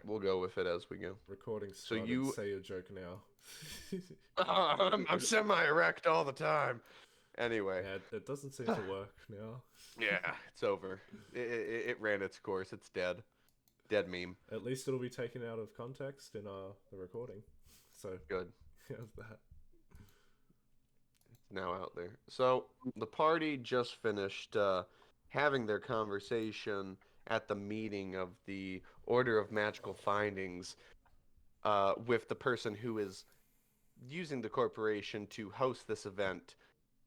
we'll go with it as we go. Recording So started. you, Say your joke now. I'm semi-erect all the time. Anyway, Yeah, it doesn't seem to work now. yeah, it's over. It ran its course. It's dead. Dead meme. At least it'll be taken out of context in the recording. So, Good. there's that. It's now out there. So the party just finished having their conversation at the meeting of the Order of Magical Findings with the person who is using the corporation to host this event,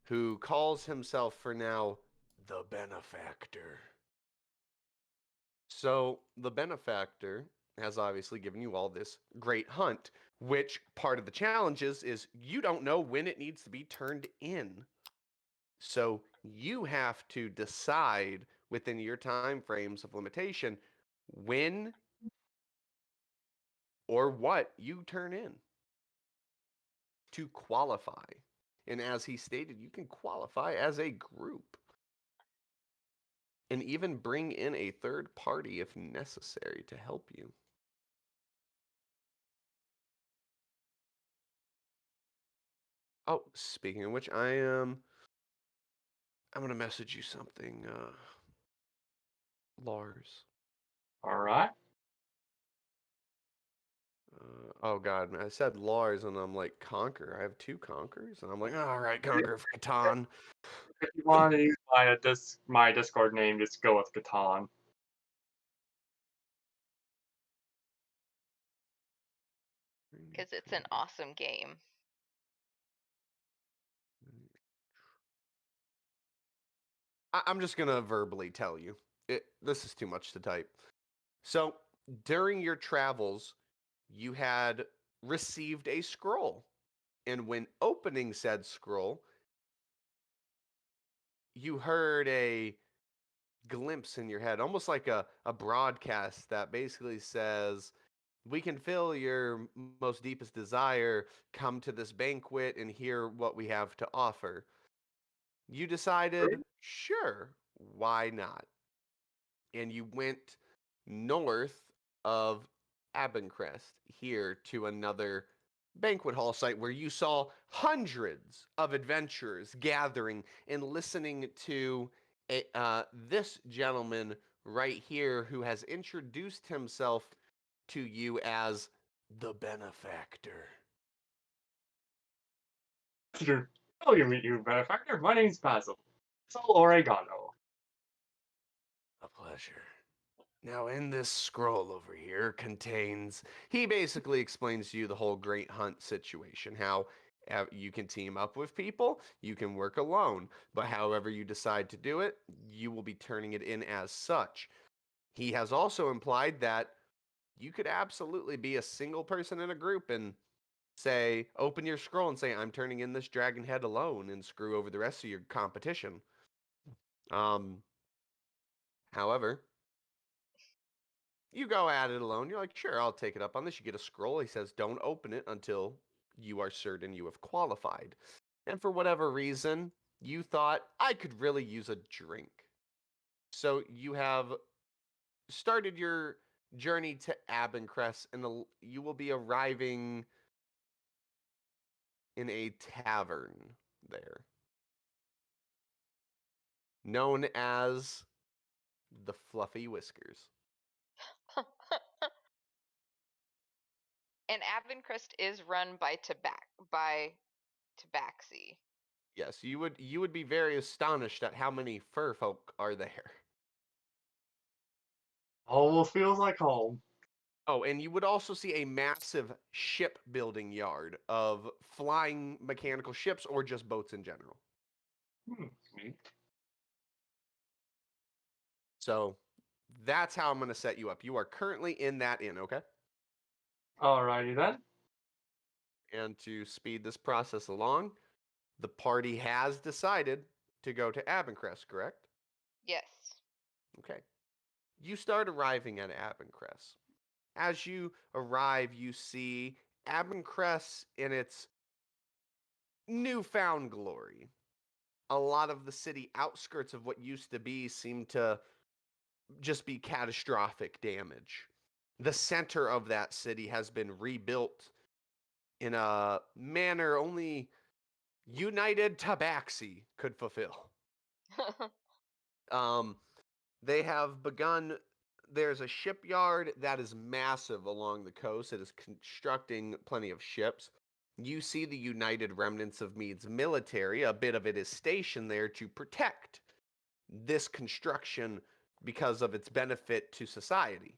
who calls himself for now the Benefactor. So the Benefactor has obviously given you all this great hunt, which part of the challenge is you don't know when it needs to be turned in. So you have to decide within your time frames of limitation when or what you turn in to qualify. And as he stated, you can qualify as a group and even bring in a third party if necessary to help you. Oh, speaking of which, I'm gonna message you something, Lars. All right. Oh God, I said Lars and I'm like Conquer. I have two Conquers, and I'm like, all right, Conquer for Catan. If you want to use my Discord name, just go with Catan. Because it's an awesome game. I'm just gonna verbally tell you. This is too much to type. So during your travels, you had received a scroll, and when opening said scroll, you heard a glimpse in your head, almost like a broadcast that basically says, we can fill your most deepest desire. Come to this banquet and hear what we have to offer. You decided, sure, why not? And you went north of Abencrest here to another banquet hall site where you saw hundreds of adventurers gathering and listening to this gentleman right here who has introduced himself to you as the Benefactor. Oh, you benefactor. My name's Basil. Sol Oregano. A pleasure. Now, in this scroll over here contains, he basically explains to you the whole Great Hunt situation, how you can team up with people, you can work alone, but however you decide to do it, you will be turning it in as such. He has also implied that you could absolutely be a single person in a group and say, open your scroll and say, I'm turning in this dragon head alone and screw over the rest of your competition. Um, However, you go at it alone. You're like, sure, I'll take it up on this. You get a scroll. He says, don't open it until you are certain you have qualified. And for whatever reason, you thought, I could really use a drink. So you have started your journey to Abencrest, and you will be arriving in a tavern there, known as the Fluffy Whiskers. And Avencrest is run by Tabaxi. Yes, you would be very astonished at how many fur folk are there. Almost feels like home. Oh, and you would also see a massive shipbuilding yard of flying mechanical ships or just boats in general. Neat. So that's how I'm going to set you up. You are currently in that inn, okay? Alrighty then. And to speed this process along, the party has decided to go to Abencrest, correct? Yes. Okay. You start arriving at Abencrest. As you arrive, you see Abencrest in its newfound glory. A lot of the city outskirts of what used to be seem to just be catastrophic damage. the center of that city has been rebuilt in a manner only United Tabaxi could fulfill. They have begun. There's a shipyard that is massive along the coast. It is constructing plenty of ships. You see the United Remnants of Mead's military. A bit of it is stationed there to protect this construction because of its benefit to society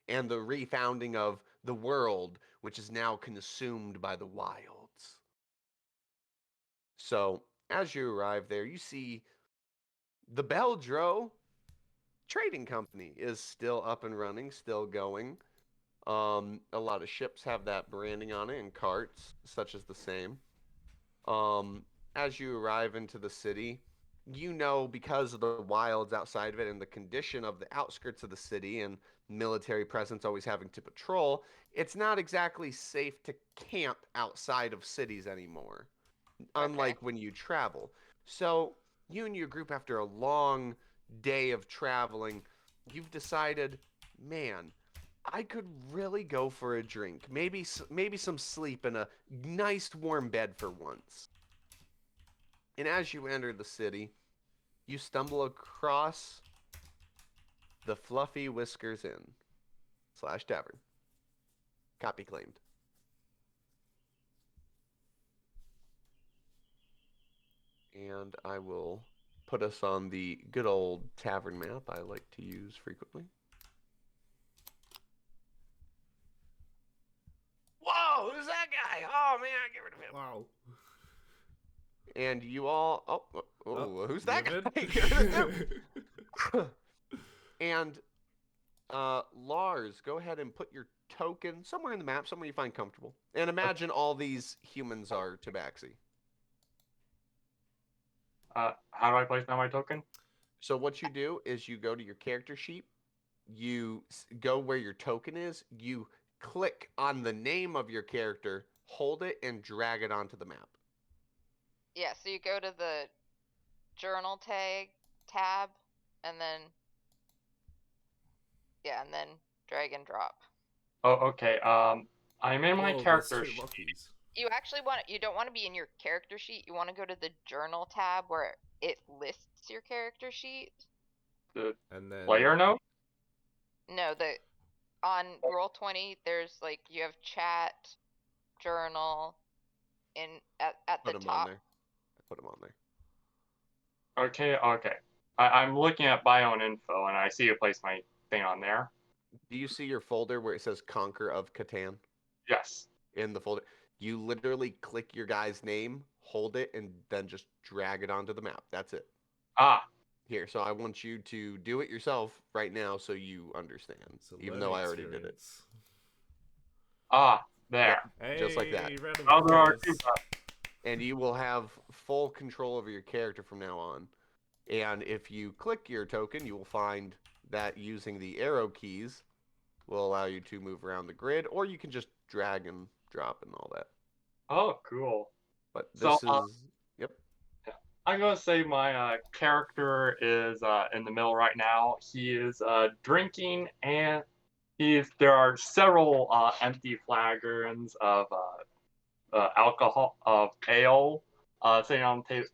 and the refounding of the world, which is now consumed by the wilds. So, as you arrive there, you see the Beldro Trading Company is still up and running, still going. A lot of ships have that branding on it, and carts, such as the same. As you arrive into the city, you know, because of the wilds outside of it and the condition of the outskirts of the city and military presence always having to patrol, it's not exactly safe to camp outside of cities anymore, unlike when you travel. So, you and your group, after a long day of traveling, you've decided, man, I could really go for a drink. Maybe some sleep in a nice warm bed for once. And as you enter the city, you stumble across the Fluffy Whiskers Inn / tavern. Copy claimed. And I will put us on the good old tavern map I like to use frequently. Whoa, who's that guy? Oh man, get rid of him. Wow. And you all, who's that guy? Livid? Get rid of him. And Lars, go ahead and put your token somewhere in the map, somewhere you find comfortable. And imagine all these humans are Tabaxi. How do I place down my token? So what you do is you go to your character sheet, you go where your token is, you click on the name of your character, hold it, and drag it onto the map. Yeah, so you go to the journal tab, and then drag and drop. Oh, okay. I'm in my Whoa, character there's two sheet. Rockies. You don't want to be in your character sheet. You want to go to the journal tab where it lists your character sheet. The And then player note? No, on Roll20, there's like you have chat, journal, at the Put them top. on there. I put them on there. Okay. I'm looking at bio and info, and I see you place my thing on there. Do you see your folder where it says Conquer of Catan? Yes. In the folder, you literally click your guy's name, hold it, and then just drag it onto the map. That's it. Ah, Here, so I want you to do it yourself right now so you understand, it's a even though I learning already did it. experience. there. Hey, Just like that. round of Oh, there are applause. two buttons. And you will have full control over your character from now on. And if you click your token, you will find that using the arrow keys will allow you to move around the grid, or you can just drag and drop and all that. Oh, cool. But So, this is... Yep. I'm gonna say my character is in the middle right now. He is drinking, and there are several empty flagons of alcohol of ale sitting on in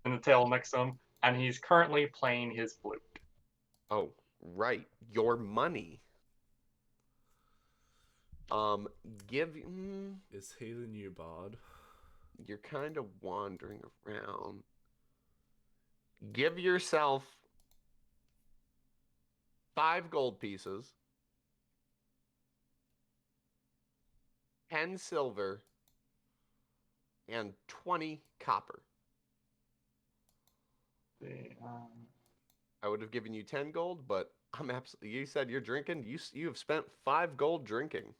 the tail mixum, and he's currently playing his flute. Oh, right. Your money. Is he the new bard? You're kind of wandering around. Give yourself 5 gold pieces, 10 silver, and 20 copper. I would have given you 10 gold, but I'm absolutely... You said you're drinking. You have spent 5 gold drinking.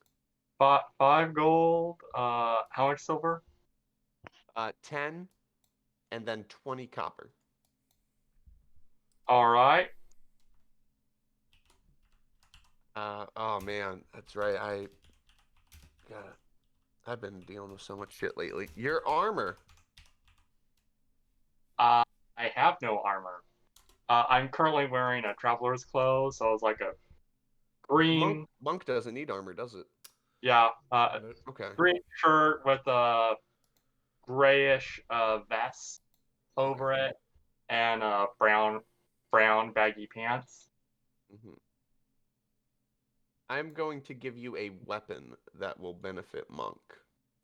5 gold. How much silver? 10, and then 20 copper. All right. Oh man, that's right. I've been dealing with so much shit lately. Your armor. I have no armor. I'm currently wearing a traveler's clothes, so it's like a green, Monk doesn't need armor, does it? yeah, Nope. Okay. green shirt with a grayish vest over it, and brown baggy pants. hmm I'm going to give you a weapon that will benefit Monk.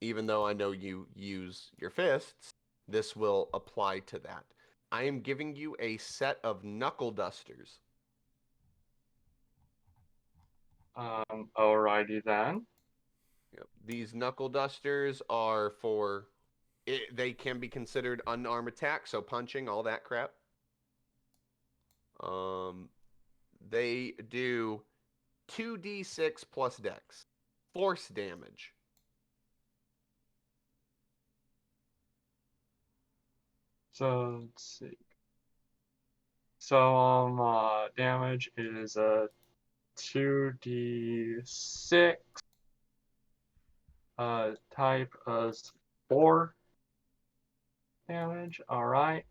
Even though I know you use your fists, this will apply to that. I am giving you a set of knuckle dusters. Alrighty then. Yep. These knuckle dusters are for they can be considered unarmed attack, so punching, all that crap. They do 2d6 plus dex, force damage. So let's see. So damage is 2d6. Type is 4 damage. All right.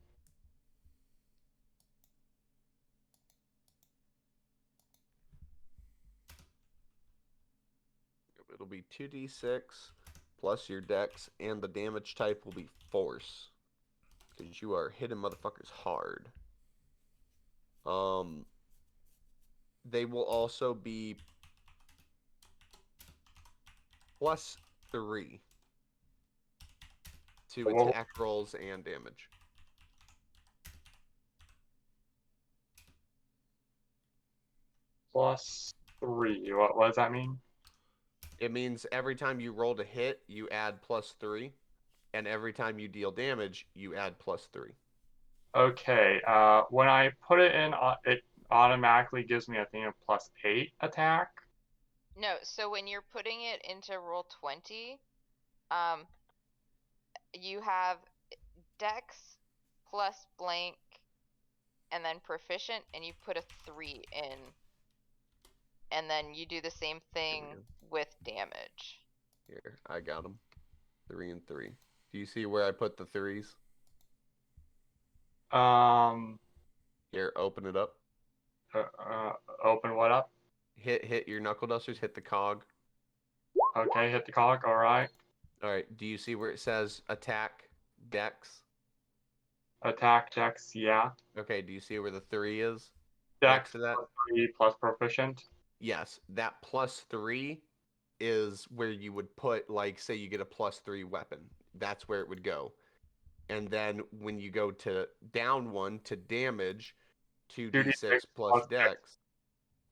It'll be 2d6 plus your dex, and the damage type will be force. Because you are hitting motherfuckers hard. They will also be +3 to Whoa. attack rolls and damage. +3. What does that mean? It means every time you roll to hit, you add +3, and every time you deal damage, you add +3. Okay. When I put it in, it automatically gives me a thing of +8 attack. No, so when you're putting it into Roll20, you have Dex plus blank and then proficient, and you put a 3 in. And then you do the same thing with damage. Here, I got them. 3 and 3. Do you see where I put the 3s? Here, open it up. Open what up? Hit your knuckle dusters. Hit the cog. Okay, hit the cog. All right. All right. Do you see where it says attack dex? Attack dex, yeah. Okay. Do you see where the 3 is? Dex Next to that? +3 plus proficient. Yes. That +3 is where you would put, like, say you get a +3 weapon. That's where it would go. And then when you go to down 1 to damage, 2d6 plus dex.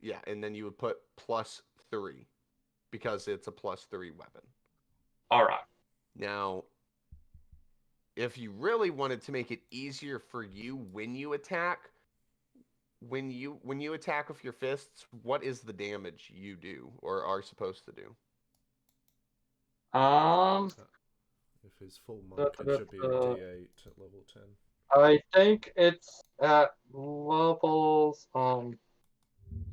Yeah, and then you would put +3 because it's a +3 weapon. All right. Now, if you really wanted to make it easier for you when you attack, when you attack with your fists, what is the damage you do or are supposed to do? If he's full monk, it should be a D8 at level 10. I think it's at levels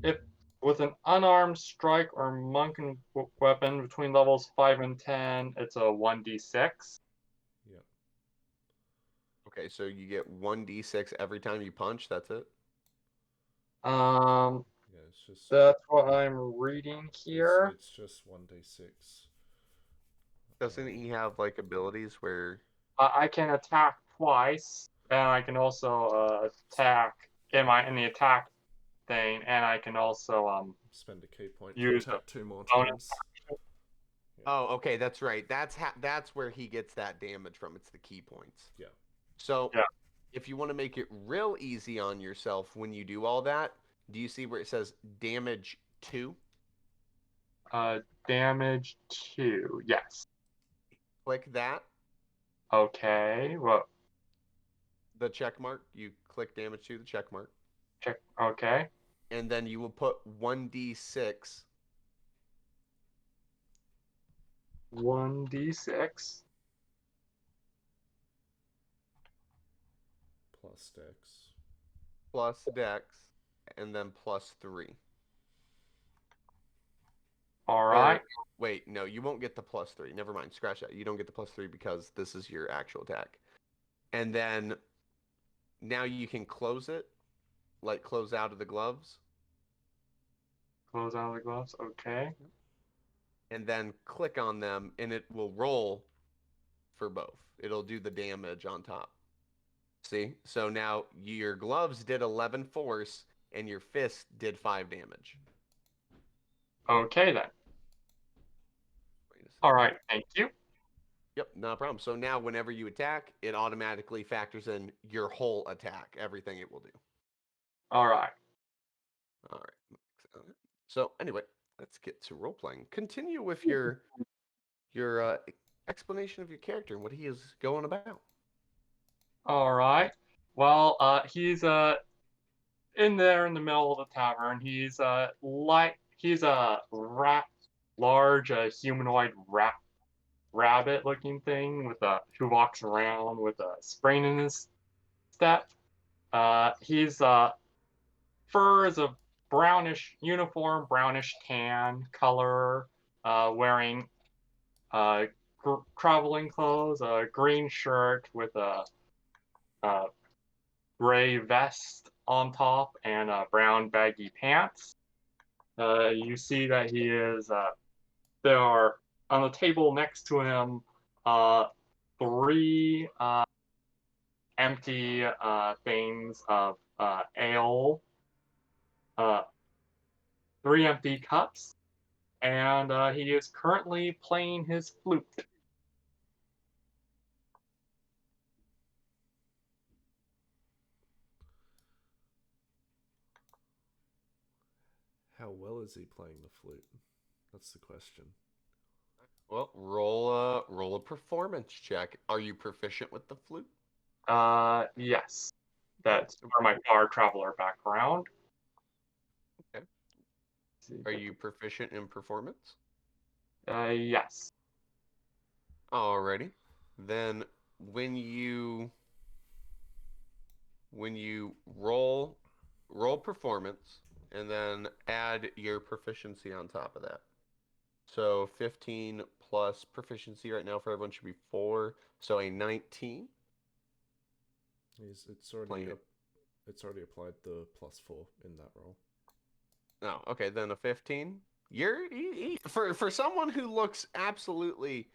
if with an unarmed strike or monk weapon between levels 5 and 10, it's a 1d6. Yeah. Okay, so you get 1d6 every time you punch, that's it? Um, Yeah, it's just that's what I'm reading here. it's just 1d6. Doesn't he have like abilities where I can attack twice, and I can also attack in the attack thing, and I can also Spend a key point to use attack 2 more bonus times. Oh, okay, that's right. That's where he gets that damage from. It's the key points. Yeah. So, Yeah. if you want to make it real easy on yourself when you do all that, do you see where it says damage 2? damage 2. Yes. Click that, Okay. Well, the check mark. You click damage 2, the check mark, check. Okay. and then you will put 1d6 1d6 Plus dex. plus dex, and then +3. All right. Wait, no, you won't get the +3. Never mind, scratch that. You don't get the +3 because this is your actual attack. And then now you can close it, like close out of the gloves. Close out of the gloves. Okay. and then click on them, and it will roll for both. It'll do the damage on top. See? So now your gloves did 11 force, and your fist did 5 damage. Okay then. Wait a second. All right. Thank you. Yep, no problem. So now whenever you attack, it automatically factors in your whole attack, everything it will do. All right. All right. So anyway, let's get to role playing. Continue with your explanation of your character and what he is going about. All right. Well, he's in there in the middle of the tavern. He's he's a large humanoid rabbit looking thing with a who walks around with a sprain in his step. His fur is a brownish uniform, brownish tan color, wearing traveling clothes, a green shirt with a gray vest on top, and brown baggy pants. You see that he is. There are on the table next to him 3 empty things of ale, 3 empty cups, and he is currently playing his flute. How well is he playing the flute? That's the question. Well, roll a performance check. Are you proficient with the flute? Yes. That's for my far traveler background. Okay. Are you proficient in performance? Yes. Alrighty. Then when you roll performance and then add your proficiency on top of that. So 15 plus proficiency right now for everyone should be 4, so a 19. It's already applied the +4 in that roll. Oh, okay, then a 15. For someone who looks absolutely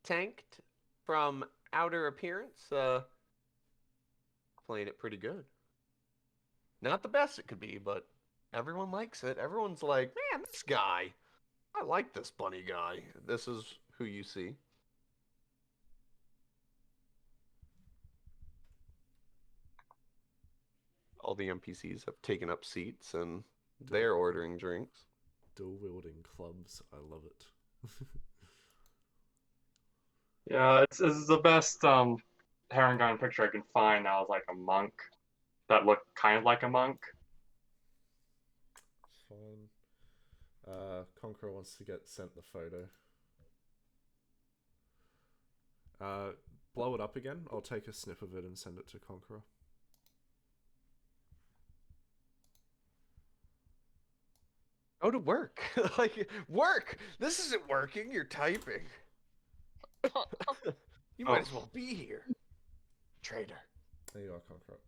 tanked from outer appearance, playing it pretty good. Not the best it could be, but everyone likes it. Everyone's like, man, this guy, I like this bunny guy. This is who you see. All the NPCs have taken up seats and they're ordering drinks. Dual wielding clubs, I love it. Yeah, this is the best Harengon picture I can find now is like a monk that looked kind of like a monk. Fine. Conqueror wants to get sent the photo. Blow it up again. I'll take a snip of it and send it to Conqueror. Go to work. Like, work! This isn't working, you're typing. You might as well be here. Traitor. There you are, Conqueror.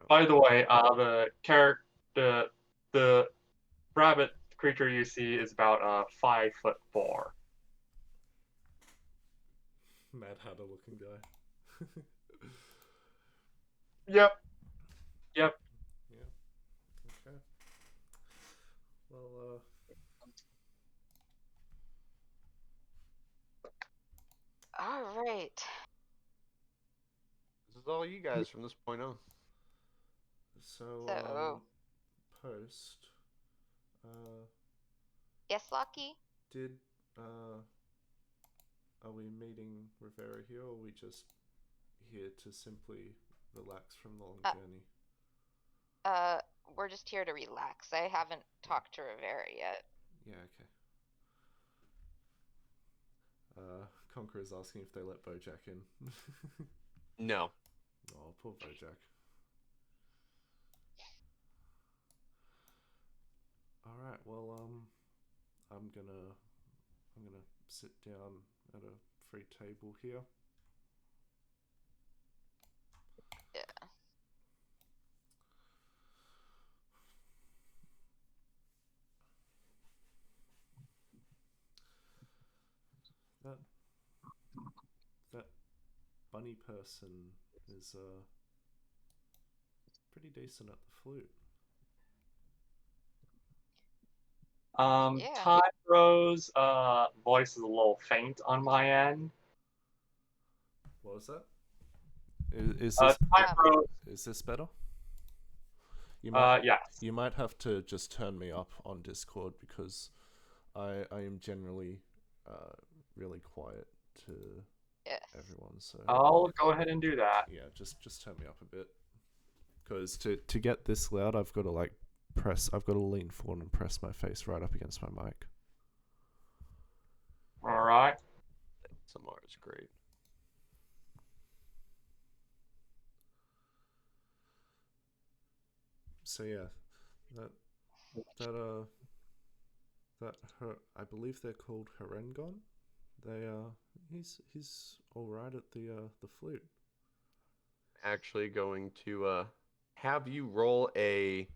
By the way, the rabbit creature you see is about 5'4". Mad Hatter looking guy. Yep. Yeah. Okay. Well, All right. This is all you guys from this point on. so post. Yes, Lucky? Are we meeting Rivera here, or are we just here to simply relax from the long journey? We're just here to relax. I haven't talked to Rivera yet. Yeah, okay. Conqueror's asking if they let Bojack in. No. Oh, poor Bojack. Alright, well, I'm gonna sit down at a free table here. Yeah. bunny person is pretty decent at the flute. Yeah. Tyro's voice is a little faint on my end. What was that? Is this Tyro, is this better? You yes. you might have to just turn me up on Discord because I am generally really quiet to Yes. everyone. So I'll go ahead and do that. yeah, just turn me up a bit. Because to get this loud, I've got to lean forward and press my face right up against my mic. All right. Samar is great. So yeah, I believe they're called Harengon. They he's all right at the flute. Actually going to have you roll a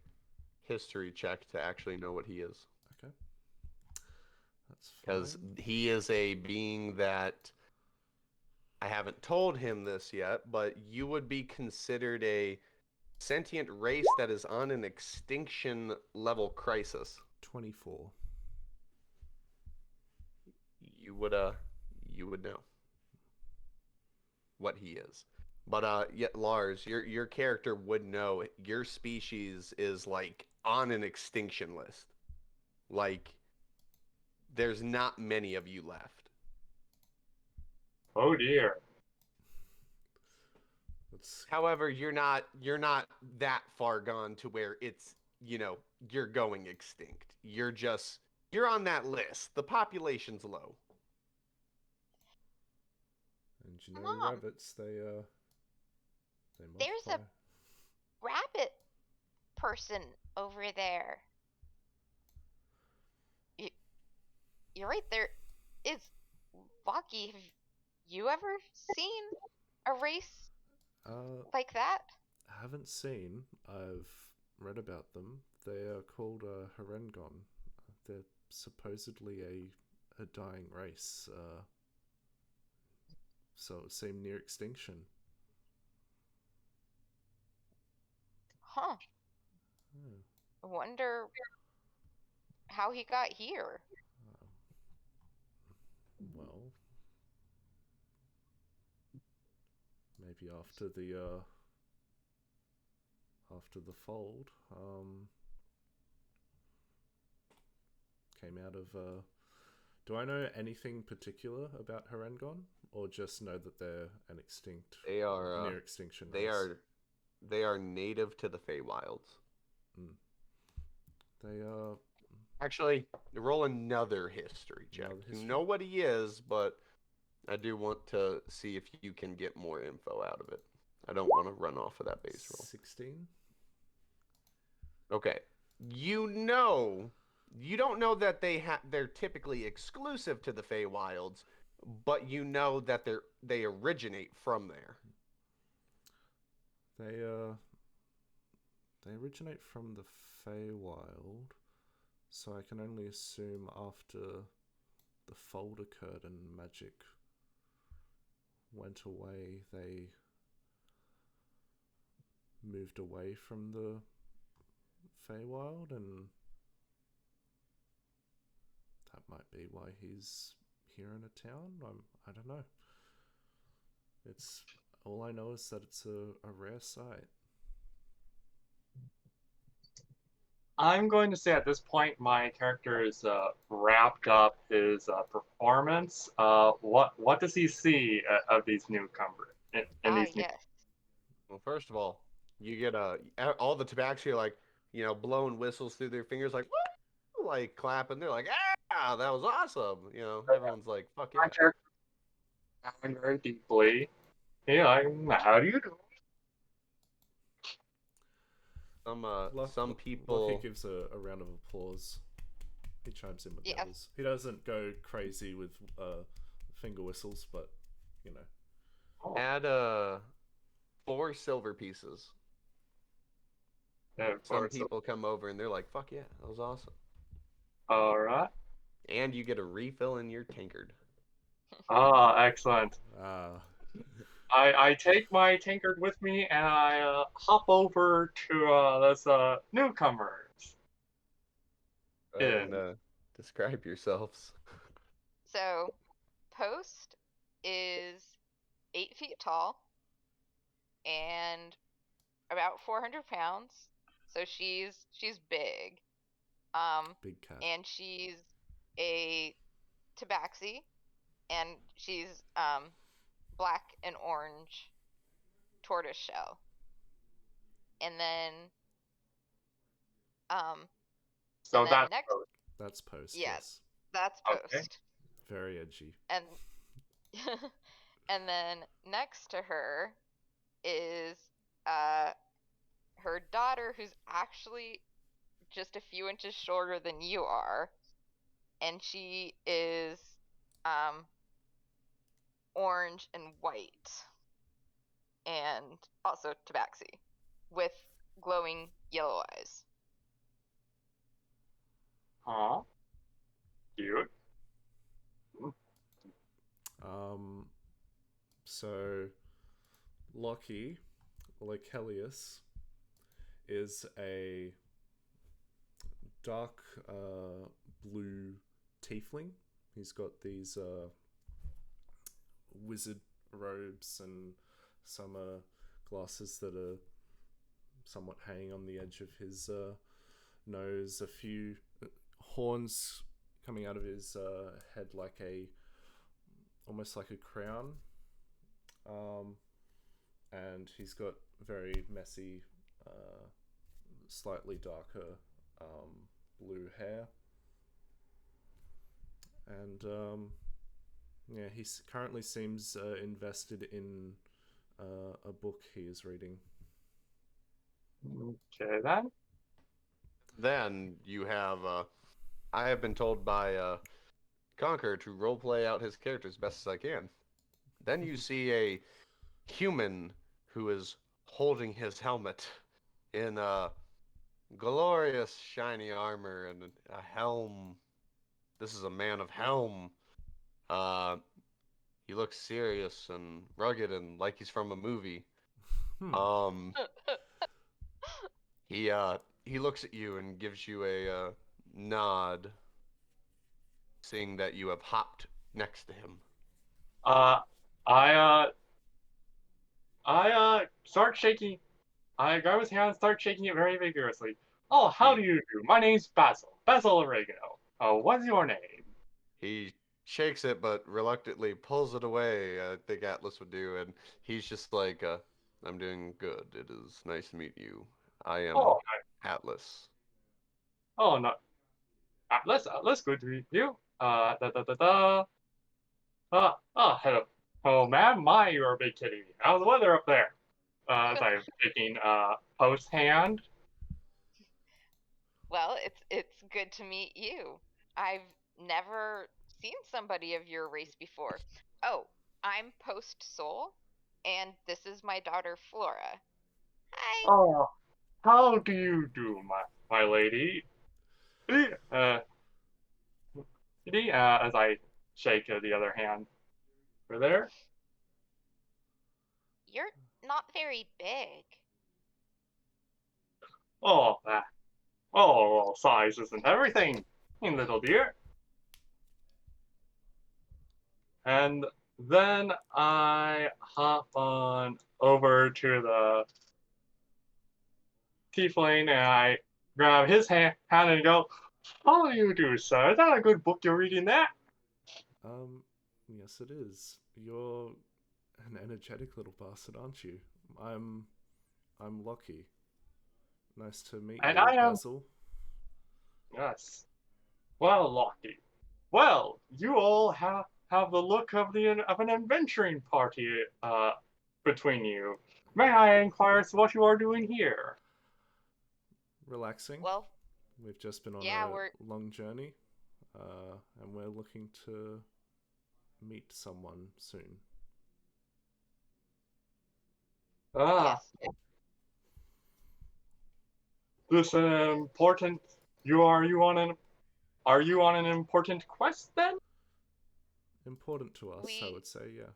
history check to actually know what he is. Okay, that's Because fine. he is a being that I haven't told him this yet, but you would be considered a sentient race that is on an extinction level crisis. 24. You would know what he is. But yet Lars, your character would know your species is like on an extinction list. Like there's not many of you left. Oh dear. That's However, you're not that far gone to where it's, you're going extinct. You're on that list. The population's low. and you know Mom, rabbits they there's a multiply. rabbit person over there. You're right there. Is Baki, have you ever seen a race like that? I haven't seen. I've read about them. They are called Harengon. They're supposedly a dying race. So it seemed near extinction. Huh. Hmm. I wonder how he got here. Well, maybe after the fold, came out of. Do I know anything particular about Harengon, or just know that they're an extinct, They are near extinction they race? are native to the Feywilds. They are. Actually, roll another history check. Another You history? know what he is, but I do want to see if you can get more info out of it. I don't want to run off of that base roll. 16. Okay. You don't know that they're typically exclusive to the Feywilds, but you know that they originate from there. They originate from the Feywild, so I can only assume after the fold occurred and magic went away, they moved away from the Feywild, and that might be why he's here in a town. I don't know. It's all I know is that it's a rare sight. I'm going to say at this point my character is wrapped up his performance. What does he see of these newcomers? In these Yes. Well, first of all, you get all the tabaxi are like, blowing whistles through their fingers, like, woo! Like clapping. They're like, ah, that was awesome. Everyone's like, fuck yeah. My character is bowing very deeply. Yeah, how do you do? Some people. Lucky gives a round of applause. He chimes in with the Yeah. others. He doesn't go crazy with finger whistles, but Add 4 silver pieces. Yeah, Some people come over and they're like, fuck yeah, that was awesome. All right. And you get a refill in your tankard. Ah, excellent. I take my tankard with me and I hop over to this newcomers. Go ahead and In. describe yourselves. So, Post is 8 feet tall and about 400 pounds. So she's big. Big cat. And she's a tabaxi, and she's black and orange tortoise shell. And then So and then that's next, Post. That's Post. Yeah. Yes. that's Okay. Post. Very edgy. And and then next to her is her daughter, who's actually just a few inches shorter than you are, and she is orange and white, and also tabaxi, with glowing yellow eyes. Huh? Cute. So Lockie, Lecelius, is a dark blue tiefling. He's got these wizard robes and summer glasses that are somewhat hanging on the edge of his nose. A few horns coming out of his head, like almost like a crown. And he's got very messy, slightly darker blue hair. And yeah, he currently seems invested in a book he is reading. Okay then. Then you have, I have been told by Conquer to roleplay out his character as best as I can. Then you see a human who is holding his helmet in glorious shiny armor and a helm. This is a man of helm. He looks serious and rugged and like he's from a movie. He looks at you and gives you a nod, seeing that you have hopped next to him. I start shaking. I grab his hand and start shaking it very vigorously. Oh, how do you do? My name's Basil. Basil Oregano. What's your name? He shakes it, but reluctantly pulls it away. I think Atlas would do, and he's just like, "I'm doing good. It is nice to meet you. I am Oh, Atlas." oh no. Atlas, good to meet you. Hello. Oh, ma'am, you're a big kitty. How's the weather up there? As I'm taking Post's hand. Well, it's good to meet you. I've never seen somebody of your race before. Oh, I'm Post Soul, and this is my daughter Flora. Hi. Oh, how do you do, my lady? As I shake the other hand. Over there. You're not very big. Oh, oh, size isn't everything, little dear. And then I hop on over to the tiefling and I grab his hand and go, how do you do, sir? Is that a good book you're reading there? Yes it is. You're an energetic little bastard, aren't you? I'm Lockie. Nice to meet And you, I am... Basil. Yes. Well, Lockie. Well, you all have the look of an adventuring party between you. May I inquire as to what you are doing here? Relaxing. Well, We've just been on yeah, a long journey, and we're looking to meet someone soon. Ah, yes. this an important. Are you on an important quest then? Important to us, I We- would say, yeah.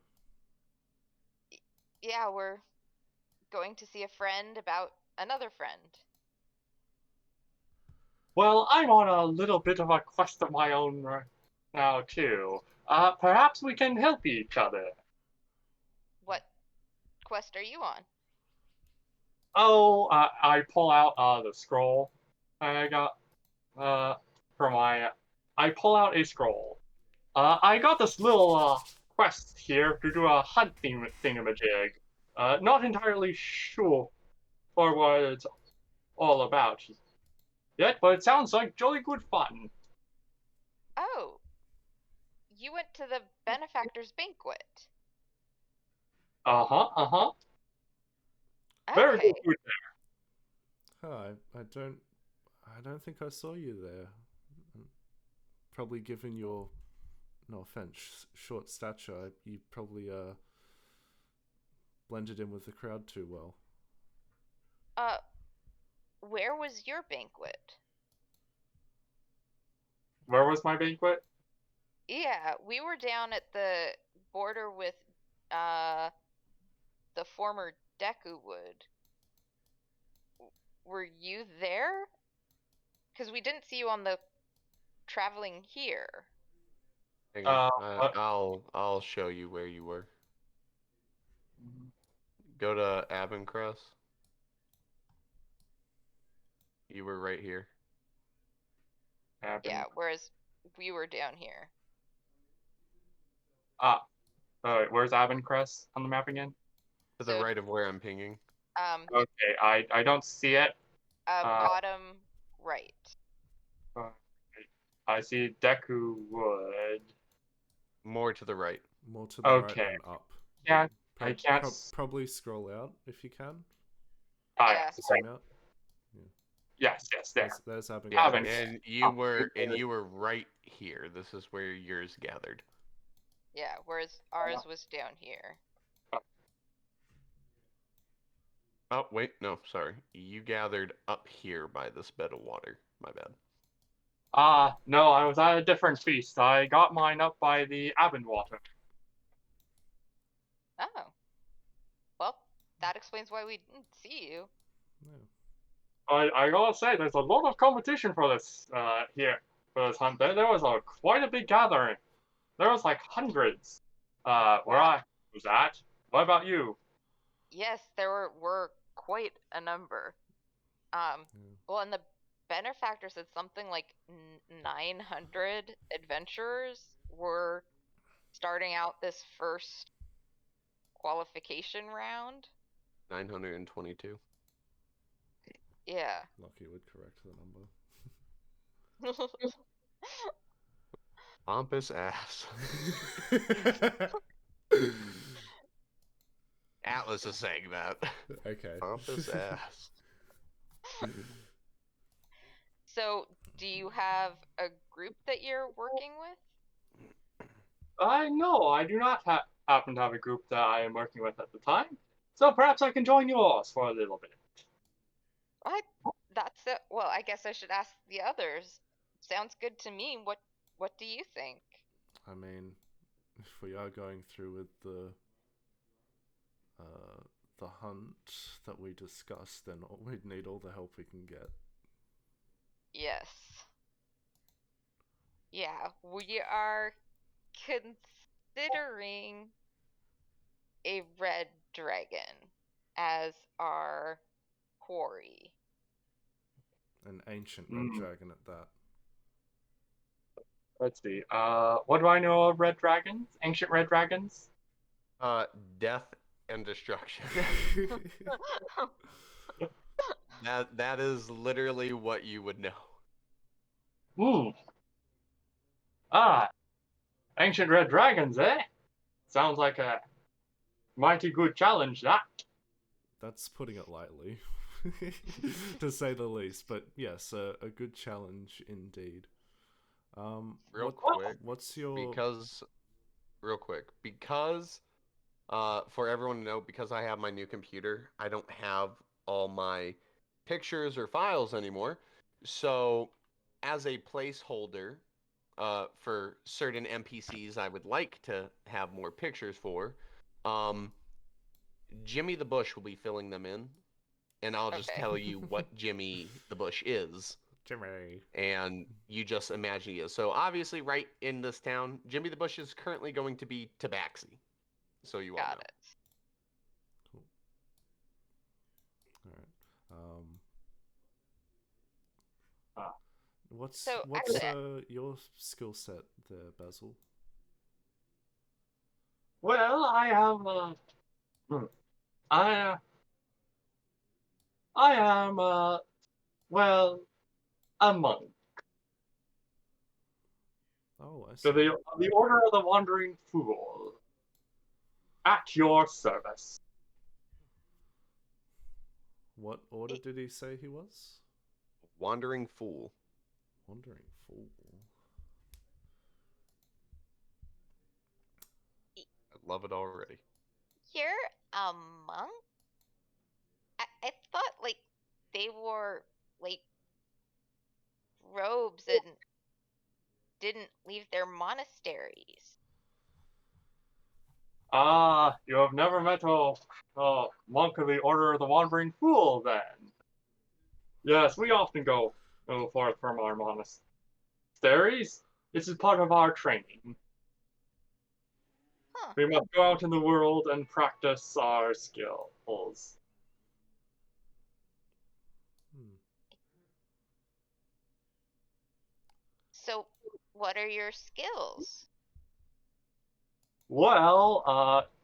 yeah, we're going to see a friend about another friend. Well, I'm on a little bit of a quest of my own right now too. Perhaps we can help each other. What quest are you on? Oh, I pull out the scroll I got for my. I pull out a scroll. I got this little quest here to do a hunt thingamajig. Not entirely sure for what it's all about yet, but it sounds like jolly good fun. Oh, you went to the benefactor's banquet. Uh-huh. Very Okay. good food Hi, I don't think I saw you there. Probably given your, no offense, short stature, you probably blended in with the crowd too well. Where was your banquet? Where was my banquet? Yeah, we were down at the border with uh the former Deku Wood. Were you there? Because we didn't see you on the traveling here. Hang on. What? I'll show you where you were. Go to Abencrest. You were right here. Happened? Yeah, whereas we were down here. Where's Avencrest on the map again? To the So, right of where I'm pinging. Okay, I don't see it. bottom right. I see Deku Wood. More to the right. More to the Okay. right and up. Can't I can't. Probably scroll out if you can. Yeah. Zoom out. Yes, there. There's Abigail. Yeah, Abencrest. and you were right here. This is where yours gathered. Yeah, whereas ours was down here. Oh, wait, no, sorry. You gathered up here by this bed of water. My bad. No, I was at a different feast. I got mine up by the Abendwater. Oh. Well, that explains why we didn't see you. Yeah. I gotta say, there's a lot of competition for this here for this hunt. There was quite a big gathering. There was like hundreds. Where I was at. What about you? Yes, there were quite a number. Well, and the benefactor said something like 900 adventurers were starting out this first qualification round. 922. Yeah. Lucky would correct the number. Pompous ass. Atlas is saying that. Okay. Pompous ass. So, do you have a group that you're working with? No, I do not happen to have a group that I am working with at the time. So perhaps I can join yours for a little bit. What? That's it. Well, I guess I should ask the others. Sounds good to me. What do you think? I mean, if we are going through with the hunt that we discussed, then we'd need all the help we can get. Yes. Yeah, we are considering a red dragon as our quarry. An ancient red dragon at that. Let's see. What do I know of red dragons? Ancient red dragons? Death and destruction. That is literally what you would know. Ancient red dragons, eh? Sounds like a mighty good challenge, that. That's putting it lightly, to say the least. But yes, a good challenge indeed. Real quick, what's your... Because for everyone to know, because I have my new computer, I don't have all my pictures or files anymore. So, as a placeholder for certain NPCs I would like to have more pictures for, Jimmy the Bush will be filling them in, and I'll just Okay. tell you what Jimmy the Bush is, Jimmy. and you just imagine he is. So obviously, right in this town, Jimmy the Bush is currently going to be Tabaxi. So you all Got know. it. All right. Ah. What's So, what's actually- your skill set there, Basil? Well, I have I I am well a monk. Oh, I see. So the Order of the Wandering Fool. At your service. What order did he say he was? Wandering Fool. Wandering Fool. I love it already. You're a monk? I thought like they wore like robes and didn't leave their monasteries. Ah, you have never met a monk of the Order of the Wandering Fool, then. Yes, we often go forth from our monasteries. This is part of our training. Huh. We must go out in the world and practice our skills. Hmm. So, what are your skills? Well,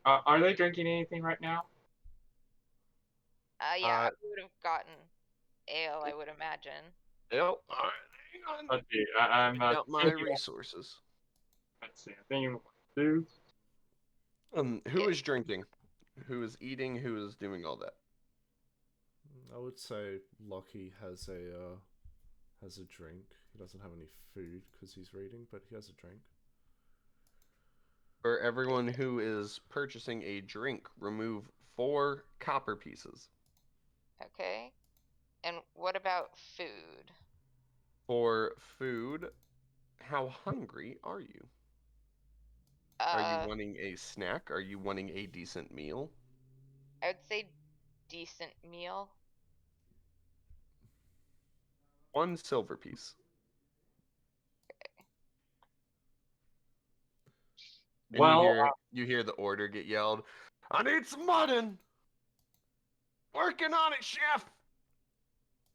are they drinking anything right now? Yeah, I would have gotten ale, I would imagine. Yep. All right, hang on. Let's see. I'm Pick up my thinking- resources. Let's see. I think food. Who Yeah. is drinking? Who is eating? Who is doing all that? I would say Lockie has a drink. He doesn't have any food because he's reading, but he has a drink. For everyone who is purchasing a drink, remove 4 copper pieces. Okay. And what about food? For food, how hungry are you? Are you wanting a snack? Are you wanting a decent meal? I would say decent meal. 1 silver piece. And Well, you hear the order get yelled, I need some mutton! Working on it, chef!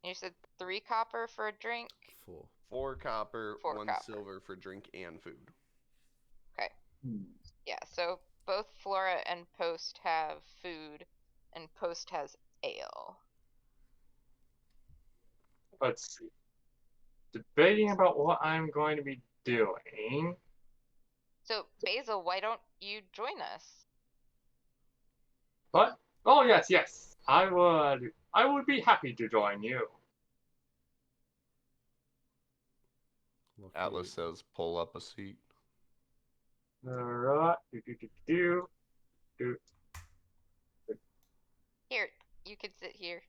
You said 3 copper for a drink? 4. 4 copper, 4 1 copper. silver for drink and food. Yeah, so both Flora and Post have food, and Post has ale. let's see. Debating about what I'm going to be doing. So, Basil, why don't you join us? But oh yes, I would be happy to join you. Lockie, Atlas says, pull up a seat. Alright. Do. Here, you can sit here.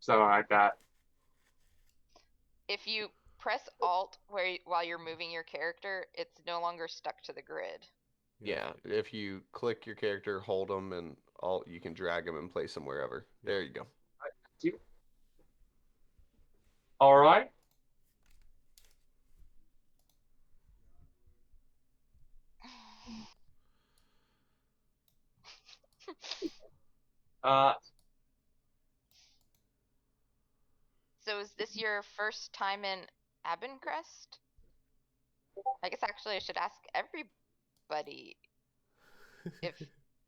Something like that. If you press Alt while you're moving your character, it's no longer stuck to the grid. Yeah, if you click your character, hold them, and all you can drag them and place them wherever. There you go. Alright. So is this your first time in Abencrest? I guess actually I should ask everybody if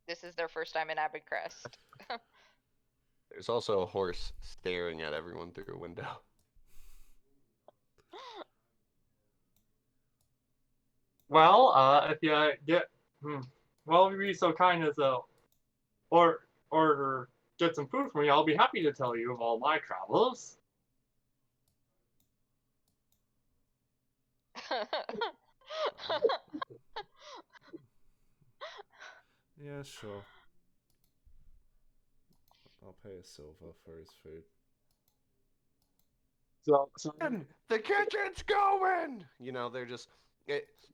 this is their first time in Abencrest. There's also a horse staring at everyone through a window. Well, if you get well, if you be so kind as or get some food from me, I'll be happy to tell you of all my travels. Yeah, sure. I'll pay a silver for his food. So And the kitchen's going! You know, they're just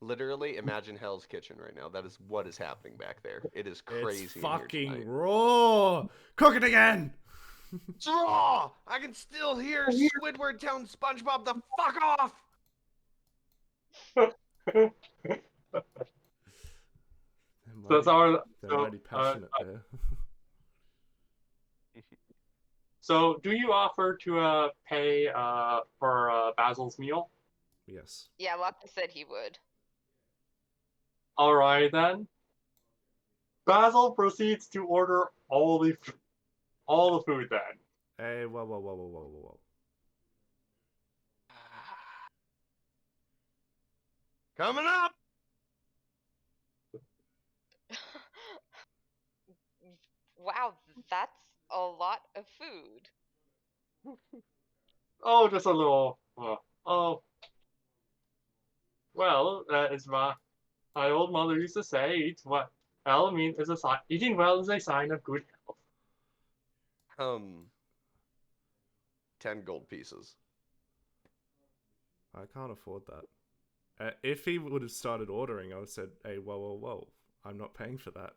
Literally, imagine Hell's Kitchen right now. That is what is happening back there. It is crazy. It's in here fucking tonight. raw. Cook it again. It's raw! I can still hear Squidward telling SpongeBob to fuck off! So it's our They're so, mighty passionate there. so do you offer to pay for Basil's meal? Yes. Yeah, Lucky said he would. All right then. Basil proceeds to order all the food then. Hey, whoa. Coming up! Wow, that's a lot of food. Oh, just a little. Oh, well, as my old mother used to say, eating well is a sign of good health. 10 gold pieces. I can't afford that. If he would have started ordering, I would have said, hey, whoa. I'm not paying for that.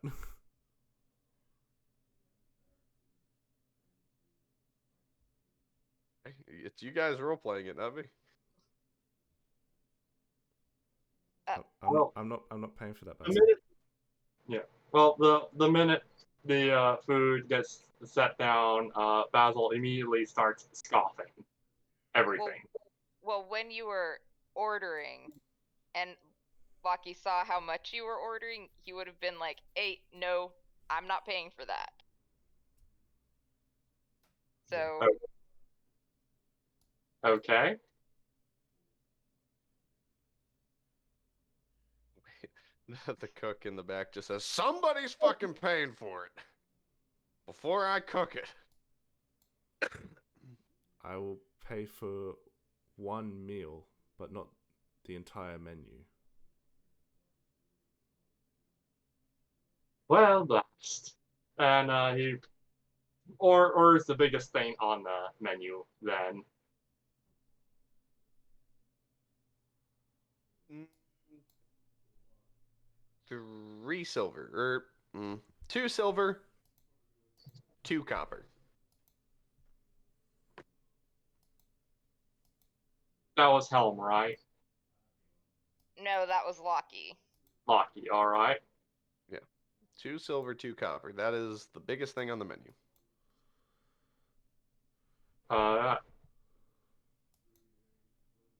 It's you guys role-playing it, not me. I'm not paying for that. The minute, yeah. Well, the minute the food gets set down, Basil immediately starts scoffing everything. Well, when you were ordering, and Lucky saw how much you were ordering, he would have been like, "Hey, no, I'm not paying for that." So. Okay. The cook in the back just says, somebody's fucking paying for it before I cook it. I will pay for one meal, but not the entire menu. Well, blast. And he orders the biggest thing on the menu then. Mm, 3 silver, or 2 silver, 2 copper. That was Helm, right? No, that was Lucky. Lucky, all right. 2 silver, 2 copper. That is the biggest thing on the menu.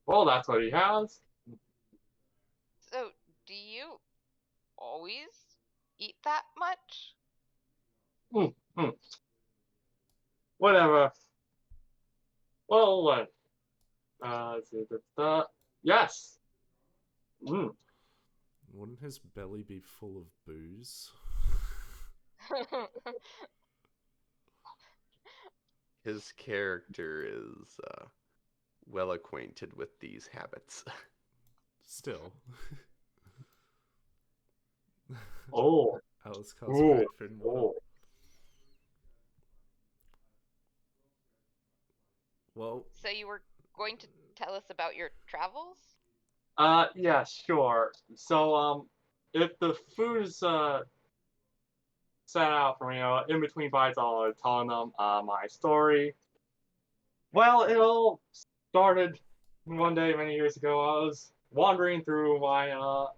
Well, that's what he has. So, do you always eat that much? Whatever. Well, yes. Wouldn't his belly be full of booze? His character is well acquainted with these habits. Still. Oh. Alice Cosgrave and Oh. Well, So you were going to tell us about your travels? Yeah, sure. So, if the food is set out for me, in between bites, I'll telling them my story. Well, it all started one day many years ago. I was wandering through my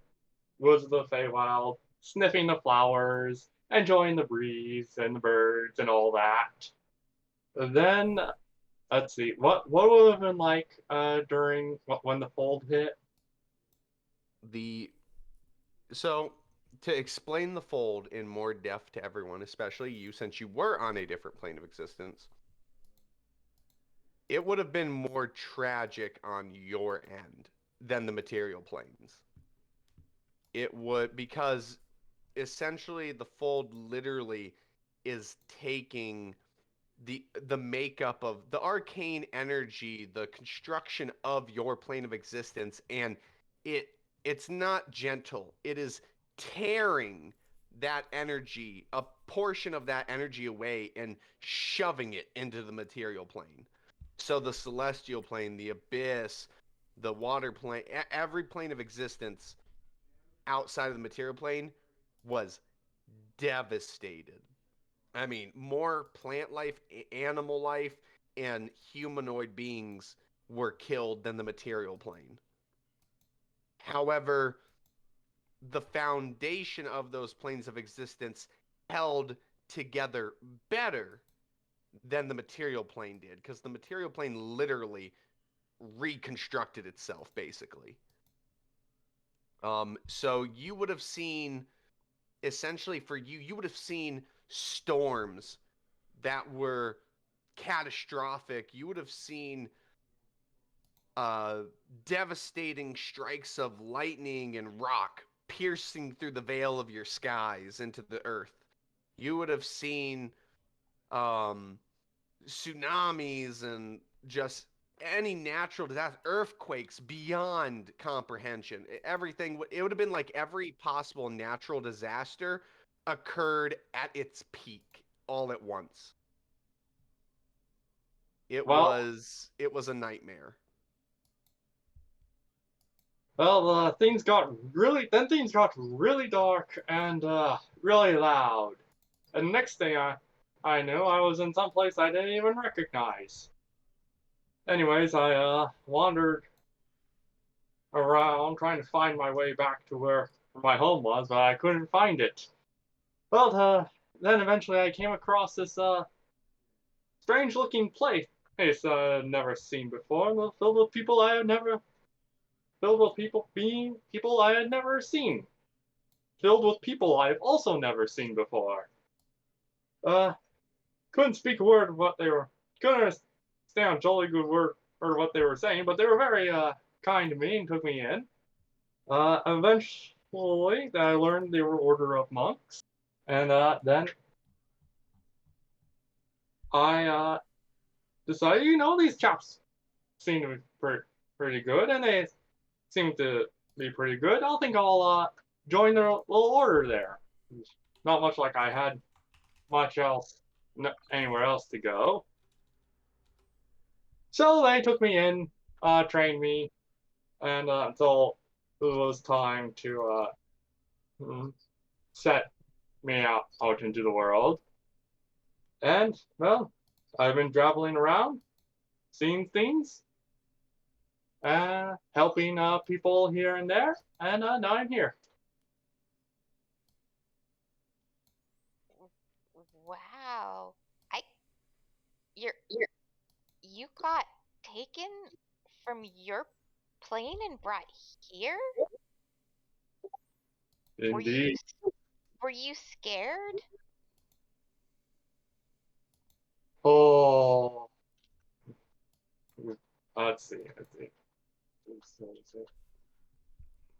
woods of the Feywild, sniffing the flowers, enjoying the breeze and the birds and all that. Then, let's see, what would have been like during when the fold hit? So to explain the fold in more depth to everyone, especially you, since you were on a different plane of existence, it would have been more tragic on your end than the material planes. It would, because essentially the fold literally is taking the makeup of the arcane energy, the construction of your plane of existence, and it's not gentle. It is tearing that energy, a portion of that energy away and shoving it into the material plane. So the celestial plane, the abyss, the water plane, every plane of existence outside of the material plane was devastated. I mean, more plant life, animal life, and humanoid beings were killed than the material plane. However, the foundation of those planes of existence held together better than the material plane did, because the material plane literally reconstructed itself, basically. So you would have seen, essentially for you, you would have seen storms that were catastrophic. You would have seen devastating strikes of lightning and rock piercing through the veil of your skies into the earth. You would have seen tsunamis and just any natural disaster, earthquakes beyond comprehension. Everything, it would have been like every possible natural disaster occurred at its peak all at once. It Well, was a nightmare. well, things got really dark and really loud. And the next thing I knew, I was in some place I didn't even recognize. Anyways, I wandered around trying to find my way back to where my home was, but I couldn't find it. Well, then eventually I came across this strange-looking place I'd never seen before, filled with people I had never, filled with people I had never seen, filled with people I've also never seen before. Uh, couldn't speak a word of what they were, couldn't understand a jolly good word of what they were saying, but they were very kind to me and took me in. Eventually, I learned they were order of monks, and then I decided, these chaps seem to be pretty good, and they seem to be pretty good. I think I'll join their little order there. Not much like I had much else, anywhere else to go. So they took me in, trained me, and until it was time to set me out into the world. And, well, I've been traveling around, seeing things, helping people here and there, and now I'm here. Wow. I you got taken from your plane and brought here? Were you Indeed. were you scared? Oh, let's see.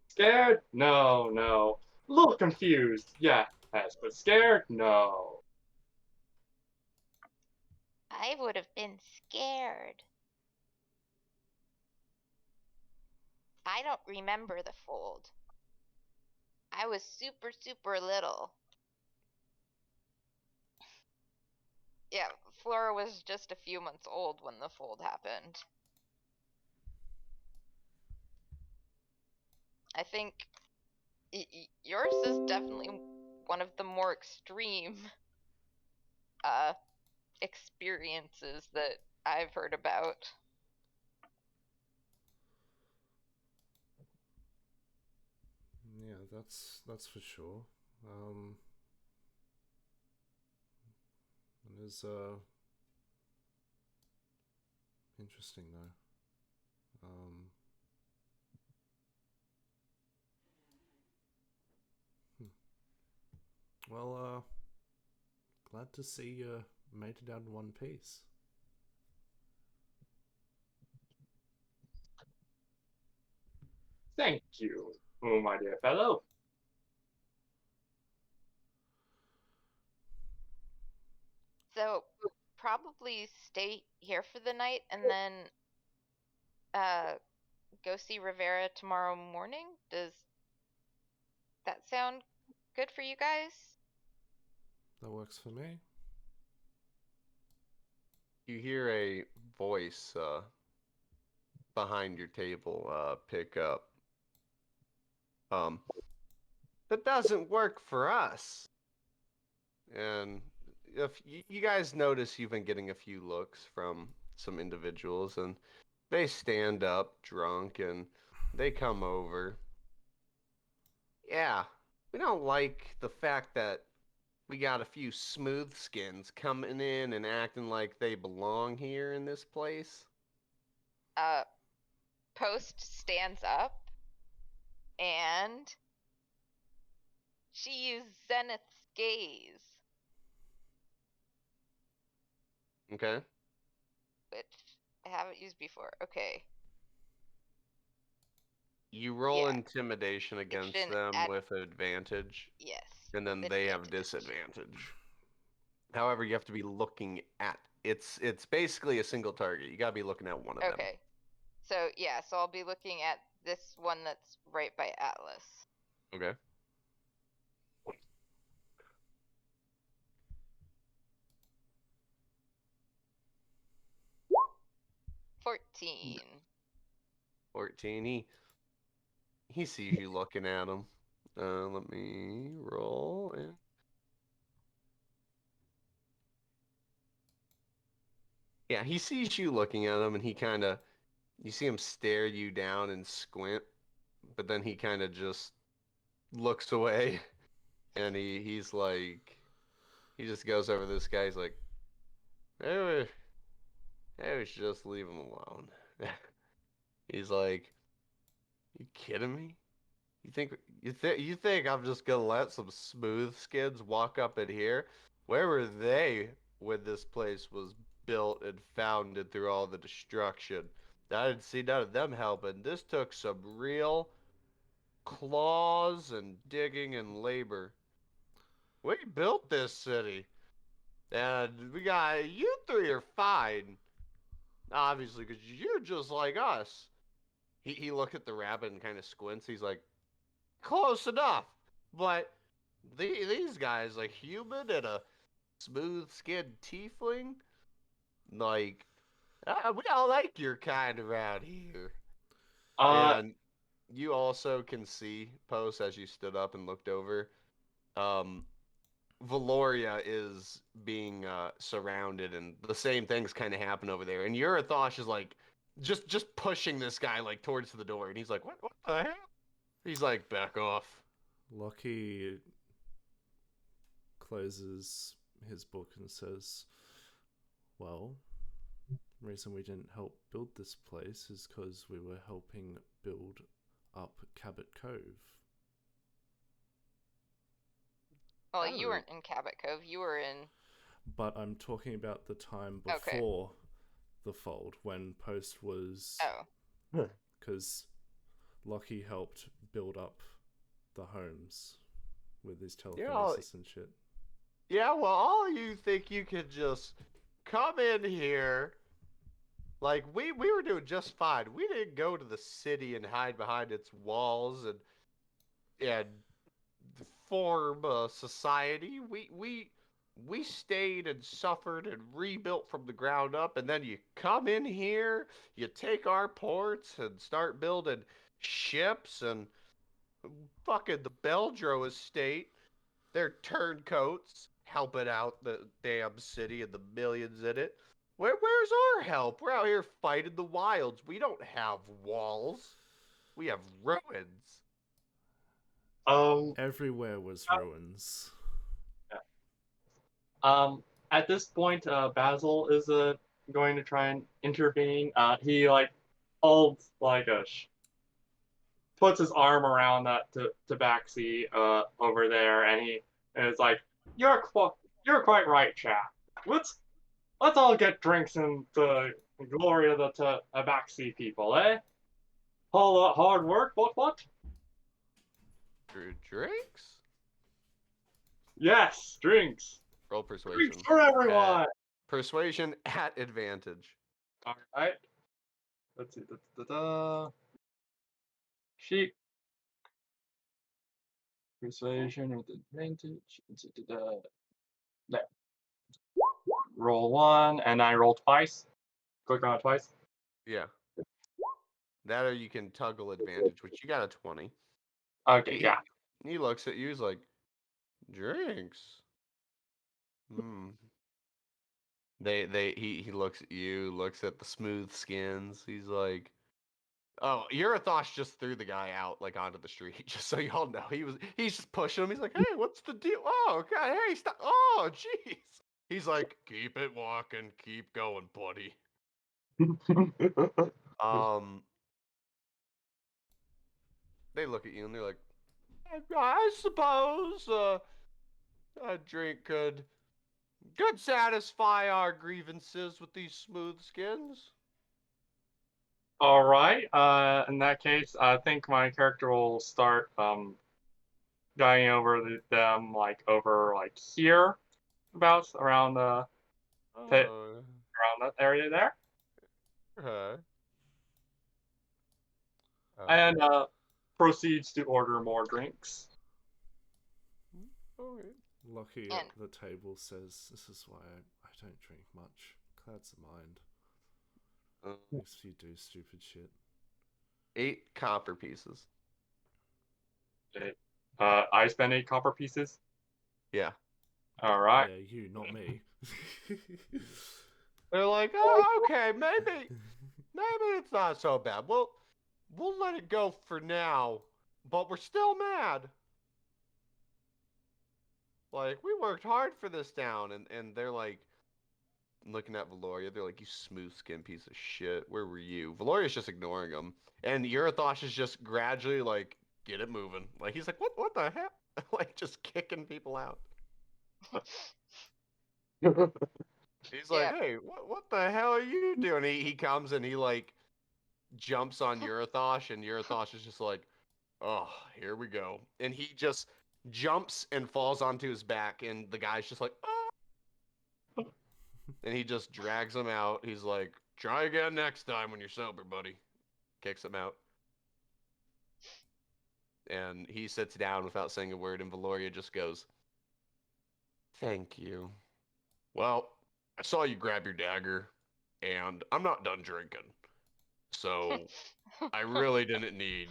Scared? No, no. A little confused, yes, but scared? No. I would have been scared. I don't remember the fold. I was super, super little. Yeah, Flora was just a few months old when the fold happened. I think yours is definitely one of the more extreme experiences that I've heard about. Yeah, that's for sure. It is interesting though. Well, glad to see you made it out in one piece. Thank you, oh my dear fellow. So probably stay here for the night and then go see Rivera tomorrow morning. Does that sound good for you guys? That works for me. You hear a voice behind your table pick up. That doesn't work for us. And if you guys notice, you've been getting a few looks from some individuals, and they stand up drunk and they come over. Yeah, we don't like the fact that we got a few smooth skins coming in and acting like they belong here in this place. Post stands up and she used Zenith's gaze, Okay. which I haven't used before. Okay. You roll Yeah. intimidation against Intimidation them at- with advantage, Yes. and then with they have advantage. disadvantage. However, you have to be looking at it's basically a single target. You gotta be looking at one of them. Okay. So yeah, so I'll be looking at this one that's right by Atlas. Okay. $14. 14. He sees you looking at him. Let me roll and yeah, he sees you looking at him, and he kind of you see him stare you down and squint, but then he kind of just looks away, and he's like, he just goes over to this guy. He's like, maybe we should just leave him alone. He's like, you kidding me? You think I'm just gonna let some smooth skins walk up in here? Where were they when this place was built and founded through all the destruction? I didn't see none of them helping. This took some real claws and digging and labor. We built this city, and we got you three are fine, obviously, because you're just like us. He looked at the rabbit and kind of squints. He's like, close enough, but these guys, a human and a smooth-skinned tiefling, like, we all like your kind around here. And you also can see, Post, as you stood up and looked over, Valoria is being surrounded, and the same things kind of happen over there. And Urathosh is like, just pushing this guy like towards the door, and he's like, what the hell? He's like, back off. Lockie closes his book and says, well, the reason we didn't help build this place is because we were helping build up Cabot Cove. Well, you weren't in Cabot Cove. You were in. But I'm talking about the time Okay. before the fold, when Post was... Oh. Because Lockie helped build up the homes with his telekinesis and shit. Yeah, well, all you think you could just come in here. Like, we were doing just fine. We didn't go to the city and hide behind its walls and form a society. We stayed and suffered and rebuilt from the ground up, and then you come in here, you take our ports and start building ships, and fucking the Beldro estate, they're turncoats helping out the damn city and the millions in it. Where's our help? We're out here fighting the wilds. We don't have walls. We have ruins. Everywhere was ruins. At this point, Basil is going to try and intervene. He holds puts his arm around that tabaxi over there, and he is like, "You're quite right, chap. Let's all get drinks in the glory of the tabaxi people, eh? All hard work, what? Drinks? Yes, drinks. Roll persuasion. Drinks for everyone. Persuasion at advantage. All right. Let's see. Sheep. Persuasion with advantage. There. Roll 1, and I roll twice. Click on it twice. Yeah. That or you can toggle advantage, which you got a 20. Okay, yeah. He looks at you, he's like, drinks. Hmm. He looks at you, looks at the smooth skins. He's like, oh, Urathosh just threw the guy out like onto the street, just so y'all know. He's just pushing him. He's like, hey, what's the deal? Oh, okay, hey, stop. Oh, jeez. He's like, keep it walking, keep going, buddy. They look at you and they're like, I suppose a drink could satisfy our grievances with these smooth skins. All right. In that case, I think my character will start going over them like over like here, about around the pit, Oh, around that area there, okay. and proceeds to order more drinks. Okay. Lucky And- at the table says, "This is why I don't drink much. Clouds the mind. Makes you do stupid shit." 8 copper pieces. I spend 8 copper pieces. Yeah. All right. Yeah, you, not me. They're like, oh, okay, maybe it's not so bad. We'll let it go for now, but we're still mad. Like, we worked hard for this town, and they're like looking at Valoria. They're like, you smooth skinned piece of shit. Where were you? Valoria's just ignoring them, and Urathosh is just gradually like, get it moving. Like he's like, what the hell? Like just kicking people out. He's like, Yeah. hey, what the hell are you doing? He comes and he like jumps on Urathosh, and Urathosh is just like, oh, here we go. And he just jumps and falls onto his back, and the guy's just like, oh. And he just drags him out. He's like, try again next time when you're sober, buddy. Kicks him out. And he sits down without saying a word, and Valoria just goes, thank you. Well, I saw you grab your dagger, and I'm not done drinking. So I really didn't need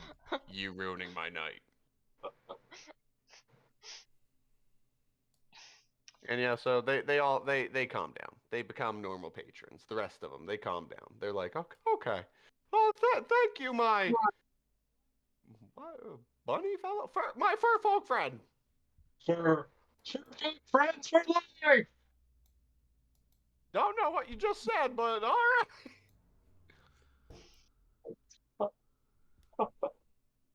you ruining my night. And yeah, so they all calm down. They become normal patrons. The rest of them, they calm down. They're like, okay. Oh, thank you, my bunny fellow, my fur folk friend. For friends for life. Don't know what you just said, but all right.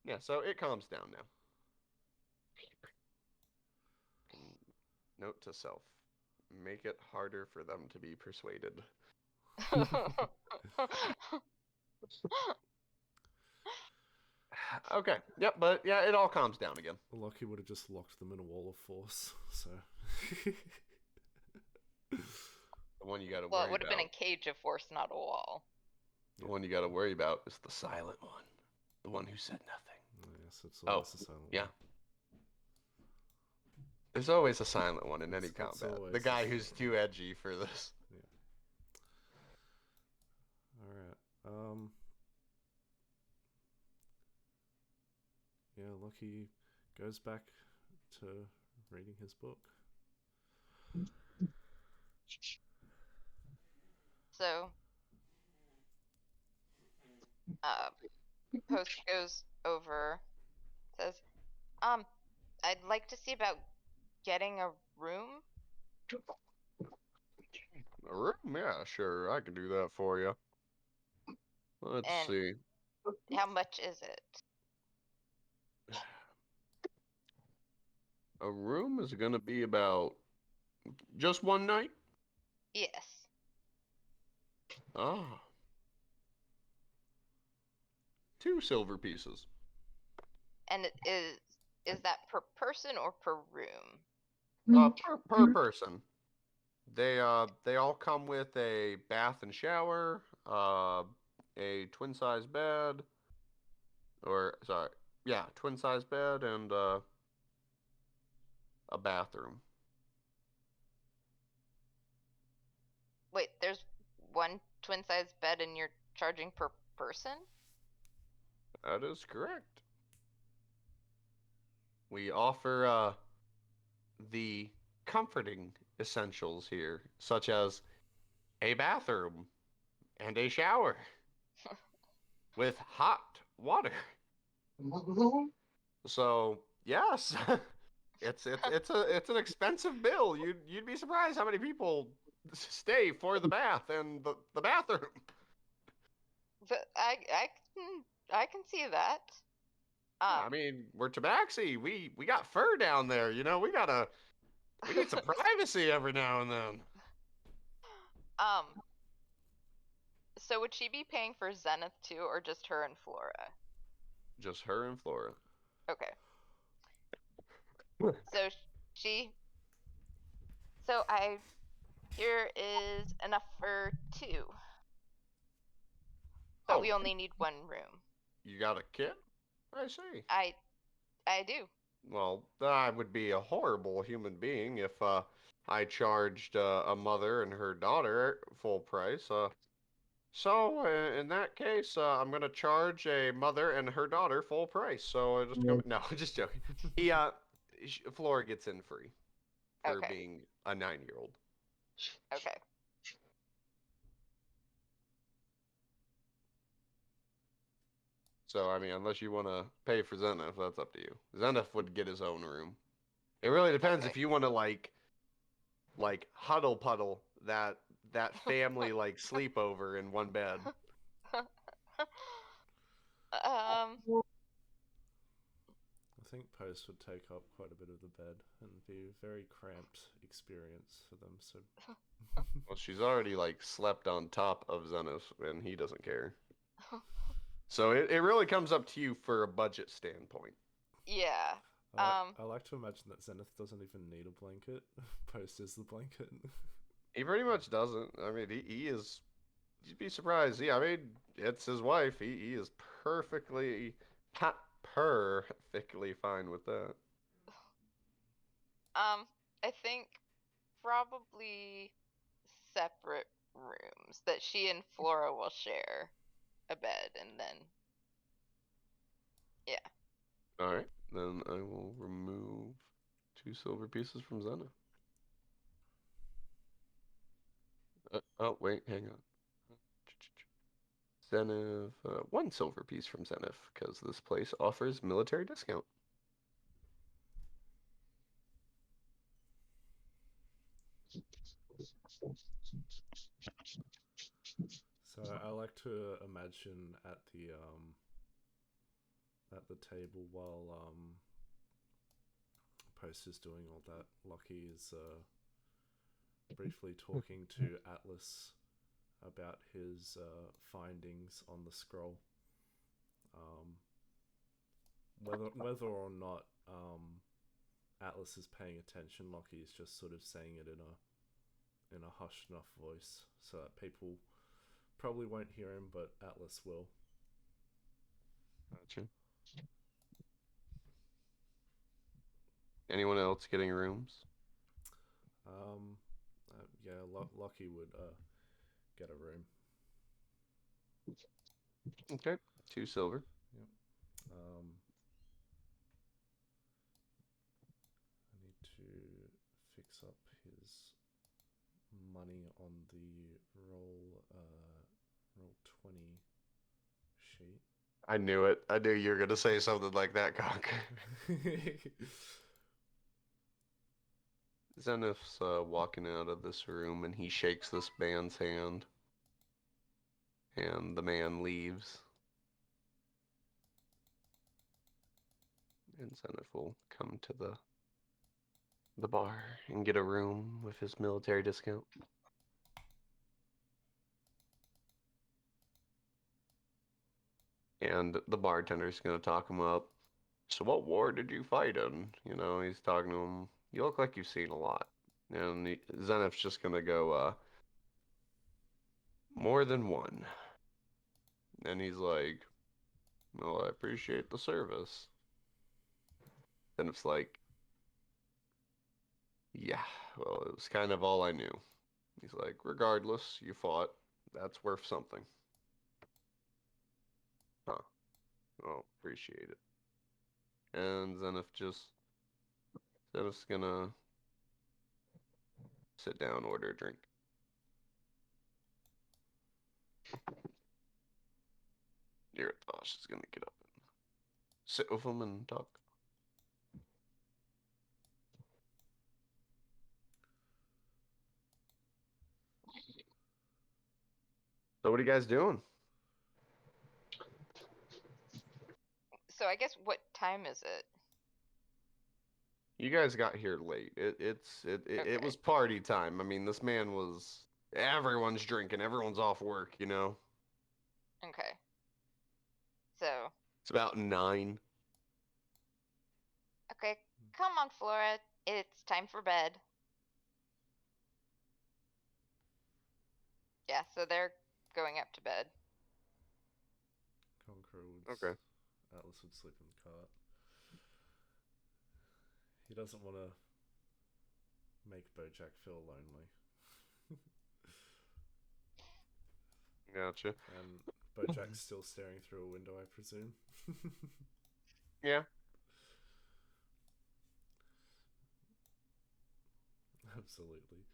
Yeah, so it calms down now. Note to self: make it harder for them to be persuaded. Okay. Yep. But yeah, it all calms down again. Lucky would have just locked them in a wall of force. So. The one you got to Well, worry it would have about. been a cage of force, not a wall. The one you got to worry about is the silent one, the one who said nothing. Yes, it's always a silent Yeah. one. There's always a silent one in any It's combat. always The a guy silent who's one. too edgy for this. Alright. Yeah, Lucky goes back to reading his book. So, Post goes over, says, I'd like to see about getting a room. A room? Yeah, sure. I can do that for you. Let's And- see. How much is it? A room is going to be about just one night? Yes. Ah. 2 silver pieces. And it is that per person or per room? Per person. They all come with a bath and shower, a twin size bed, twin size bed and a bathroom. Wait, there's one twin size bed and you're charging per person? That is correct. We offer the comforting essentials here, such as a bathroom and a shower with hot water. So yes, it's an expensive bill. You'd be surprised how many people stay for the bath and the bathroom. I can see that. I mean, we're Tabaxi. We got fur down there. You know, we need some privacy every now and then. Um, so would she be paying for Zenith too, or just her and Flora? Just her and Flora. Okay. So she. So here is enough for 2, but we only need 1 room. You got a kid? I see. I do. Well, I would be a horrible human being if I charged a mother and her daughter full price. So in that case, I'm gonna charge a mother and her daughter full price. So just come. No, just joking. Flora gets in free for Okay. being a 9-year-old. Okay. So I mean, unless you want to pay for Zenith, that's up to you. Zenith would get his own room. It really depends if Okay. you want to like huddle puddle that family like sleepover in one bed. I think Post would take up quite a bit of the bed and be a very cramped experience for them. So, Well, she's already like slept on top of Zenith, and he doesn't care. So it really comes up to you for a budget standpoint. Yeah. I like to imagine that Zenith doesn't even need a blanket. Post is the blanket. He pretty much doesn't. I mean, he is. You'd be surprised. I mean, it's his wife. He is perfectly fine with that. I think probably separate rooms that she and Flora will share a bed, and then yeah. All right, then I will remove 2 silver pieces from Zena. Oh wait, hang on. Zenith, 1 silver piece from Zenith, because this place offers military discount. So I like to imagine at the table while Post is doing all that, Lockie is briefly talking to Atlas about his findings on the scroll. Whether or not Atlas is paying attention, Lockie is just sort of saying it in a hushed enough voice so that people probably won't hear him, but Atlas will. Gotcha. Anyone else getting rooms? Yeah, Lockie would get a room. Okay, 2 silver. Yep. I need to fix up his money on the roll 20 sheet. I knew it. I knew you were gonna say something like that, Conk. Zenith's walking out of this room, and he shakes this man's hand, and the man leaves. And Zenith will come to the bar and get a room with his military discount. And the bartender's gonna talk him up. So what war did you fight in? You know, he's talking to him. You look like you've seen a lot. And Zenith's just gonna go, more than one. And he's like, well, I appreciate the service. Zenith's like, yeah, well, it was kind of all I knew. He's like, regardless, you fought. That's worth something. Huh. Oh, appreciate it. And Zenith's gonna sit down, order a drink. Iritosh is gonna get up and sit with him and talk. So what are you guys doing? So I guess what time is it? You guys got here late. It was party time. I mean, this man was everyone's drinking, everyone's off work, you know. Okay. So, It's about 9. okay, come on, Flora. It's time for bed. Yeah, so they're going up to bed. Conqueror would. Okay. Atlas would sleep in the cart. He doesn't want to make Bojack feel lonely. Gotcha. And Bojack's still staring through a window, I presume. Yeah. Absolutely.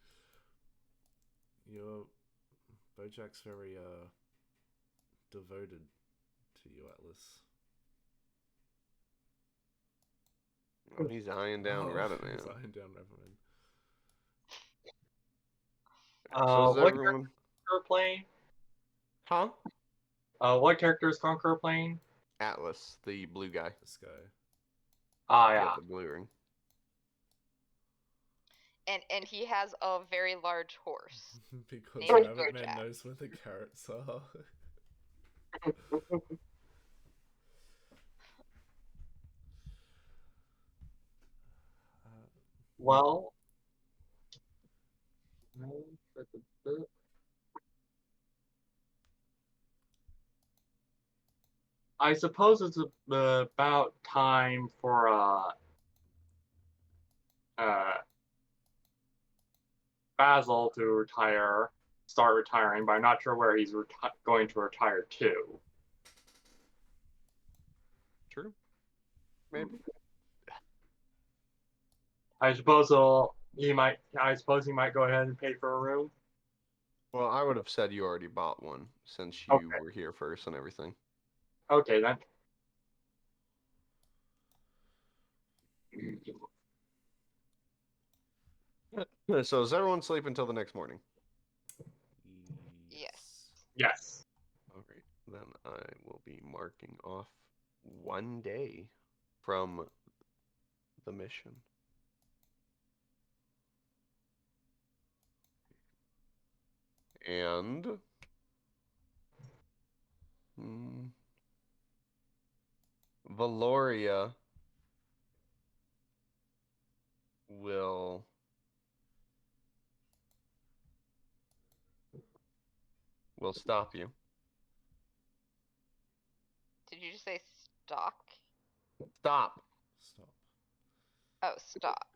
Bojack's very devoted to you, Atlas. Oh, he's eyeing down Rabbit Man. He's eyeing down Rabbit Man. So is What everyone? character playing? Huh? What character is Conqueror playing? Atlas, the blue guy. This guy. Ah, Yeah, yeah. the blue ring. And he has a very large horse. Because Named Rabbit Man Bojack. knows where the carrots are. Well, I suppose it's about time for Basil to start retiring, but I'm not sure where he's going to retire to. True. Maybe. I suppose he might go ahead and pay for a room. Well, I would have said you already bought one since you Okay. were here first and everything. Okay then. So does everyone sleep until the next morning? Yes. Yes. All right. Then I will be marking off 1 day from the mission. And Valoria will stop you. Did you just say stock? Stop. Stop. Oh, stop.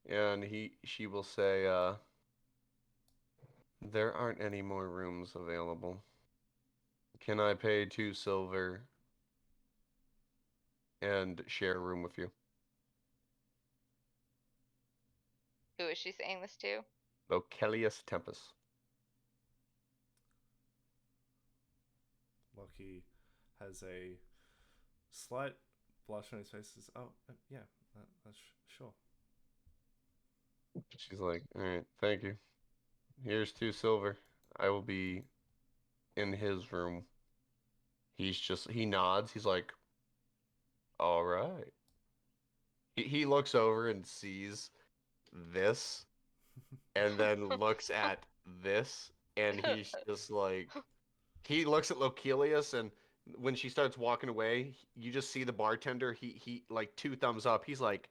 And she will say, there aren't any more rooms available. Can I pay 2 silver and share a room with you? Who is she saying this to? Locelius Tempest. Lockie has a slight blush on his face. Says, "Oh, yeah, that's sure." She's like, all right, thank you. Here's 2 silver. I will be in his room. He nods. He's like, all right. He looks over and sees this and then looks at this and he's just like, he looks at Locelius and when she starts walking away, you just see the bartender, he like 2 thumbs up. He's like,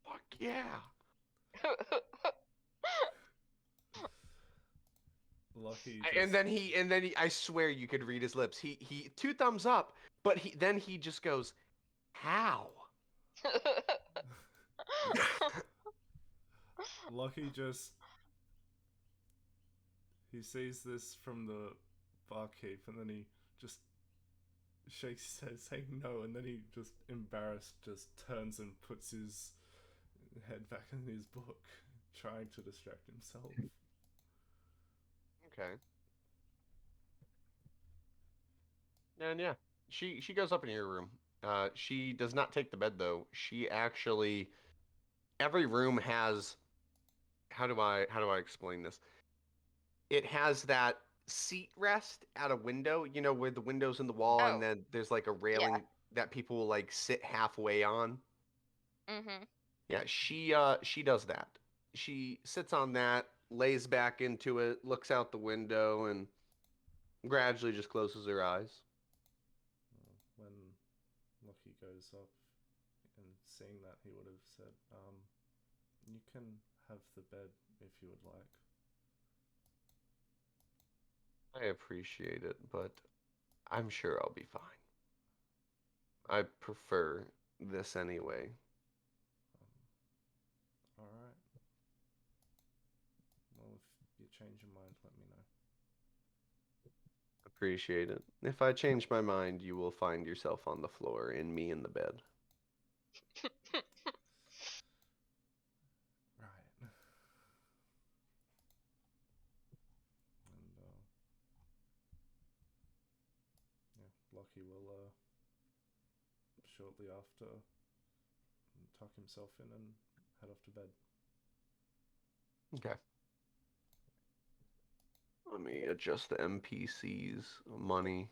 fuck yeah. Lockie And then he I swear you could read his lips. He 2 thumbs up, but he just goes, how? Lockie just he sees this from the barkeep and then he just shakes his head, saying no, and then he just embarrassed just turns and puts his head back in his book, trying to distract himself. Okay. And yeah, she goes up in your room. She does not take the bed though. She actually every room has how do I explain this? It has that seat rest at a window, you know, where the window's in the wall and Oh, then there's like a railing that people will like sit halfway on. Mm-hmm. Yeah, she does that. She sits on that, lays back into it, looks out the window, and gradually just closes her eyes. When Lucky goes up and seeing that, he would have said, you can have the bed if you would like. I appreciate it, but I'm sure I'll be fine. I prefer this anyway. Alright. Well, if you change your mind, let me know. Appreciate it. If I change my mind, you will find yourself on the floor and me in the bed. Right. And, yeah, Lucky will, shortly after, tuck himself in and head off to bed. Okay. Let me adjust the NPC's money.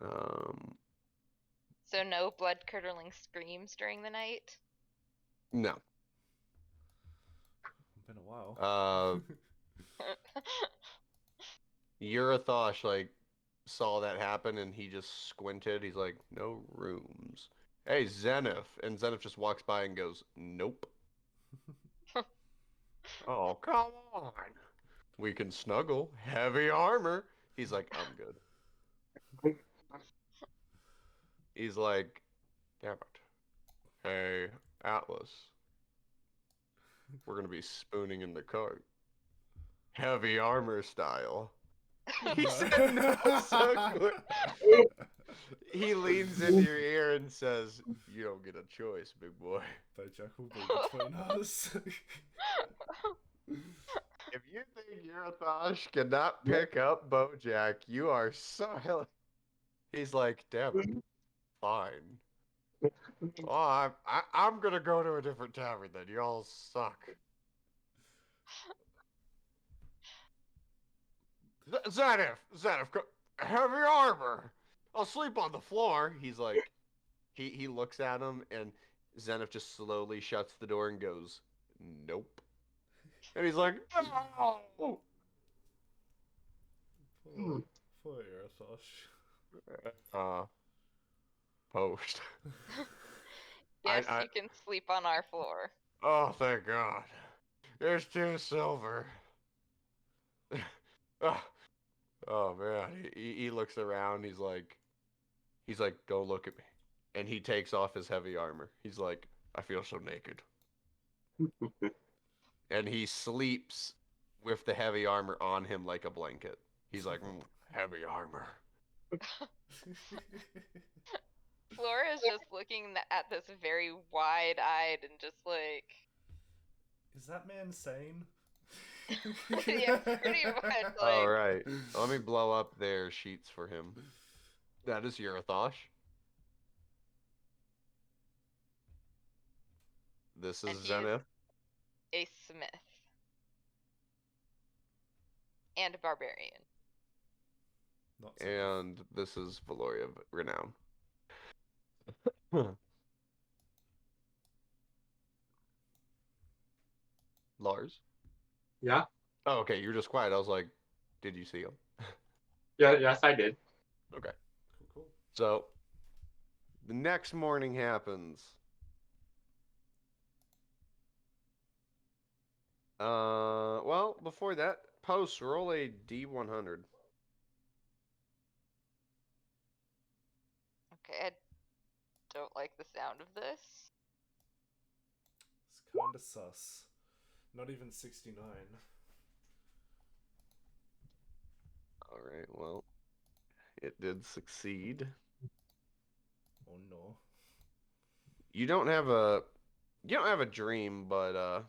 So no blood-curdling screams during the night? No. Been a while. Eurythosh like saw that happen and he just squinted. He's like, no rooms. Hey, Zenith. And Zenith just walks by and goes, nope. Oh, come on. We can snuggle. Heavy armor. He's like, I'm good. He's like, damn it. Hey, Atlas. We're going to be spooning in the cart. Heavy armor style. He said no so quick. He leans into your ear and says, you don't get a choice, big boy. Bojack will be between us. If you think Eurythosh cannot pick up Bojack, you are silent. He's like, damn it, fine. Oh, I'm gonna go to a different tavern then. Y'all suck. Zenith, heavy armor. I'll sleep on the floor. He's like, he looks at him and Zenith just slowly shuts the door and goes, nope. And he's like, no. Poor Eurythosh. Post. Yes, I- you can sleep on our floor. Oh, thank God. There's 2 silver. Oh man, he looks around. He's like, don't look at me. And he takes off his heavy armor. He's like, I feel so naked. And he sleeps with the heavy armor on him like a blanket. He's like, heavy armor. Flora is just looking at this very wide-eyed and just like, Is that man sane? yeah, pretty much All like, right, let me blow up their sheets for him. That is Eurythosh. This is And he's- Zenith. a smith. And a barbarian. Not so. And this is Valoria of Renown. Lars? Yeah. Oh, okay, you're just quiet. I was like, did you see him? Yeah. Yes, I did. Okay. Cool. So, the next morning happens. Well, before that, Post, roll a D100. Okay, I don't like the sound of this. It's kinda sus. Not even 69. All right, well, It did succeed. Oh no. You don't have a dream, but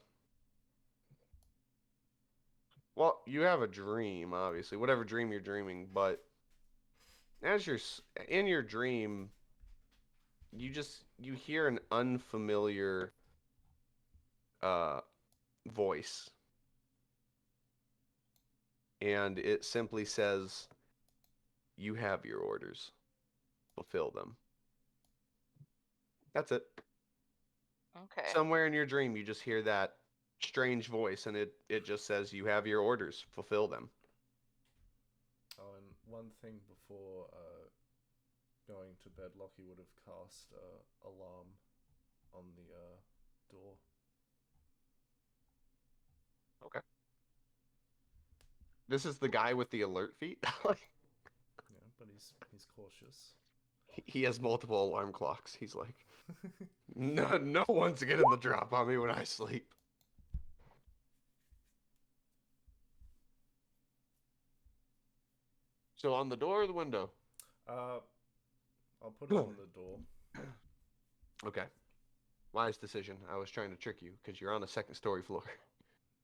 well, you have a dream, obviously, whatever dream you're dreaming, but as you're in your dream, you hear an unfamiliar uh voice, and it simply says, "You have your orders. Fulfill them." That's it. Okay. Somewhere in your dream, you just hear that strange voice, and it just says, "You have your orders. Fulfill them." Oh, and one thing before going to bed, Lockie would have cast alarm on the door. Okay. This is the guy with the alert feet. Yeah, but he's cautious. He has multiple alarm clocks. He's like, no one's getting the drop on me when I sleep. So on the door or the window? I'll put it on the door. Okay. Wise decision. I was trying to trick you because you're on a second story floor.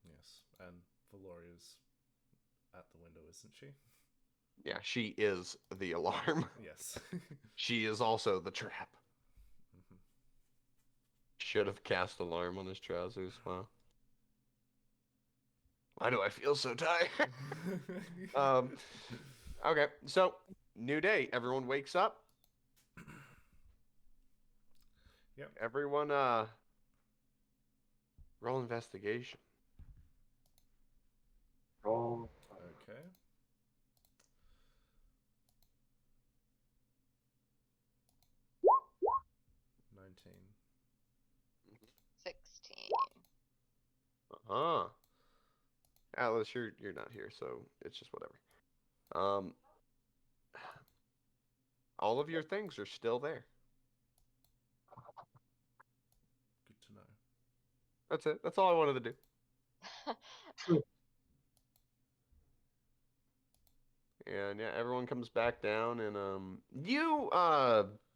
Yes, and Valoria's at the window, isn't she? Yeah, she is the alarm. Yes. She is also the trap. Mhm. Should have cast alarm on his trousers. Wow. Why do I feel so tired? Okay, so new day. Everyone wakes up. Yep. Everyone, roll investigation. Roll. Okay. $19. 16. Uh-huh. Atlas, you're not here, so it's just whatever. All of your things are still there. Good to know. That's it. That's all I wanted to do. And yeah, everyone comes back down, and you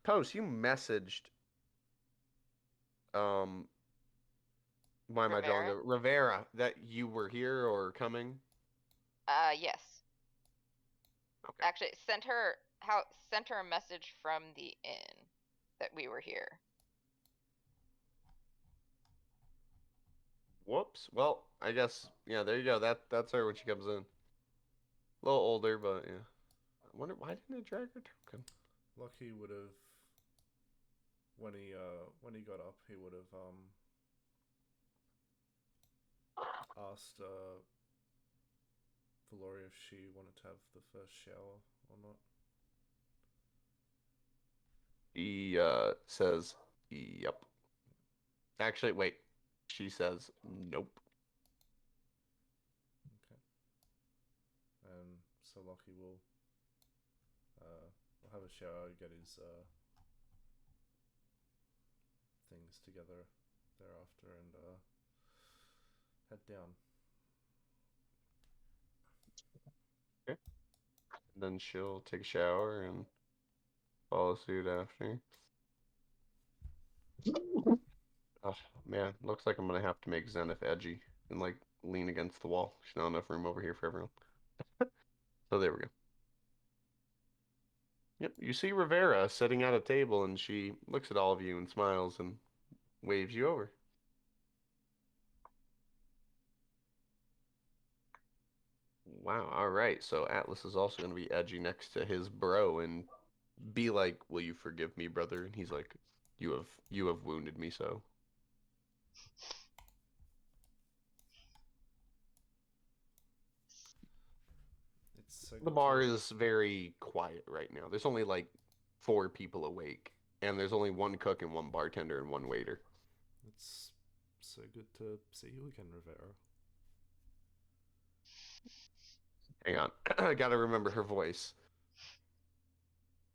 Post, you messaged why am I drawing Rivera? a Rivera that you were here or coming? Yes. Okay. Actually, sent her a message from the inn that we were here. Whoops. Well, I guess yeah, there you go. That's her when she comes in. A little older, but yeah. I wonder why didn't it drag her token? Lockie would have when he got up, he would have asked Valoria if she wanted to have the first shower or not. He says, "Yep." Actually, wait. She says, "Nope." Okay. So Lockie will have a shower, get his things together thereafter, and head down. Okay. And then she'll take a shower and follow suit after. Oh man, looks like I'm gonna have to make Zenith edgy and like lean against the wall. There's not enough room over here for everyone. So there we go. Yep, you see Rivera sitting at a table, and she looks at all of you and smiles and waves you over. Wow, all right. So Atlas is also going to be edgy next to his bro and be like, "Will you forgive me, brother?" And he's like, "You have wounded me so." It's so The good bar to is very quiet right now. There's only like 4 people awake, and there's only one cook and one bartender and one waiter. it's so good to see you again, Rivera. Hang on, I gotta remember her voice.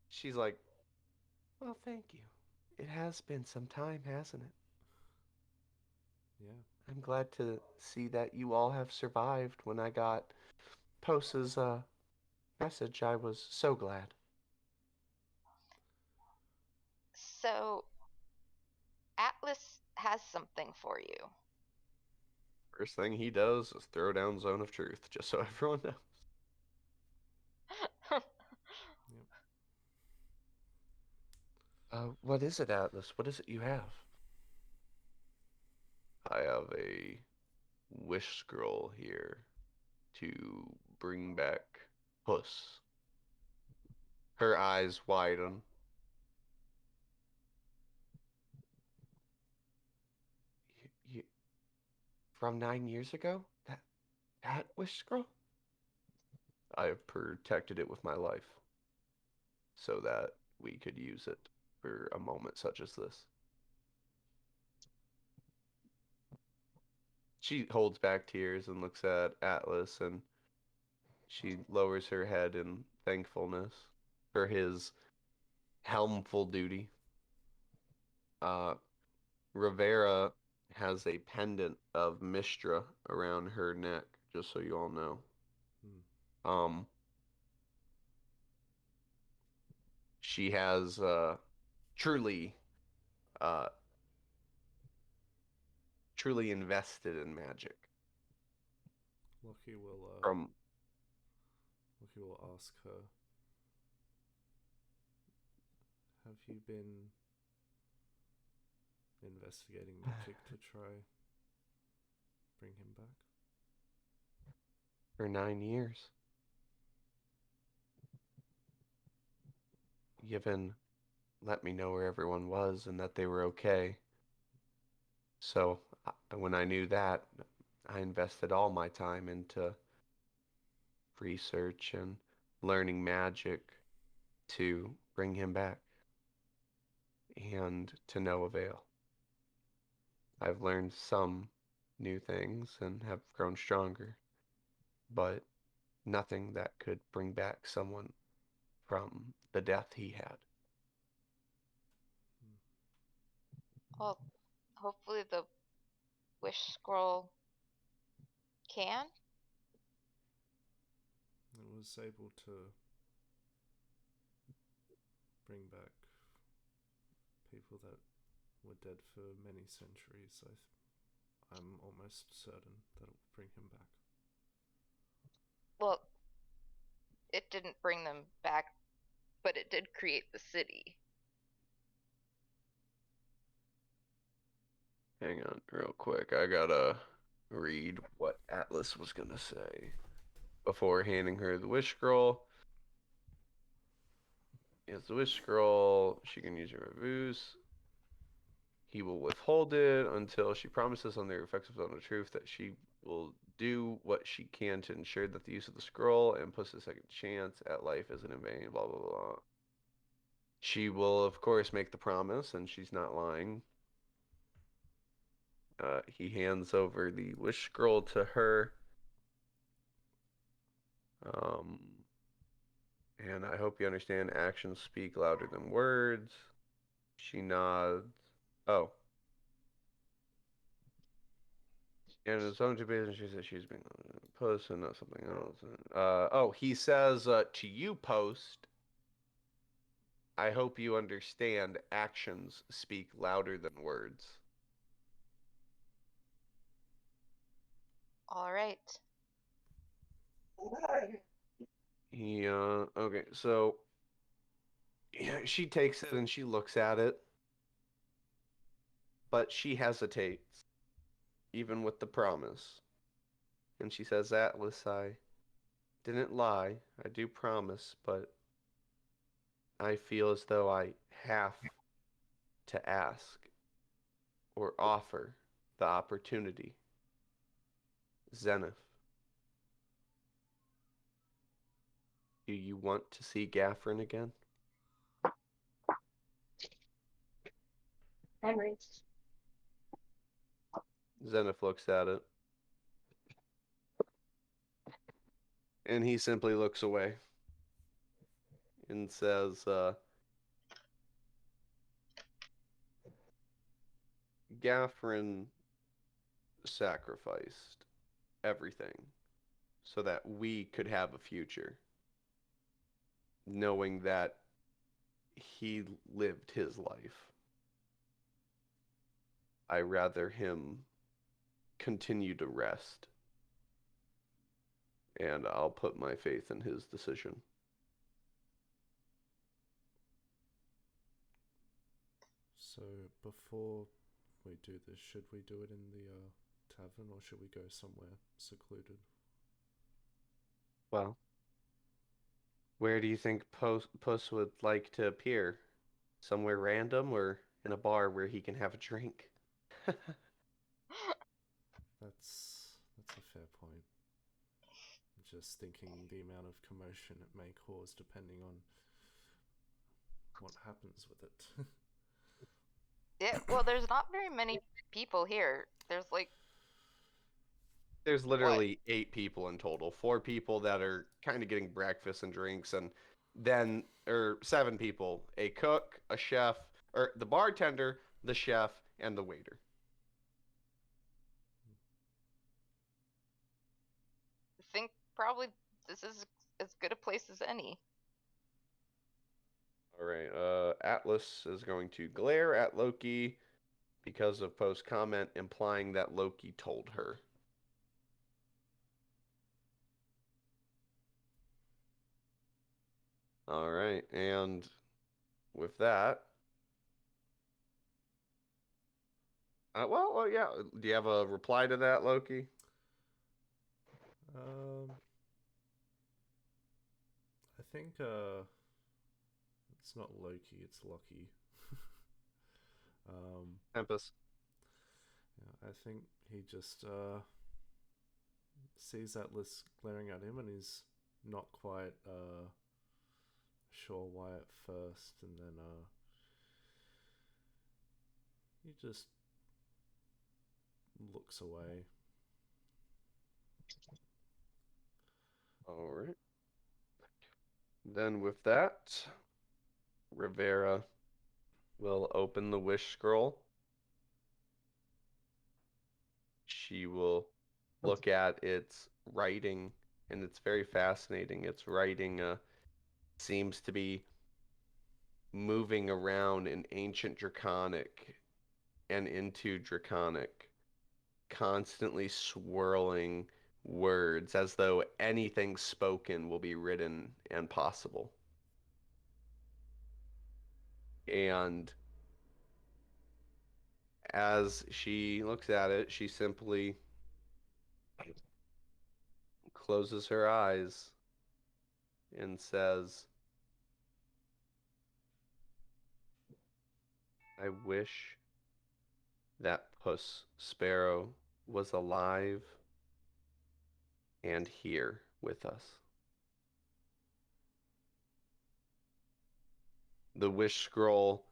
She's like, "Well, thank you. It has been some time, hasn't it? Yeah. I'm glad to see that you all have survived. When I got Post's message, I was so glad." So, Atlas has something for you. First thing he does is throw down Zone of Truth, just so everyone knows. What is it, Atlas? What is it you have? I have a wish scroll here to bring back Puss. Her eyes widen. You, from 9 years ago? That wish scroll? I have protected it with my life so that we could use it for a moment such as this. She holds back tears and looks at Atlas, and she lowers her head in thankfulness for his helmful duty. Rivera has a pendant of Mistra around her neck, just so you all know. She has truly invested in magic. Lockie From will ask her, have you been investigating magic to try bring him back? for 9 years. You even let me know where everyone was and that they were okay. So when I knew that, I invested all my time into research and learning magic to bring him back. And to no avail. I've learned some new things and have grown stronger, but nothing that could bring back someone from the death he had. Well, hopefully the wish scroll can. It was able to bring back people that were dead for many centuries. I'm almost certain that it will bring him back. Well, it didn't bring them back, but it did create the city. Hang on real quick. I gotta read what Atlas was gonna say before handing her the wish scroll. Here's the wish scroll. She can use your reviews. He will withhold it until she promises on the effective Zone of Truth that she will do what she can to ensure that the use of the scroll and puts a second chance at life isn't in vain, blah, blah, blah. She will, of course, make the promise, and she's not lying. He hands over the wish scroll to her. And I hope you understand actions speak louder than words. She nods. Oh. And in his own debate, she says she's being Post and not something else. He says to you, Post, I hope you understand actions speak louder than words. All right. Okay, so yeah, she takes it and she looks at it, but she hesitates, even with the promise. And she says, Atlas, I didn't lie. I do promise, but I feel as though I have to ask or offer the opportunity. Zenith, do you want to see Gaffrin again? Henry. Zenith looks at it. And he simply looks away and says, Gaffrin sacrificed everything so that we could have a future, knowing that he lived his life I rather him continue to rest. And I'll put my faith in his decision. So before we do this, should we do it in the tavern or should we go somewhere secluded? Well, where do you think Puss would like to appear? Somewhere random or in a bar where he can have a drink? That's a fair point. I'm just thinking the amount of commotion it may cause depending on what happens with it. Yeah, well, there's not very many people here. There's like, There's literally 8 people in total. 4 people that are kind of getting breakfast and drinks, and then, or 7 people: a cook, a chef, or the bartender, the chef, and the waiter. I think probably this is as good a place as any. All right. Atlas is going to glare at Loki because of Poe's comment implying that Loki told her. All right, and with that, well, yeah. Do you have a reply to that, Loki? I think it's not Loki, it's Loki. Tempest. Yeah, I think he just sees Atlas glaring at him and he's not quite sure why at first, and then he just looks away. All right. Then with that, Rivera will open the wish scroll. She will look at its writing, and it's very fascinating. Its writing seems to be moving around in ancient Draconic and into Draconic, constantly swirling words as though anything spoken will be written and possible. And as she looks at it, she simply closes her eyes and says, I wish that Puss Sparrow was alive and here with us. The wish scroll,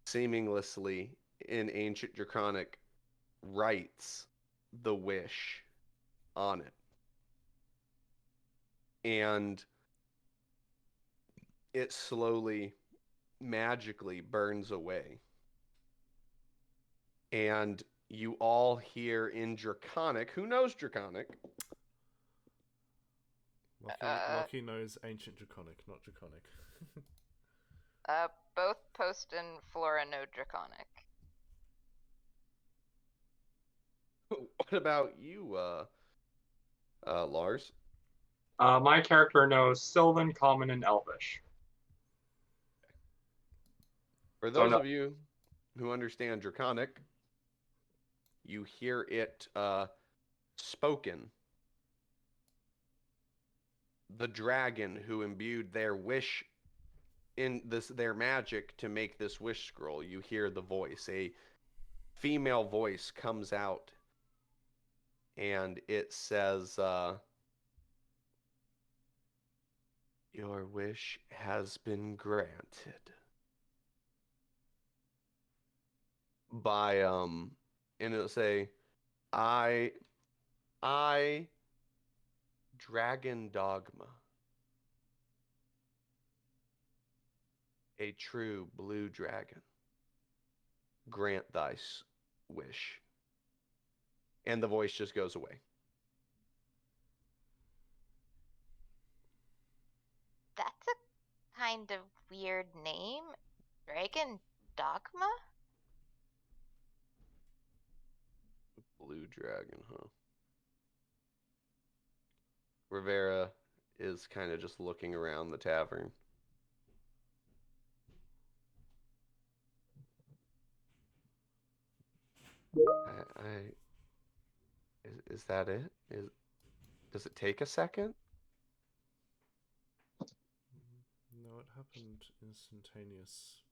seamlessly in ancient Draconic, writes the wish on it. And it slowly, magically burns away. And you all hear in Draconic, who knows Draconic? Loki knows ancient Draconic, not Draconic. Both Post and Flora know Draconic. What about you, Lars? My character knows Sylvan, Common, and Elvish. For those of you who understand Draconic, you hear it spoken. The dragon who imbued their wish in their magic to make this wish scroll, you hear the voice. A female voice comes out and it says, your wish has been granted. By and it'll say, I Dragon Dogma, a true blue dragon, grant thy wish. And the voice just goes away. That's a kind of weird name. Dragon Dogma? Blue dragon, huh? Rivera is kind of just looking around the tavern. Is that it? Does it take a second? No, it happened instantaneous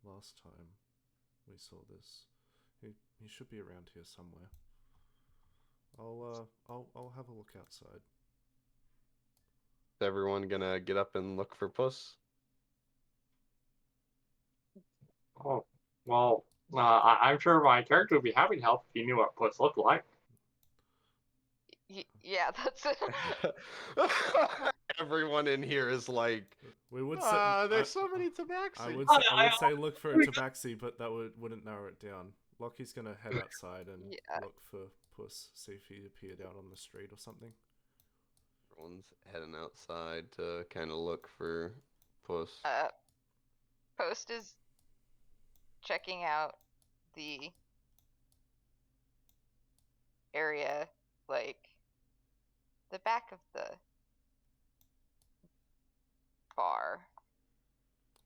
last time we saw this. He should be around here somewhere. I'll have a look outside. Is everyone gonna get up and look for Puss? Oh, well, I'm sure my character would be happy to help if he knew what puss looked like. Yeah, that's it. Everyone in here is like, We would say there's so many tabaxi. I would say look for a tabaxi, but that wouldn't narrow it down. Lockie's gonna head outside and Yeah. look for Puss, see if he appeared out on the street or something. Everyone's heading outside to kind of look for Puss. Post is checking out the area, like the back of the bar.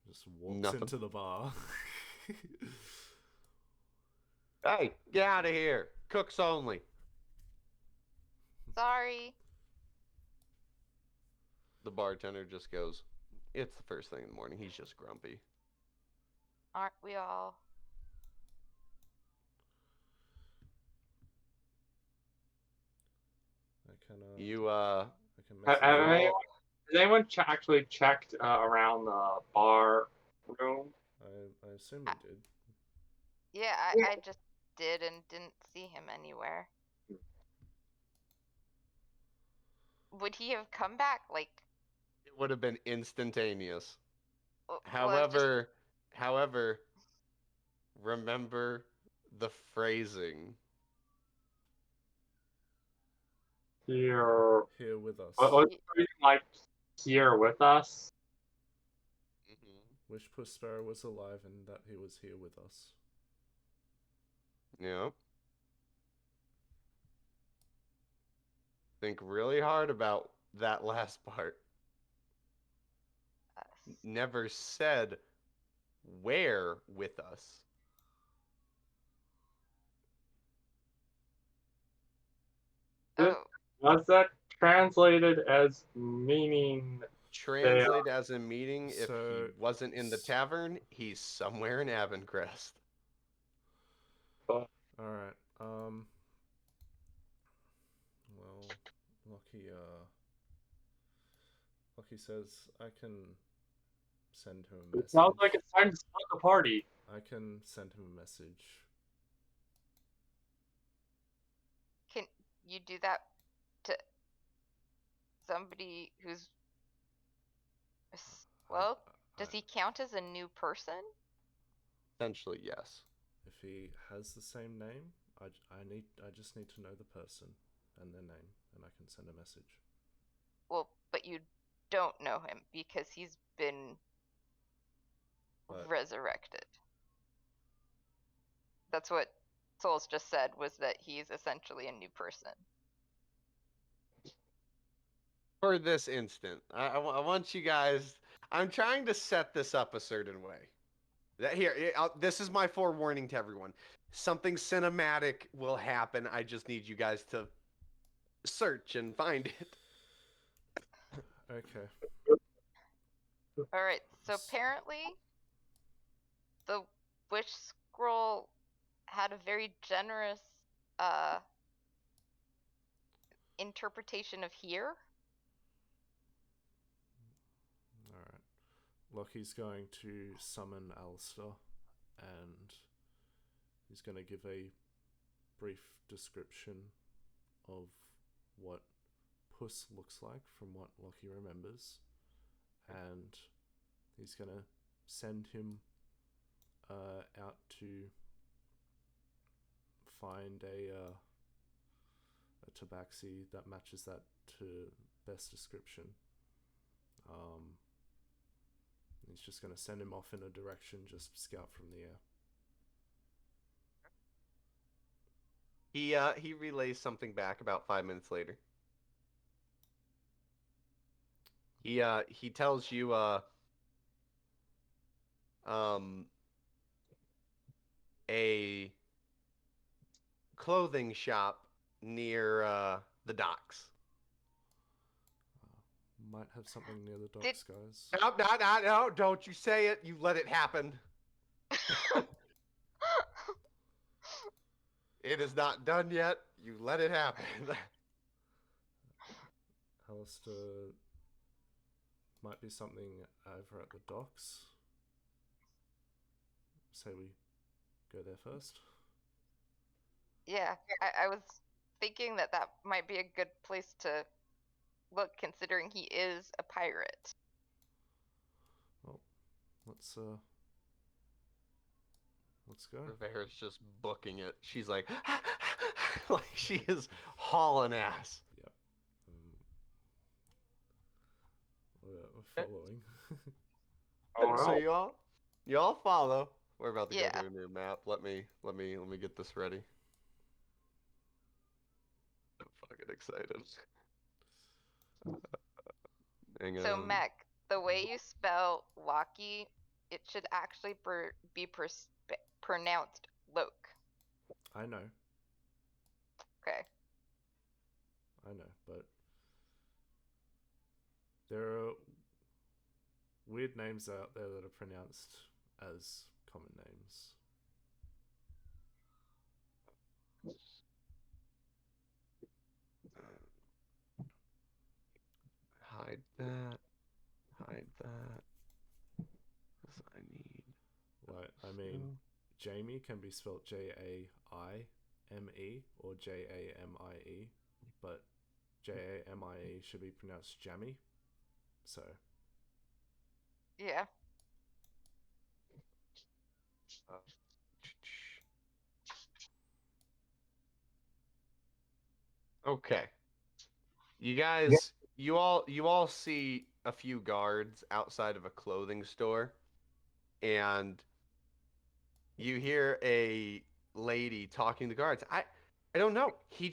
Just walks Nothing. into the bar. Hey, get out of here! Cooks only. Sorry. The bartender just goes, it's the first thing in the morning. He's just grumpy. Aren't we all? I can Has message him. anyone, actually checked around the bar room? I assume he did. Yeah, I just did and didn't see him anywhere. Would he have come back? Like, It would have been instantaneous. well, However, remember the phrasing. Here, Here with us. what like here with us? Wish Puss Sparrow was alive and that he was here with us. Yep. Think really hard about that last part. Never said where with us. oh, Was that translated as meaning? Translate as a meeting. If he So- wasn't in the tavern, he's somewhere in Avencrest. Alright, well, Lockie says I can send him a It message. sounds like it's time to start the party. I can send him a message. can you do that to somebody who's well? Does he count as a new person? Essentially, yes. If he has the same name, I just need to know the person and their name, and I can send a message. Well, but you don't know him because he's been But- resurrected. That's what Souls just said, was that he's essentially a new person. For this instant, I want you guys. I'm trying to set this up a certain way. This is my forewarning to everyone. Something cinematic will happen. I just need you guys to search and find it. Okay. Alright, so apparently the Wish Scroll had a very generous interpretation of here. Alright. Lockie's going to summon Alistair, and he's going to give a brief description of what Puss looks like from what Lockie remembers, and he's going to send him out to find a tabaxi that matches that to best description. He's just going to send him off in a direction, just scout from the air. He relays something back about 5 minutes later. He tells you a clothing shop near the docks. Might have something near the Did- docks, guys. No, don't you say it. You let it happen. It is not done yet. You let it happen. Alistair, might be something over at the docks. Say we go there first. Yeah, I was thinking that might be a good place to look, considering he is a pirate. Well, let's go. Rivera's just booking it. She's like, like she is hauling ass. Yep. We're following. Oh, So no. you all follow. We're about to go Yeah. through a new map. Let me get this ready. I'm fucking excited. Hang So, on. Mech, the way you spell Loki, it should actually be pronounced Loke. I know, Okay. but there are weird names out there that are pronounced as common names. Hide that. Hide that. 'Cause I need. Like, I mean, Jamie can be spelled Jaime or Jamie, but Jamie should be pronounced Jammy. So, Yeah. Okay. You guys, you all see a few guards outside of a clothing store, and you hear a lady talking to the guards. I don't know. He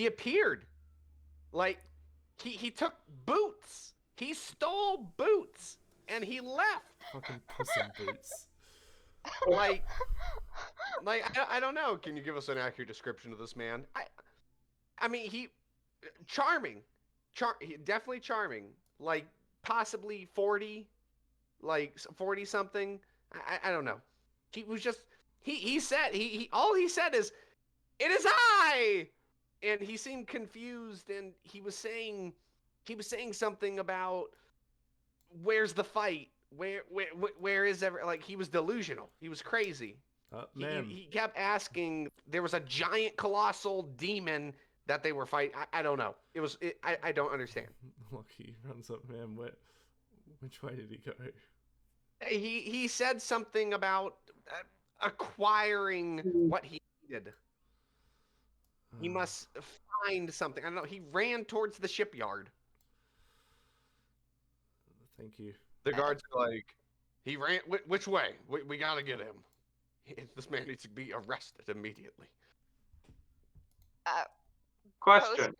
appeared. Like he took boots. He stole boots and he left. fucking Puss in Boots. Like I don't know. Can you give us an accurate description of this man? I mean he charming. Definitely charming. Like possibly 40, like 40 something. I don't know. He was just he said he all he said is it is I, and he seemed confused, and he was saying something about where's the fight, where is like he was delusional, he was crazy. Ma'am, He kept asking. There was a giant colossal demon that they were fighting. I don't know. I don't understand. Lucky runs up, ma'am. Which way did he go? He said something about acquiring what he needed. He must find something. I don't know. He ran towards the shipyard. Thank you. The guards are like, he ran. Which way? We gotta get him. This man needs to be arrested immediately. Question.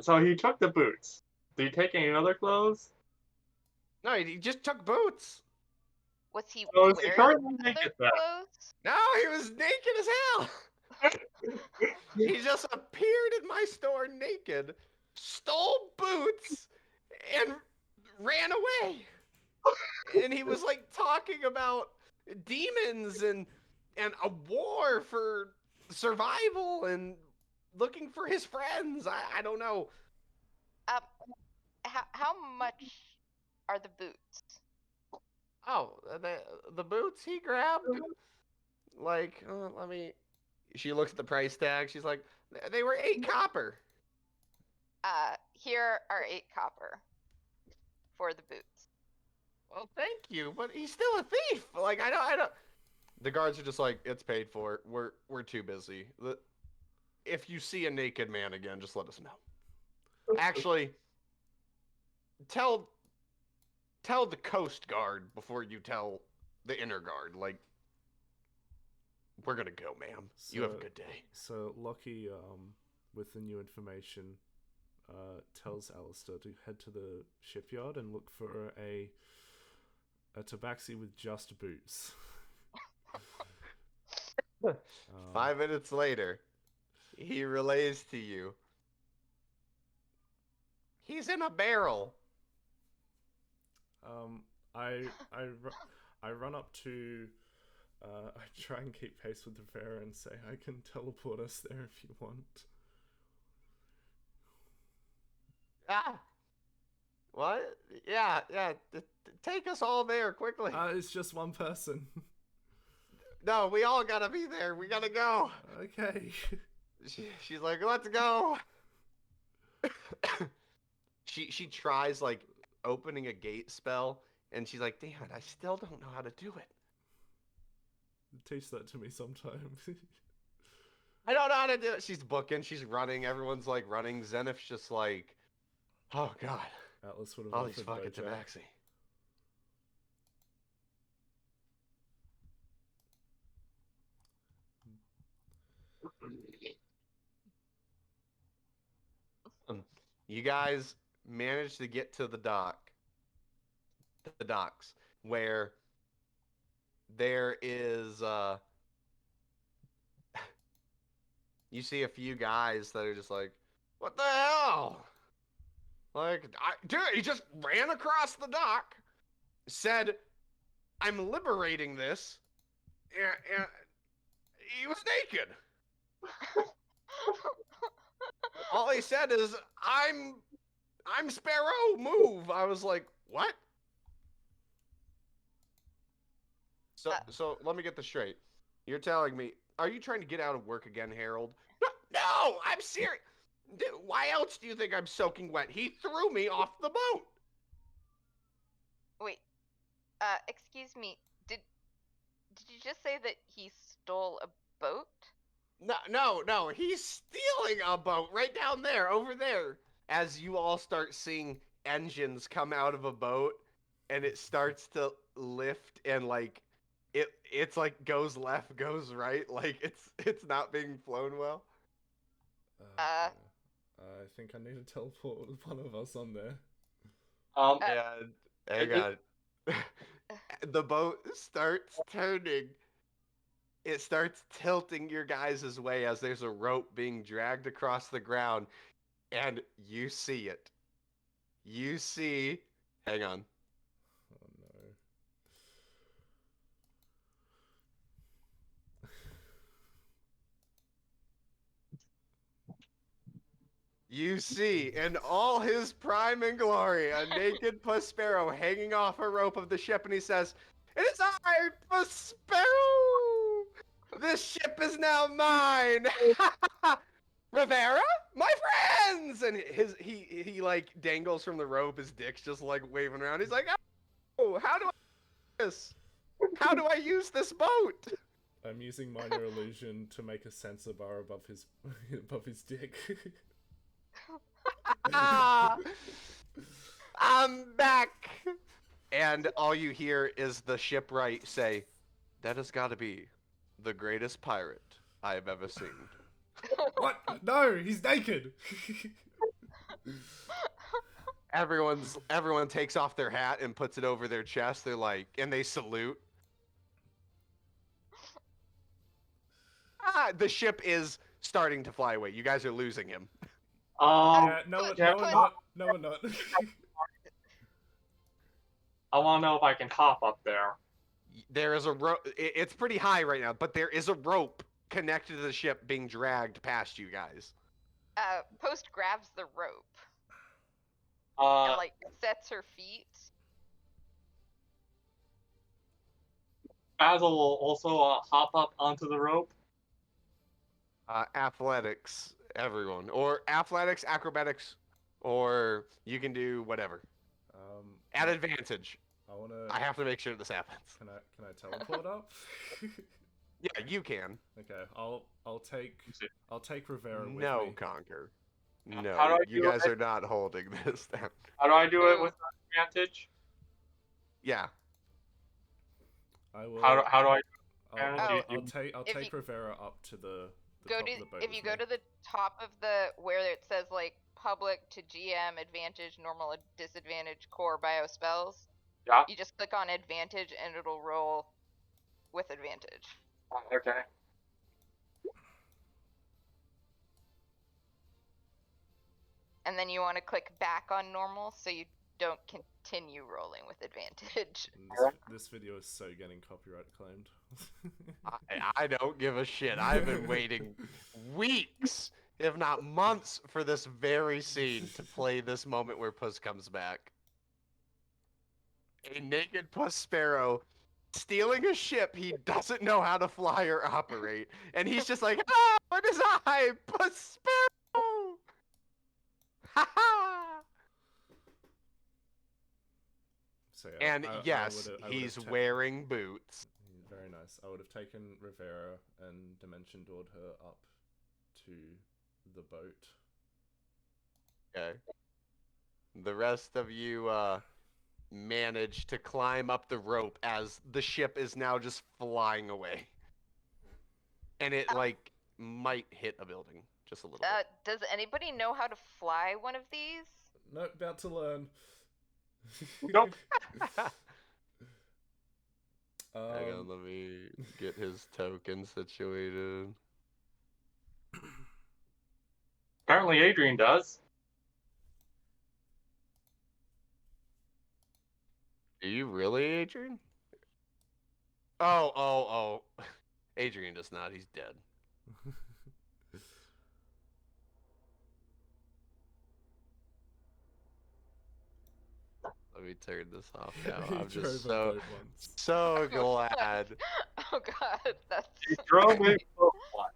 So he took the boots. Did he take any other clothes? No, he just took boots. Was he So is he wearing currently other naked then? clothes? No, he was naked as hell. He just appeared in my store naked, stole boots, and ran away. And he was like talking about demons and a war for survival and looking for his friends. I don't know. How much are the boots? Oh, the boots he grabbed. Like, let me. She looks at the price tag. She's like, they were 8 copper. Here are 8 copper for the boots. Well, thank you, but he's still a thief. Like, I don't. The guards are just like, it's paid for. We're too busy. If you see a naked man again, just let us know. Actually, tell the Coast Guard before you tell the Inner Guard. Like, we're gonna go, ma'am. You have a So- good day. So Lockie, with the new information, tells Alistair to head to the shipyard and look for a tabaxi with just boots. 5 minutes later, he relays to you. He's in a barrel. I run up to. I try and keep pace with Rivera and say, I can teleport us there if you want. Ah. What? Yeah. Take us all there quickly. It's just one person. No, we all gotta be there. We gotta go. Okay. She's like, let's go. She tries like opening a gate spell, and she's like, damn it, I still don't know how to do it. Teach that to me sometime. I don't know how to do it. She's booking. She's running. Everyone's like running. Zenith's just like, oh god, Atlas would have all these offered fucking Bojack. tabaxi. You guys managed to get to the docks, where there is you see a few guys that are just like, what the hell? Like, dude, he just ran across the dock, said, I'm liberating this, and he was naked. All he said is, I'm Sparrow, move. I was like, what? So let me get this straight. You're telling me, are you trying to get out of work again, Harold? No, I'm serious. Dude, why else do you think I'm soaking wet? He threw me off the boat. Wait. Excuse me. Did you just say that he stole a boat? No. He's stealing a boat right down there, over there. As you all start seeing engines come out of a boat, and it starts to lift, and like it's like goes left, goes right, like it's not being flown well. Okay. I think I need to teleport one of us on there. And hang on. The boat starts turning. It starts tilting your guys' way as there's a rope being dragged across the ground, and you see it. You see. Hang on. Oh no. You see, in all his prime and glory, a naked Prospero hanging off a rope of the ship, and he says, "It is I, Prospero! This ship is now mine! Rivera, my friends!" And he like dangles from the rope, his dick's just like waving around. He's like, "Oh, how do I do this? How do I use this boat?" I'm using minor illusion to make a sensor bar above his dick. Ah, I'm back. And all you hear is the shipwright say, "That has got to be the greatest pirate I have ever seen." What? No, he's naked. Everyone takes off their hat and puts it over their chest. They're like, and they salute. The ship is starting to fly away. You guys are losing him. Yeah, no, Put- no, put- we're not. No, we're not. I want to know if I can hop up there. There is a rope. It's pretty high right now, but there is a rope connected to the ship being dragged past you guys. Post grabs the rope and Uh, like sets her feet. Basil will also hop up onto the rope. Athletics, everyone, or athletics, acrobatics, or you can do whatever at advantage. I wanna. I have to make sure this happens. Can I teleport up? Yeah, you can. Okay, I'll take Rivera with No, me. Conquer. How No, do I you do guys it? are not holding this down. How do I do it with advantage? Yeah. I will. How do I? And I'll if take you- Rivera up to the go top to of the boat. if you with go me. to the top of the where it says like public to GM advantage normal disadvantage core bio spells. yeah, You just click on advantage and it'll roll with advantage. okay. And then you want to click back on normal so you don't continue rolling with advantage. And this video is so getting copyright claimed. I don't give a shit. I've been waiting weeks, if not months, for this very scene to play this moment where Puss comes back. A naked Puss Sparrow stealing a ship he doesn't know how to fly or operate. And he's just like, ah, it is I, Puss Sparrow! Ha ha! So yeah, And I yes, would've he's ta- wearing boots. Very nice. I would have taken Rivera and dimension doored her up to the boat. Okay. The rest of you manage to climb up the rope as the ship is now just flying away. And it like might hit a building just a little bit. Does anybody know how to fly one of these? No, about to learn. Nope. Hang on, let me get his token situated. Apparently Adrian does. Do you really, Adrian? Oh. Adrian does not. He's dead. Let me turn this off now. He I'm drove just a boat once. so glad. Oh god, that's He drove a boat once.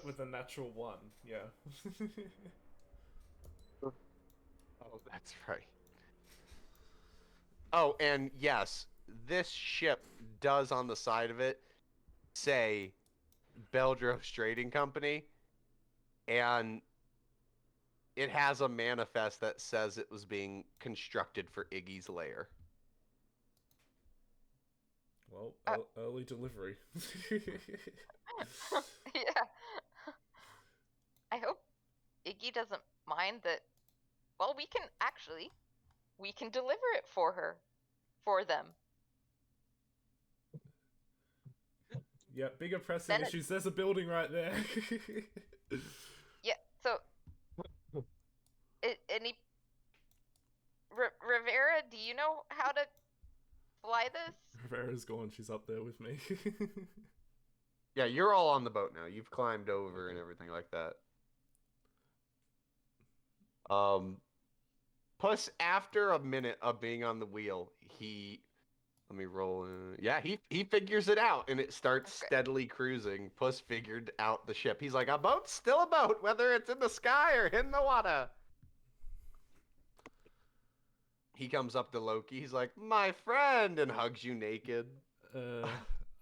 With a natural 1, yeah. Oh, that's right. Oh, and yes, this ship does on the side of it say Beldros Trading Company, and it has a manifest that says it was being constructed for Iggy's lair. Well, early delivery. yeah. I hope Iggy doesn't mind that. Well, we can deliver it for them. Yeah, bigger pressing Then issues. There's a building right there. Yeah. So, Rivera, do you know how to fly this? Rivera's gone. She's up there with me. Yeah, you're all on the boat now. You've climbed over and everything like that. Plus, after a minute of being on the wheel, let me roll. Yeah, he figures it out, and it starts Okay. steadily cruising. Puss figured out the ship. He's like, a boat's still a boat, whether it's in the sky or in the water. He comes up to Loki. He's like, my friend, and hugs you naked.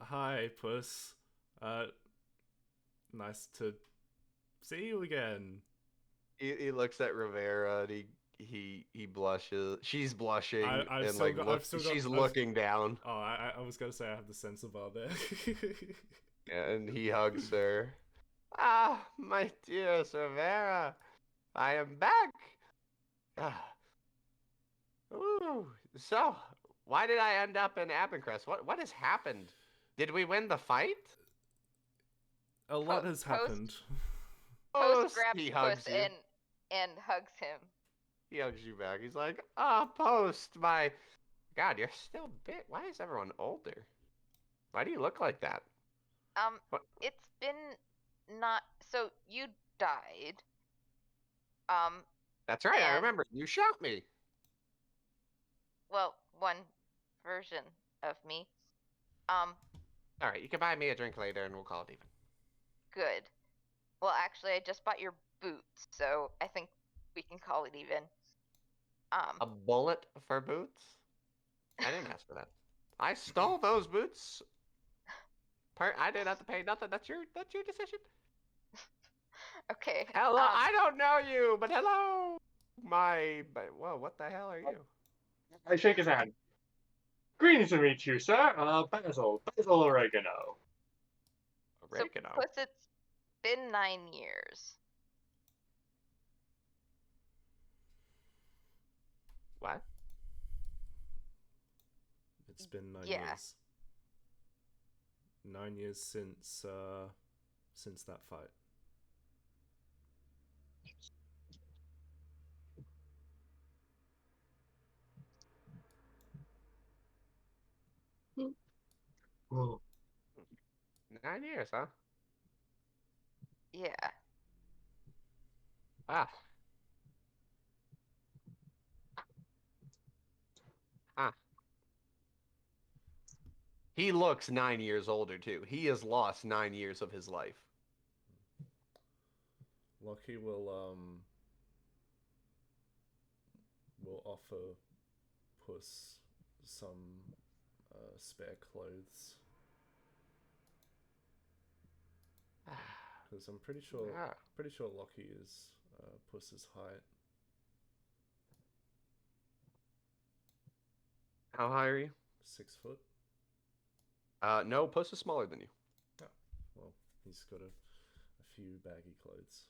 Hi, Puss. Nice to see you again. He looks at Rivera, and he blushes. She's blushing, I've and still like got- I've still got- she's I've- looking down. Oh, I was gonna say I have the sense of bar there. And he hugs her. Ah, my dearest Rivera, I am back. Ah. Ooh. So, why did I end up in Abencrest? What has happened? Did we win the fight? A lot Po- has post- happened. Post grabs he Puss hugs you. and hugs him. He hugs you back. He's like, Post, my God, you're still big. Why is everyone older? Why do you look like that? What? It's been not so you died. That's right. I And- remember. You shot me. Well, one version of me. All right, you can buy me a drink later, and we'll call it even. Good. Well, actually, I just bought your boots, so I think we can call it even. A bullet for boots? I didn't ask for that. I stole those boots. I didn't have to pay nothing. That's your decision. Okay. Hello, I don't know you, but hello, whoa, what the hell are you? I shake his hand. Greetings to meet you, sir. Basil Oregano. Oregano. So, Puss, it's been 9 years. What? It's been 9 Yeah. years. 9 years since that fight. Whoa. 9 years, huh? Yeah. Ah. Ah. He looks 9 years older too. He has lost 9 years of his life. Lockie will offer Puss some spare clothes, because I'm pretty sure Ah. Lockie is Puss's height. How high are you? 6 foot. No, Puss is smaller than you. Well, he's got a few baggy clothes.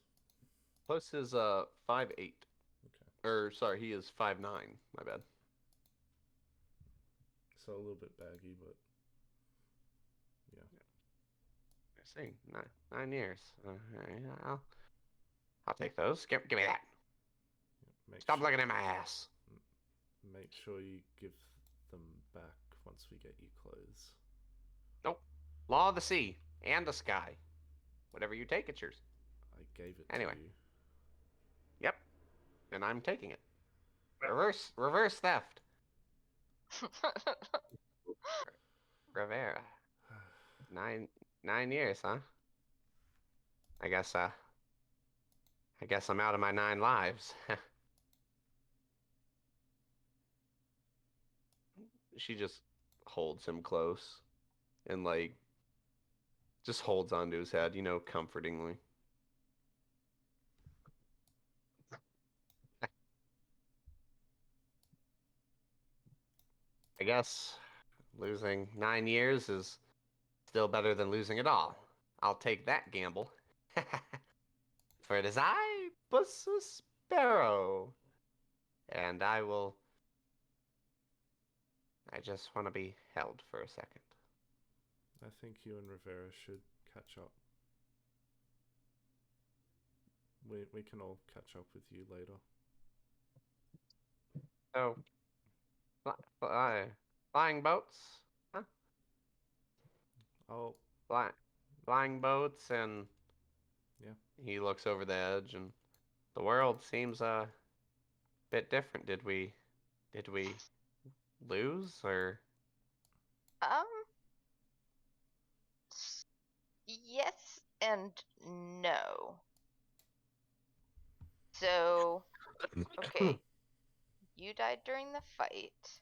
Puss is 5'8". Okay. Or sorry, he is 5'9". My bad. So a little bit baggy, but yeah. I see. 9 years. Yeah, I'll take those. Give me that. Stop looking at my ass. Make sure you give them back once we get you clothes. Nope. Law of the sea and the sky. Whatever you take, it's yours. I gave it Anyway. to you. Yep. And I'm taking it. Reverse theft. Rivera. 9 years, huh? I guess I'm out of my 9 lives. She just holds him close and like just holds onto his head, comfortingly. I guess losing 9 years is still better than losing it all. I'll take that gamble. For it is I, Puss Sparrow. And I just want to be held for a second. I think you and Rivera should catch up. We can all catch up with you later. So, flying boats? Huh? Oh, Flying boats, and yeah. he looks over the edge, and the world seems a bit different. Did we lose, or? Yes and no. So, okay, you died during the fight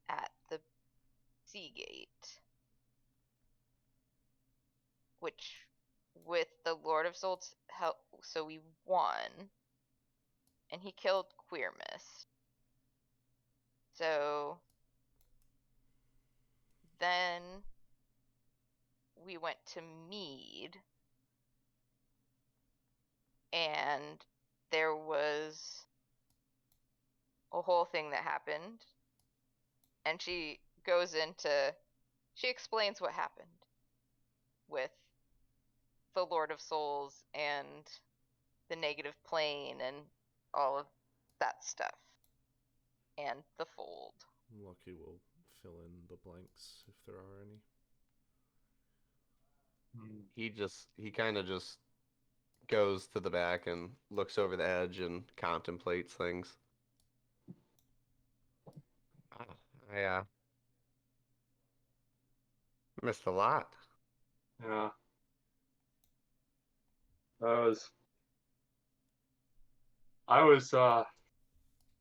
at the Sea Gate, which, with the Lord of Souls' help, so we won, and he killed Queermist. So then we went to Mead, and there was a whole thing that happened, and she explains what happened with the Lord of Souls and the negative plane and all of that stuff, and the fold. Lockie will fill in the blanks if there are any. He kind of just goes to the back and looks over the edge and contemplates things. I missed a lot. Yeah.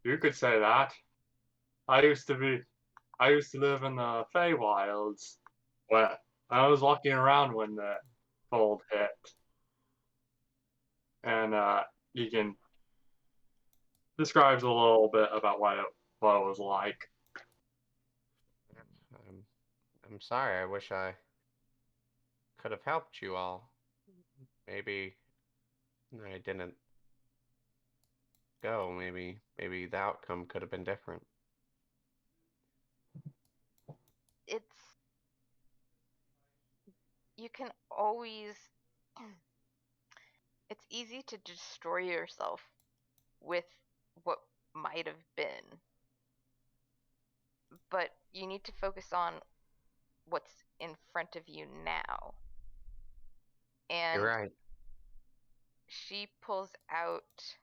You could say that. I used to live in the Feywilds, where I was walking around when the fold hit. And Egan describes a little bit about what it was like. I'm sorry. I wish I could have helped you all. Maybe I didn't go. Maybe the outcome could have been different. It's you can always it's easy to destroy yourself with what might have been, but you need to focus on what's in front of you now. You're And right. she pulls out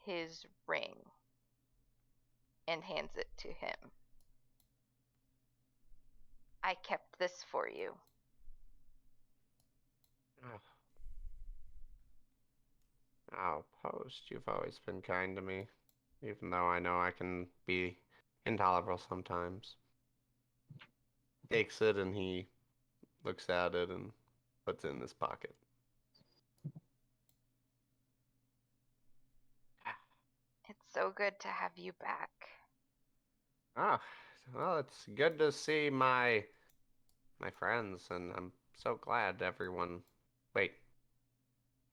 his ring and hands it to him. I kept this for you. Oh, Post, you've always been kind to me, even though I know I can be intolerable sometimes. Takes it and he looks at it and puts it in his pocket. It's so good to have you back. Ah, well, it's good to see my friends, and I'm so glad everyone. Wait,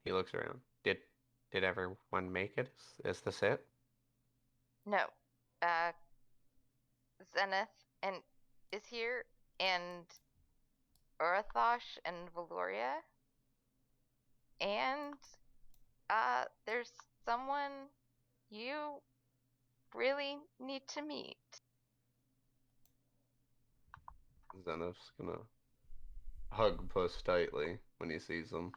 he looks around. Did everyone make it? Is this it? No. Zenith and is here, and Urathosh and Valoria. And there's someone you really need to meet. Zenith's gonna hug Puss tightly when he sees him.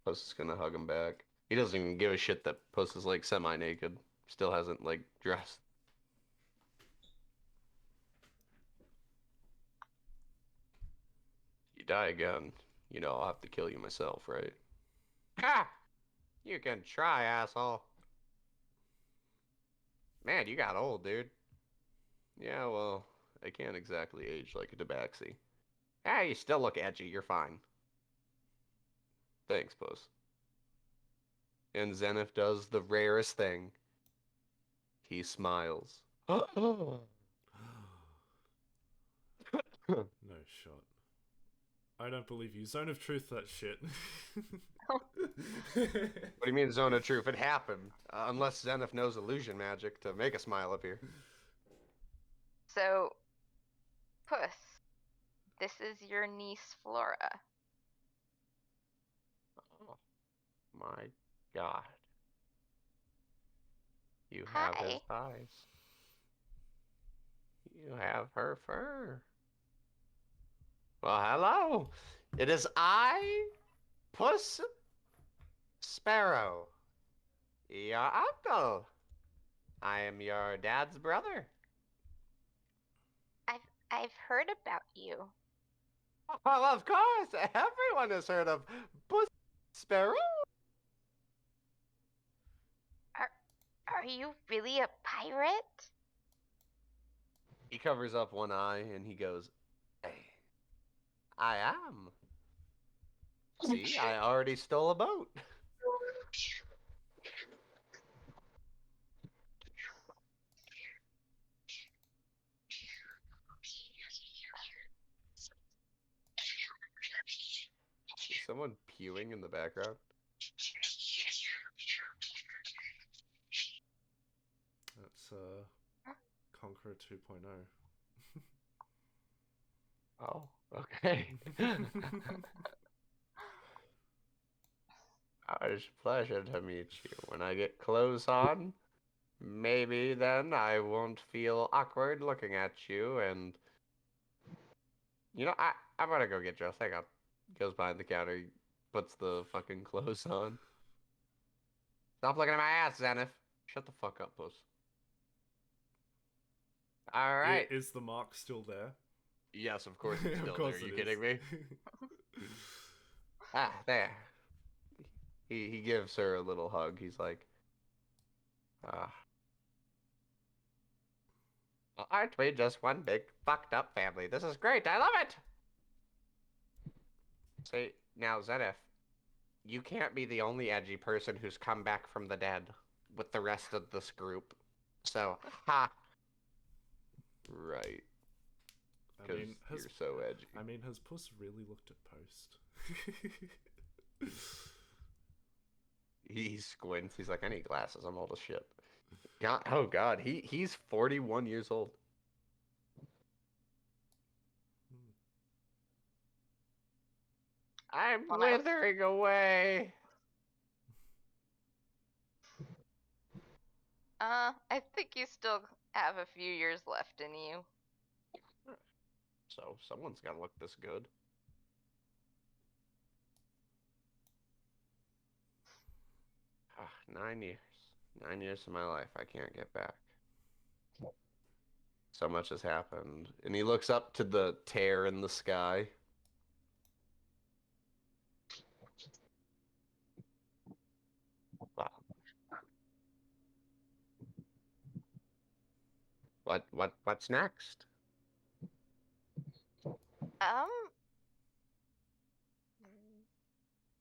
Puss is gonna hug him back. He doesn't even give a shit that Puss is like semi-naked. Still hasn't like dressed. You die again, I'll have to kill you myself, right? Ha! You can try, asshole. Man, you got old, dude. Yeah, well, I can't exactly age like a tabaxi. Ah, you still look edgy. You're fine. Thanks, Puss. And Zenith does the rarest thing. He smiles. No shot. I don't believe you. Zone of truth, that shit. What do you mean, Zone of Truth? It happened. Unless Zenith knows illusion magic to make a smile appear. So, Puss, this is your niece Flora. Oh, my God. You have his Hi. eyes. You have her fur. Well, hello. It is I, Puss Sparrow, your uncle. I am your dad's brother. I've heard about you. Well, of course, everyone has heard of Puss Sparrow. Are you really a pirate? He covers up one eye and he goes, "Hey, I am. See, I already stole a boat." Is someone pewing in the background? That's Conqueror 2.0. Oh, okay. It's a pleasure to meet you. When I get clothes on, maybe then I won't feel awkward looking at you. And I'm gonna go get dressed. Hang on. Goes behind the counter, puts the fucking clothes on. Stop looking at my ass, Zenith. Shut the fuck up, Puss. All right. Is the mark still there? Yes, of course it's still Of course there. You it kidding is. me? Ah, there. He gives her a little hug. He's like, aren't we just one big fucked up family? This is great. I love it. Say, now, Zenith, you can't be the only edgy person who's come back from the dead with the rest of this group. So, ha. Right. because you're so edgy. I mean, has Puss really looked at Post? He squints. He's like, I need glasses. I'm old as shit. God, oh God, he's 41 years old. I'm When I was- withering away. I think you still have a few years left in you. So someone's got to look this good. Ah, 9 years. 9 years of my life I can't get back. So much has happened. And he looks up to the tear in the sky. Wow. What's next?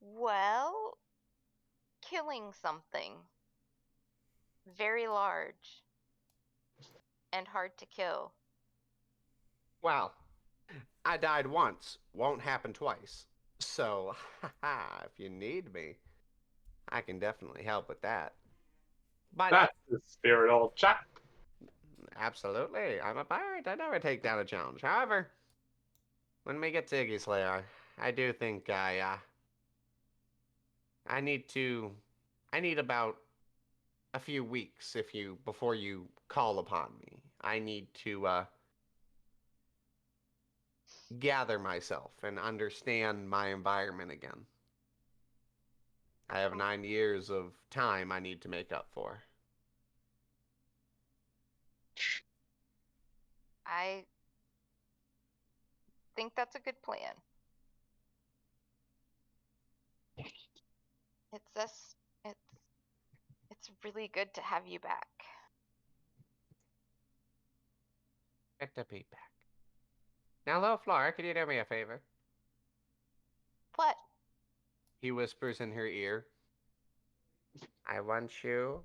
Well, killing something very large and hard to kill. Well, I died once. Won't happen twice. So, haha, if you need me, I can definitely help with that. But That's the spirit, old chap. absolutely, I'm a pirate. I never take down a challenge. However, when we get to Iggy Slayer, I do think I need about a few weeks before you call upon me. I need to gather myself and understand my environment again. I have 9 years of time I need to make up for. I think that's a good plan. It's really good to have you back. Good to be back. Now, little Flora, could you do me a favor? What? He whispers in her ear. I want you,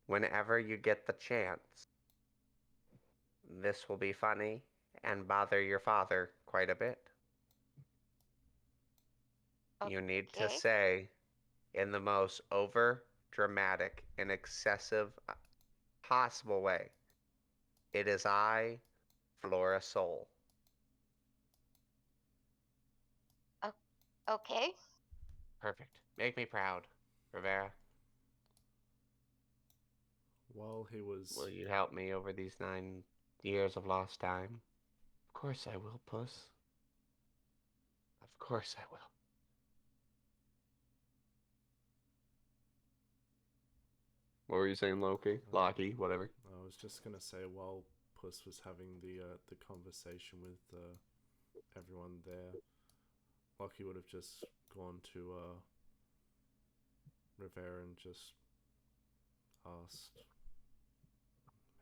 whenever you get the chance. This will be funny and bother your father quite a bit. You need to Okay. say, in the most over dramatic and excessive possible way, it is I, Flora Soul. Okay. Perfect. Make me proud, Rivera. While he was... Will you help me over these 9 years of lost time? Of course I will, Puss. Of course I will. What were you saying, Loki? Loki, whatever. I was just gonna say, while Puss was having the conversation with everyone there, Lockie would have just gone to Rivera and just asked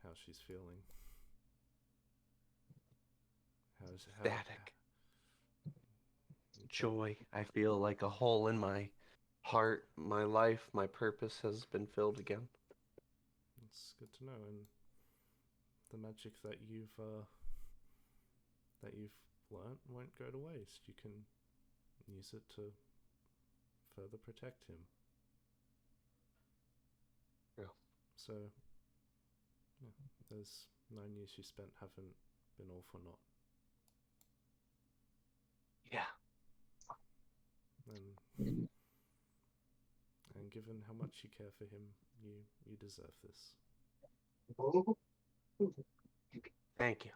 how she's feeling. Static. Joy. I feel like a hole in my heart. My life, my purpose has been filled again. It's good to know, and the magic that you've learnt won't go to waste. You can use it to further protect him. Yeah. So, yeah, those 9 years you spent haven't been all for naught. Yeah. And given how much you care for him, you deserve this. Thank you.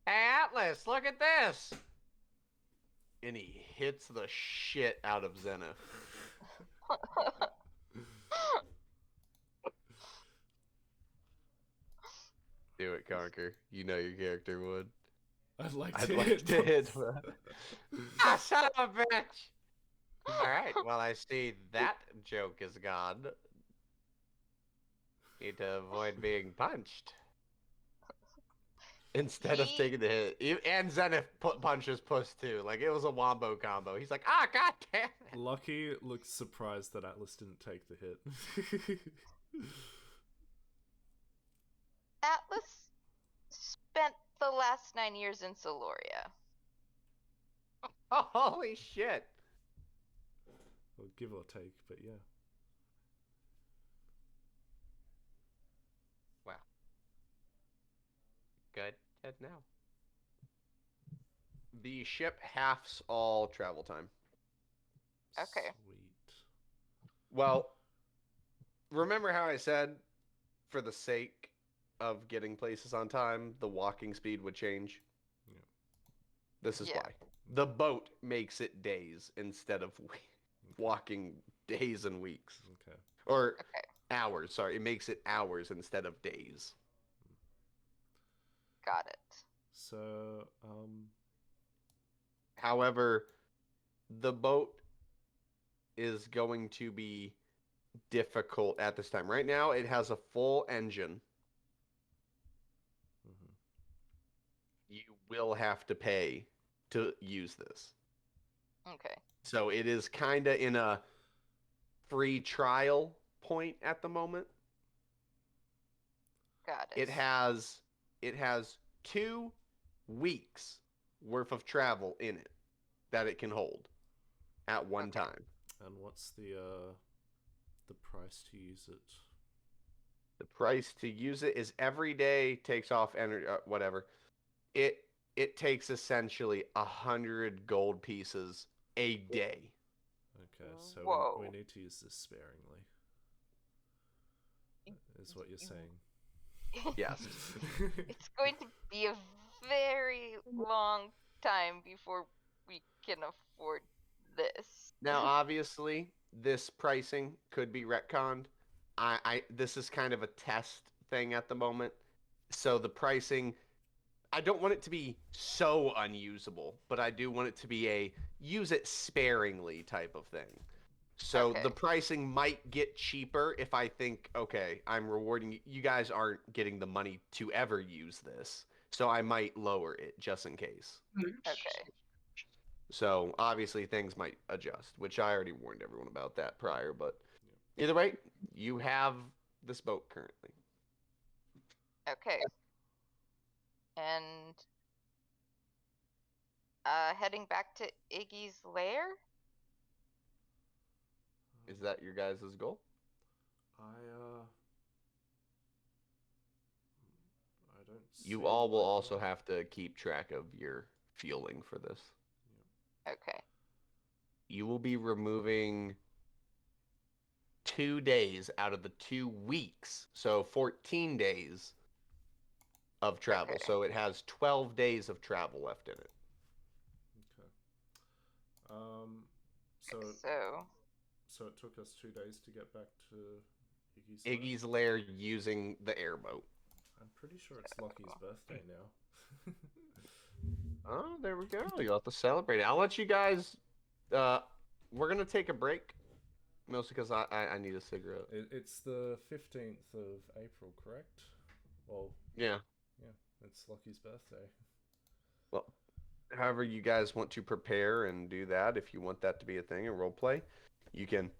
Hey, Atlas, look at this! And he hits the shit out of Zenith. Do it, Conquer. You know your character would. I'd like I'd to like hit. to hit. Ah, son of a bitch! Alright, well, I see that joke is gone. Need to avoid being punched. Instead of taking the hit. And Zenith punches Puss too. Like, it was a wombo combo. He's like, ah, god damn it! Lucky looks surprised that Atlas didn't take the hit. last 9 years in Soloria. Oh, holy shit! Well, give or take, but yeah. Wow. Good. Head now. The ship halves all travel time. Okay. Sweet. Well, remember how I said, for the sake of getting places on time, the walking speed would change? Yeah. This is Yeah. why. The boat makes it days instead of walking days and weeks. Okay. Or Okay. hours, sorry. It makes it hours instead of days. Got it. So, However, the boat is going to be difficult at this time. Right now, it has a full engine. mhm. You will have to pay to use this. Okay. So it is kind of in a free trial point at the moment. Got it. It has 2 weeks worth of travel in it that it can hold at one Okay. time. And what's the price to use it? The price to use it is every day takes off energy, whatever. It takes essentially 100 gold pieces a day. Okay, so Whoa. we need to use this sparingly. Is what you're saying. Yes. It's going to be a very long time before we can afford this. Now, obviously, this pricing could be retconned. This is kind of a test thing at the moment. So the pricing, I don't want it to be so unusable, but I do want it to be a use it sparingly type of thing. So Okay. the pricing might get cheaper if I think, okay, I'm rewarding you. You guys aren't getting the money to ever use this. So I might lower it just in case. Okay. So obviously things might adjust, which I already warned everyone about that prior, but either way, you have this boat currently. Okay. And heading back to Iggy's lair? Is that your guys' goal? I don't. You see all will why also not. have to keep track of your fueling for this. Okay. You will be removing 2 days out of the 2 weeks, so 14 days of travel. Okay. So it has 12 days of travel left in it. Okay. So So it took us 2 days to get back to Iggy's. Lair? Iggy's lair using the airboat. I'm pretty sure it's Lucky's birthday now. Oh, there we go. You'll have to celebrate it. I'll let you guys. We're gonna take a break, mostly because I need a cigarette. It's the 15th of April, correct? Well, Yeah. it's Lucky's birthday. Well, however you guys want to prepare and do that, if you want that to be a thing and role play, you can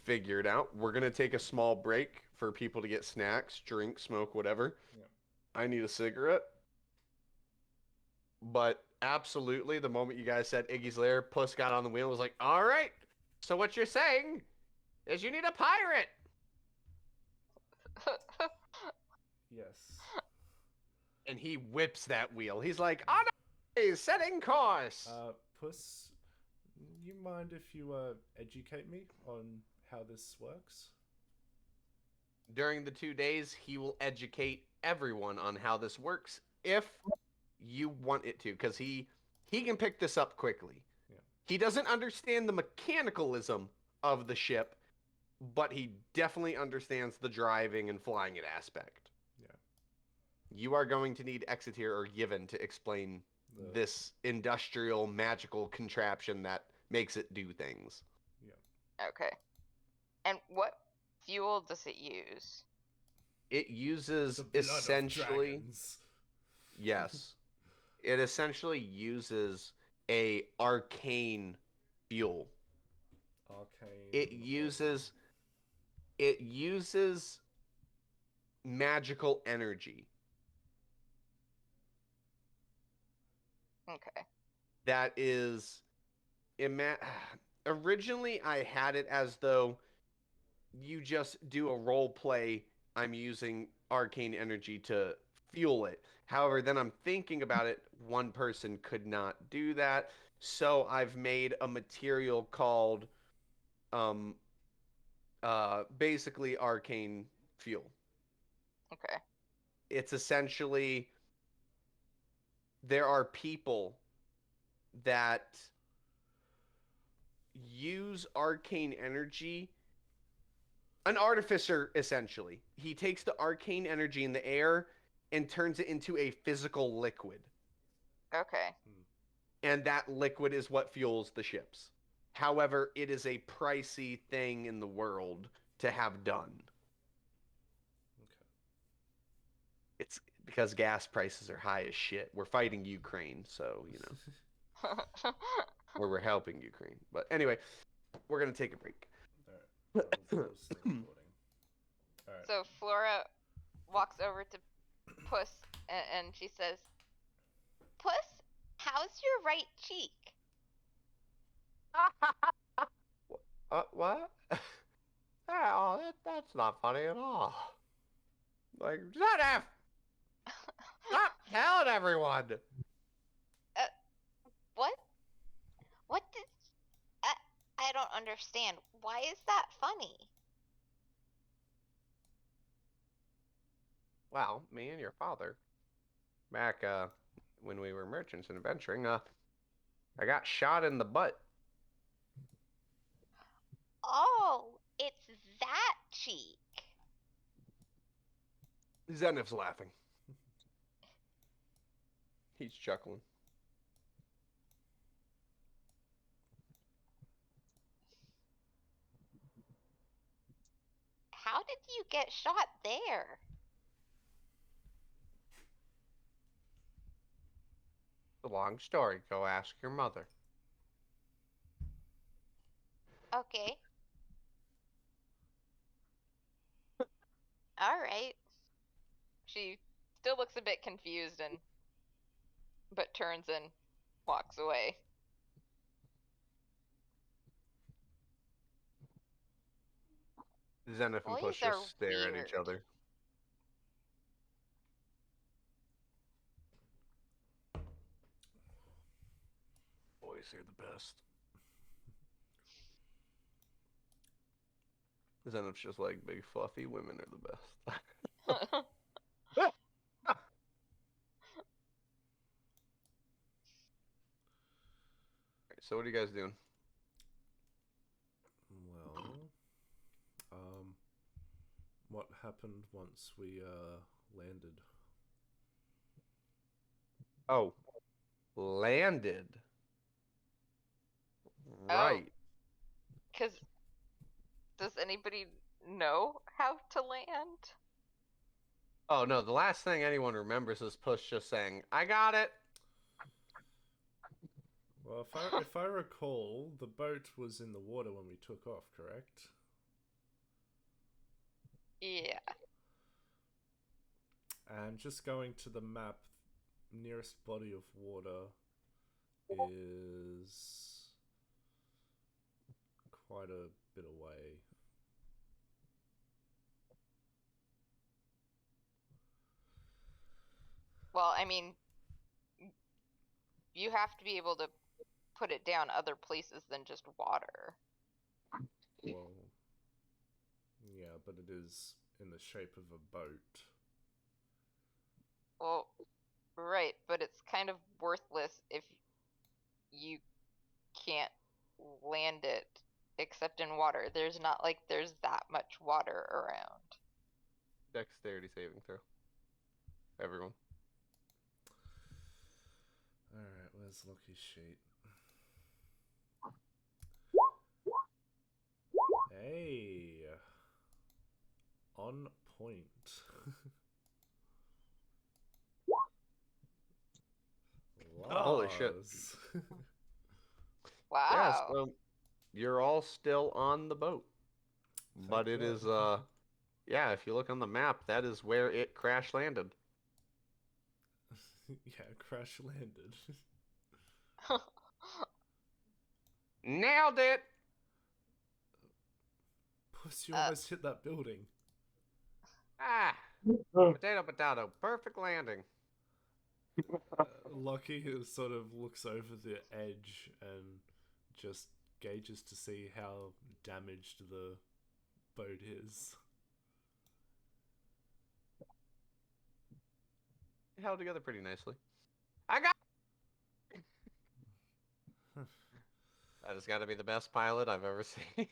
figure it out. We're gonna take a small break for people to get snacks, drink, smoke, whatever. Yeah. I need a cigarette. But absolutely, the moment you guys said Iggy's lair, Puss got on the wheel and was like, all right, so what you're saying is you need a pirate. Yes. And he whips that wheel. He's like, on a setting course. Puss, you mind if you educate me on how this works? During the 2 days, he will educate everyone on how this works if you want it to, because he can pick this up quickly. Yeah. He doesn't understand the mechanicalism of the ship, but he definitely understands the driving and flying it aspect. Yeah. You are going to need Exeter or Given to explain this industrial magical contraption that makes it do things. Yeah. Okay. And what fuel does it use? It uses The blood of essentially dragons. yes. It essentially uses a arcane fuel. Arcane. It uses magical energy. Okay. that is originally I had it as though you just do a role play. I'm using arcane energy to fuel it. However, then I'm thinking about it, one person could not do that. So I've made a material called um basically arcane fuel. Okay. It's essentially there are people that use arcane energy. An artificer, essentially. He takes the arcane energy in the air and turns it into a physical liquid. Okay. And that liquid is what fuels the ships. However, it is a pricey thing in the world to have done. Okay. It's because gas prices are high as shit. We're fighting Ukraine, so, you know, or we're helping Ukraine. But anyway, we're going to take a break. Alright. I'll pause the recording. Alright. So Flora walks over to Puss and she says, "Puss, how's your right cheek?" What? Oh, that's not funny at all. Like, Zedef! Stop telling everyone! What? What did... I don't understand. Why is that funny? Well, me and your father, back when we were merchants and adventuring, I got shot in the butt. Oh, it's that cheek. Zenith's laughing. He's chuckling. How did you get shot there? It's a long story. Go ask your mother. Okay. All right. She still looks a bit confused but turns and walks away. Zenith and Boys Push are just stare at each weird. other. Boys are the best. Zenith's just like big fluffy women are the best. So what are you guys doing? Well, what happened once we landed? Oh, landed. Oh. Right. Because does anybody know how to land? Oh no, the last thing anyone remembers is Push just saying, "I got it." Well, if I recall, the boat was in the water when we took off, correct? Yeah. And just going to the map, nearest body of water is quite a bit away. Well, I mean, you have to be able to put it down other places than just water. Well, yeah, but it is in the shape of a boat. Well, right, but it's kind of worthless if you can't land it except in water. There's not like there's that much water around. Dexterity saving throw. Everyone. Alright, where's Lucky's sheet? Hey! On point. Holy shit. Laws. Wow. Yeah, so you're all still on the boat. But Thank it is God. yeah, if you look on the map, that is where it crash landed. Yeah, crash landed. Nailed it! Puss, you almost hit that building. Ah, potato, potato. Perfect landing. Lucky sort of looks over the edge and just gauges to see how damaged the boat is. Held together pretty nicely. I got. That has got to be the best pilot I've ever seen.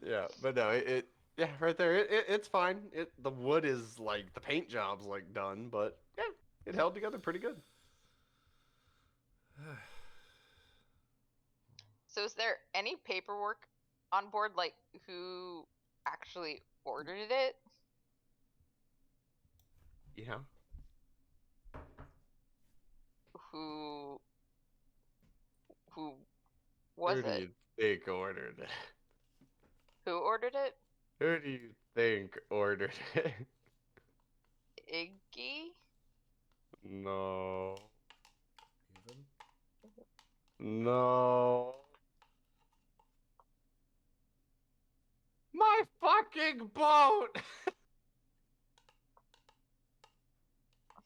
Yeah, but no, yeah, right there, it's fine. The wood is like the paint job's like done, but yeah, it held together pretty good. So is there any paperwork on board, like who actually ordered it? Yeah. Who Who was do it? you think ordered it? Who ordered it? Who do you think ordered it? Iggy? No. Even? No. My fucking boat!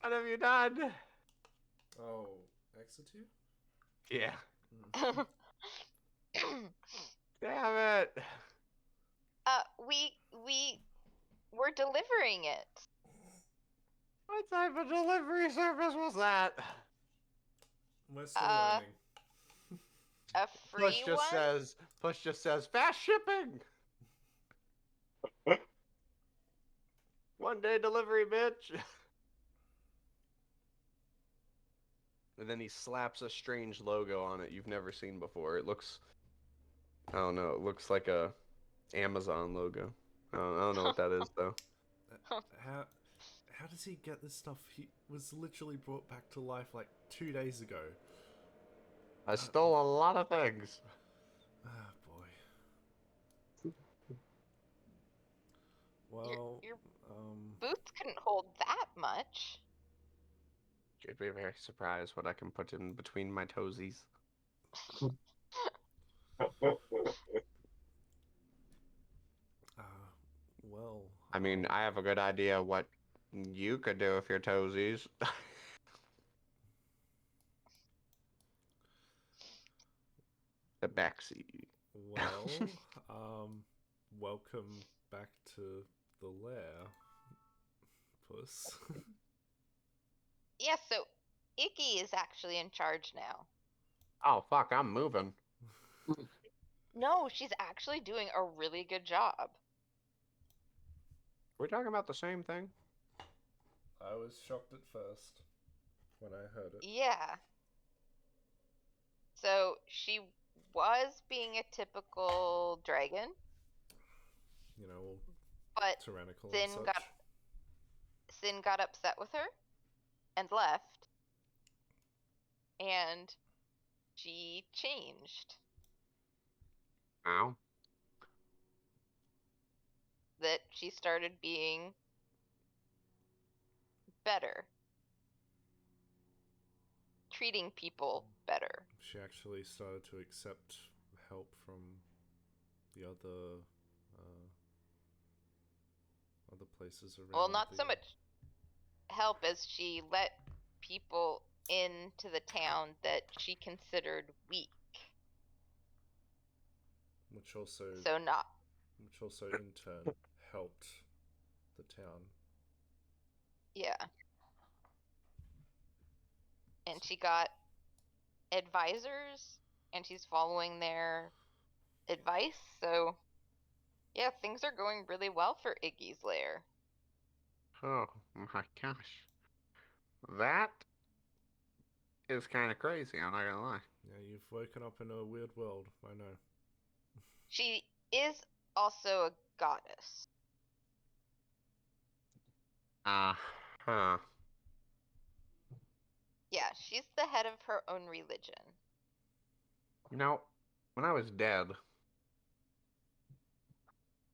What have you done? Oh, Exeter? Yeah. Mm. Damn it. We were delivering it. What type of delivery service was that? We're still Uh, learning. A free one? Push just says fast shipping. 1 day delivery, bitch. And then he slaps a strange logo on it you've never seen before. It looks, I don't know, it looks like a Amazon logo. I don't know what that is though. How does he get this stuff? He was literally brought back to life like 2 days ago. I stole a lot of things. Ah, boy. Well, Your boots couldn't hold that much. You'd be very surprised what I can put in between my toesies. well. I mean, I have a good idea what you could do with your toesies. The backseat. Well, welcome back to the lair, Puss. Yeah, so Iggy is actually in charge now. Oh fuck, I'm moving. No, she's actually doing a really good job. We're talking about the same thing. I was shocked at first when I heard it. Yeah. So she was being a typical dragon, You know, all but tyrannical Sin and such. Sin got upset with her and left, and she changed. Ow. That she started being better, treating people better. She actually started to accept help from the other places around. Well, not so much help as she let people into the town that she considered weak. Which also in turn helped the town. Yeah. And she got advisors, and she's following their advice, so yeah, things are going really well for Iggy's lair. Oh my gosh. That is kind of crazy, I'm not gonna lie. Yeah, you've woken up in a weird world, I know. She is also a goddess. Huh. Yeah, she's the head of her own religion. You know, when I was dead,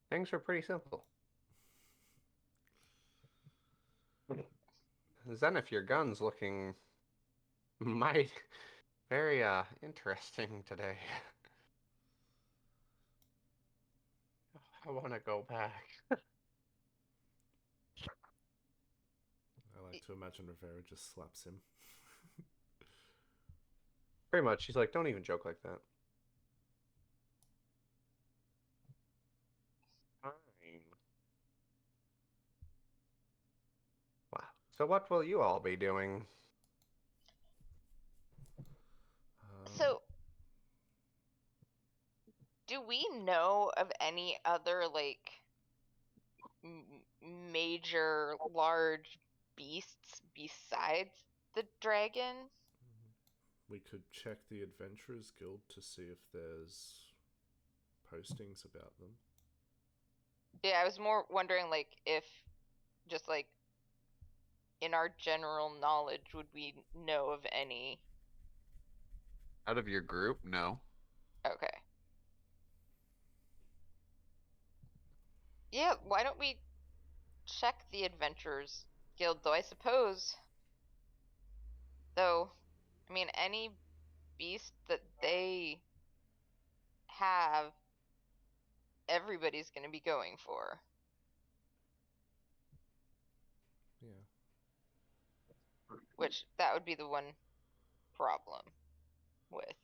things were pretty simple. Zenith, your gun's looking Might very interesting today. I want to go back. I like to imagine Rivera just slaps him. Pretty much. She's like, don't even joke like that. Fine. Wow. So what will you all be doing? So, do we know of any other like major large beasts besides the dragon? We could check the Adventurers Guild to see if there's postings about them. Yeah, I was more wondering like if just like in our general knowledge would we know of any? Out of your group, no. Okay. Yeah, why don't we check the Adventurers Guild though, I suppose. Though, I mean, any beast that they have, everybody's going to be going for. Yeah. Which, that would be the one problem with.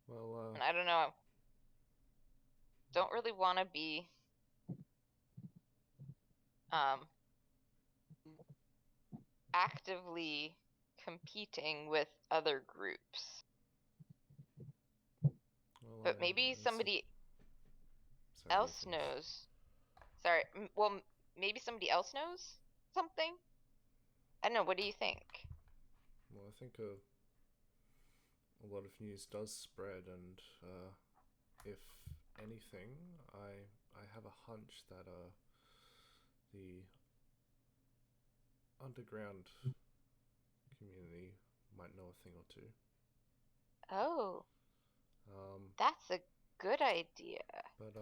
Well, And I don't know. Don't really want to be actively competing with other groups. well, But maybe somebody Sorry, else you finish. knows. Sorry, well, maybe somebody else knows something? I don't know, what do you think? Well, I think a lot of news does spread, and if anything, I have a hunch that the underground community might know a thing or two. Oh, Um, that's a good idea. but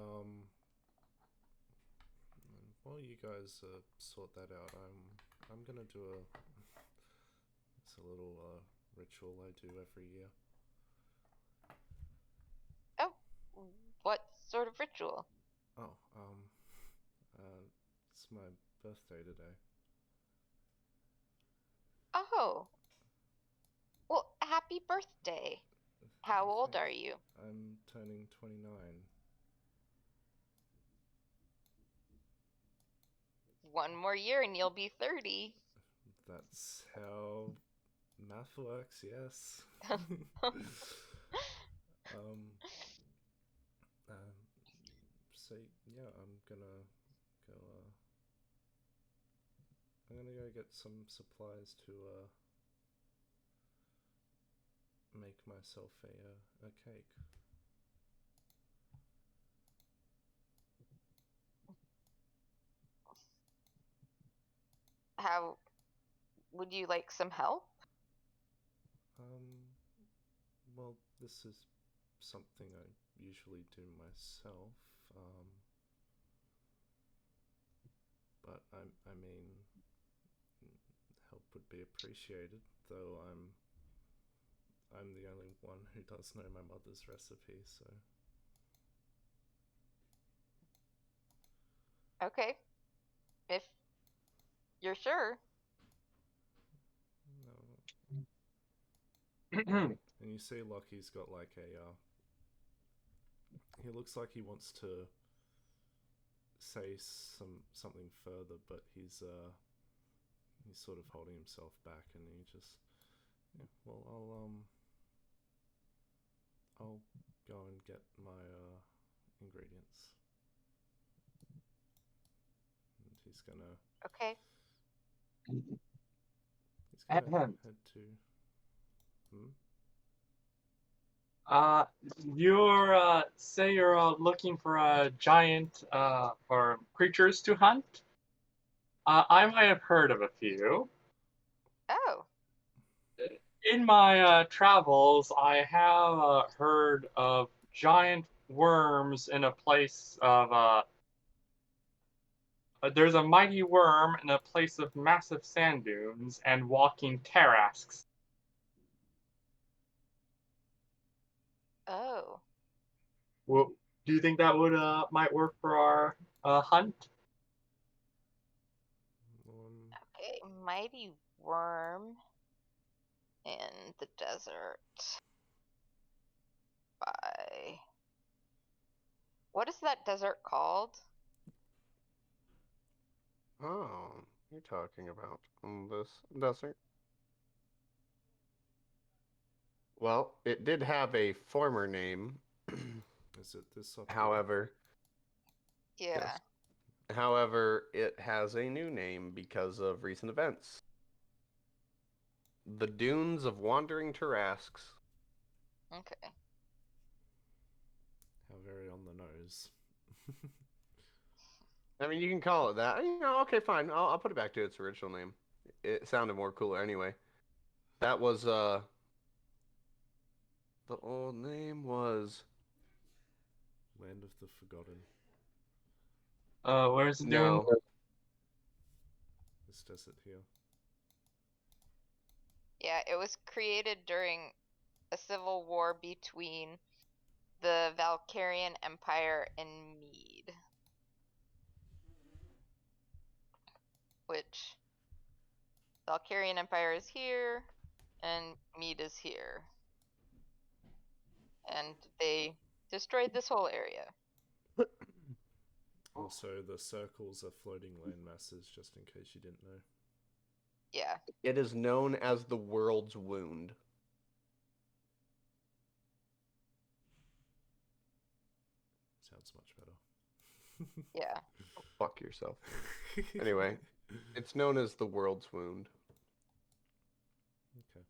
while you guys sort that out, I'm gonna do it's a little ritual I do every year. Oh, what sort of ritual? Oh, it's my birthday today. Oh, well, happy birthday. How old are you? I'm turning 29. One more year and you'll be 30. That's how math works, yes. So yeah, I'm gonna go get some supplies to make myself a cake. How would you like some help? Well, this is something I usually do myself. But I mean, help would be appreciated, though I'm the only one who does know my mother's recipe, so. Okay. If you're sure. No. And you see Lockie's got like he looks like he wants to say something further, but he's sort of holding himself back, and he just, yeah, well, I'll go and get my ingredients. And he's gonna Okay. head to. You're say you're looking for a giant or creatures to hunt. I might have heard of a few. Oh. In my travels, I have heard of giant worms in a place of there's a mighty worm in a place of massive sand dunes and walking Tarrasques. Oh. Well, do you think that would might work for our hunt? Okay, mighty worm in the desert. By. What is that desert called? Oh, you're talking about this desert? Well, it did have a former name. Is it this up here? However, Yeah. yes. However, it has a new name because of recent events. The Dunes of Wandering Tarrasques. Okay. How very on the nose. I mean, you can call it that. Okay, fine. I'll put it back to its original name. It sounded more cooler anyway. That was, the old name was... Land of the Forgotten. Where's the No. dune? This desert here. Yeah, it was created during a civil war between the Valkyrian Empire and Mead. Which Valkyrian Empire is here and Mead is here. And they destroyed this whole area. Also, the circles are floating land masses, just in case you didn't know. Yeah. It is known as the World's Wound. Sounds much better. Yeah. Fuck yourself. Anyway, it's known as the World's Wound. Okay.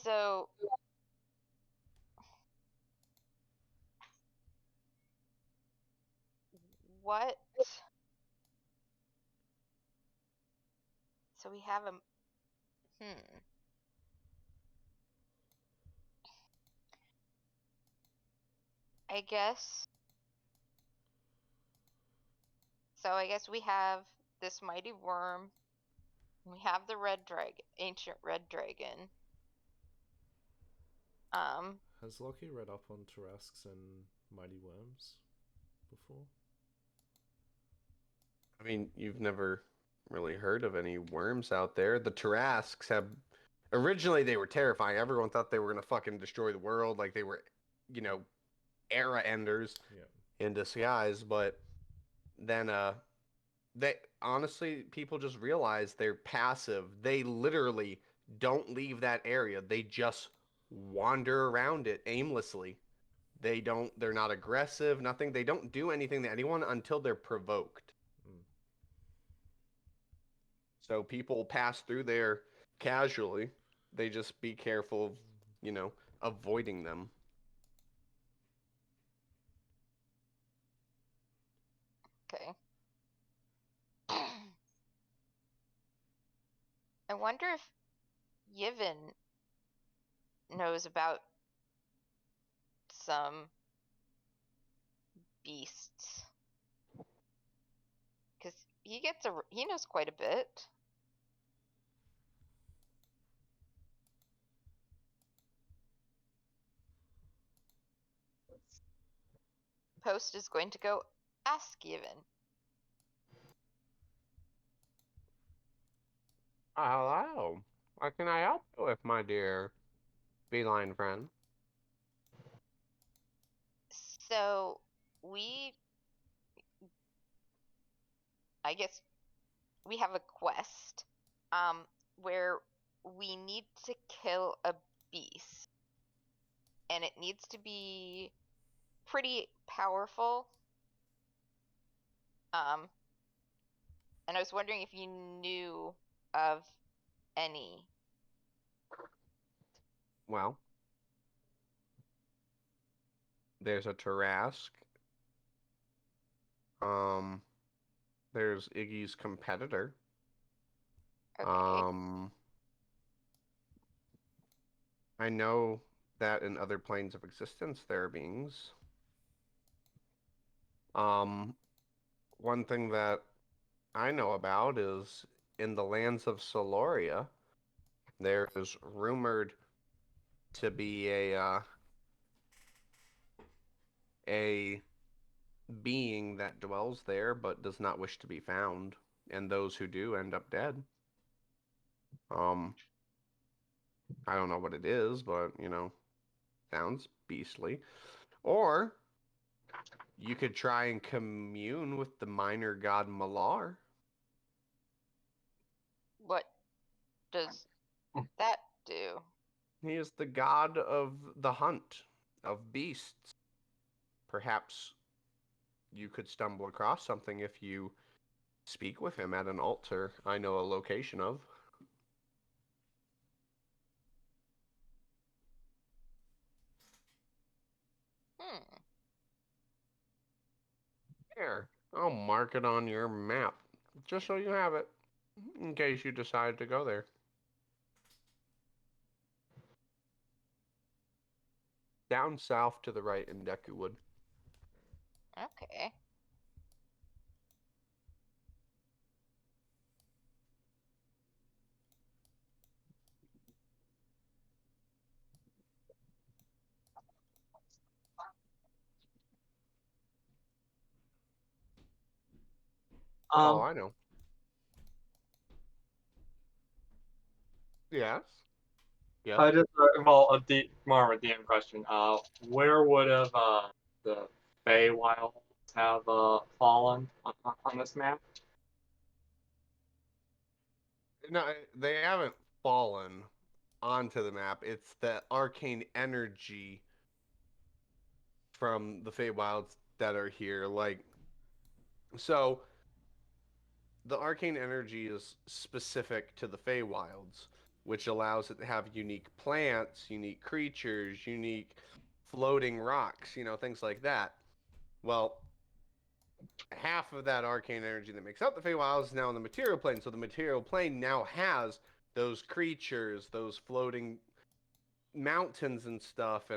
So what? So we have a I guess. So I guess we have this mighty worm. We have the red dragon, ancient red dragon. Has Lockie read up on Tarrasques and Mighty Worms before? I mean, you've never really heard of any worms out there. The Tarrasques have... Originally, they were terrifying. Everyone thought they were going to fucking destroy the world. Like, they were, era enders in disguise. But then, they... Honestly, people just realize they're passive. They literally don't leave that area. They just wander around it aimlessly. They're not aggressive, nothing. They don't do anything to anyone until they're provoked. So people pass through there casually. They just be careful of, avoiding them. Okay. I wonder if Yivin knows about some beasts. Because he knows quite a bit. Post is going to go ask Yivin. Hello. What can I help you with, my dear feline friend? So, I guess we have a quest, where we need to kill a beast. And it needs to be pretty powerful. And I was wondering if you knew of any. Well, There's a Tarask. There's Iggy's competitor. Okay. I know that in other planes of existence there are beings. One thing that I know about is in the lands of Soloria, there is rumored to be a being that dwells there but does not wish to be found, and those who do end up dead. I don't know what it is, but sounds beastly. Or you could try and commune with the minor god Malar. What does that do? He is the god of the hunt, of beasts. Perhaps you could stumble across something if you speak with him at an altar I know a location of. Here, I'll mark it on your map, just so you have it, in case you decide to go there. Down south to the right in Dekuwood. Okay. Oh, I know. Yes. Yes. I just well, more of a DM question. Where would have the Feywilds have fallen on this map? No, they haven't fallen onto the map. It's the arcane energy from the Feywilds that are here. So the arcane energy is specific to the Feywilds, which allows it to have unique plants, unique creatures, unique floating rocks, things like that. Well, half of that arcane energy that makes up the Feywilds is now in the material plane. So the material plane now has those creatures, those floating mountains and stuff,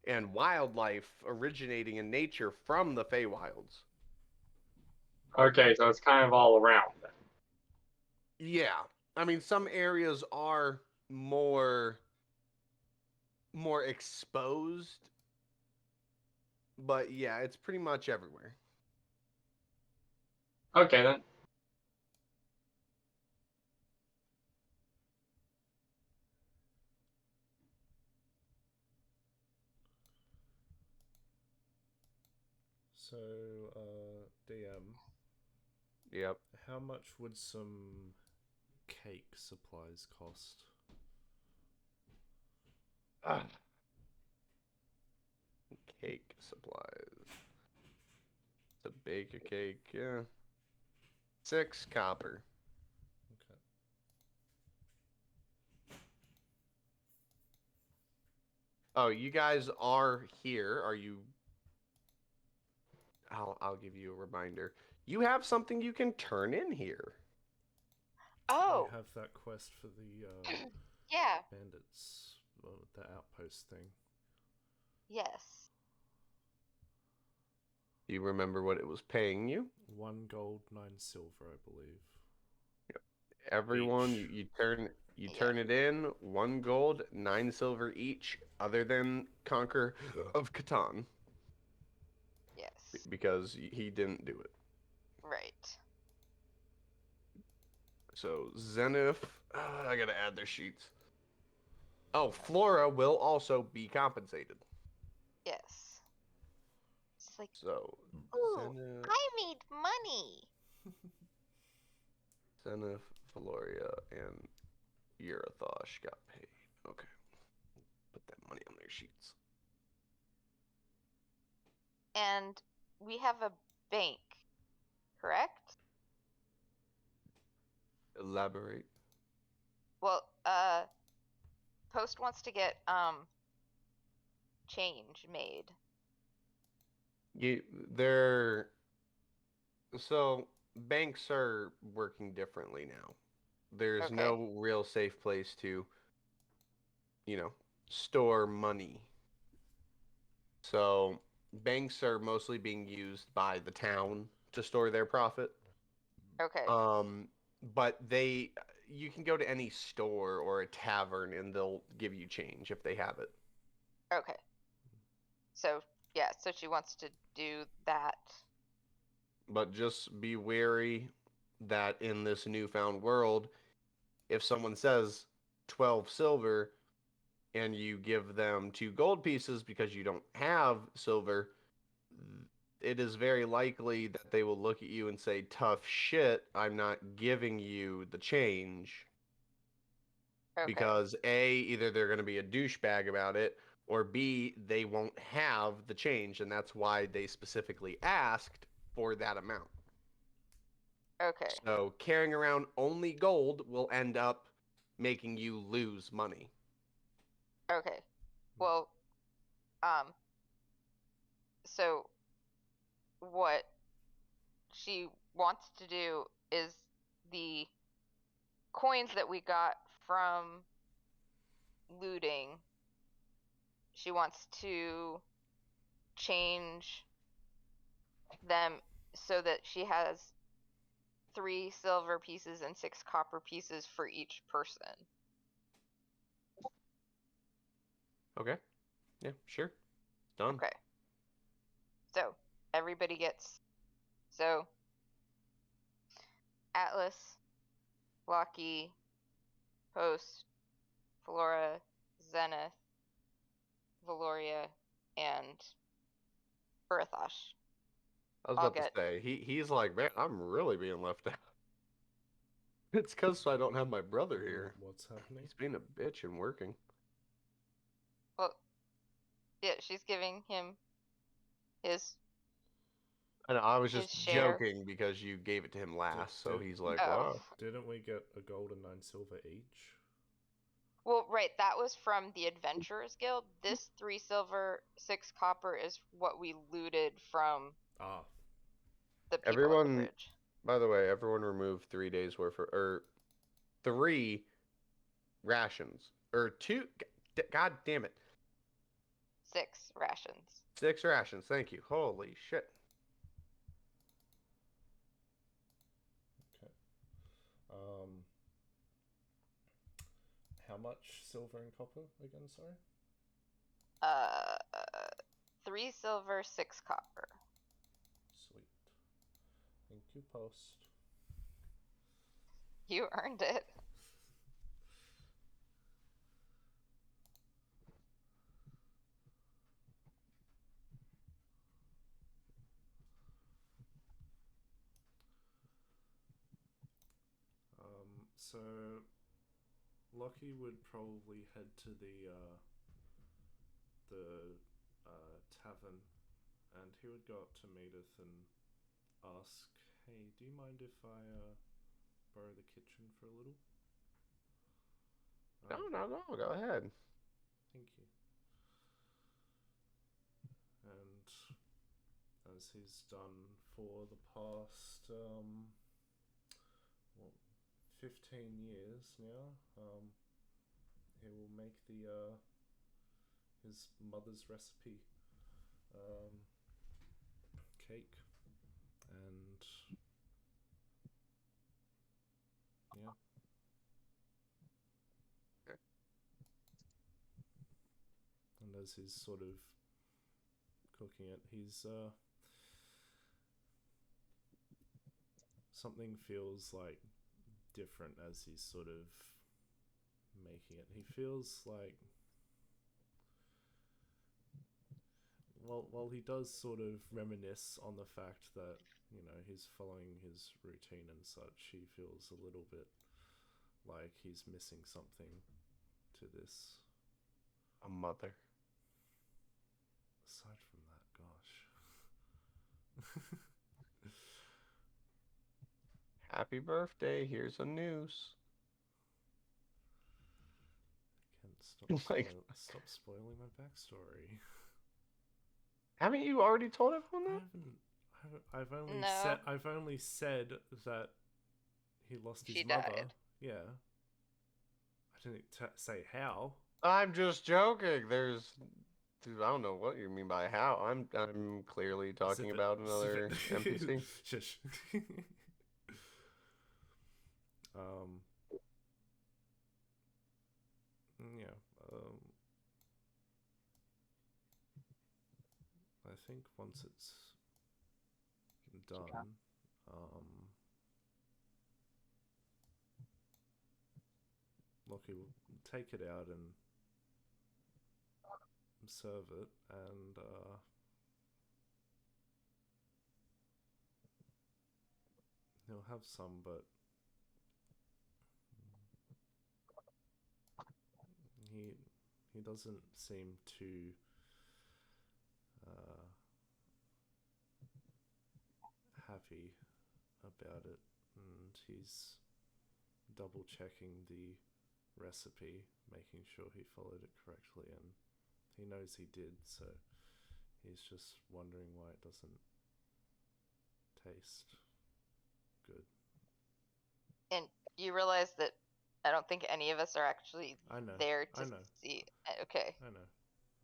and wildlife originating in nature from the Feywilds. Okay, so it's kind of all around then. Yeah. I mean, some areas are more exposed, but yeah, it's pretty much everywhere. Okay then. So, DM, Yep. how much would some cake supplies cost? Cake supplies. To bake a cake, yeah. 6 copper. Okay. Oh, you guys are here. Are you? I'll give you a reminder. You have something you can turn in here. Oh, We have that quest for the yeah. bandits, the outpost thing. Yes. Do you remember what it was paying you? 1 gold, 9 silver, I believe. Everyone, Each. you turn it in. 1 gold, 9 silver each, other than Conquer of Catan, Yes. because he didn't do it. Right. So Zenith, I gotta add their sheets. Oh, Flora will also be compensated. Yes. It's like, So ooh, Zenith, I need money. Valoria, and Urathosh got paid. Okay. Put that money on their sheets. And we have a bank, correct? Elaborate. Well, Post wants to get change made. You they're so banks are working differently now. There's Okay. no real safe place to, you know, store money. So banks are mostly being used by the town to store their profit. Okay. Um, but you can go to any store or a tavern and they'll give you change if they have it. Okay. So yeah, so she wants to do that. But just be wary that in this newfound world, if someone says 12 silver and you give them 2 gold pieces because you don't have silver, it is very likely that they will look at you and say, tough shit, I'm not giving you the change. Okay. Because A, either they're going to be a douchebag about it, or B, they won't have the change, and that's why they specifically asked for that amount. Okay. So carrying around only gold will end up making you lose money. Okay. Well, so what she wants to do is the coins that we got from looting, she wants to change them so that she has 3 silver pieces and 6 copper pieces for each person. Okay. Yeah, sure. Done. Okay. So everybody gets, so Atlas, Loki, Host, Flora, Zenith, Valoria, and Berthosh. I was I'll about to get- say, he's like, man, I'm really being left out. It's because I don't have my brother here. What's happening? He's being a bitch and working. Well, yeah, she's giving him his. And I was His just share. joking because you gave it to him last, so he's like, Oh. wow. Didn't we get a gold and 9 silver each? Well, right, that was from the Adventurers Guild. This 3 silver, 6 copper is what we looted from Ah, the people at the Everyone, bridge. by the way, everyone remove 3 days worth of, or 3 rations. Or 2, god damn it. 6 rations. 6 rations, thank you. Holy shit. okay. How much silver and copper again? Sorry. 3 silver, 6 copper. Sweet. Thank you, Post. You earned it. So Lockie would probably head to the tavern, and he would go up to Medith and ask, "Hey, do you mind if I borrow the kitchen for a little?" No, go ahead. Thank you. And as he's done for the past 15 years now, he will make the his mother's recipe cake, and yeah. Okay. And as he's sort of cooking it, he's something feels like different as he's sort of making it. He feels like, well, he does sort of reminisce on the fact that, you know, he's following his routine and such. He feels a little bit like he's missing something to this. A mother. Aside from that, gosh. Happy birthday, here's a noose. I can't Like- stop spoiling my backstory. Haven't you already told everyone I that? I've only No. said that he lost his She mother. died. Yeah. I didn't say how. I'm just joking. Dude, I don't know what you mean by how. I'm clearly talking Zip it. about Zip another it. NPC. Shush. um. Yeah. I think once it's done, Lockie will take it out and serve it, and he'll have some, but he doesn't seem too happy about it, and he's double checking the recipe, making sure he followed it correctly, and he knows he did, so he's just wondering why it doesn't taste good. And you realize that I don't think any of us are actually I know. there to I know. see. Okay. I know.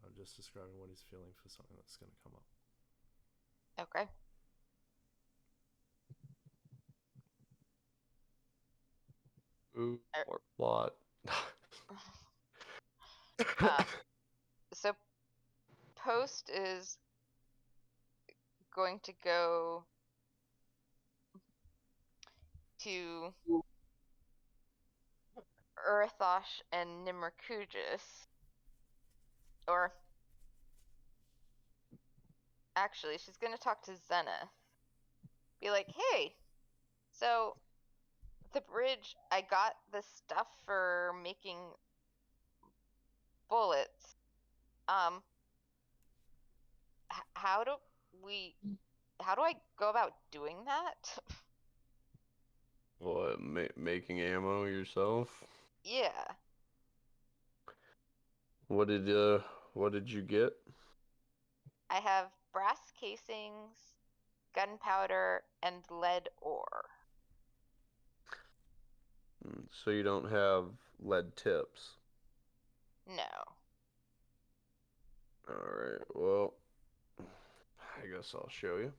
I'm just describing what he's feeling for something that's going to come up. Okay. Ooh, more plot. So Post is going to go to Urthosh and Nimmerkujis. Or actually, she's gonna talk to Zenith. Be like, hey, so the bridge, I got the stuff for making bullets. How do I go about doing that? What, making ammo yourself? Yeah. What did you get? I have brass casings, gunpowder, and lead ore. So you don't have lead tips. No. Alright, well, I guess I'll show you.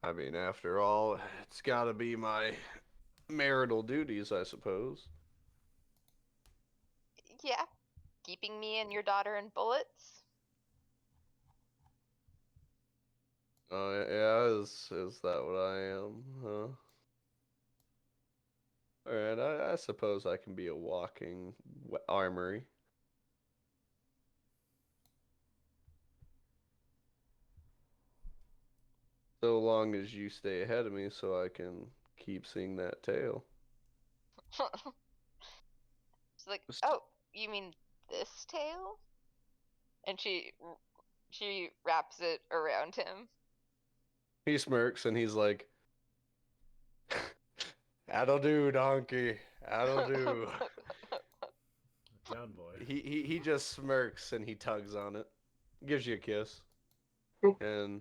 I mean, after all, it's gotta be my marital duties, I suppose. Yeah. Keeping me and your daughter in bullets? Oh, yeah, is that what I am, huh? Alright, I suppose I can be a walking armory. So long as you stay ahead of me so I can keep seeing that tail. She's like, oh, you mean this tail? And she wraps it around him. He smirks and he's like, "That'll do, donkey. That'll do." Down, boy. He just smirks and he tugs on it, gives you a kiss, and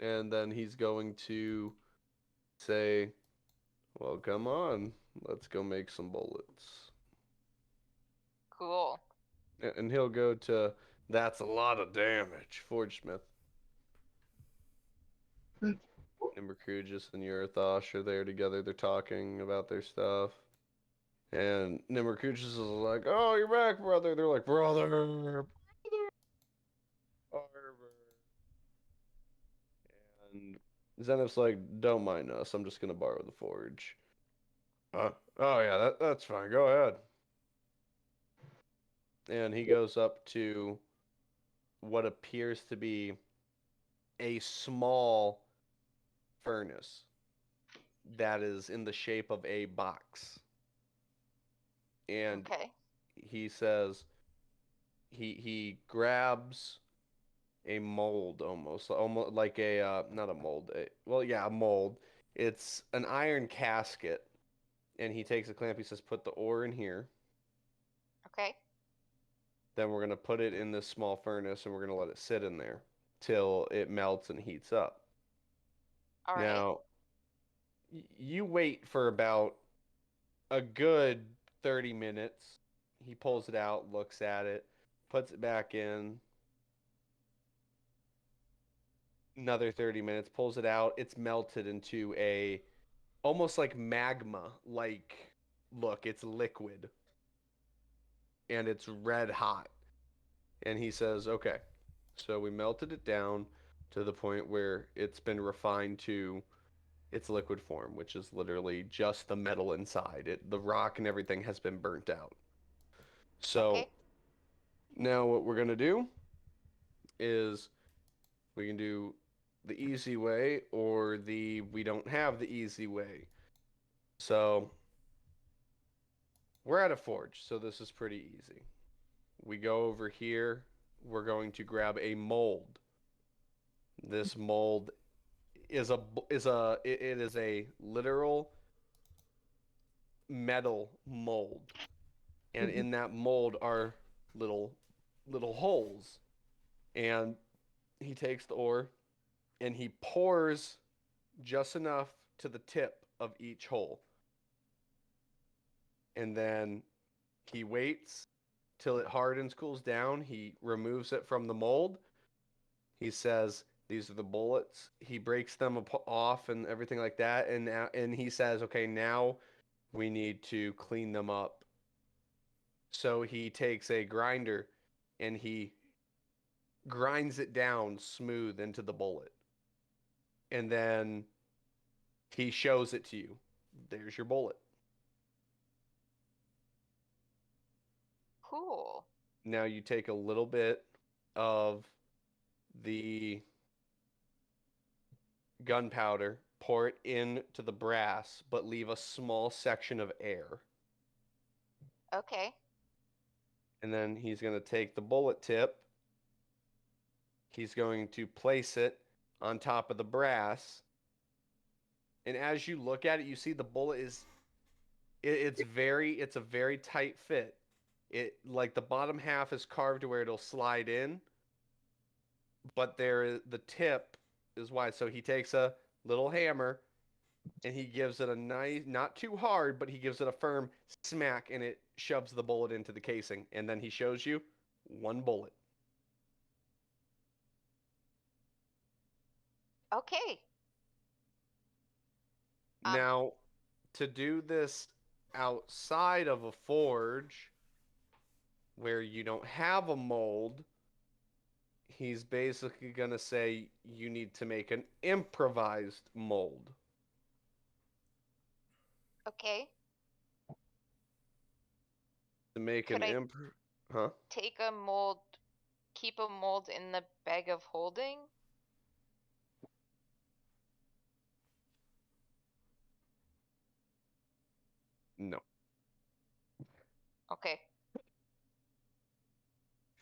then he's going to say, "Well, come on, let's go make some bullets." Cool. And he'll go to, "That's a lot of damage, Forge Smith." Nimmerkujis and Yurathosh are there together. They're talking about their stuff. And Nimmerkujis is like, "Oh, you're back, brother." They're like, "Brother." And Zenith's like, "Don't mind us. I'm just gonna borrow the forge." Oh yeah, that's fine. Go ahead. And he goes up to what appears to be a small furnace that is in the shape of a box. And Okay. he says he grabs a mold, almost like a not a mold. Well, yeah, a mold. It's an iron casket, and he takes a clamp. He says, "Put the ore in here." Okay. Then we're going to put it in this small furnace and we're going to let it sit in there till it melts and heats up. All right. Now, you wait for about a good 30 minutes. He pulls it out, looks at it, puts it back in. Another 30 minutes, pulls it out. It's melted into a almost like magma like look. It's liquid. And it's red hot. And he says, okay, so we melted it down to the point where it's been refined to its liquid form, which is literally just the metal inside. The rock and everything has been burnt out. So Okay. now what we're going to do is we can do the easy way or we don't have the easy way. So we're at a forge, so this is pretty easy. We go over here. We're going to grab a mold. This mold is a literal metal mold, and in that mold are little holes. And he takes the ore and he pours just enough to the tip of each hole, and then he waits till it hardens, cools down. He removes it from the mold. He says, these are the bullets. He breaks them off and everything like that. And he says, okay, now we need to clean them up. So he takes a grinder and he grinds it down smooth into the bullet. And then he shows it to you. There's your bullet. Cool. Now you take a little bit of the gunpowder, pour it into the brass, but leave a small section of air. Okay. And then he's going to take the bullet tip. He's going to place it on top of the brass. And as you look at it, you see the bullet it's a very tight fit. It like the bottom half is carved to where it'll slide in, but the tip is wide. So he takes a little hammer and he gives it a nice, not too hard, but he gives it a firm smack and it shoves the bullet into the casing. And then he shows you one bullet. Okay. Now, to do this outside of a forge where you don't have a mold, he's basically going to say you need to make an improvised mold. Okay. To make Could an I take a mold, keep a mold in the bag of holding? No. Okay.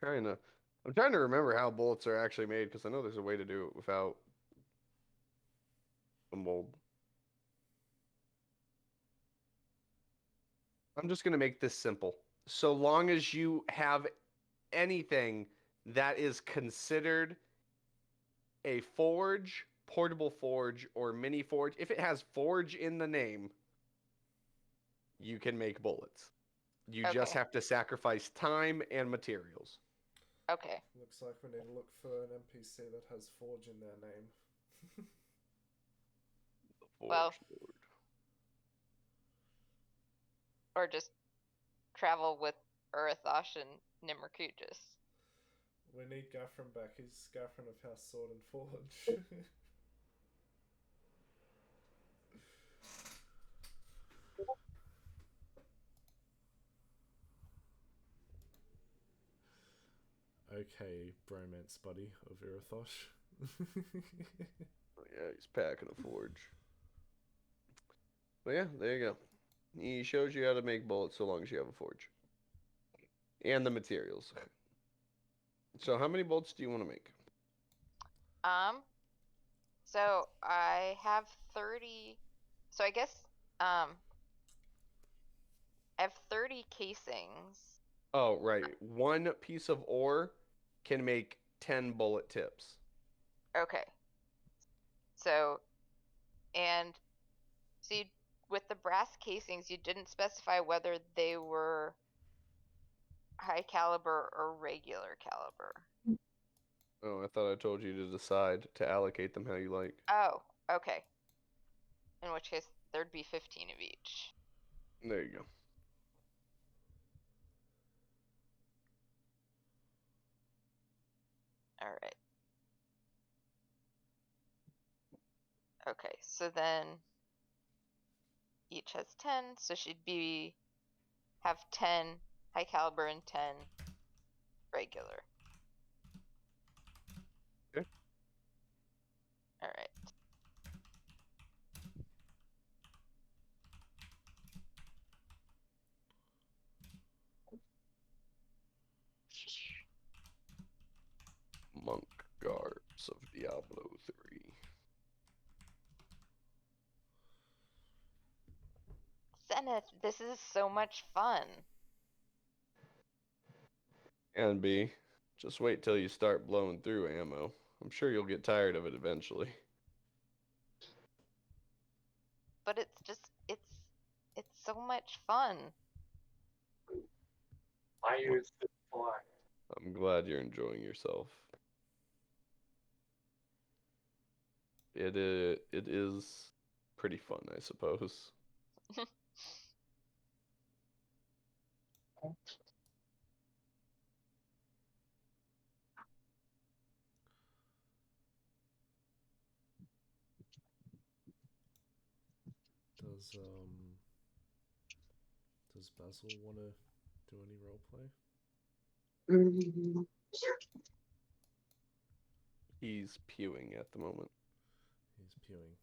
I'm trying to remember how bullets are actually made because I know there's a way to do it without a mold. I'm just going to make this simple. So long as you have anything that is considered a forge, portable forge, or mini forge, if it has forge in the name, you can make bullets. You just Okay. have to sacrifice time and materials. Okay. Looks like we need to look for an NPC that has Forge in their name. Forge Well- Lord. Or just travel with Urathosh and Nimmerkujis. We need Gaffron back. He's Gaffron of House Sword and Forge. Okay, bromance buddy of Irathosh. Yeah, he's packing a forge. But yeah, there you go. He shows you how to make bullets so long as you have a forge. And the materials. So how many bullets do you want to make? So I have 30. So I guess I have 30 casings. Oh, right. One piece of ore can make 10 bullet tips. Okay. So, and so you, with the brass casings, you didn't specify whether they were high caliber or regular caliber. Oh, I thought I told you to decide to allocate them how you like. Oh, okay. In which case, there'd be 15 of each. There you go. All right. Okay, so then each has 10, so she'd be have 10 high caliber and 10 regular. Okay. All right. Monk Garbs of Diablo 3. Zenith, this is so much fun. And B, just wait till you start blowing through ammo. I'm sure you'll get tired of it eventually. But it's just it's so much fun. I use the fly. I'm glad you're enjoying yourself. It is pretty fun, I suppose. Does Basil want to do any roleplay? He's pewing at the moment. He's pewing.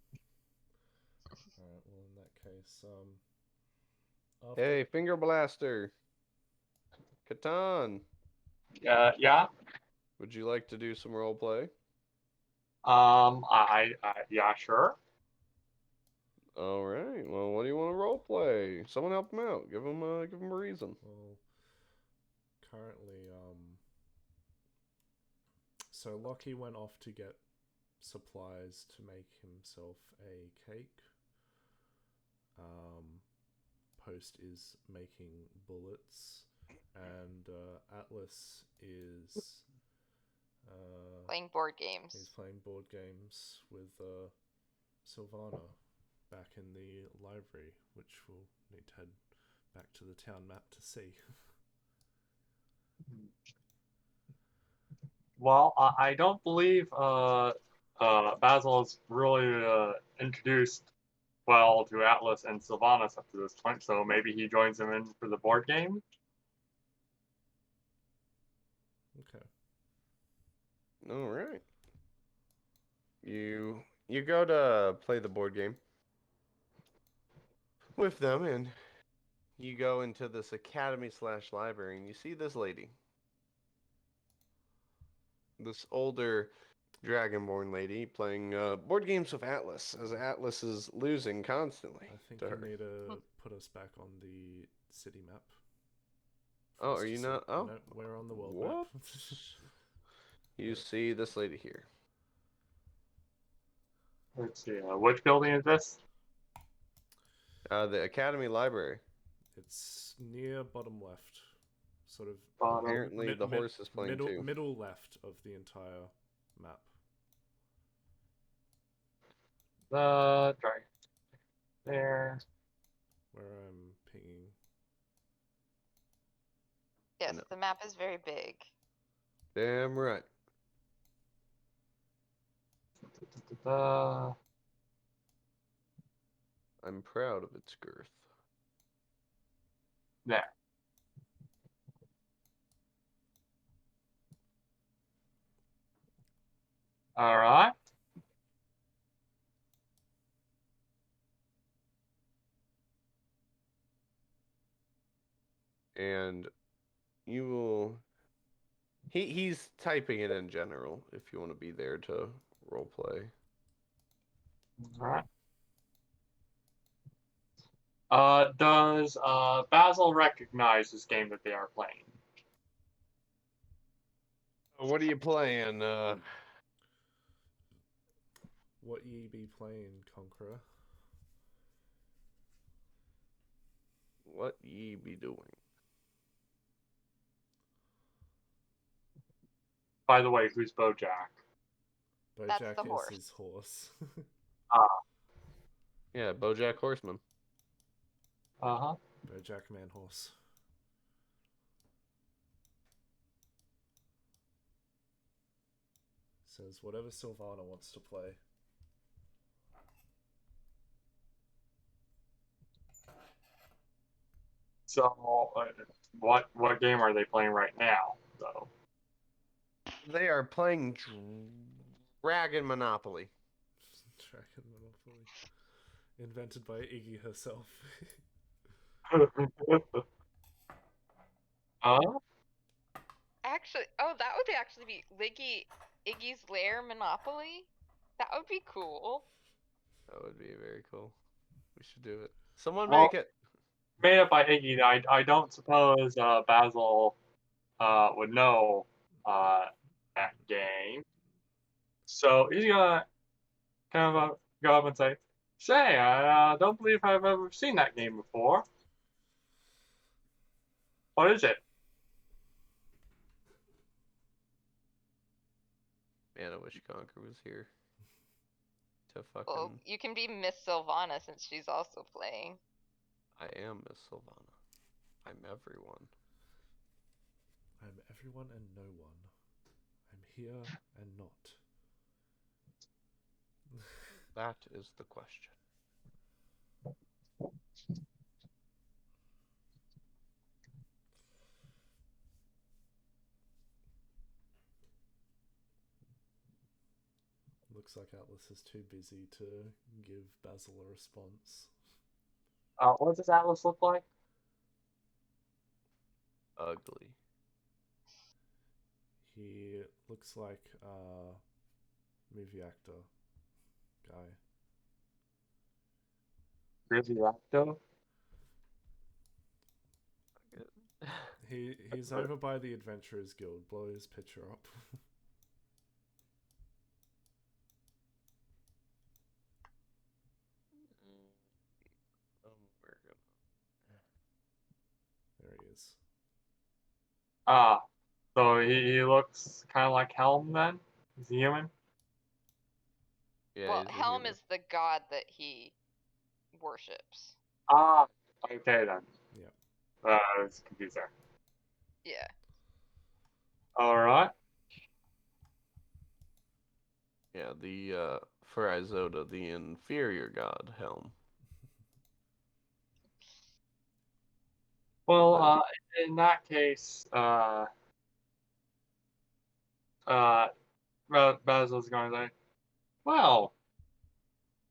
Alright, well in that case, Hey, Finger Blaster. Catan, Yeah. would you like to do some roleplay? Yeah, sure. All right. Well, what do you want to roleplay? Someone help him out. Give him a reason. Well, currently, so Lockie went off to get supplies to make himself a cake. Post is making bullets, and Atlas is Playing board games. he's playing board games with Sylvana back in the library, which we'll need to head back to the town map to see. Well, I don't believe Basil has really introduced well to Atlas and Sylvanas up to this point, so maybe he joins them in for the board game. Okay. All right. You go to play the board game with them, and you go into this academy/library, and you see this lady, this older Dragonborn lady, playing board games with Atlas, as Atlas is losing constantly I think to you her. need to put us back on the city map. for Oh, us are to you see. not? Oh, No, we're on the world map. You see this lady here. Let's see, which building is this? The Academy Library. It's near bottom left, sort of Bottom. Apparently, the horse is playing too. middle left of the entire map. The dragon. There. Where I'm pinging. Yes, No. the map is very big. Damn right. I'm proud of its girth. There. All right. And you will. He's typing it in general if you want to be there to roleplay. All right. Does Basil recognize this game that they are playing? What are you playing? What ye be playing, Conqueror? What ye be doing? By the way, who's Bojack? That's Bojack the is horse. his horse. Yeah, BoJack Horseman. Uh-huh. Bojack Man Horse. Says whatever Sylvana wants to play. So, what game are they playing right now, though? They are playing Dragon Monopoly. Dragon Monopoly. Invented by Iggy herself. Huh? Actually, oh, that would actually be Iggy's Lair Monopoly. That would be cool. That would be very cool. We should do it. Someone Well- make it. Made up by Iggy. I don't suppose Basil would know that game. So he's gonna kind of go up and say, "Say, I don't believe I've ever seen that game before. What is it?" Man, I wish Conquer was here. To fucking. Well, you can be Miss Sylvana since she's also playing. I am Miss Sylvana. I'm everyone. I'm everyone and no one. I'm here and not. That is the question. Looks like Atlas is too busy to give Basil a response. What does Atlas look like? Ugly. He looks like a movie actor guy. Really active? He's over by the Adventurers Guild. Blow his picture up. We're gonna. There he is. So he looks kind of like Helm then? He's a human? Yeah, Well, he's a Helm human. is the god that he worships. Okay then. Yeah. I was confused there. Yeah. Alright. Yeah, the for Isoda, the inferior god Helm. Well, in that case, Basil's going to say, "Well,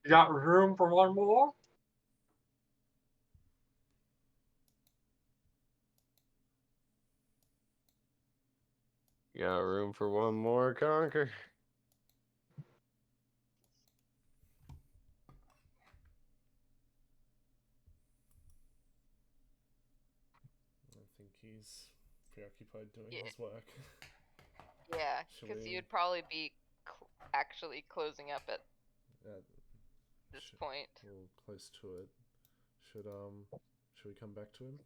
you got room for one more?" You got room for one more, Conquer? I think he's preoccupied doing Yeah. his work. Yeah, Shall because we- you'd probably be actually closing up at Yeah, this sh- point. We're close to it. Should we come back to him?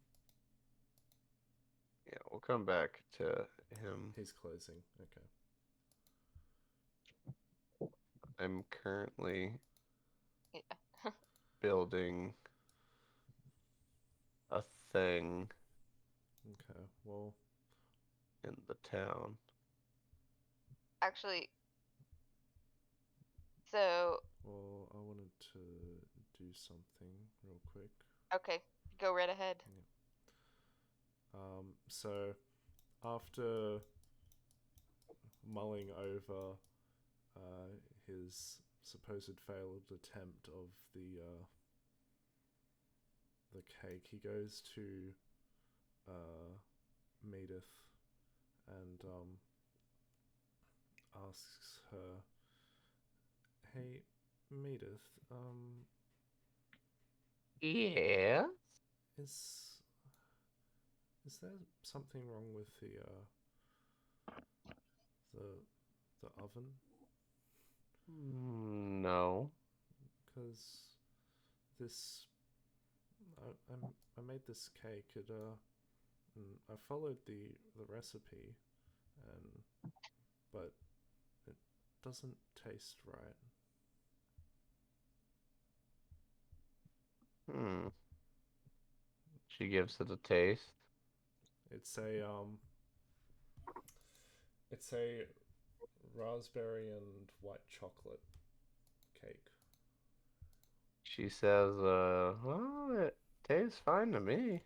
Yeah, we'll come back to him. He's closing. Okay. I'm currently Yeah. building a thing Okay. Well, in the town. Actually, so, I wanted to do something real quick. okay, go right ahead. So after mulling over his supposed failed attempt of the cake, he goes to Medith and asks her, "Hey, Medith, Yeah. is there something wrong with the oven? No. Because this I made this cake. And I followed the recipe, but it doesn't taste right. She gives it a taste. It's a raspberry and white chocolate cake. She says, well, it tastes fine to me.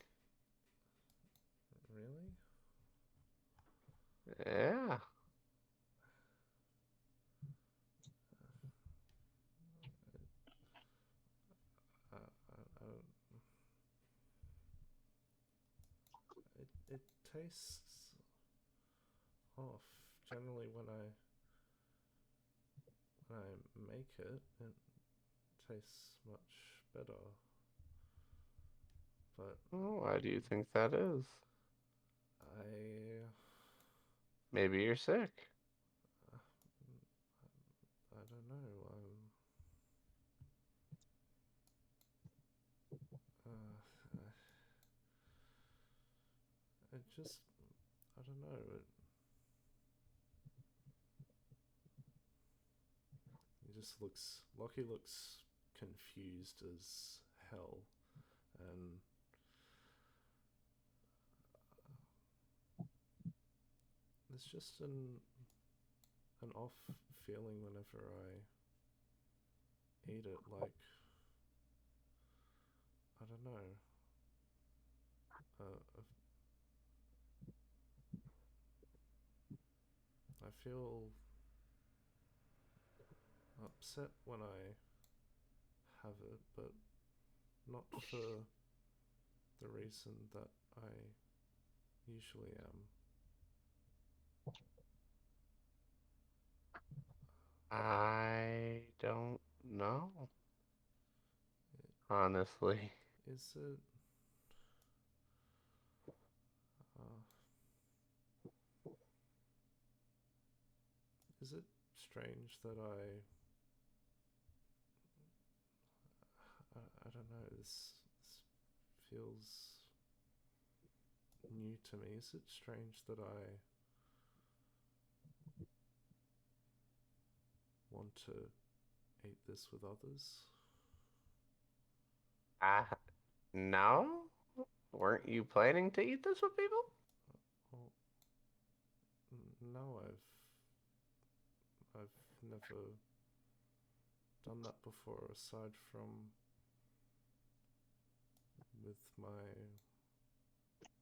Really? Yeah. It tastes off. Generally, when I make it, it tastes much better. But Why do you think that is? I Maybe you're sick. I don't know. It just I don't know. He just looks. Lockie looks confused as hell, and there's just an off feeling whenever I eat it. Like I don't know. I feel upset when I have it, but not for the reason that I usually am. I don't know. Honestly. Is it? Is it strange that I don't know, this feels new to me. Is it strange that I want to eat this with others? No? Weren't you planning to eat this with people? Well, no, I've never done that before, aside from with my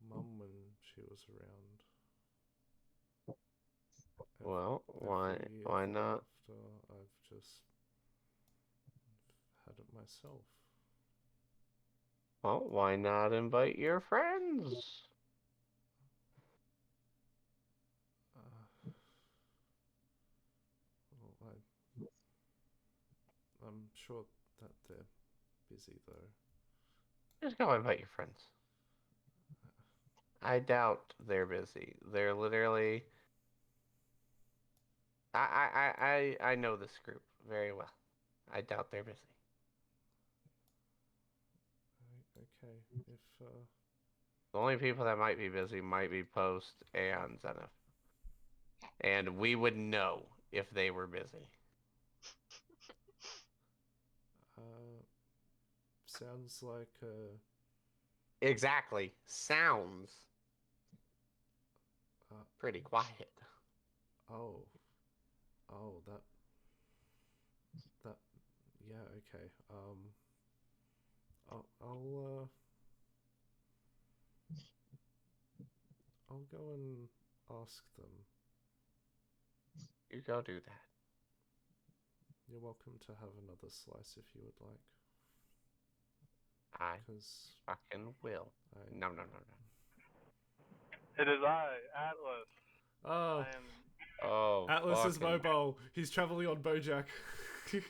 mum when she was around. Well, Every year why not? thereafter, I've just had it myself. Well, why not invite your friends? Well, I'm sure that they're busy though. Just go invite your friends. I doubt they're busy. They're literally. I know this group very well. I doubt they're busy. Okay, if The only people that might be busy might be Post and Zenith. And we would know if they were busy. sounds like Exactly. Sounds pretty quiet. oh, that yeah, okay. I'll go and ask them. You go do that. You're welcome to have another slice if you would like. I Because fucking will. No. It is I, Atlas. oh, I am. Oh, Atlas is fucking- mobile. He's traveling on BoJack. I'm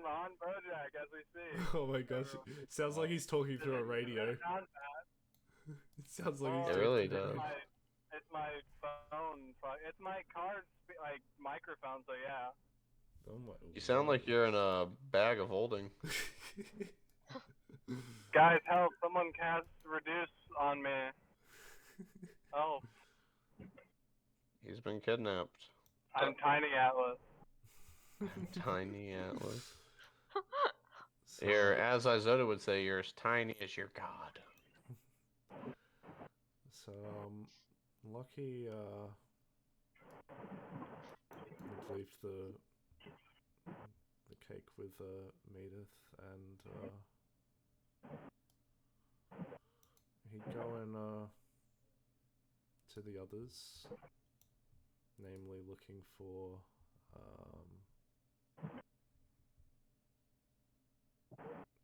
on BoJack as we speak. Oh my gosh! Sounds like he's talking through a radio. It sounds bad. It sounds like Oh, he's It really talking through a does. radio. It's my phone fuck. It's my car's like microphone, so yeah. Oh my You sound like you're in a bag of holding. Guys, help! Someone cast reduce on me. Oh, He's been kidnapped. I'm Tiny Atlas. Tiny Atlas. So, Here, as Isoda would say, you're as tiny as your god. so Lucky would leave the cake with Medith, and he'd go in to the others, namely looking for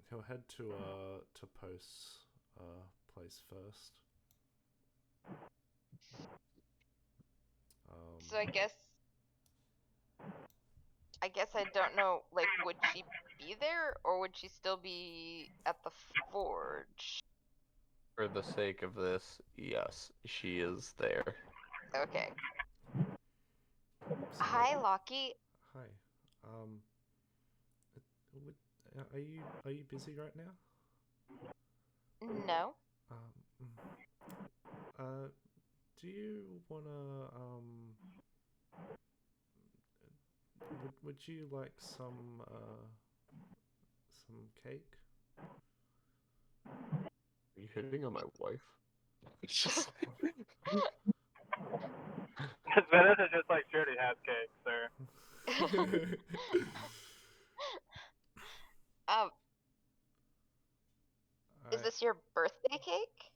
he'll head to Post's place first. So I guess I don't know, like, would she be there, or would she still be at the forge? For the sake of this, yes, she is there. Okay. So, Hi, Lockie. Hi. Would, are you busy right now? No. Do you wanna would you like some cake? Are you hitting on my wife? It's just Venice is just like she already has cake, sir. Is this your birthday cake?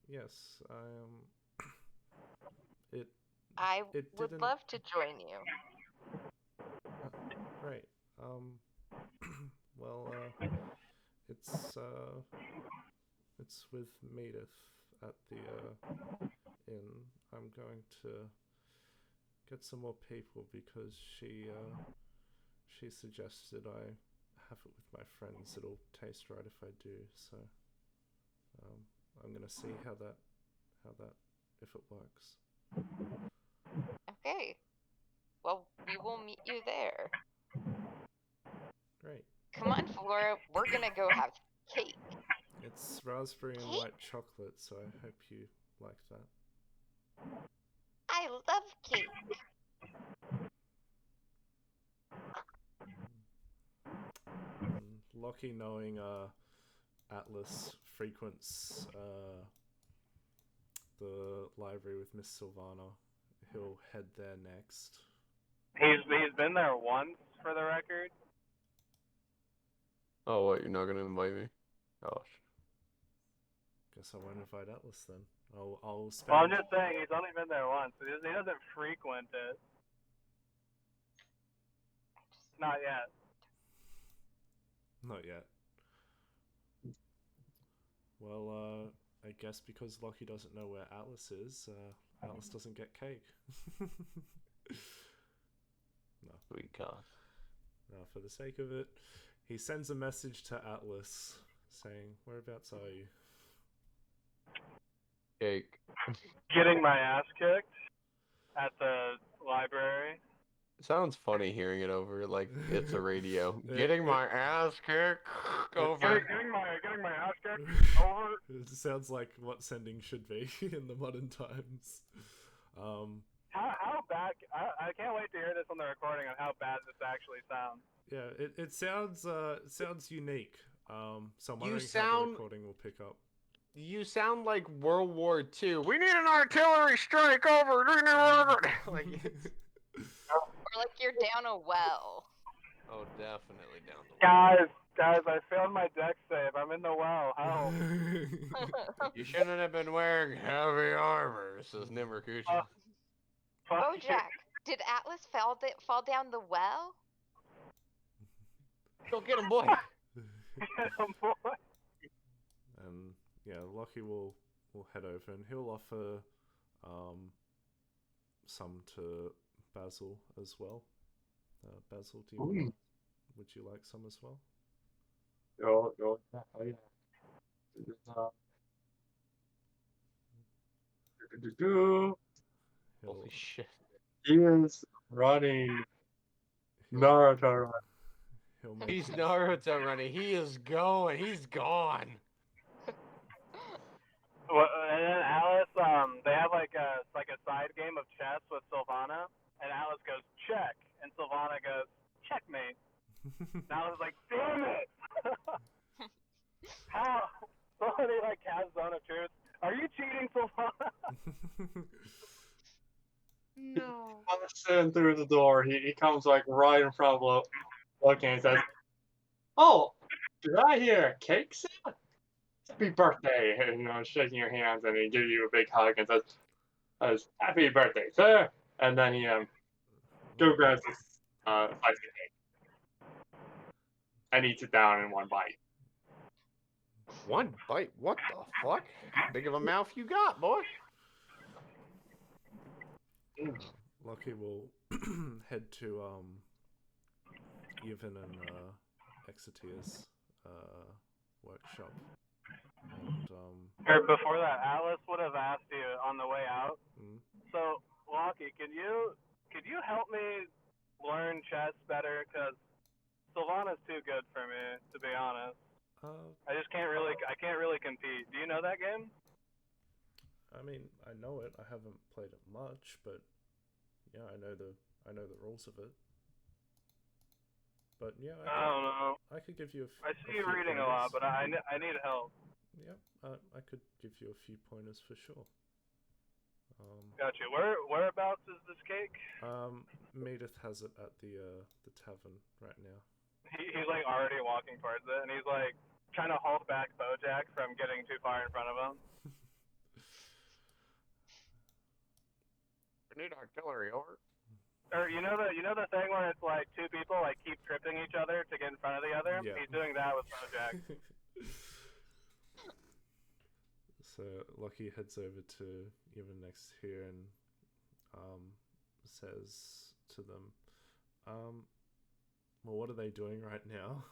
Yes, I It would didn't- love to join you. Right. Well, it's with Medith at the inn. I'm going to get some more people because she suggested I have it with my friends. It'll taste right if I do. So, I'm gonna see how that if it works. Okay. Well, we will meet you there. Great. Come on, Flora. We're gonna go have cake. It's raspberry and Cake? white chocolate, so I hope you like that. I love cake. Lockie, knowing Atlas frequents the library with Miss Sylvana, he'll head there next. He's been there once, for the record. Oh, what? You're not gonna invite me? Gosh. Guess I won't invite Atlas then. I'll spend. Well, I'm just saying he's only been there once. He doesn't frequent it. Not yet. Not yet. Well, I guess because Lockie doesn't know where Atlas is, Atlas doesn't get cake. No. Sweet God. No, for the sake of it, he sends a message to Atlas saying, "Whereabouts are you?" Cake. Getting my ass kicked at the library. It sounds funny hearing it over like it's a radio. It- Getting my ass kicked over. Getting my ass kicked over. It sounds like what sending should be in the modern times. How bad? I can't wait to hear this on the recording on how bad this actually sounds. Yeah, it sounds unique. So I'm You wondering how the sound- recording will pick up. You sound like World War II. We need an artillery strike over. Like, Or like you're down a well. oh, definitely down the Guys, I failed my deck save. I'm in the well. Help. You shouldn't have been wearing heavy armor, says Nimmerkuchi. Fuck Oh, you. Jack, did Atlas fall down the well? Go get him, boy. Get him, boy. And yeah, Lockie will head over and he'll offer some to Basil as well. Basil, would you like some as well? Go. Oh, yeah. Holy shit. He is running Naruto. He'll make He's his- Naruto running. He is going. He's gone. Well, and then Alice, they have like a side game of chess with Sylvana, and Alice goes check, and Sylvana goes checkmate. And Alice is like, damn it! How? Somebody like has Zone of Truth. Are you cheating, Sylvana? No. Comes in through the door. He comes like right in front of looking and says, "Oh, did I hear cake sound? Happy birthday!" And, shaking your hands, and he gives you a big hug and says, "Happy birthday, sir!" And then he go grabs this slice of cake and eats it down in one bite. One bite. What the fuck? Big of a mouth you got, boy. Lucky will head to Yevon and Exeter's workshop, and Or before that, Alice would have asked you on the way out. mm, So, Lockie, could you help me learn chess better? Cause Sylvana's too good for me, to be honest. I can't really compete. Do you know that game? I mean, I know it. I haven't played it much, but yeah, I know the rules of it. But yeah, I don't know. I could give you I see you few reading a lot, pointers. but I need help. Yeah, I could give you a few pointers for sure. Gotcha. Whereabouts is this cake? Medith has it at the tavern right now. He's like already walking towards it, and he's like trying to hold back Bojack from getting too far in front of him. We need artillery, over. Or you know the thing where it's like two people like keep tripping each other to get in front of the other? Yeah. He's doing that with Bojack. So Lucky heads over to Yevon next here and says to them, well, what are they doing right now?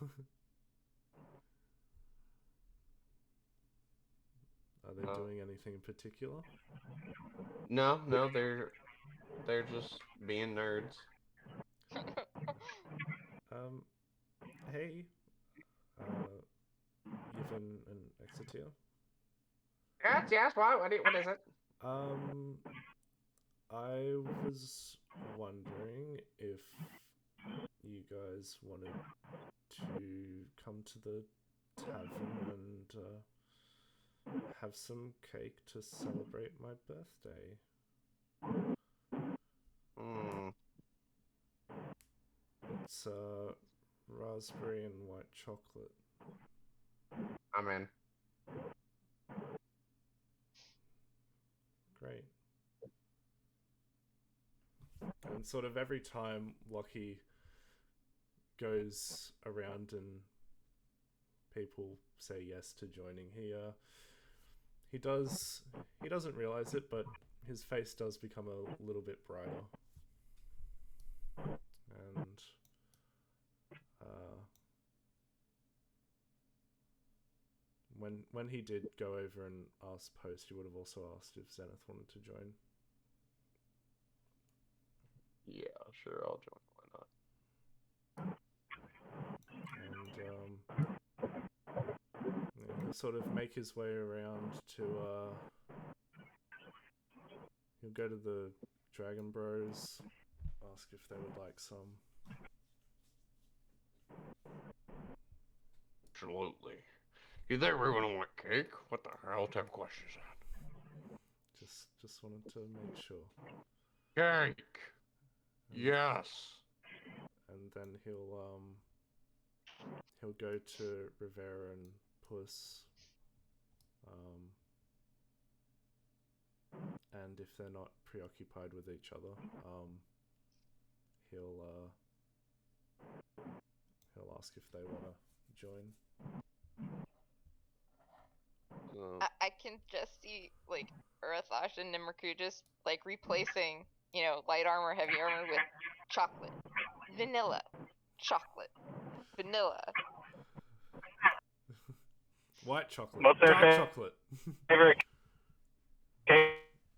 Are they doing anything in particular? No, they're just being nerds. Hey, Yevon and Exeter. Yes. What is it? I was wondering if you guys wanted to come to the tavern and have some cake to celebrate my birthday. It's raspberry and white chocolate. I'm in. Great. And sort of every time Lockie goes around and people say yes to joining, he doesn't realize it, but his face does become a little bit brighter. And when he did go over and ask Post, he would have also asked if Zenith wanted to join. Yeah, sure, I'll join. Why not? And he'll sort of make his way around to he'll go to the Dragon Bros, ask if they would like some. Absolutely. You think we're gonna want cake? What the hell type of question is that? Just wanted to make sure. Cake. Yes. And then he'll go to Rivera and Puss, and if they're not preoccupied with each other, he'll ask if they want to join. I can just see like Urathash and Nimriku just like replacing, light armor, heavy armor with chocolate, vanilla, chocolate, vanilla. White chocolate, What's their dark chocolate. favorite cake?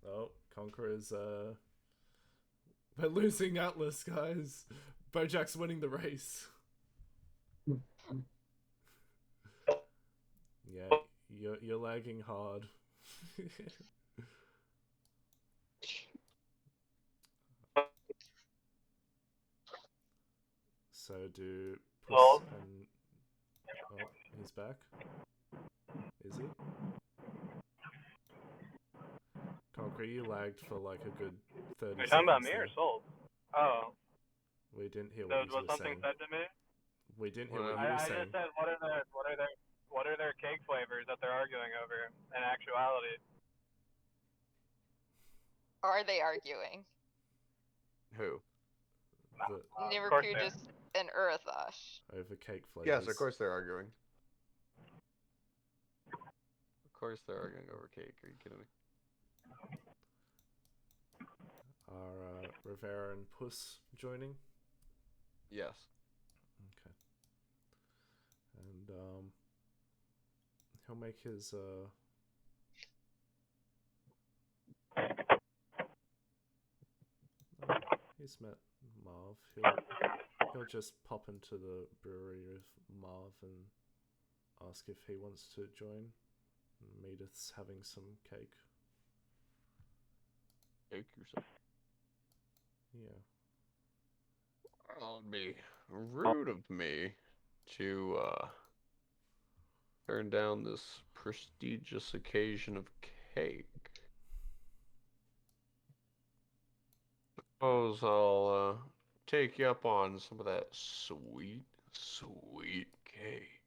Oh, Conqueror's By losing Atlas, guys. Bojack's winning the race. Yeah, you're lagging hard. So do Puss Well- and... Oh, he's back. Is he? Concrete, you lagged for like a good 30 Are you seconds talking about me there. or Soul? Oh, We didn't hear so what you was were something saying. said to me? We didn't hear Well, what you were I saying. just said what are their cake flavors that they're arguing over in actuality? Are they arguing? Who? The, Of course Nivrakujas and Urathosh. over cake flavors. Yes, of course they're arguing. Of course they're arguing over cake. Are you kidding me? Are Rivera and Puss joining? Yes. Okay. And he'll make his oh, he's met Marv. He'll just pop into the brewery with Marv and ask if he wants to join. Medith's having some cake. Cake yourself. Yeah. Well, it'd be rude of me to turn down this prestigious occasion of cake. Suppose I'll take you up on some of that sweet, sweet cake.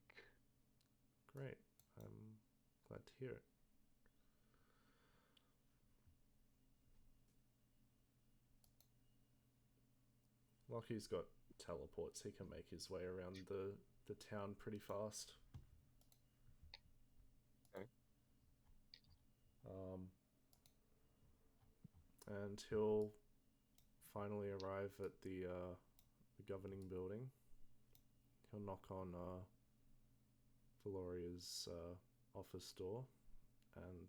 Great. I'm glad to hear it. Lockie's got teleports. He can make his way around the town pretty fast. Okay. And he'll finally arrive at the governing building. He'll knock on Valoria's office door and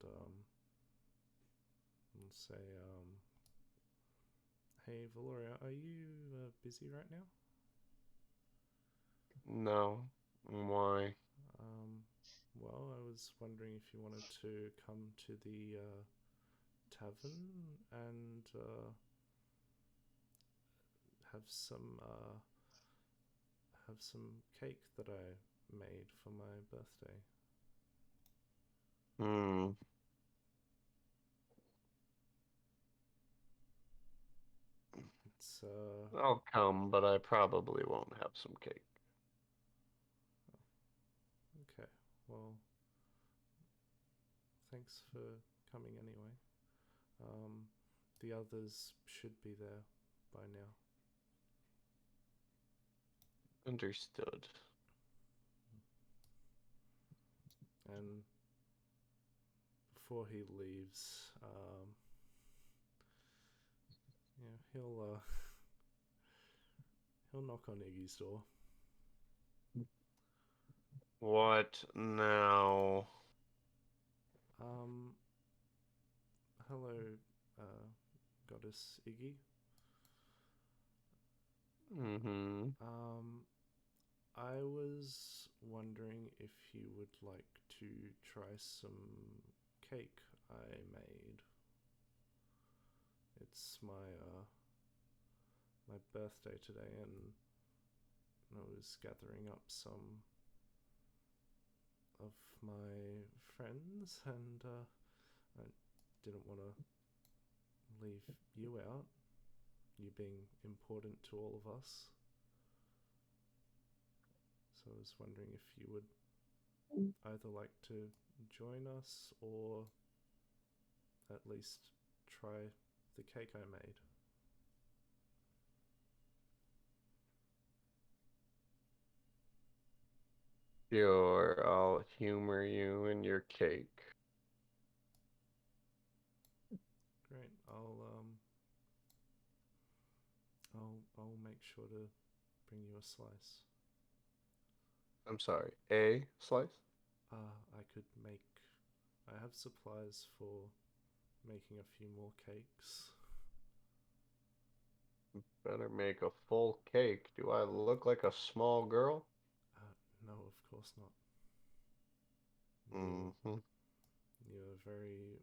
say, "Hey, Valoria, are you busy right now?" No. Why? Well, I was wondering if you wanted to come to the tavern and have some cake that I made for my birthday. It's I'll come, but I probably won't have some cake. okay. Well, thanks for coming anyway. The others should be there by now. Understood. And before he leaves, yeah, he'll knock on Iggy's door. What now? Hello, Goddess Iggy. Mm-hmm. I was wondering if you would like to try some cake I made. It's my birthday today, and I was gathering up some of my friends, and I didn't want to leave you out, you being important to all of us. So I was wondering if you would either like to join us or at least try the cake I made. Sure, I'll humor you in your cake. Great. I'll make sure to bring you a slice. I'm sorry, a slice? I have supplies for making a few more cakes. Better make a full cake. Do I look like a small girl? No, of course not. Mm-hmm. You're a very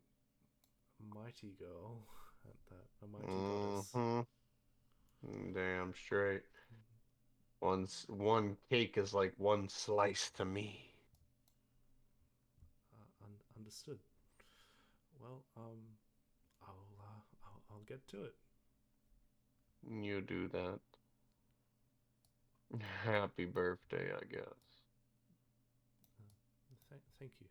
mighty girl at that. A mighty goddess. Mm-hmm. Damn straight. One cake is like one slice to me. Understood. Well, I'll get to it. You do that. Happy birthday, I guess. Thank you.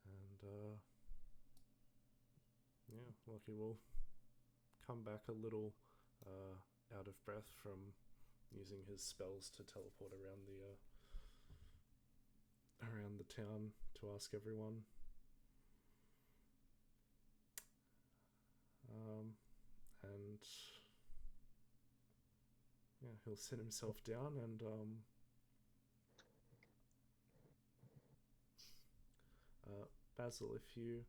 And yeah, Lucky will come back a little out of breath from using his spells to teleport around the town to ask everyone. And yeah, he'll sit himself down and Basil, if you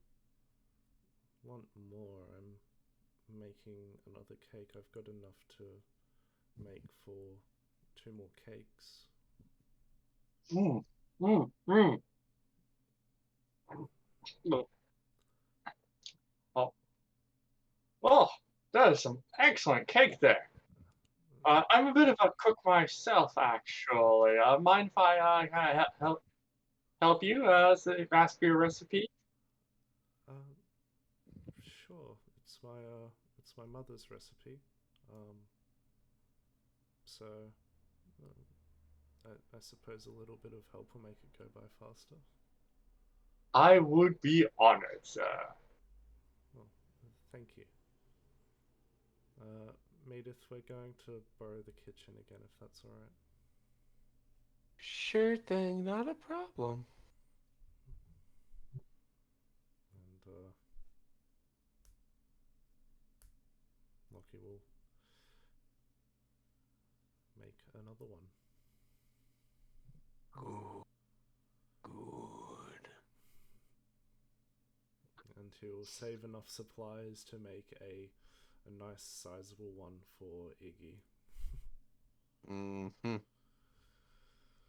want more, I'm making another cake. I've got enough to make for 2 more cakes. Oh, that is some excellent cake there. I'm a bit of a cook myself, actually. Mind if I kind of help you ask for your recipe? Sure. It's my mother's recipe. So I suppose a little bit of help will make it go by faster. I would be honored, sir. Well, thank you. Medith, we're going to borrow the kitchen again, if that's alright. Sure thing, not a problem. And Lockie will make another one. Good. And he'll save enough supplies to make a nice sizable one for Iggy. Mm-hmm.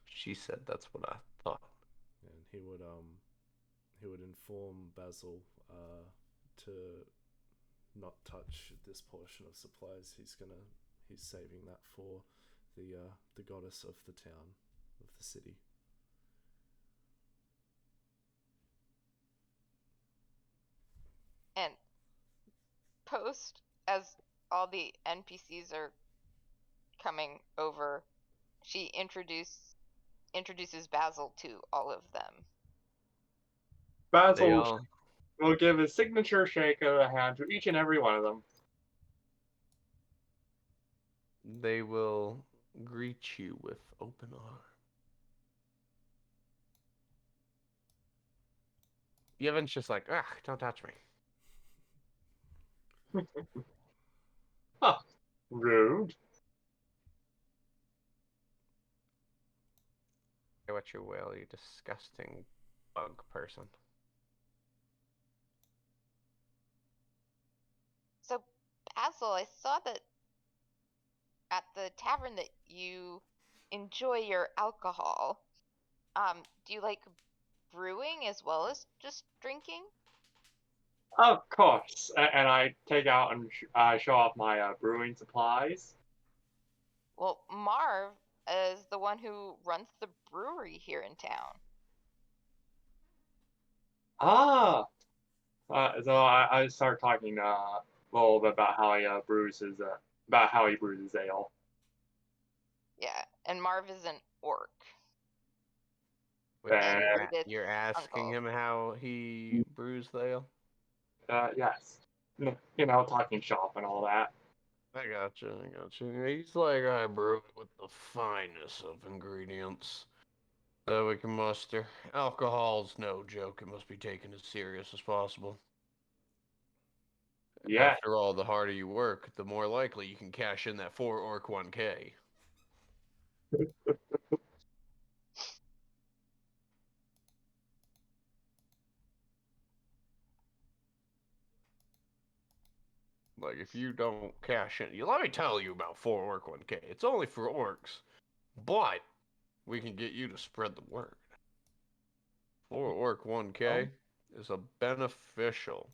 She said that's what I thought. And he would inform Basil to not touch this portion of supplies. He's saving that for the goddess of the town, of the city. And post, as all the NPCs are coming over, she introduces Basil to all of them. Basil will give a signature shake of the hand to each and every one of them. They will greet you with open arms. Yevon's just like, don't touch me. Huh. Rude. Say what you will, you disgusting bug person. So, Basil, I saw that at the tavern that you enjoy your alcohol. Do you like brewing as well as just drinking? Of course. And I take out and show off my brewing supplies. Well, Marv is the one who runs the brewery here in town. Ah. So I start talking a little bit about how he brews his ale. Yeah, and Marv is an orc. Wait, And you're asking uncle. him how he brews the ale? yes. Talking shop and all that. I gotcha. He's like, I brew it with the finest of ingredients that we can muster. Alcohol's no joke. It must be taken as serious as possible. Yeah. After all, the harder you work, the more likely you can cash in that 4 orc 1K. Like, if you don't cash in, let me tell you about 4-Orc 1K. It's only for orcs, but we can get you to spread the word. 4-Orc 1K is a beneficial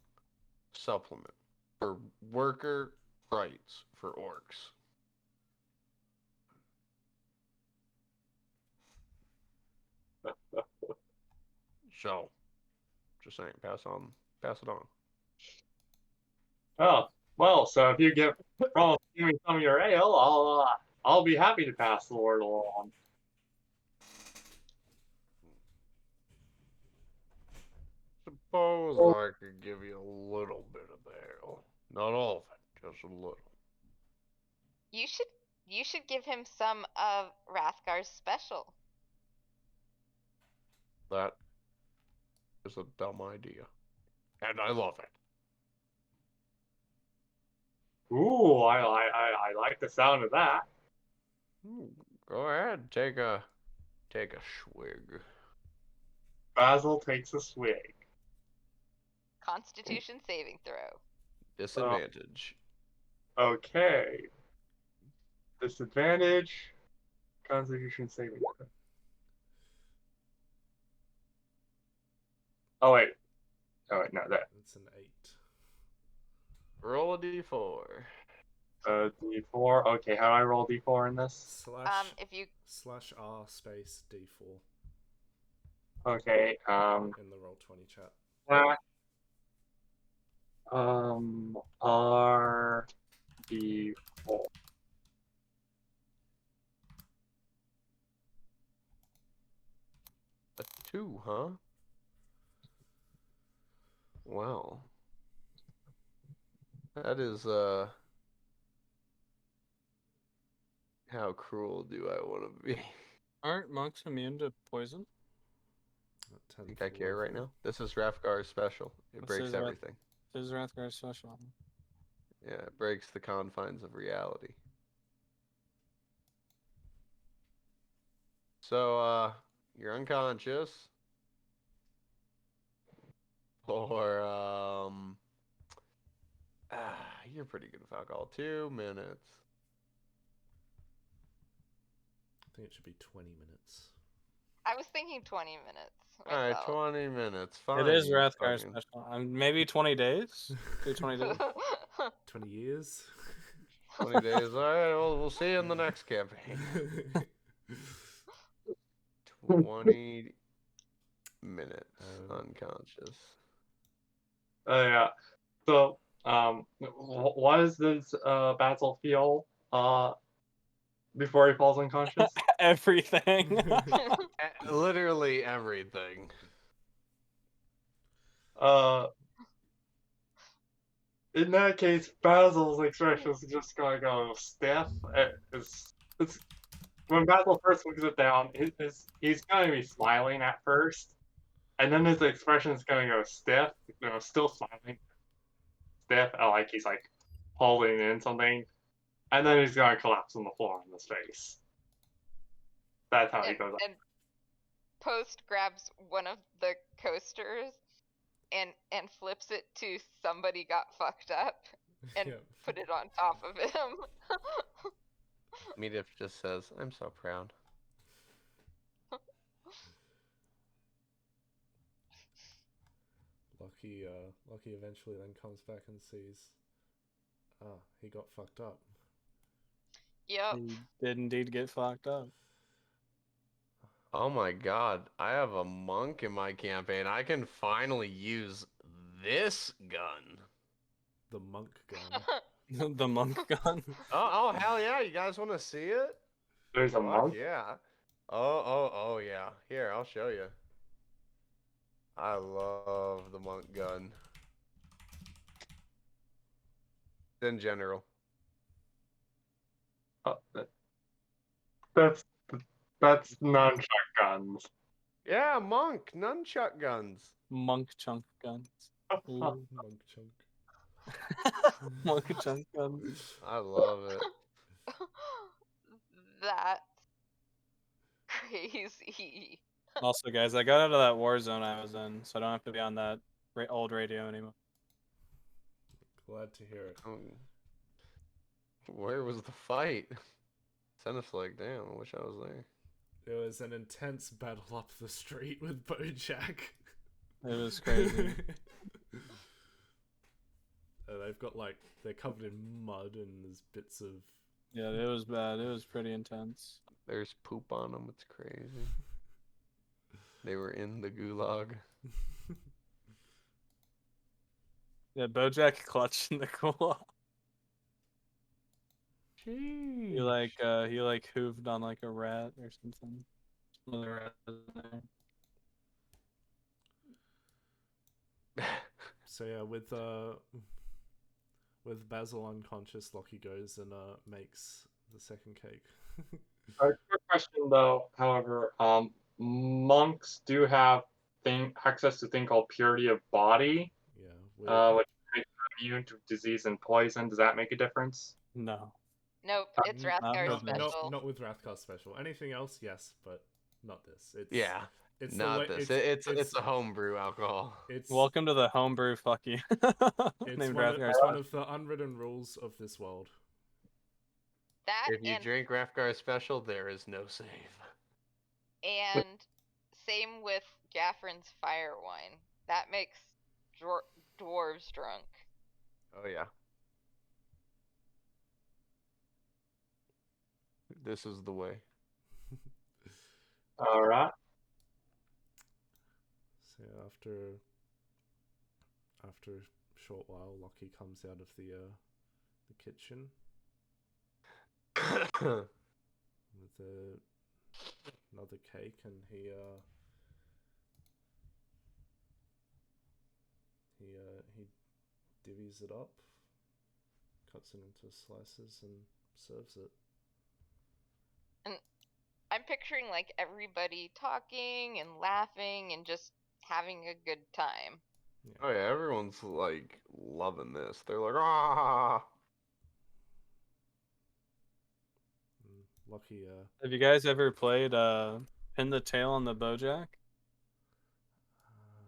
supplement for worker rights for orcs. So, just saying, pass it on. Oh, well, so if you give me some of your ale, I'll be happy to pass the word along. Suppose I could give you a little bit of the ale. Not all of it, just a little. You should give him some of Rathgar's special. That is a dumb idea. And I love it. Ooh, I like the sound of that. Go ahead, take a swig. Basil takes a swig. Constitution saving throw. Disadvantage. Okay. Disadvantage. Constitution saving throw. Oh wait, no, that. It's an 8. Roll a d4. D4. Okay, how do I roll D4 in this? If you /R space D4 Okay, in the Roll20 chat. R D4. A 2, huh? Wow. That is, how cruel do I want to be? Aren't monks immune to poison? I think I care right now. This is Rathgar's special. It breaks everything. This is Rathgar's special. Yeah, it breaks the confines of reality. So, you're unconscious. Or, you're pretty good with alcohol. 2 minutes. I think it should be 20 minutes. I was thinking 20 minutes. Alright, myself. 20 minutes. Fine. It is you Rathgar's fucking- special. Maybe 20 days? Do 20 days? 20 years? 20 days. Alright, well, we'll see you in the next campaign. 20 minutes. Unconscious. Yeah. So, what does this Basil feel before he falls unconscious? Everything. Literally everything. In that case, Basil's expression is just gonna go stiff. It's when Basil first looks it down, he's gonna be smiling at first, and then his expression is gonna go stiff. Still smiling, stiff, like he's like holding in something, and then he's gonna collapse on the floor in his face. That's how he goes. And Post grabs one of the coasters and flips it to somebody got fucked up and Yep. put it on top of him. Medivh just says, I'm so proud. Lucky eventually then comes back and sees, he got fucked up. Yep. He did indeed get fucked up. Oh my god, I have a monk in my campaign. I can finally use this gun. The monk gun. The monk gun. Oh, hell yeah, you guys want to see it? There's a Fuck monk. yeah. Oh yeah. Here, I'll show you. I love the monk gun. In general. That's nunchuck guns. Yeah, monk, nunchuck guns. Monk chunk guns. Ooh. Monk chunk. Monk chunk guns. I love it. That's crazy. Also, guys, I got out of that war zone I was in, so I don't have to be on that old radio anymore. Glad to hear it. Where was the fight? Senna's like, damn, I wish I was there. There was an intense battle up the street with Bojack. It was crazy. They've got like, they're covered in mud and there's bits of... Yeah, it was bad. It was pretty intense. There's poop on them. It's crazy. They were in the gulag. Yeah, Bojack clutched in the gulag. Jeez. He like hooved on like a rat or something. One of the rats was there. So yeah, with Basil unconscious, Lockie goes and makes the second cake. Quick question though, however, monks do have access to a thing called purity of body, Yeah. which makes them immune to disease and poison. Does that make a difference? No. Nope, it's not Rathgar with this. special. Not with Rathgar special. Anything else, yes, but not this. It's Yeah. It's Not this. It's a homebrew alcohol. It's Welcome to the homebrew. Fuck you. it's Named one, Rathgar. it's one of the unwritten rules of this world. That If you drink Rathgar special, there is no save. and same with Gaffrin's fire wine. That makes dwarves drunk. Oh yeah. This is the way. All right. So after a short while, Lockie comes out of the kitchen with another cake, and he divvies it up, cuts it into slices, and serves it. I'm picturing like everybody talking and laughing and just having a good time. Oh yeah, everyone's like loving this. They're like, ah. Lockie, Have you guys ever played Pin the Tail on the Bojack?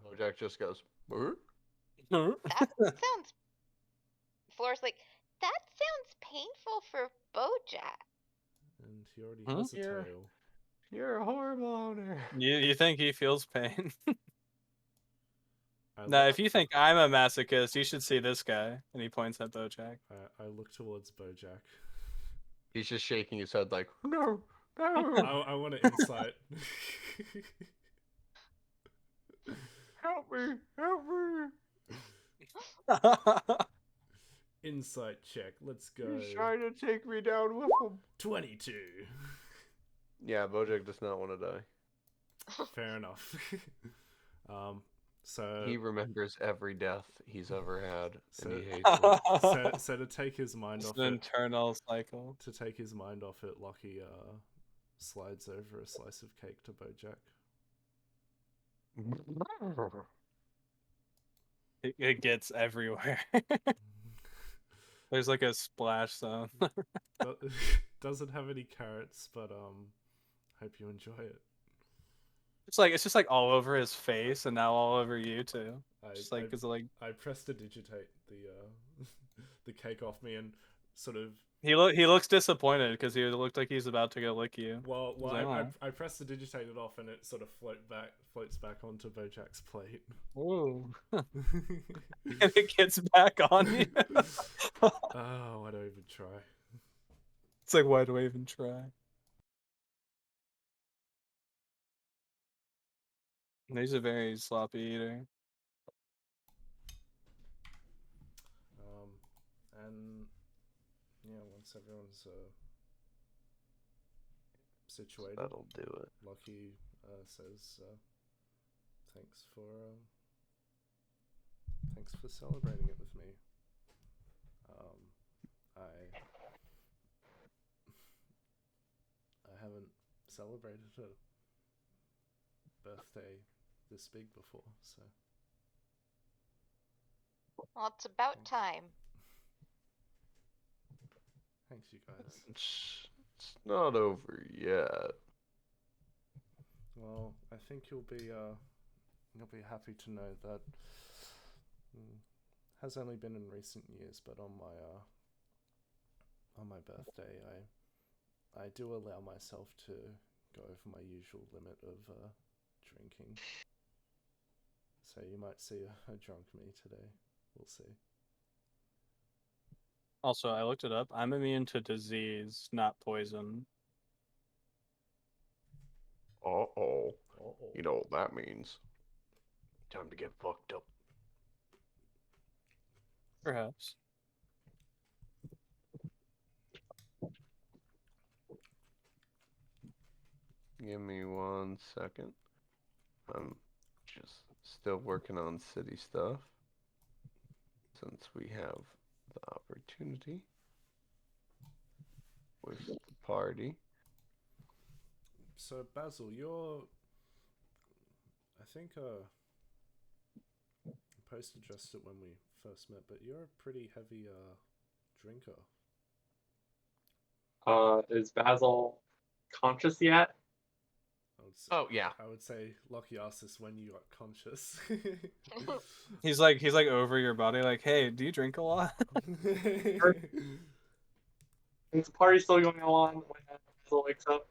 Bojack just goes, "Brr?" That sounds. Flora's like, that sounds painful for Bojack. and he already Huh? has a Yeah. tail. You're a horrible owner. You think he feels pain? I No, look- if you think I'm a masochist, you should see this guy. And he points at Bojack. I look towards Bojack. He's just shaking his head like, no, I, no, I want to insight. help me, help me. Insight check. Let's go. He's trying to take me down with him. 22. Yeah, Bojack does not want to die. Fair enough. So He remembers every death he's ever had, and he So- hates it. so to take his mind It's off an it, internal cycle. Lockie slides over a slice of cake to Bojack. It gets everywhere. There's like a splash zone. Doesn't have any carrots, but hope you enjoy it. It's just like all over his face and now all over you too. Just like it's like I prestidigitate the the cake off me and sort of he looks disappointed because he looked like he's about to go lick you. well He's like, "Aw." I prestidigitate it off and it sort of floats back onto Bojack's plate. Ooh. And it gets back on you. Oh, why do I even try? It's like, why do I even try? He's a very sloppy eater. And yeah, once everyone's situated, That'll do it. Lockie says, thanks for celebrating it with me. I haven't celebrated a birthday this big before, so Well, it's about time. thanks, you guys. It's not over yet. Well, I think you'll be happy to know that has only been in recent years, but on my birthday, I do allow myself to go over my usual limit of drinking. So you might see a drunk me today. We'll see. Also, I looked it up. I'm immune to disease, not poison. Uh-oh. You know what that means. Time to get fucked up. Perhaps. Give me 1 second. I'm just still working on city stuff. Since we have the opportunity with the party. So Basil, you're, I think I posted just it when we first met, but you're a pretty heavy drinker. Is Basil conscious yet? Oh yeah. I would say lucky ass is when you got conscious. He's like over your body, like, hey, do you drink a lot? Is the party still going on when Basil wakes up?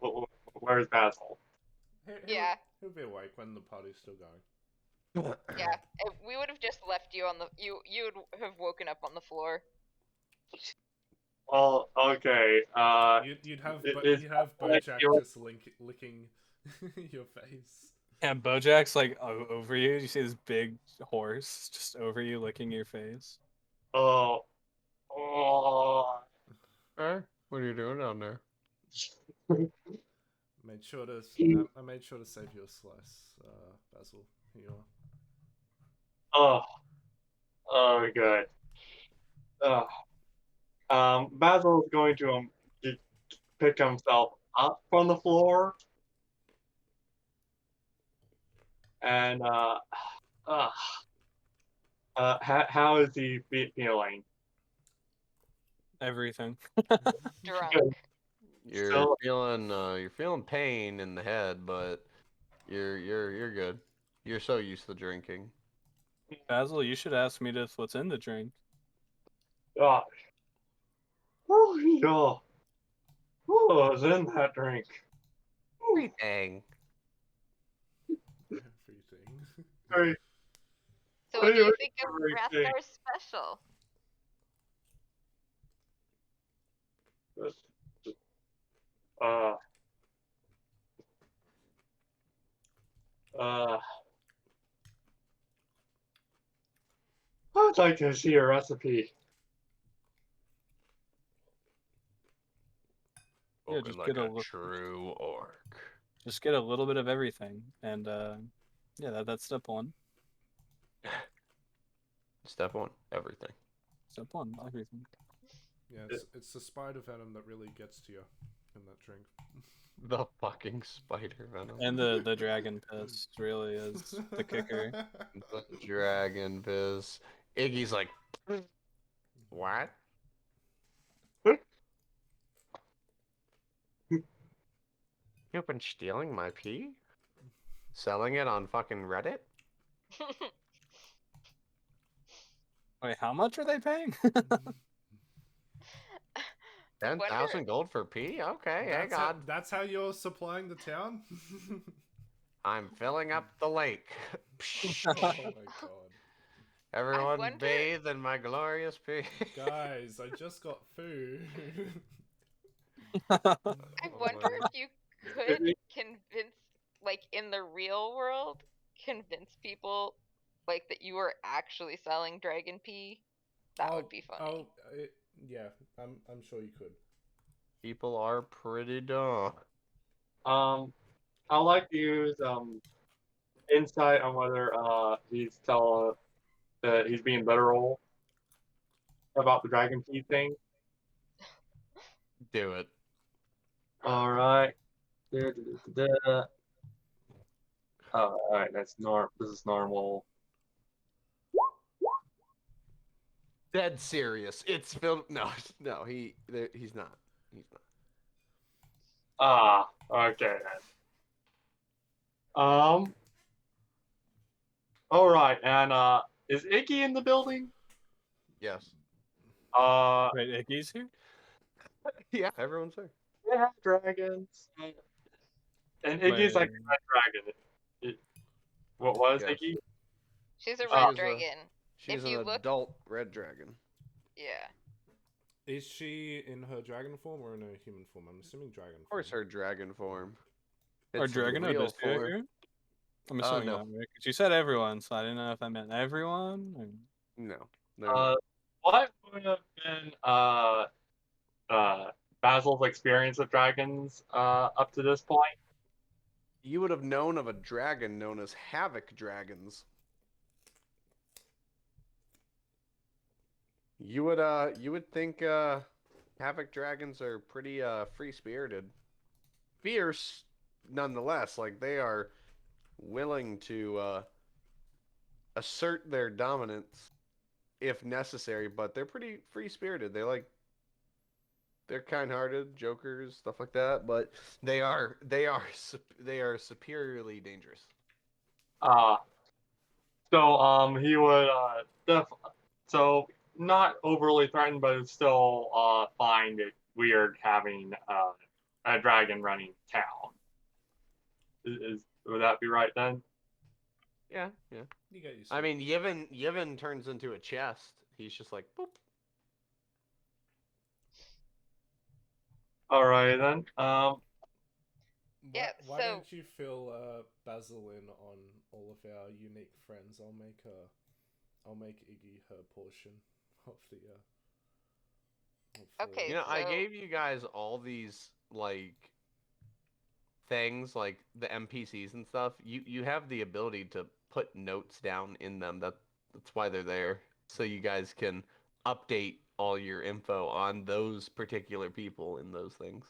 Where's Basil? Yeah. He'll be awake when the party's still going. Yeah, we would have just left you on the. You would have woken up on the floor. Well, okay. You'd have is Bojack you're- just licking your face. And Bojack's like over you. You see this big horse just over you, licking your face. Oh. Hey, what are you doing down there? Made sure to. I made sure to save you a slice, Basil. Here you are. Oh, good. Basil is going to pick himself up from the floor, and how is he feeling? Everything. Drunk. So- You're feeling pain in the head, but you're good. You're so used to drinking. Basil, you should ask me what's in the drink. Gosh. Oh, yeah. What was in that drink? Everything. Everything. Very, So What what do do you you think of everything? Rastar's special? I'd like to see a recipe. Yeah, Spoken just like get a a look. true orc. Just get a little bit of everything, and yeah, that's step one. Step 1, everything. Step one, everything. Yeah, it's the spider venom that really gets to you in that drink. The fucking spider venom. And the dragon piss really is the kicker. The dragon piss. Iggy's like, what? You've been stealing my pee? Selling it on fucking Reddit? Wait, how much are they paying? 10,000 gold for pee? Okay, hang on. That's how you're supplying the town? I'm filling up the lake. Oh my god. Everyone wonder- bathe in my glorious pee. Guys, I just got food. I wonder if you could convince, like in the real world, convince people like that you were actually selling dragon pee. That would be funny. Yeah, I'm sure you could. People are pretty dumb. I'd like to use insight on whether he's being literal about the dragon pea thing. Do it. All right. All right, that's This is normal. Dead serious. It's filled. No, he's not. He's not. Okay then. All right, and is Iggy in the building? Yes. Wait, Iggy's here? Yeah, everyone's there. Yeah, dragons. And Iggy's like a Wait. red dragon. What was Yes. Iggy? She's a Oh. red She's dragon. She's If you an look- adult red dragon. Yeah. Is she in her dragon form or in her human form? I'm assuming dragon form. Of course, her dragon form. Or It's the Dragon real Odyssey form. here? I'm assuming no. not, right? 'Cause you said everyone, so I didn't know if I meant everyone. Or... No. they're not. What would have been Basil's experience with dragons up to this point? You would have known of a dragon known as Havoc Dragons. You would think Havoc Dragons are pretty free spirited. Fierce nonetheless, like they are willing to assert their dominance if necessary, but they're pretty free spirited. They're kind-hearted, jokers, stuff like that, but they are superiorly dangerous. So he would so not overly threatened, but still find it weird having a dragon running town. Would that be right then? Yeah. You get used I to it. mean, Yevon turns into a chest. He's just like, boop. All right then. Yeah, Why so- don't you fill Basil in on all of our unique friends? I'll make Iggy her portion of the. Okay, You know, I so- gave you guys all these like things, like the NPCs and stuff. You have the ability to put notes down in them. That's why they're there, so you guys can update all your info on those particular people in those things.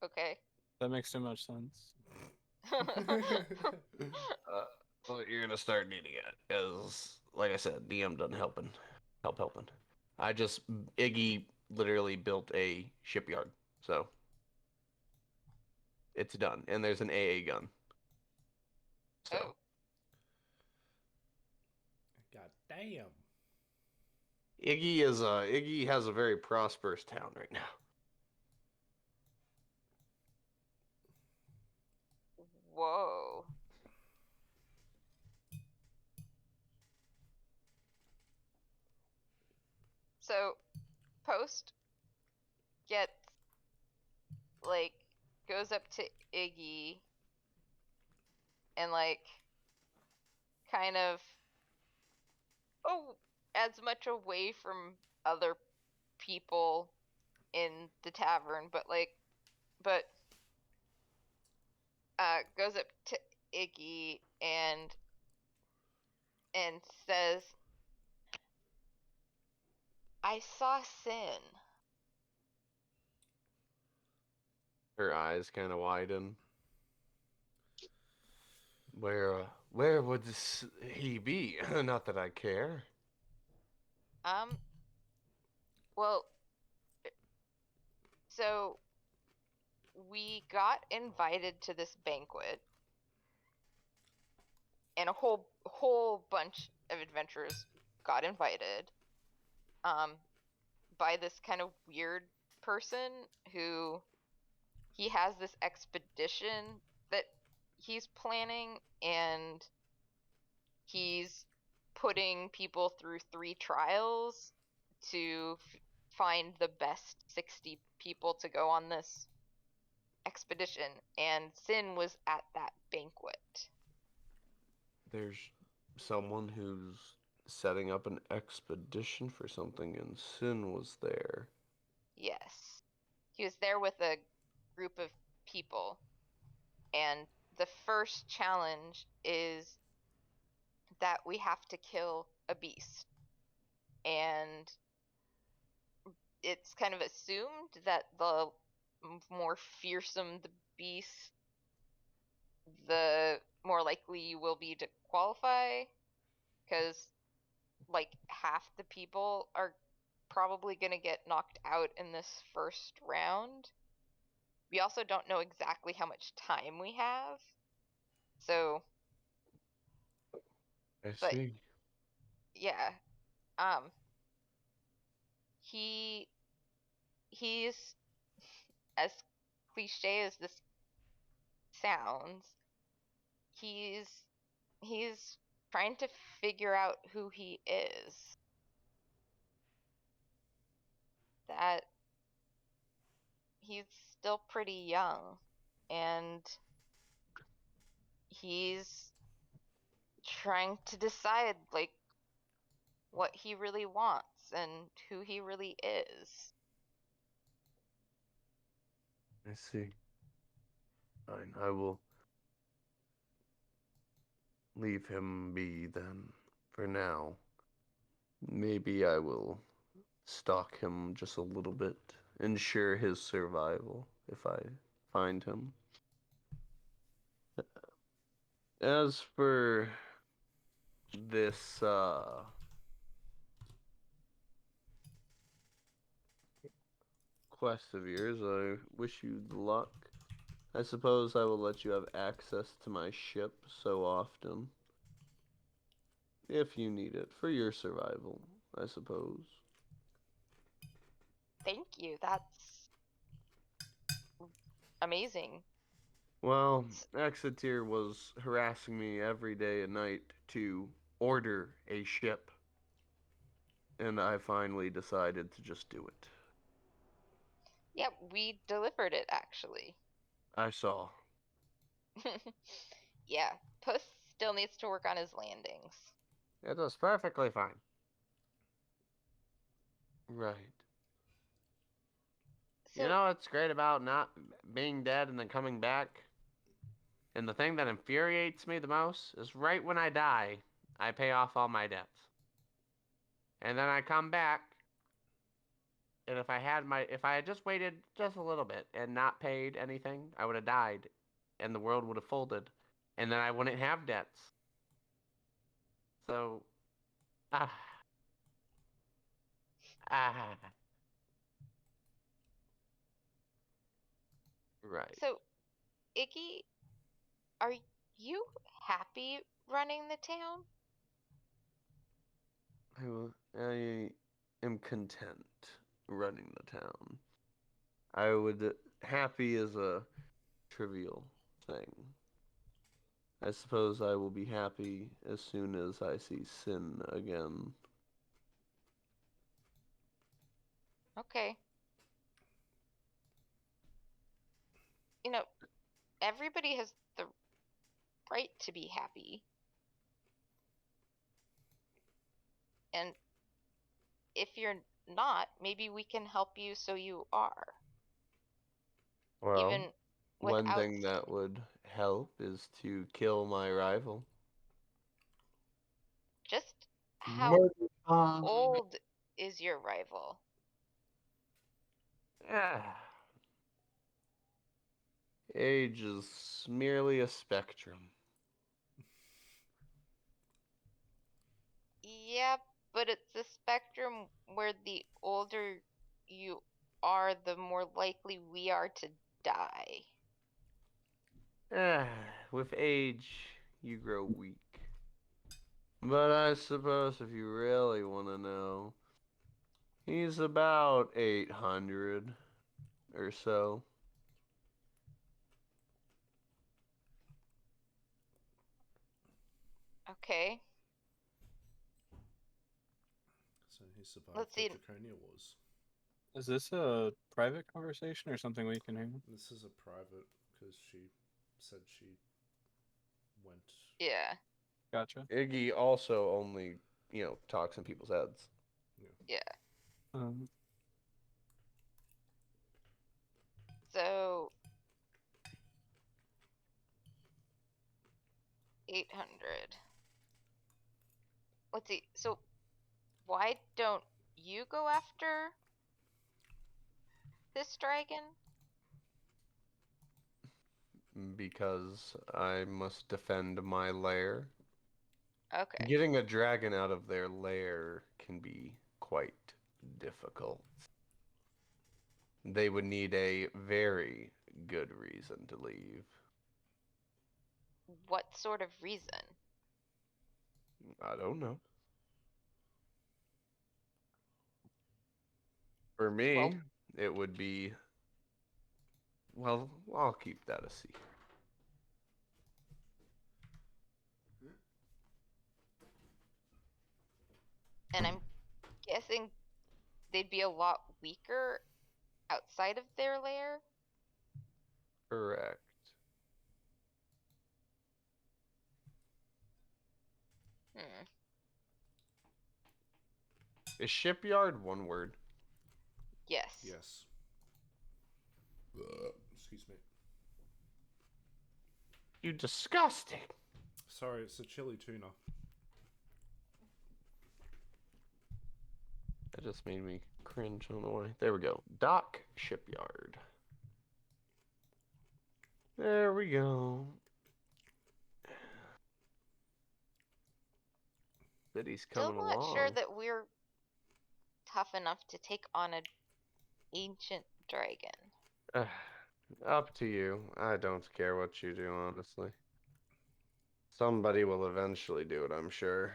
Okay. That makes too much sense. Well, you're gonna start needing it, because, like I said, DM done helping. Iggy literally built a shipyard, so it's done, and there's an AA gun. So Oh. God damn. Iggy has a very prosperous town right now. Whoa. So, Post gets, like, goes up to Iggy and, like, kind of, as much away from other people in the tavern, but goes up to Iggy and says, I saw Sin. Her eyes kind of widen. Where would he be? Not that I care. Well, so we got invited to this banquet, and a whole bunch of adventurers got invited, by this kind of weird person who he has this expedition that he's planning, and he's putting people through 3 trials to find the best 60 people to go on this expedition, and Sin was at that banquet. There's someone who's setting up an expedition for something, and Sin was there. Yes. He was there with a group of people, and the first challenge is that we have to kill a beast. And it's kind of assumed that the more fearsome the beast, the more likely you will be to qualify, because like half the people are probably going to get knocked out in this first round. We also don't know exactly how much time we have, so I But- see. yeah. Um, he's as cliche as this sounds, he's trying to figure out who he is. That he's still pretty young, and he's trying to decide like what he really wants and who he really is. I see. Fine, I will leave him be then, for now. Maybe I will stalk him just a little bit, ensure his survival if I find him. As for this, quest of yours, I wish you luck. I suppose I will let you have access to my ship so often. If you need it, for your survival, I suppose. Thank you. That's amazing. Well, Exeter was harassing me every day and night to order a ship. And I finally decided to just do it. Yep, we delivered it actually. I saw. Yeah, Puss still needs to work on his landings. It was perfectly fine. Right. So, You know what's great about not being dead and then coming back? And the thing that infuriates me the most is right when I die, I pay off all my debts. And then I come back, and if I had just waited just a little bit and not paid anything, I would have died, and the world would have folded, and then I wouldn't have debts. So, ah, ah. Right. so Iggy, are you happy running the town? I am content running the town. I would happy is a trivial thing. I suppose I will be happy as soon as I see Sin again. Okay. You know, everybody has the right to be happy. And if you're not, maybe we can help you so you are. Well, Even one without thing that Sin. would help is to kill my rival. Just how Murder. old is your rival? Ah. Age is merely a spectrum. Yeah, but it's a spectrum where the older you are, the more likely we are to die. Ah, with age, you grow weak. But I suppose if you really want to know, he's about 800 or so. Okay. So he survived Let's the see. Draconia Wars. Is this a private conversation or something we can hear? This is a private because she said she went. Yeah. Gotcha. Iggy also only, talks in people's heads. Yeah. Um, So 800. Let's see. So why don't you go after this dragon? Because I must defend my lair. Okay. Getting a dragon out of their lair can be quite difficult. They would need a very good reason to leave. What sort of reason? I don't know. For me, Well- it would be. Well, I'll keep that a secret. And I'm guessing they'd be a lot weaker outside of their lair. Correct. Hmm. Is shipyard one word? Yes. Yes. Excuse me. You disgusting. Sorry, it's a chili tuna. That just made me cringe on the way. There we go. Dock shipyard. There we go. City's Still coming not along. sure that we're tough enough to take on an ancient dragon. Up to you. I don't care what you do, honestly. Somebody will eventually do it, I'm sure.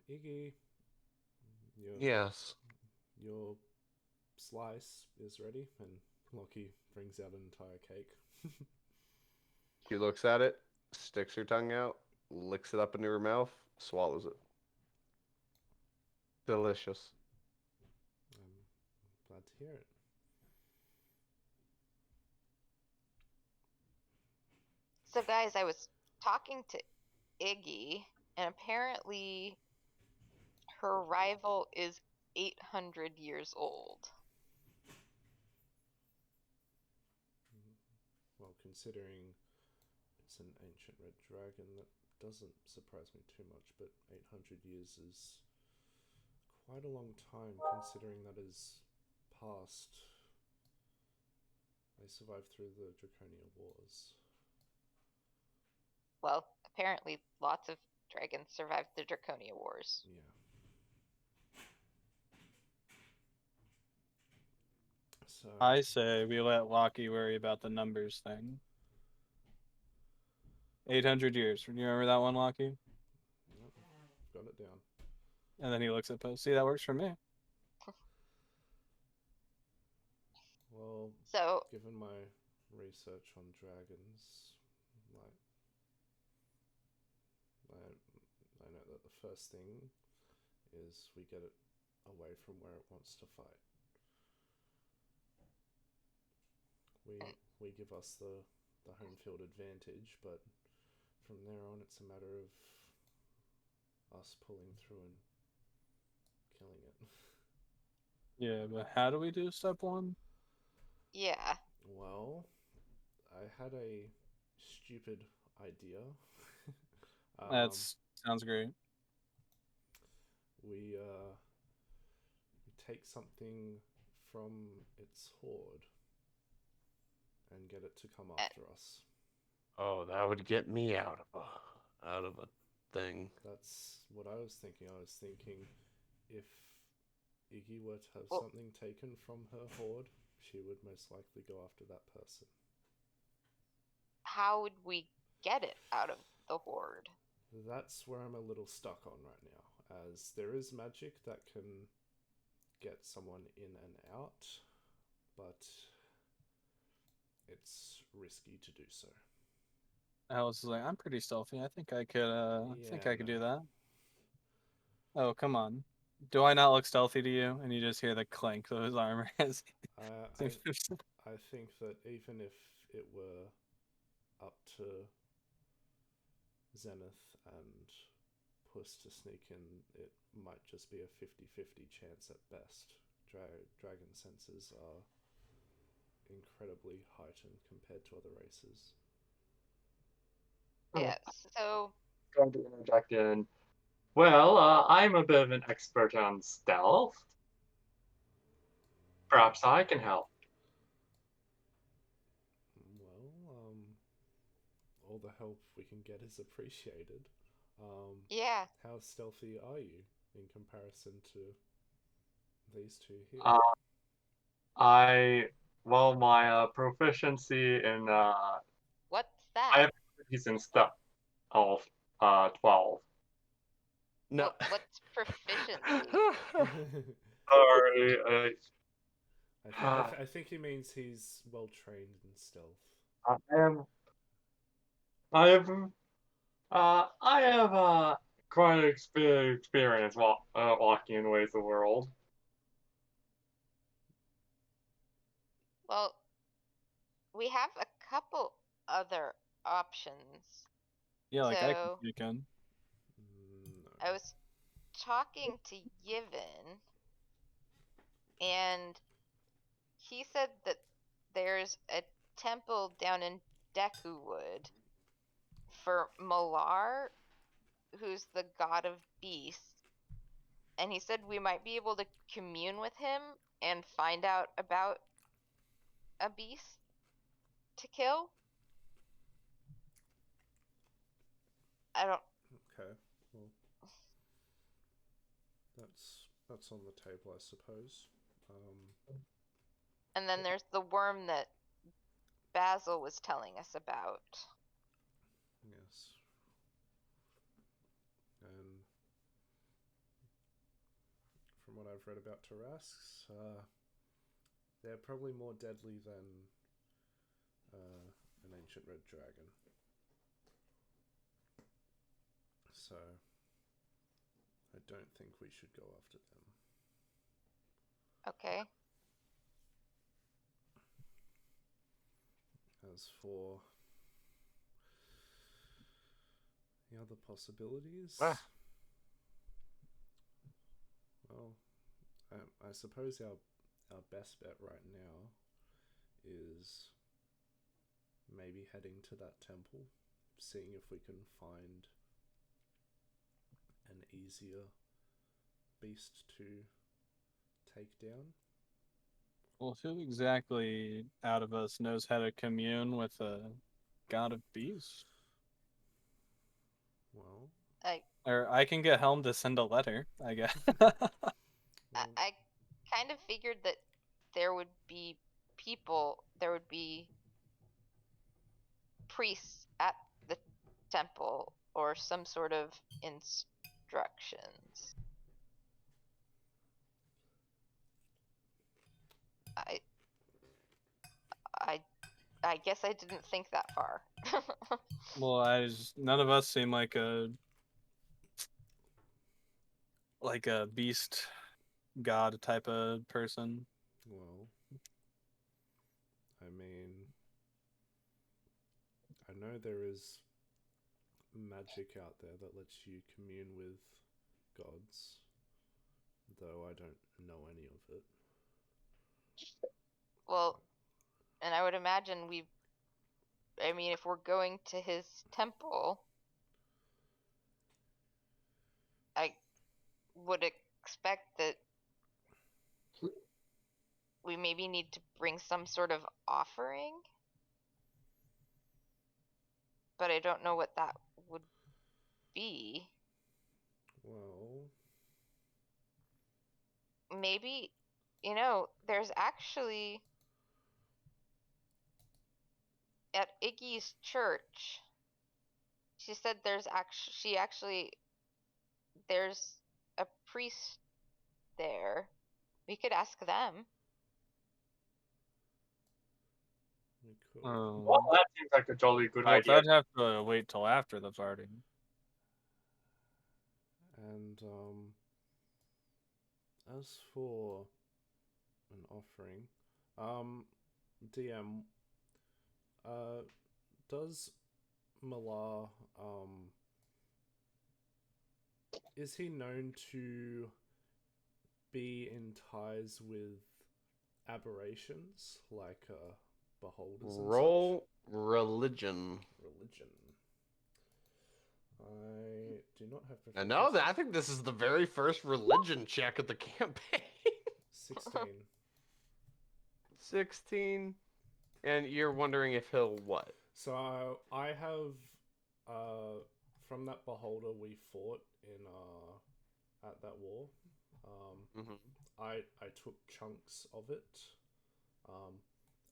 Iggy, Yes. your slice is ready, and Lockie brings out an entire cake. She looks at it, sticks her tongue out, licks it up into her mouth, swallows it. Delicious. I'm glad to hear it. So, guys, I was talking to Iggy, and apparently her rival is 800 years old. Well, considering it's an ancient red dragon, that doesn't surprise me too much, but 800 years is quite a long time, considering that is past. They survived through the Draconia Wars. Well, apparently lots of dragons survived the Draconia Wars. Yeah. So I say we let Lockie worry about the numbers thing. 800 years. Do you remember that one, Lockie? Yep, got it down. And then he looks at post. See, that works for me. Well, So, given my research on dragons, like I know that the first thing is we get it away from where it wants to fight. We give us the home field advantage, but from there on it's a matter of us pulling through and killing it. Yeah, but how do we do step one? yeah. Well, I had a stupid idea. That sounds great. We take something from its horde and get it to come after us. Oh, that would get me out of a thing. That's what I was thinking. I was thinking if Iggy were to have Well- something taken from her horde, she would most likely go after that person. How would we get it out of the horde? That's where I'm a little stuck on right now, as there is magic that can get someone in and out, but it's risky to do so. Alice is like, I'm pretty stealthy. I think I could. I think Yeah, I could no. do that. Oh, come on. Do I not look stealthy to you? And you just hear the clink of his armor as I think that even if it were up to Zenith and Puss to sneak in, it might just be a 50-50 chance at best. Dragon senses are incredibly heightened compared to other races. Yeah, so Going to interject in. Well, I'm a bit of an expert on stealth. Perhaps I can help. Well, all the help we can get is appreciated. yeah. How stealthy are you in comparison to these two here? My proficiency in What's that? I have he's in stealth. of 12. No. What's proficiency? Sorry. I think he means he's well trained in stealth. I have quite experience walking in the ways of the world. Well, we have a couple other options. Yeah, like I can So- sneak in. No. I was talking to Yivin, and he said that there's a temple down in Dekuwood for Malar, who's the god of beasts, and he said we might be able to commune with him and find out about a beast to kill. I don't. Okay. Well, that's on the table, I suppose. And then there's the worm that Basil was telling us about. Yes. And from what I've read about Tarrasques, they're probably more deadly than an ancient red dragon. So I don't think we should go after them. Okay. As for the other possibilities, Ah. well, I suppose our best bet right now is maybe heading to that temple, seeing if we can find an easier beast to take down. Well, who exactly out of us knows how to commune with a god of beasts? Well, Or I can get Helm to send a letter, I guess. I kind of figured that there would be priests at the temple or some sort of instructions. I guess I didn't think that far. Well, none of us seem like a beast god type of person. well, I mean, I know there is magic out there that lets you commune with gods, though I don't know any of it. Well, and I would imagine if we're going to his temple, I would expect that we maybe need to bring some sort of offering. But I don't know what that would be. Well, Maybe, there's actually at Iggy's church. She said there's a priest there. We could ask them. we could. Well, that seems like a jolly good Well, idea. I'd have to wait till after the party. And as for an offering, DM, does Malar is he known to be in ties with aberrations like beholders and Roll religion. such? Religion. I do not have And no, I think this is the very first religion check of the campaign. 16. 16. And you're wondering if he'll what? So I have from that beholder we fought in at that war. I took chunks of it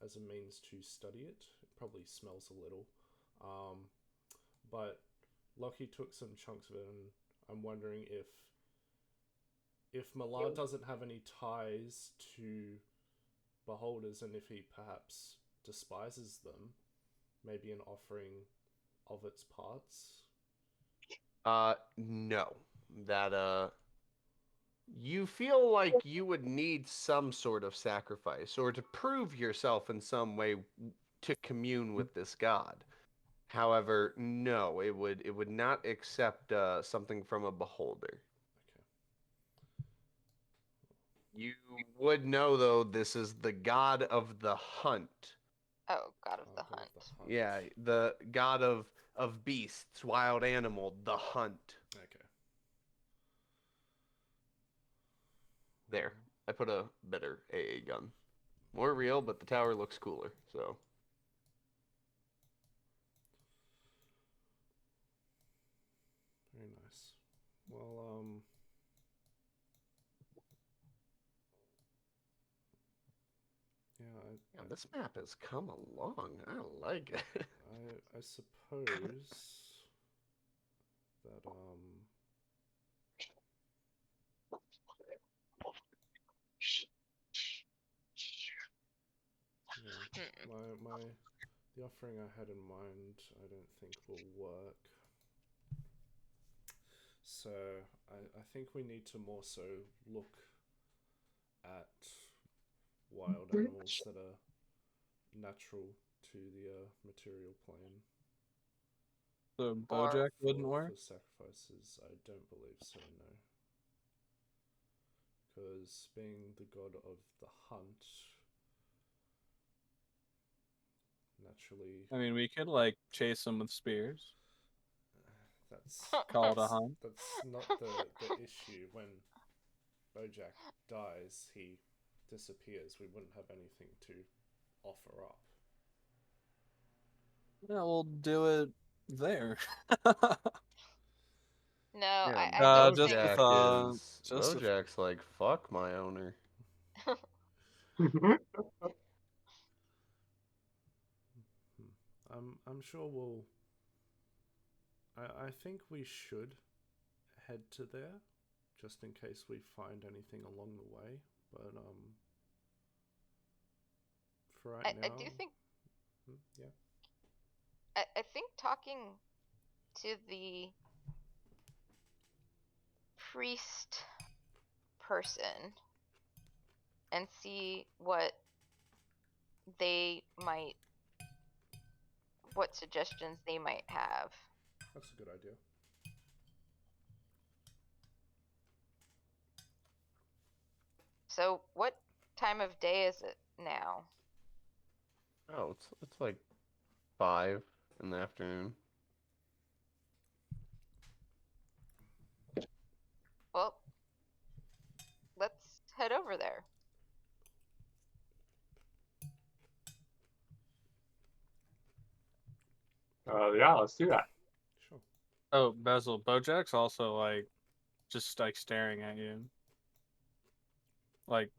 as a means to study it. It probably smells a little, but Lockie took some chunks of it, and I'm wondering if Malar doesn't have any ties to beholders, and if he perhaps despises them, maybe an offering of its parts. No. That you feel like you would need some sort of sacrifice or to prove yourself in some way to commune with this god. However, no, it would not accept something from a beholder. Okay. You would know though this is the god of the hunt. Oh, god of the God hunt. of the hunt. Yeah, the god of beasts, wild animal, the hunt. Okay. There. I put a better AA gun. More real, but the tower looks cooler, so. Very nice. Well, yeah, Yeah, this map has come along. I like it. I suppose that yeah, the offering I had in mind I don't think will work. So I think we need to more so look at wild animals that are natural to the material plane. So Or- Bojack wouldn't work. For sacrifices, I don't believe so, no. Because being the god of the hunt, naturally, I mean, we could like chase them with spears. that's Call it a hunt. that's not the issue. When Bojack dies, he disappears. We wouldn't have anything to offer up. Yeah, we'll do it there. No, Yeah, I don't just think. with, Bojack's with- Bojack's like fuck my owner. I'm sure we'll. I think we should head to there, just in case we find anything along the way. But for right now, I do think yeah. I think talking to the priest person and see what suggestions they might have. That's a good idea. So, what time of day is it now? Oh, it's like 5 in the afternoon. Well, let's head over there. Yeah, let's do that. Sure. oh, Basil, Bojack's also like just like staring at you. Like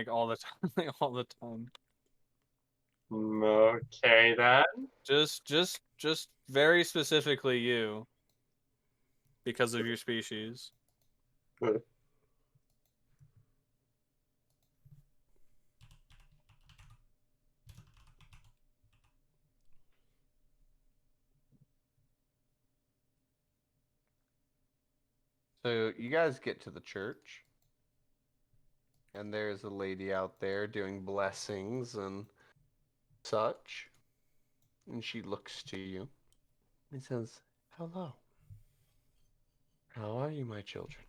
all the time, like all the time. Okay then. Just very specifically you. Because of your species. So you guys get to the church, and there's a lady out there doing blessings and such. And she looks to you and says, "Hello. How are you, my children?"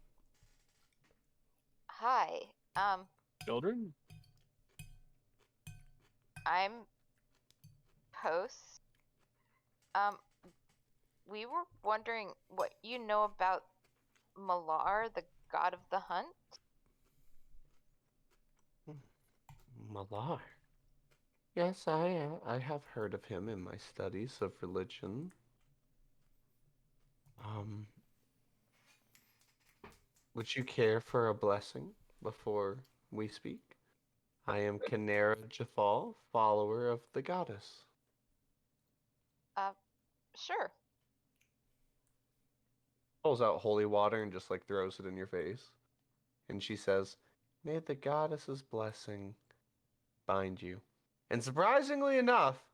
Hi. Children? I'm Post. We were wondering what you know about Malar, the god of the hunt. Malar. Yes, I have heard of him in my studies of religion. Would you care for a blessing before we speak? I am Canera Jafal, follower of the goddess. Sure. pulls out holy water and just like throws it in your face. And she says, "May the goddess's blessing bind you." And surprisingly enough,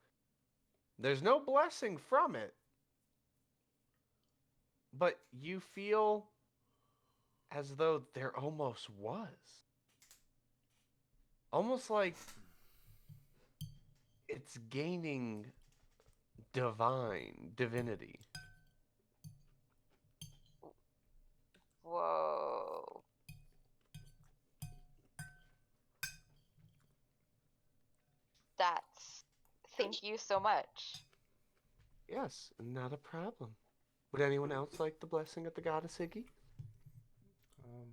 there's no blessing from it. But you feel as though there almost was. Almost like it's gaining divinity. Whoa. That's. Thank you so much. Yes, not a problem. Would anyone else like the blessing of the goddess Iggy? I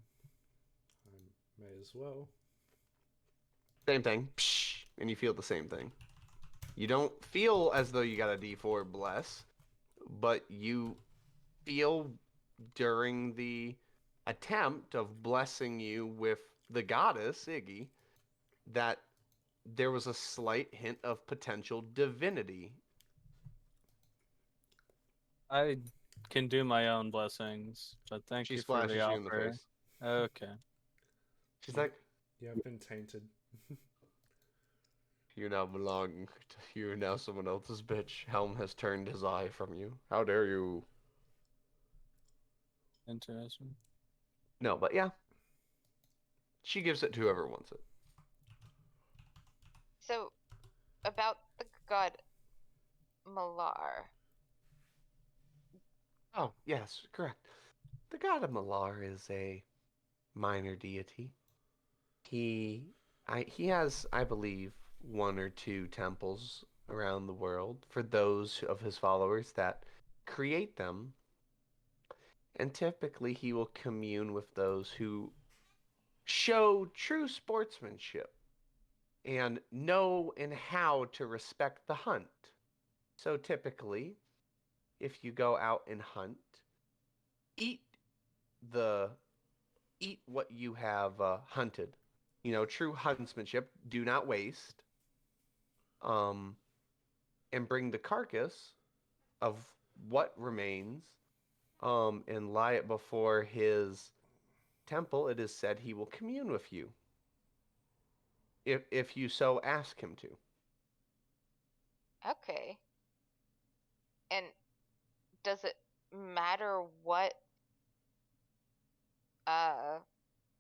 may as well. Same thing. Psh, and you feel the same thing. You don't feel as though you got a D4 bless, but you feel during the attempt of blessing you with the goddess Iggy that there was a slight hint of potential divinity. I can do my own blessings, but thank She you for splashes the you in the offer. face. Okay. She's like, You have been tainted. "You now belong to you, now someone else's bitch. Helm has turned his eye from you. How dare you?" Interesting. No, but yeah. She gives it to whoever wants it. So, about the god Malar. Oh, yes, correct. The god of Malar is a minor deity. He has, I believe, one or two temples around the world for those of his followers that create them. And typically he will commune with those who show true sportsmanship and know and how to respect the hunt. So typically, if you go out and hunt, eat what you have hunted. You know, true huntsmanship. Do not waste. And bring the carcass of what remains, and lie it before his temple. It is said he will commune with you, if you so ask him to. Okay. And does it matter what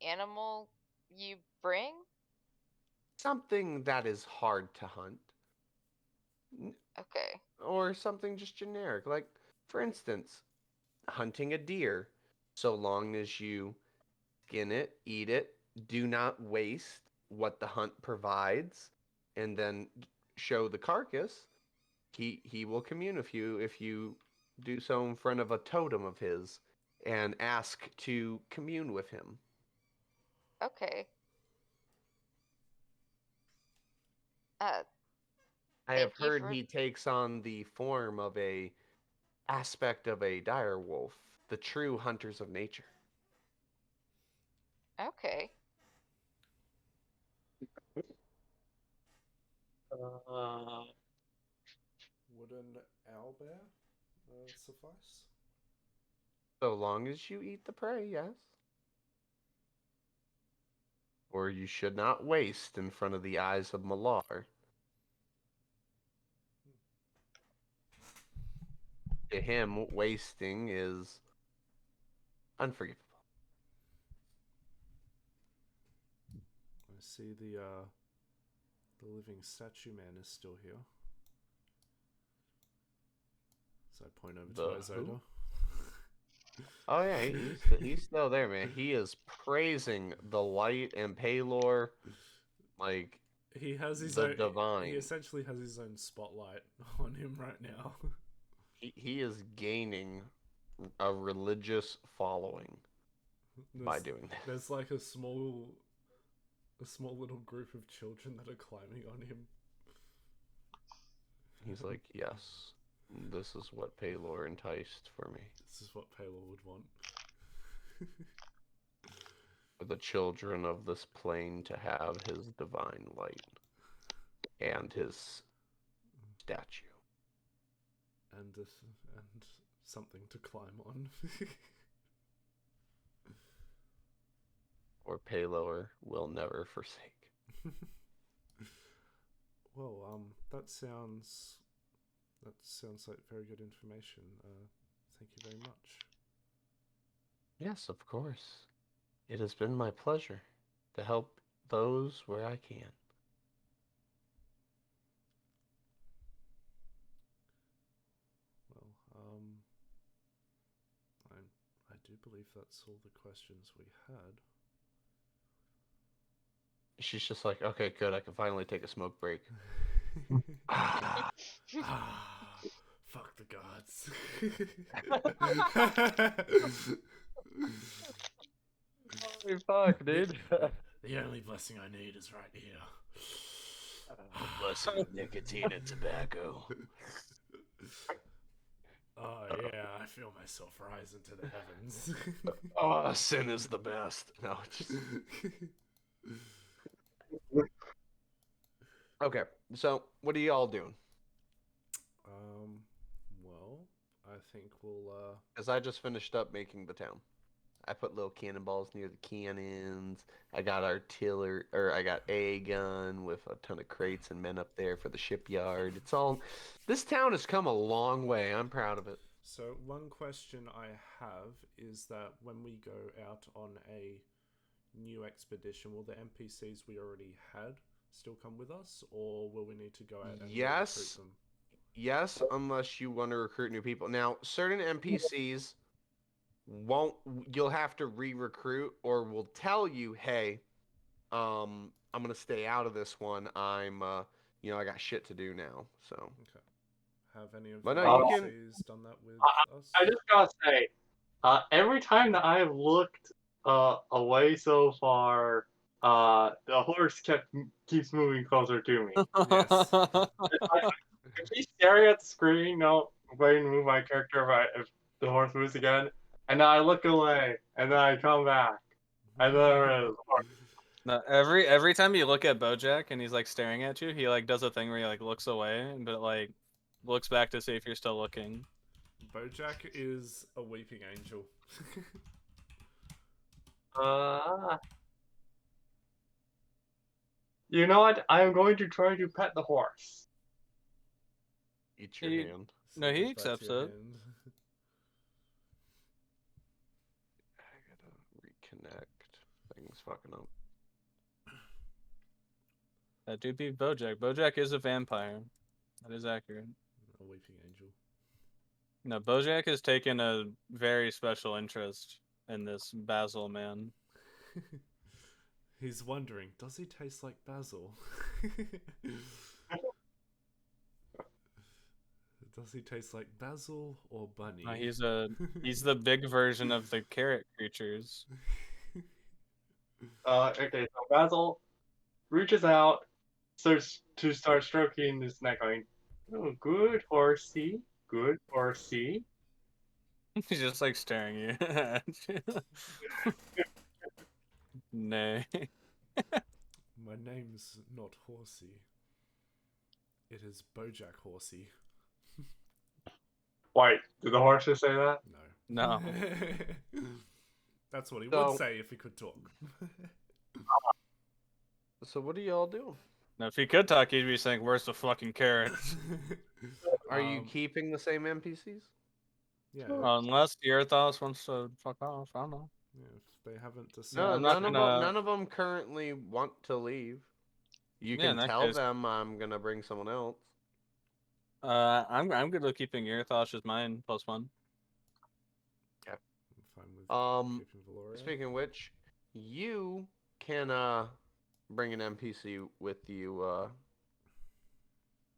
animal you bring? Something that is hard to hunt. Okay. Or something just generic. Like, for instance, hunting a deer. So long as you skin it, eat it, do not waste what the hunt provides, and then show the carcass, he will commune with you if you do so in front of a totem of his and ask to commune with him. Okay. I have Thank you heard for. he takes on the form of a aspect of a dire wolf, the true hunters of nature. Okay. Would an owlbear suffice? So long as you eat the prey, yes. Or you should not waste in front of the eyes of Malar. To him, wasting is unforgivable. I see the living statue man is still here. So I point over to The who? Isoda. Oh yeah, he's still there, man. He is praising the light and Paylor, like He has his the own. divine. He essentially has his own spotlight on him right now. He is gaining a religious following by doing that. There's like a small little group of children that are climbing on him. He's like, yes, this is what Paylor enticed for me. This is what Paylor would want. For the children of this plane to have his divine light and his statue. And something to climb on. or pay lower will never forsake. Well, that sounds like very good information. Thank you very much. Yes, of course. It has been my pleasure to help those where I can. Well, I do believe that's all the questions we had. She's just like, okay, good. I can finally take a smoke break. Fuck the gods. Holy fuck, dude. The only blessing I need is right here. Blessing of nicotine and tobacco. Oh yeah, I feel myself rise into the heavens. Oh, sin is the best. No, just... Okay, so what are y'all doing? Well, I think we'll Because I just finished up making the town. I put little cannonballs near the cannons. I got artillery, or I got a gun with a ton of crates and men up there for the shipyard. It's all. This town has come a long way. I'm proud of it. So one question I have is that when we go out on a new expedition, will the NPCs we already had still come with us, or will we need to go out and Yes. recruit them? Yes, unless you want to recruit new people. Now, certain NPCs won't. You'll have to re-recruit, or will tell you, "Hey, I'm gonna stay out of this one. I'm, I got shit to do now." So. Okay. Have any of But the no, you NPCs done that with us? I just gotta say, every time that I've looked away so far, the horse keeps moving closer to me. Yes. I keep staring at the screen, waiting to move my character if the horse moves again, and then I look away, and then I come back, and there it is. No, every time you look at Bojack and he's like staring at you, he like does a thing where he like looks away, but like looks back to see if you're still looking. Bojack is a weeping angel. You know what? I am going to try to pet the horse. Eat your He- hand. No, he Slide back accepts to your it. hand. I gotta reconnect. Things fucking up. That dude be Bojack. Bojack is a vampire. That is accurate. A weeping angel. No, Bojack has taken a very special interest in this Basil man. He's wondering, does he taste like basil? Does he taste like basil or bunny? No, he's the big version of the carrot creatures. Okay, so Basil reaches out, starts to start stroking his neck, going, "Oh, good horsey, good horsey." He's just like staring at you. Nay. My name's not Horsey. It is Bojack Horsey. Wait, did the horse just say that? No. No. That's what he So- would say if he could talk. So what are y'all doing? Now, if he could talk, he'd be saying, "Where's the fucking carrots?" Are you Um, keeping the same NPCs? Yeah, Unless Earthos wants to fuck off, I don't know. yeah, if they haven't decided. No, I'm not gonna- none of them currently want to leave. You Yeah, in can that tell case- them I'm gonna bring someone else. I'm good with keeping Earthos as mine +1. I'm fine with keeping Valoria. Speaking of which, you can bring an NPC with you,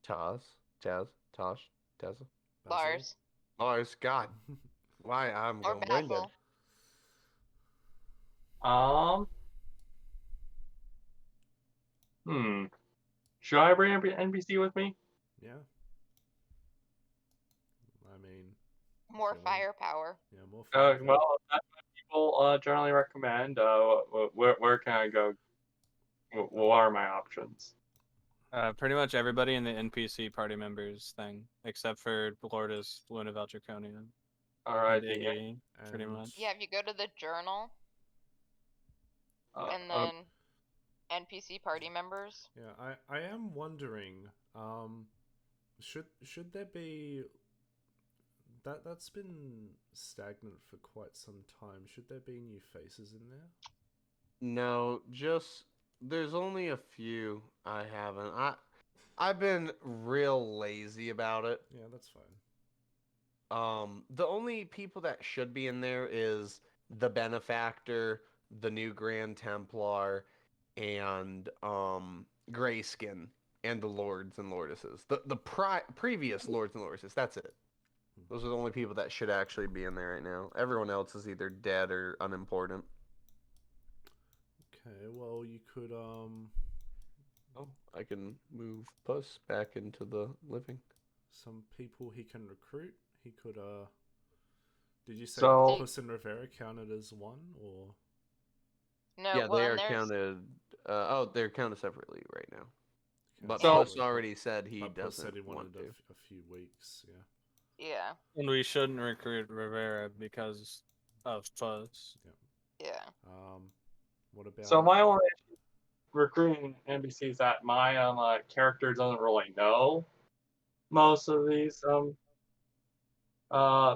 Tosh. Basil? Lars God, why I'm or going brain dead. Basil. Should I bring an NPC with me? Yeah. I mean, More Sure. firepower. yeah, more fun. Well, that's what people generally recommend. Where can I go? What are my options? Pretty much everybody in the NPC party members thing, except for Lourdes Luna Valdraconia. All right, and Iggy, pretty And much. Yeah, if you go to the journal, And then NPC party members. Yeah, I am wondering, should there be that's been stagnant for quite some time. Should there be new faces in there? No, just there's only a few I haven't. I've been real lazy about it. Yeah, that's fine. The only people that should be in there is the Benefactor, the new Grand Templar, and Grayskin, and the Lords and Lordesses. The previous Lords and Lordesses. That's it. Those are the only people that should actually be in there right now. Everyone else is either dead or unimportant. Okay, well you could Oh, I can move Puss back into the living. some people he can recruit. He could did you say So- Puss and Rivera counted as one or No, Yeah, well, they and are there's counted. They're counted separately right now. But So- Puss already said he But Puss doesn't said he want wanted to. a few weeks, yeah. yeah, And we shouldn't recruit Rivera because of Fuzz. yeah. What about So my only issue recruiting NPCs is that my character doesn't really know most of these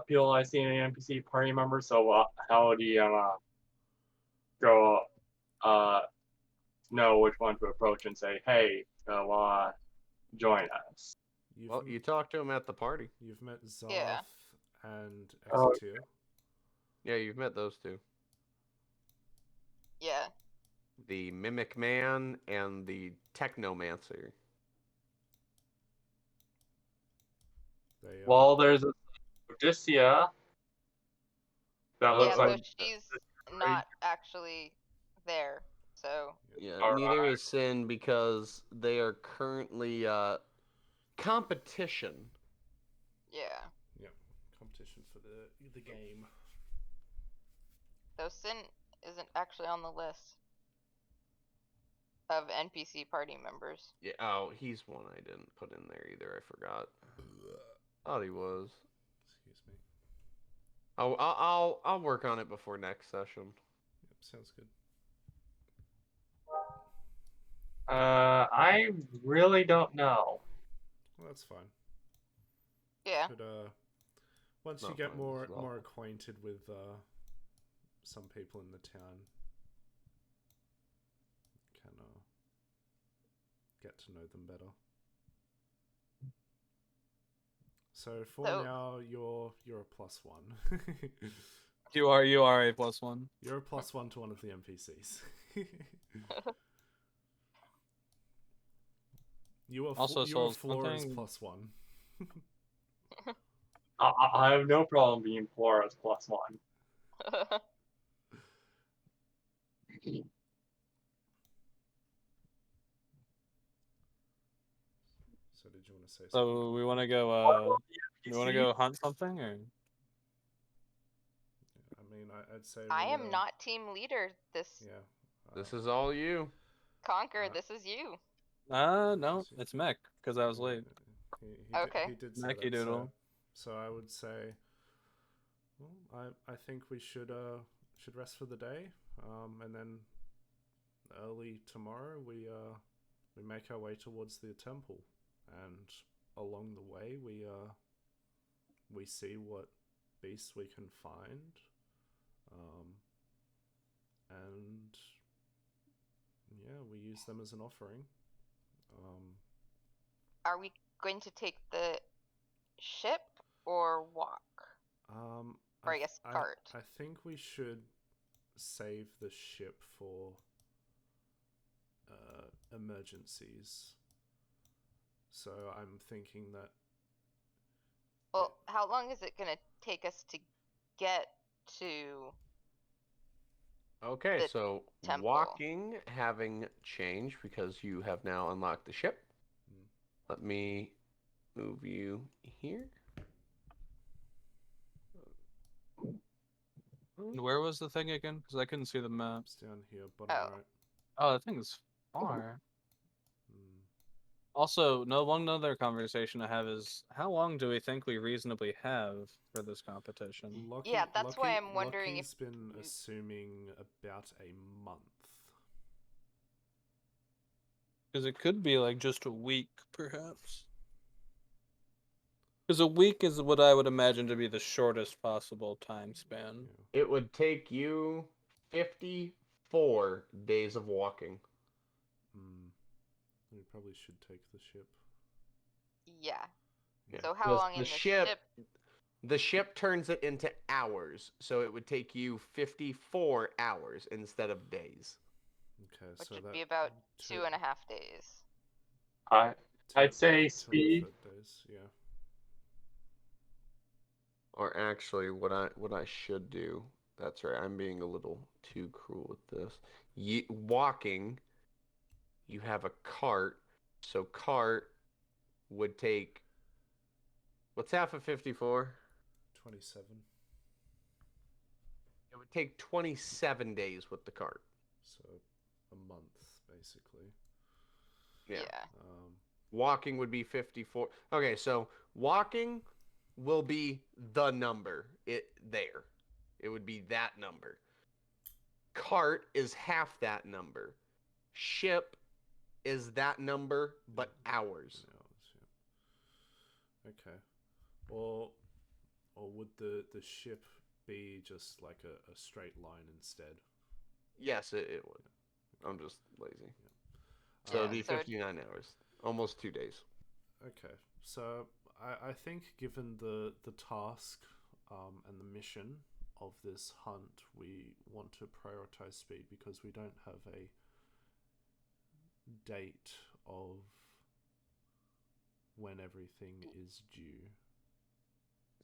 people I see in the NPC party members. So how do you go know which one to approach and say, hey, join us? you've Well, you talked to him at the party. you've met Zarth Yeah. and Oh, Exotier. Yeah, you've met those two. Yeah. The Mimic Man and the Technomancer. They Well, there's Odysseia. That Yeah, looks so like she's not actually there. So Yeah, Alright. neither is Sin because they are currently competition. yeah. competition for the game. So Sin isn't actually on the list of NPC party members. Yeah. Oh, he's one I didn't put in there either. I forgot. Thought he was. Excuse me. Oh, I'll work on it before next session. Yep, sounds good. I really don't know. Well, that's fine. Yeah. Could once you Not get fine, more it's lawful. acquainted with some people in the town, can get to know them better. So for So- now, you're a +1. You are a +1. You're a +1 to one of the NPCs. You are Also, you are Souls, Flora's something- +1. I have no problem being Flora's +1. So did you want to say something? So we want to go. We want to go hunt something, or I mean, I'd say I we, am not team leader this Yeah. This is all you. Conquer, this is you. no, it's Mech because I was late. Okay. He did say Mackie that, Doodle. so I would say, well, I think we should rest for the day, and then early tomorrow we make our way towards the temple, and along the way we see what beasts we can find, and yeah, we use them as an offering. Are we going to take the ship or walk? Or I guess cart. I think we should save the ship for emergencies. So I'm thinking that Well, how long is it going to take us to get to... Okay, The so temple. walking having changed because you have now unlocked the ship. Mm. Let me move you here. And where was the thing again? Because I couldn't see the map. it's down here, bottom Oh. right. Oh, the thing is far. Mm. Also, one other conversation I have is how long do we think we reasonably have for this competition? Lucky, Yeah, that's why I'm wondering Lucky's if been you- assuming about a month. Because it could be like just a week, perhaps. Because a week is what I would imagine to be the shortest possible time span. It would take you 54 days of walking. We probably should take the ship. Yeah. Yeah. So how long in the ship? The ship turns it into hours, so it would take you 54 hours instead of days. Okay, Which so would that be about 2.5 days. I'd say 10 speed. days, yeah. Or actually, what I should do. That's right. I'm being a little too cruel with this. Walking. You have a cart, so cart would take. What's half of 54? 27. It would take 27 days with the cart. So a month, basically. Yeah. Um, Walking would be 54. Okay, so walking will be the number there. It would be that number. Cart is half that number. Ship is that number, but hours. yeah. Okay. Or would the ship be just like a straight line instead? Yes, it would. I'm just lazy. Yeah. So it'd be 59 hours. Almost 2 days. Okay. So I think given the task and the mission of this hunt, we want to prioritize speed because we don't have a date of when everything is due.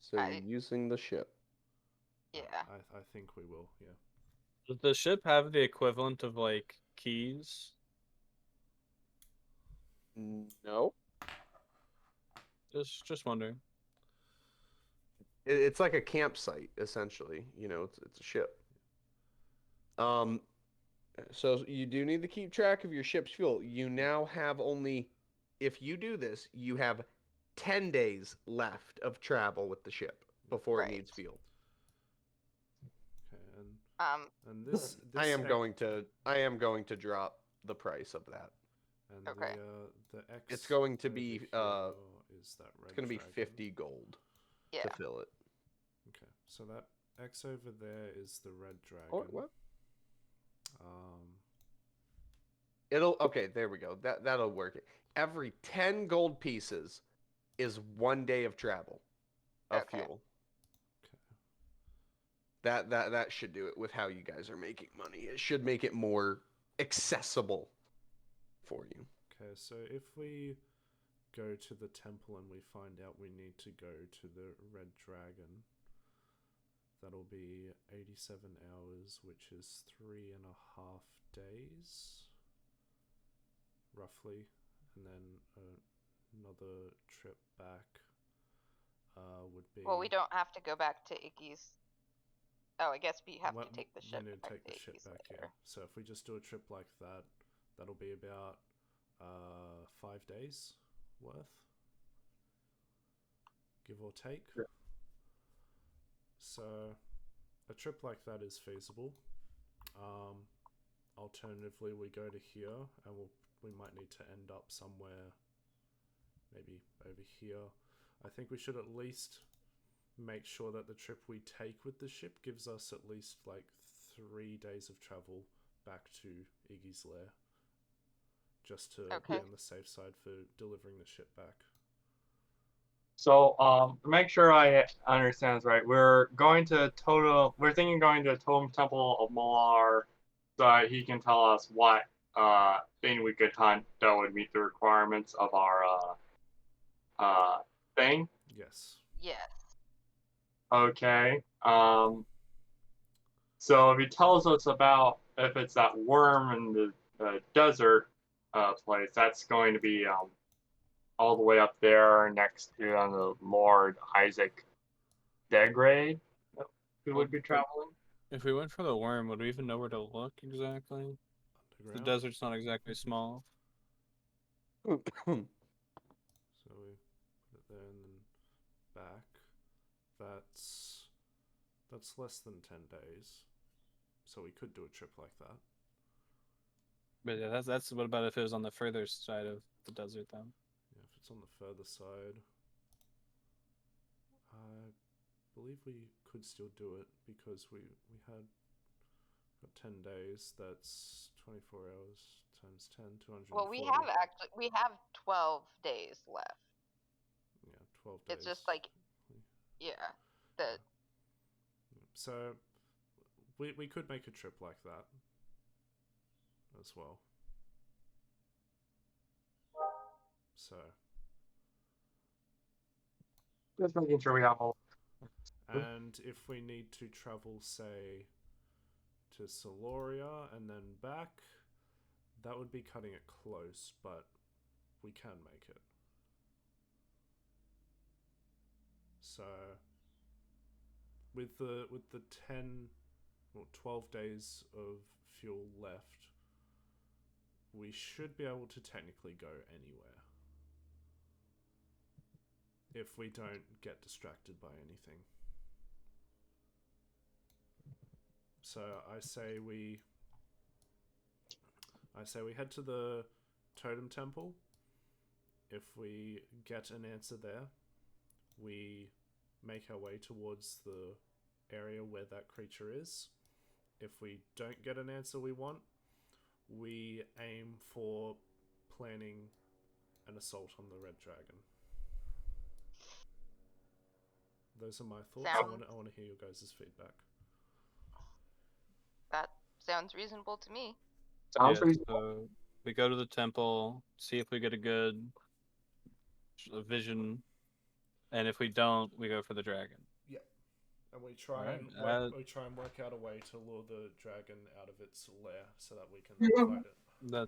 So you're using the ship. Yeah. I think we will, yeah. Does the ship have the equivalent of like keys? No. Just wondering. It's like a campsite, essentially. You know, it's a ship. So you do need to keep track of your ship's fuel. You now have only, if you do this, you have 10 days left of travel with the ship before it needs fuel. Okay, and this I am going to drop the price of that. And okay. The X It's going to be is that Red it's going to be Dragon. 50 gold to fill it. Okay, so that X over there is the Red Dragon. Or what? Okay, there we go. That'll work. Every 10 gold pieces is 1 day of travel of fuel. Okay. That should do it with how you guys are making money. It should make it more accessible for you. Okay, so if we go to the temple and we find out we need to go to the Red Dragon, that'll be 87 hours, which is 3.5 days, roughly, and then another trip back would be. Well, we don't have to go back to Iggy's. Oh, I guess we have to take the ship. We need to take the ship back, yeah. So if we just do a trip like that, that'll be about 5 days worth, give or take. Yeah. So a trip like that is feasible. Alternatively, we go to here and we might need to end up somewhere, maybe over here. I think we should at least make sure that the trip we take with the ship gives us at least like 3 days of travel back to Iggy's lair, just to be on the safe side for delivering the ship back. So, to make sure I understand this right, we're thinking going to Totem Temple of Malar so that he can tell us what thing we could hunt that would meet the requirements of our thing. Yes. Yes. Okay. So if he tells us about if it's that worm in the desert place, that's going to be all the way up there next to the Lord Isaac Degrade we would be traveling. If we went for the worm, would we even know where to look exactly? The desert's not exactly small. So we put it there and then back. That's less than 10 days. So we could do a trip like that. But yeah, that's what about if it was on the further side of the desert then? Yeah, if it's on the further side, I believe we could still do it because we had got 10 days. That's 24 hours times 10, 240. Well, we have 12 days left. Yeah, 12 days. It's just like, yeah, the So we could make a trip like that as well. So Just making sure we have all. and if we need to travel, say, to Soloria and then back, that would be cutting it close, but we can make it. So with the 10 or 12 days of fuel left, we should be able to technically go anywhere if we don't get distracted by anything. So I say we head to the Totem Temple. If we get an answer there, we make our way towards the area where that creature is. If we don't get an answer we want, we aim for planning an assault on the Red Dragon. Those are my thoughts. I want to hear your guys' feedback. that sounds reasonable to me. Sounds Yeah, reasonable. so we go to the temple, see if we get a good vision, and if we don't, we go for the dragon. Yeah, and we try Alright, and work out a way to lure the dragon out of its lair so that we can fight it. That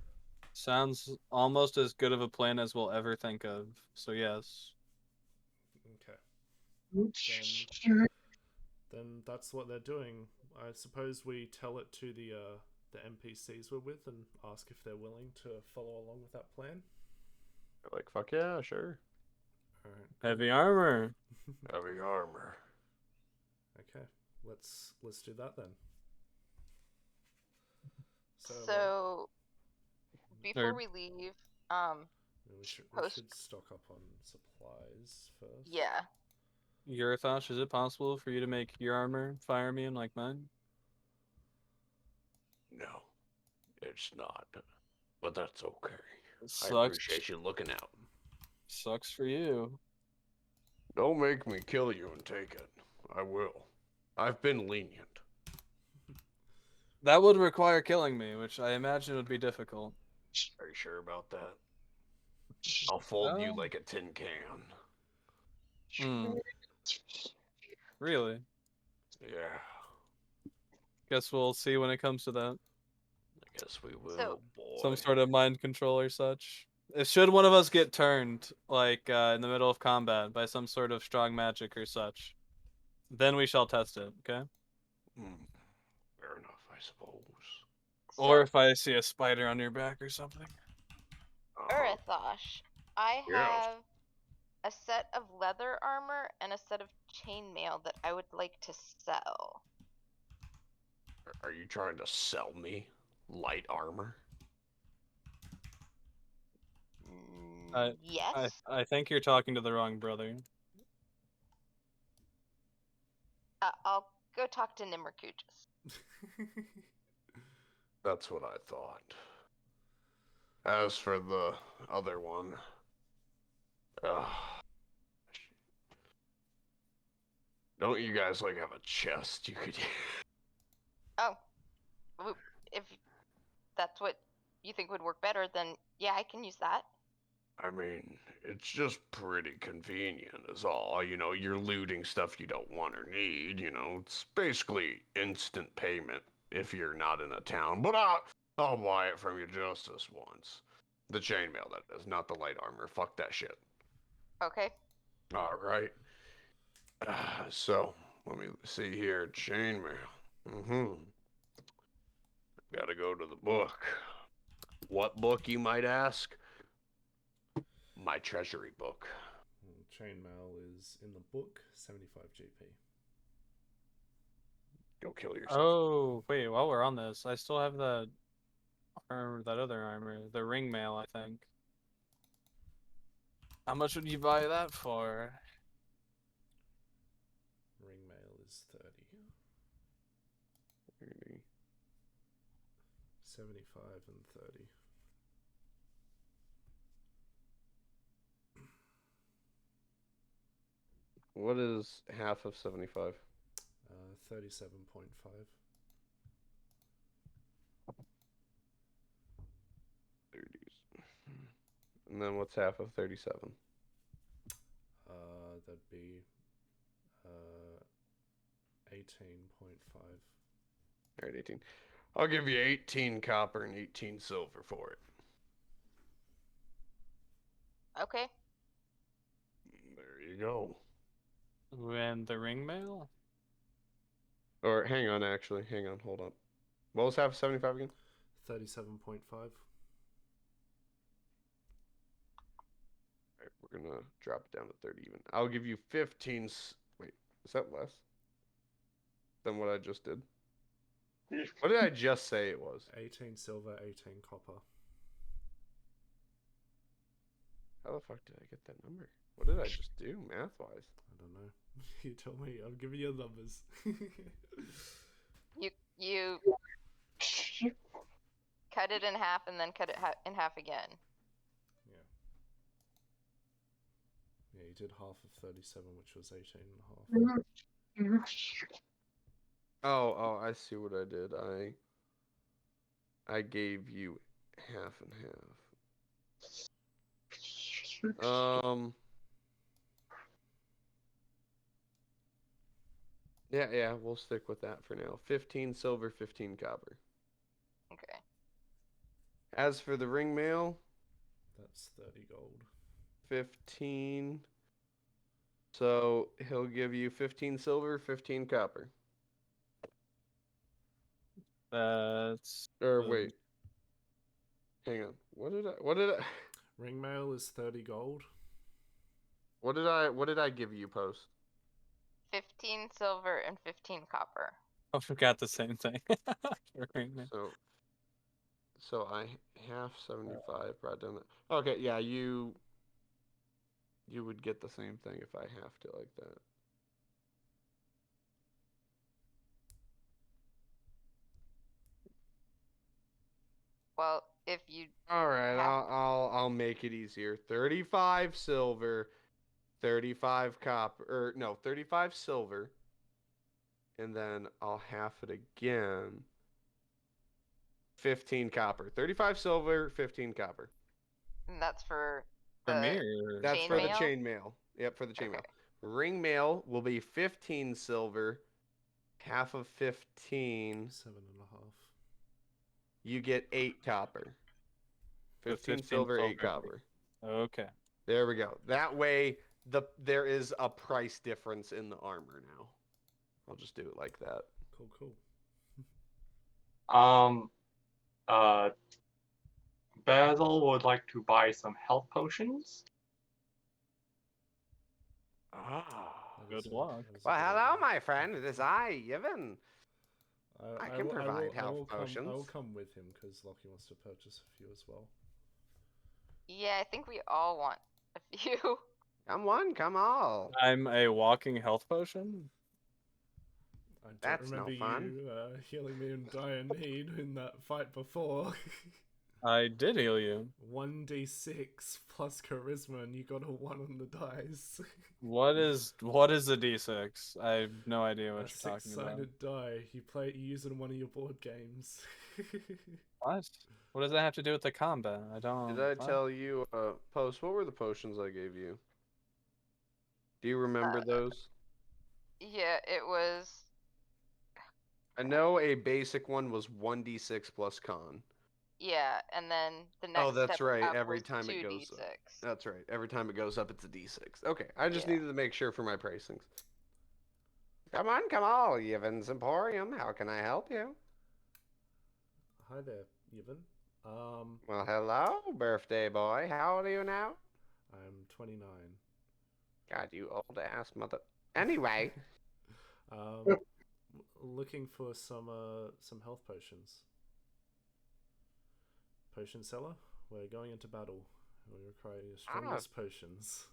sounds almost as good of a plan as we'll ever think of. So yes. Okay. Then that's what they're doing. I suppose we tell it to the NPCs we're with and ask if they're willing to follow along with that plan. Like, fuck yeah, sure. Alright. Heavy armor. Heavy armor. Okay. Let's do that then. So before Or- we leave, we should stock up on supplies first. yeah. Yurathosh, is it possible for you to make your armor fire immune like mine? No, it's not. But that's okay. I Sucks. appreciate you looking out. Sucks for you. Don't make me kill you and take it. I will. I've been lenient. That would require killing me, which I imagine would be difficult. Are you sure about that? I'll fold you Oh. like a tin can. Hmm. Really? Yeah, Guess we'll see when it comes to that. I guess we will, So- boy. Some sort of mind control or such. Should one of us get turned, like in the middle of combat, by some sort of strong magic or such, then we shall test it, okay? Fair enough, I suppose. Or if I see a spider on your back or something. Urathosh, I Yes. have a set of leather armor and a set of chainmail that I would like to sell. Are you trying to sell me light armor? Yes. I think you're talking to the wrong brother. I'll go talk to Nimmercoochus. That's what I thought. As for the other one, don't you guys like have a chest you could? Oh, if that's what you think would work better, then yeah, I can use that. I mean, it's just pretty convenient, is all. You know, you're looting stuff you don't want or need. You know, it's basically instant payment if you're not in a town. But I'll buy it from you just this once. The chainmail, that is, not the light armor. Fuck that shit. Okay. All right. So let me see here. Chainmail. Gotta go to the book. What book, you might ask? My treasury book. Chainmail is in the book, 75 GP. Go kill yourself. Oh, wait, while we're on this, I still have that or that other armor, the ring mail, I think. How much would you buy that for? Ring mail is 30. 30. 75 and 30. What is half of 75? 37.5. 30s. And then what's half of 37? That'd be 18.5. All right, 18. I'll give you 18 copper and 18 silver for it. Okay. There you go. And the ring mail? Or hang on, actually. Hang on, hold on. What was half of 75 again? 37.5. Alright, we're gonna drop it down to 30 even. I'll give you 15. Wait, is that less than what I just did? What did I just say it was? 18 silver, 18 copper. How the fuck did I get that number? What did I just do, math-wise? I don't know. You tell me. I'm giving you numbers. You cut it in half and then cut it in half again. Yeah. Yeah, you did half of 37, which was 18 and a half. Oh, I see what I did. I gave you half and half. Yeah, we'll stick with that for now. 15 silver, 15 copper. Okay. As for the ring mail, That's 30 gold. 15. So he'll give you 15 silver, 15 copper. That's Or wait. Hang on. What did I Ring mail is 30 gold. what did I give you, Post? 15 silver and 15 copper. I forgot the same thing. Ring mail. So I half 75 brought down that. Okay, yeah, you would get the same thing if I halved it like that. Well, if you All right, half- I'll make it easier. 35 silver, 35 copper, or no, 35 silver, and then I'll half it again. 15 copper. 35 silver, 15 copper. and that's for For the me, or That's chain for mail? the chain mail. Yep, for the chain Okay. mail. Ring mail will be 15 silver, half of 15. 7.5. You get 8 copper. 15 silver, 8 copper. Okay. There we go. That way, there is a price difference in the armor now. I'll just do it like that. Cool. Basil would like to buy some health potions. Ah. That Good is luck. that is a Well, good hello, idea. my friend. It is I, Yevon. I can provide I health will potions. come with him because Lockie wants to purchase a few as well. Yeah, I think we all want a few. Come one, come all. I'm a walking health potion. I don't That's no remember fun. you healing me in dire need in that fight before. I did heal you. 1d6 plus charisma, and you got a 1 on the dice. What is a d6? I have no idea what A you're talking about. six-sided die. You use it in one of your board games. What? What does that have to do with the combat? I don't. Did I what? tell you, Post, what were the potions I gave you? Do you remember those? Yeah, it was. I know a basic one was 1d6 plus con. Yeah, and then the next Oh, that's step right. up Every was time it goes 2d6. up. That's right. Every time it goes up, it's a d6. Okay, I just Yeah. needed to make sure for my pricings. Come on, come all, Yevon's Emporium. How can I help you? Hi there, Yevon. Well, hello, birthday boy. How old are you now? I'm 29. God, you old ass mother. Anyway, Looking for some health potions. potion seller. We're going into battle. We require your strongest potions.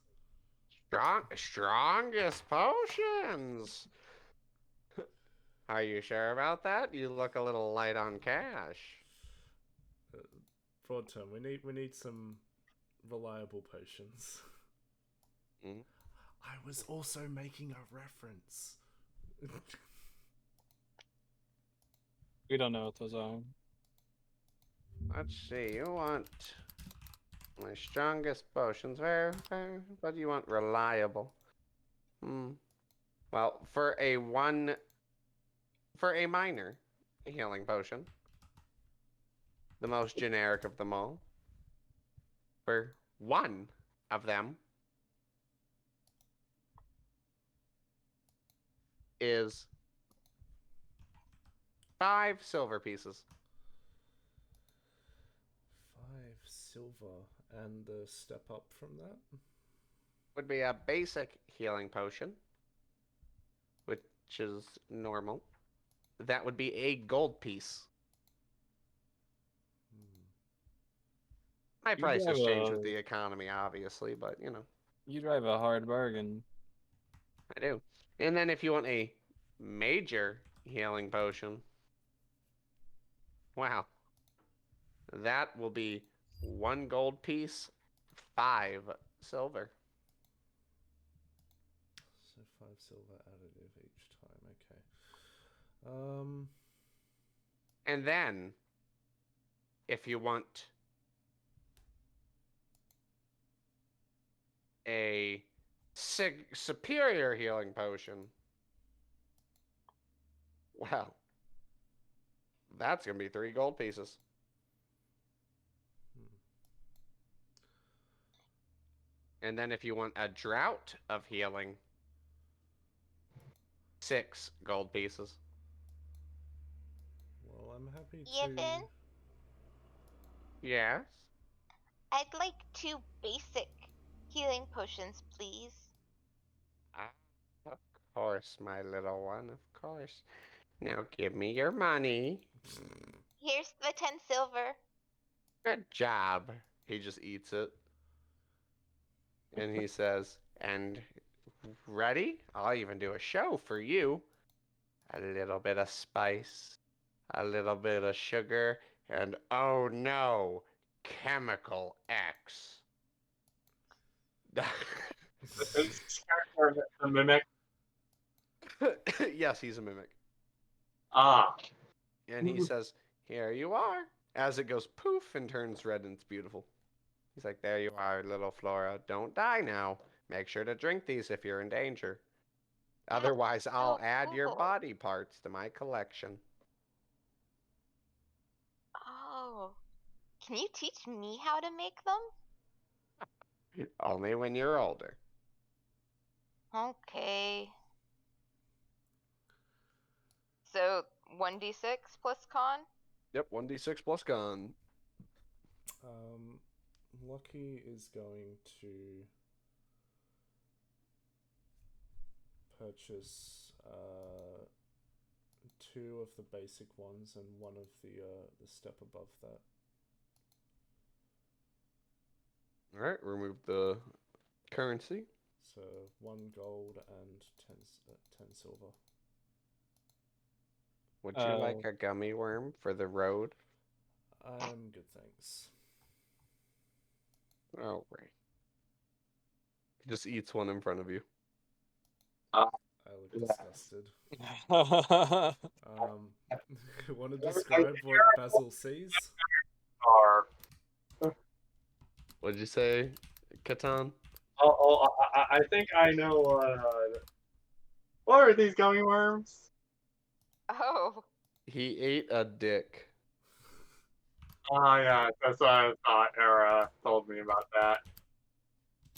Strongest potions. Are you sure about that? You look a little light on cash. Broad term, we need some reliable potions. Mm. I was also making a reference. We don't know what those are. Let's see. You want my strongest potions, fair, but you want reliable. Well, for a minor healing potion, the most generic of them all, for one of them is 5 silver pieces. 5 silver, and the step up from that Would be a basic healing potion, which is normal. That would be a gold piece. My You prices drive change a- with the economy, obviously, but you know, You drive a hard bargain. I do. And then if you want a major healing potion, wow, that will be 1 gold piece, 5 silver. So 5 silver additive each time. Okay. And then, if you want a superior healing potion, well, that's going to be 3 gold pieces. And then if you want a drought of healing, 6 gold pieces. Well, I'm happy to. Ethan, Yes? I'd like 2 basic healing potions, please. Of course, my little one, of course. Now give me your money. Here's the 10 silver. Good job. He just eats it. And he says, and ready? I'll even do a show for you. A little bit of spice, a little bit of sugar, and oh no, Chemical X. The mimic. Yes, he's a mimic. Ah. And he says, here you are. As it goes poof and turns red and it's beautiful. He's like, there you are, little Flora. Don't die now. Make sure to drink these if you're in danger. Otherwise, I'll add your cool. body parts to my collection. Oh. Can you teach me how to make them? Only when you're older. Okay. So 1d6 plus con? Yep, 1d6 plus con. Lucky is going to purchase 2 of the basic ones and 1 of the step above that. Alright, remove the currency. So 1 gold and 10 silver. Would you like a gummy worm for the road? I'm good, thanks. Oh, right. He just eats one in front of you. I look disgusted. Want to describe what Basil sees? What'd you say, Catan? I think I know. What are these gummy worms? Oh. He ate a dick. Oh yeah, that's what I thought. Era told me about that.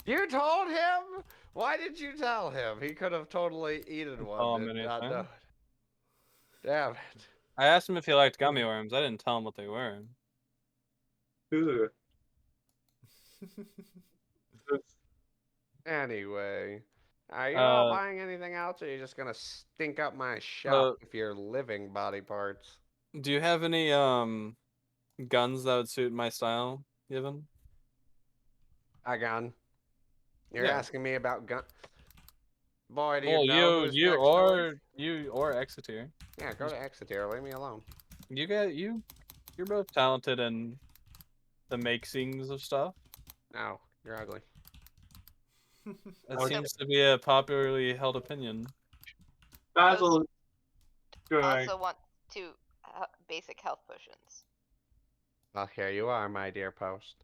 You told him? Why did you tell him? He could have totally eaten one. Tell him and not anything. known. Damn it. I asked him if he liked gummy worms. I didn't tell him what they were. Ugh. Anyway, are you all buying anything else, or are you just gonna stink up my shop with your living body parts? Do you have any guns that would suit my style, given? A gun. You're Yeah. asking me about gun. Boy, do you Well, know who's next door? you or Exeter. Yeah, go to Exeter. Leave me alone. You're both talented in the makings of stuff. No, you're ugly. That Okay. seems to be a popularly held opinion. Basil is doing. Also want two basic health potions. Well, here you are, my dear Post.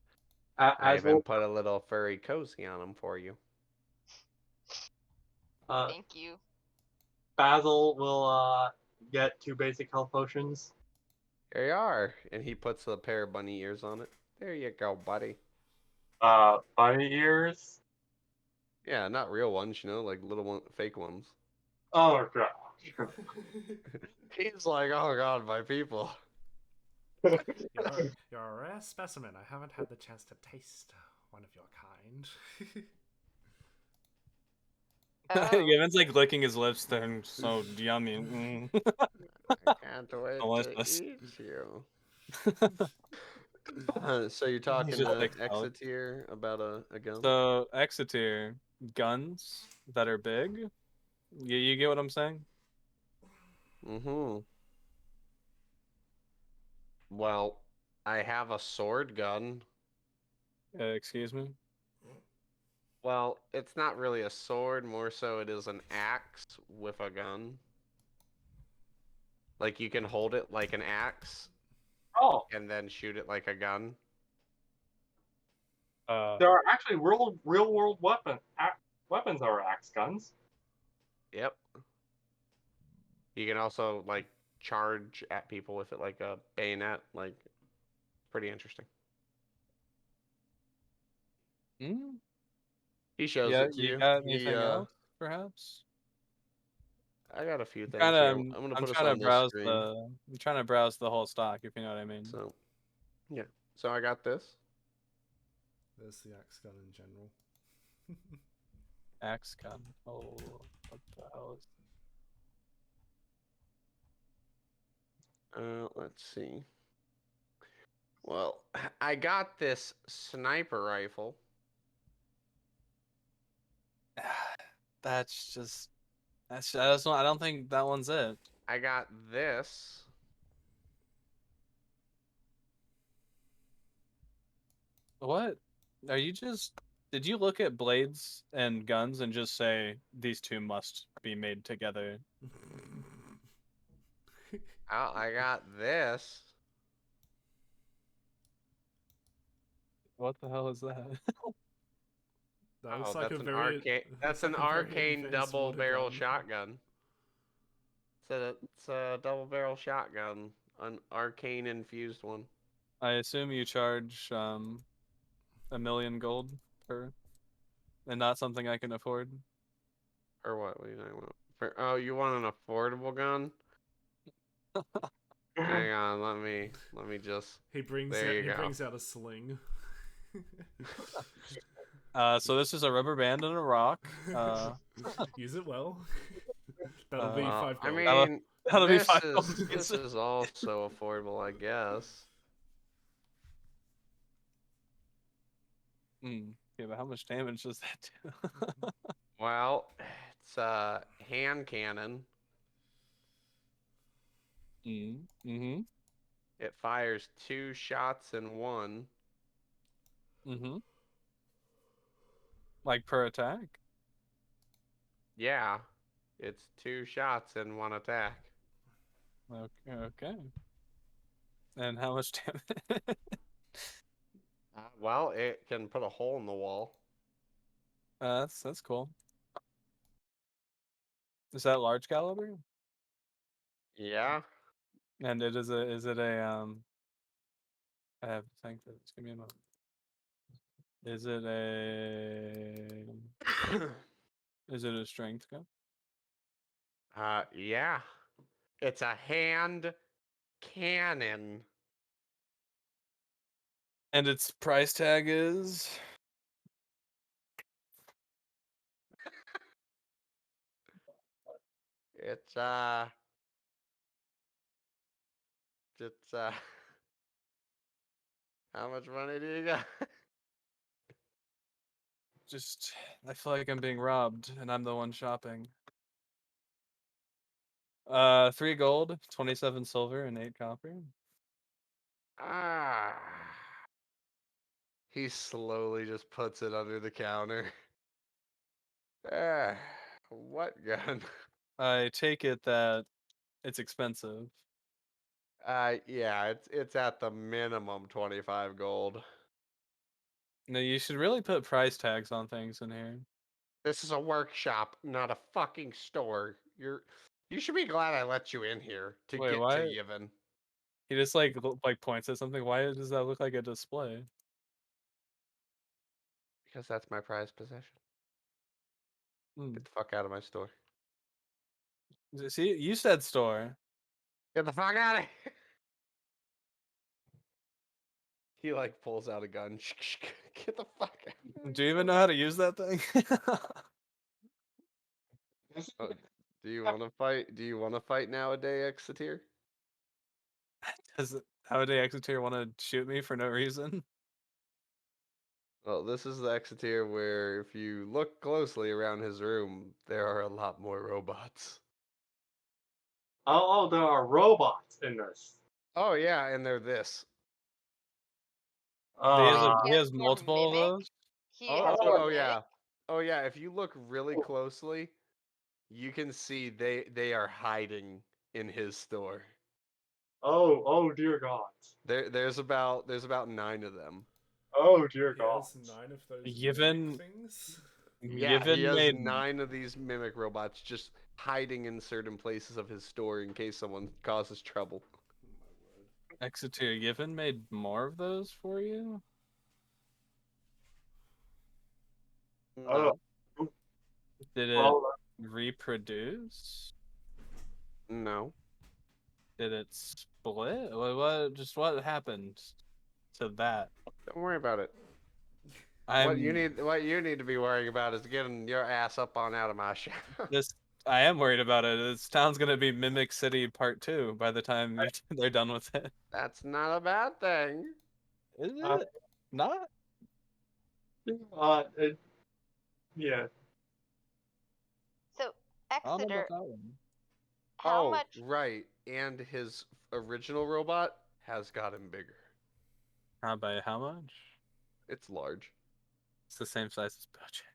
a- I as even well, put a little furry cozy on them for you. Thank you. Basil will get 2 basic health potions. Here you are. And he puts a pair of bunny ears on it. There you go, buddy. Bunny ears. Yeah, not real ones, like little fake ones. Oh gosh. He's like, oh god, my people. You're a rare specimen. I haven't had the chance to taste one of your kind. Oh. Given's like licking his lips. They're so yummy. I can't wait Delicious. to eat you. So you're talking just to like salad. Exeter about a gun? So Exeter, guns that are big. You get what I'm saying? Mm-hmm. Well, I have a sword gun. Excuse me. Well, it's not really a sword, more so it is an axe with a gun. Like you can hold it like an axe Oh, and then shoot it like a gun. there are actually real world weapons that are axe guns. Yep. You can also like charge at people with it like a bayonet, like pretty interesting. Mm? He shows Yeah, it to you you. got He anything else, perhaps? I got a few things Kind here. of. I'm gonna I'm put us trying on to this browse screen. I'm trying to browse the whole stock, if you know what I mean. So, yeah. So I got this. There's the axe gun in general. Axe gun. Oh, what the hell is? Let's see. Well, I got this sniper rifle. That's just. I don't think that one's it. I got this. What? Are you just? Did you look at blades and guns and just say these two must be made together? I got this. What the hell is that? That looks Oh, like that's a an very arcane. That's looks an like a very arcane advanced double water barrel gun. shotgun. It's a double barrel shotgun, an arcane infused one. I assume you charge $1 million gold per, and not something I can afford. Or what? What do you talking about? Oh, you want an affordable gun? Hang on, let me just. He brings There out you he go. brings out a sling. So this is a rubber band and a rock. Use it well. That'll be Well, $5. I That'll- mean, that'll be this $5 this is also affordable, I guess. Yeah, but how much damage does that do? Well, it's a hand cannon. Mm-hmm. It fires 2 shots in one. Mm-hmm. Like per attack? Yeah, it's 2 shots in one attack. Okay. And how much damage? Well, it can put a hole in the wall. That's cool. Is that large caliber? Yeah. And is it a I have to think that. Just give me a moment. Is it a strength gun? Yeah. It's a hand cannon. And its price tag is It's How much money do you got? Just, I feel like I'm being robbed, and I'm the one shopping. 3 gold, 27 silver, and 8 copper. Ah. He slowly just puts it under the counter. Ah, what gun? I take it that it's expensive. Yeah, it's at the minimum 25 gold. No, you should really put price tags on things in here. This is a workshop, not a fucking store. You should be glad I let you in here to Wait, get why? to Yevon. He just like points at something. Why does that look like a display? Because that's my prized possession. Hmm. Get the fuck out of my store. See, you said store. Get the fuck out of here. He like pulls out a gun. Get the fuck out. Do you even know how to use that thing? Oh, do you want to fight? Do you want to fight nowadays, Exeter? Does Howday Exeter want to shoot me for no reason? Well, this is the Exeter where if you look closely around his room, there are a lot more robots. Oh, there are robots in this. Oh yeah, and they're this. He has, Uh, he has more multiple of mimic? those. He Oh, has oh, more oh mimic? yeah. Oh yeah, if you look really closely, you can see they are hiding in his store. oh dear God. There's about 9 of them. Oh dear He God. has 9 of those Yevon- mimic things. Yeah, he Yevon has made 9 of these mimic robots just hiding in certain places of his store in case someone causes trouble. Exeter. Yevon made more of those for you. Oh, No. Did it well, reproduce? No. Did it split? What happened to that? Don't worry about it. I'm What you need to be worrying about is getting your ass up on out of my shop. this. I am worried about it. This town's gonna be Mimic City Part 2 by the time they're done with it. That's not a bad thing. Is Uh, it not? yeah. So, I don't know Exeter, about that one. how Oh, much? right. And his original robot has gotten bigger. How by how much? It's large. It's the same size as Bojack.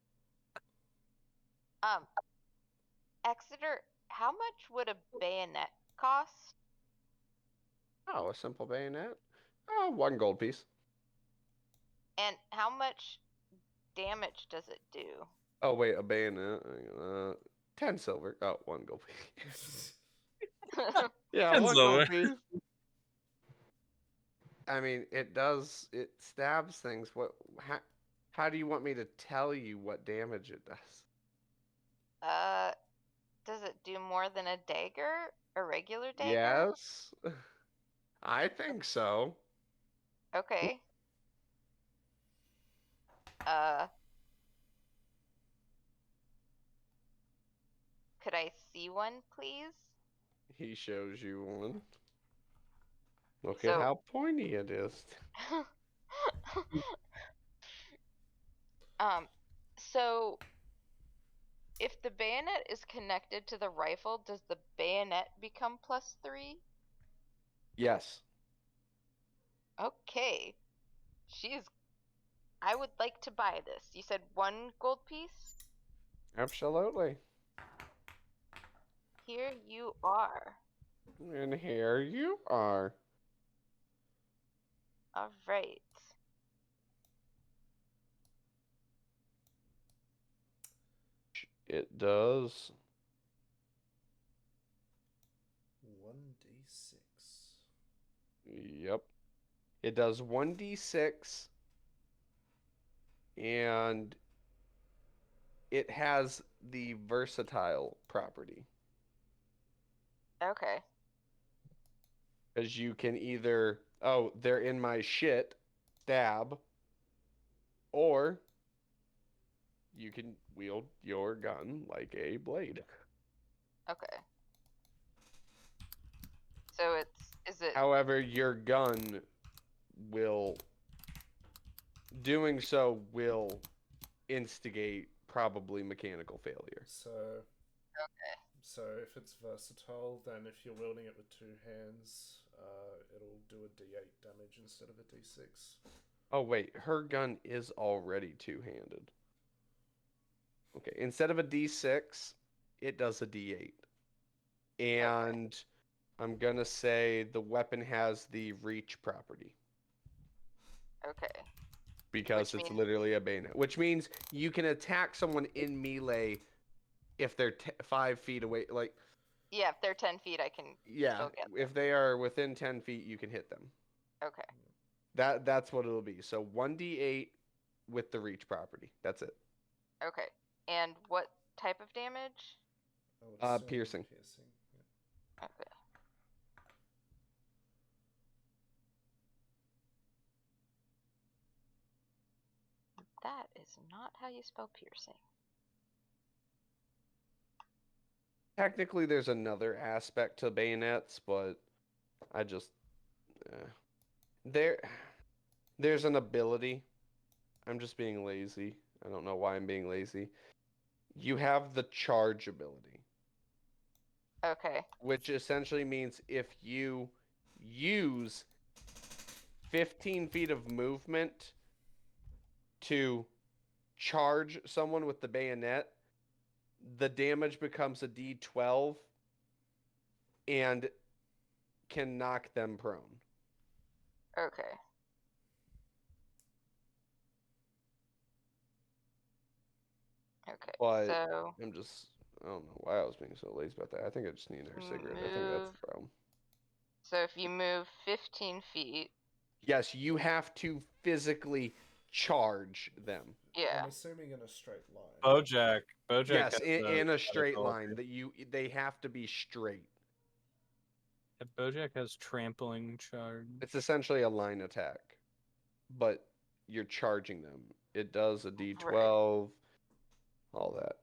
Exeter, how much would a bayonet cost? Oh, a simple bayonet? Oh, 1 gold piece. And how much damage does it do? Oh, wait, a bayonet. 10 silver. Oh, 1 gold piece. Yeah, 10 1 silver. gold piece. I mean, it stabs things. How do you want me to tell you what damage it does? Does it do more than a dagger? A regular dagger? Yes. I think so. Okay. Could I see one, please? He shows you one. Look So- at how pointy it is. So if the bayonet is connected to the rifle, does the bayonet become +3? Yes. Okay. I would like to buy this. You said 1 gold piece? Absolutely. Here you are. And here you are. All right. It does 1d6. Yep. It does 1d6 and it has the versatile property. Okay. Because you can either, they're in my shit, stab, or you can wield your gun like a blade. Okay. So is it However, your gun will doing so will instigate probably mechanical failure. So Okay. So if it's versatile, then if you're wielding it with 2 hands, it'll do a D8 damage instead of a D6. Oh wait, her gun is already two-handed. Okay, instead of a D6, it does a D8. And I'm gonna say the weapon has the reach property Okay. because Which it's means- literally a bayonet, which means you can attack someone in melee if they're 5 feet away. Like, Yeah, if they're 10 feet, I can yeah, still get them. if they are within 10 feet, you can hit them. Okay. That's what it'll be. So 1d8 with the reach property. That's it. Okay. And what type of damage? I would assume Piercing. Piercing. Yeah. Okay. That is not how you spell piercing. Technically, there's another aspect to bayonets, but I just there's an ability. I'm just being lazy. I don't know why I'm being lazy. You have the charge ability, Okay. which essentially means if you use 15 feet of movement to charge someone with the bayonet, the damage becomes a D12 and can knock them prone. Okay. Okay. But So I don't know why I was being so lazy about that. I think I just need another cigarette. I think that's Move. the problem. so if you move 15 feet, Yes, you have to physically charge them. yeah. I'm assuming in a straight line. Bojack. Yes, has in the a straight ability. line they have to be straight. Yeah, Bojack has trampling charge. It's essentially a line attack, but you're charging them. It does a D12, all that.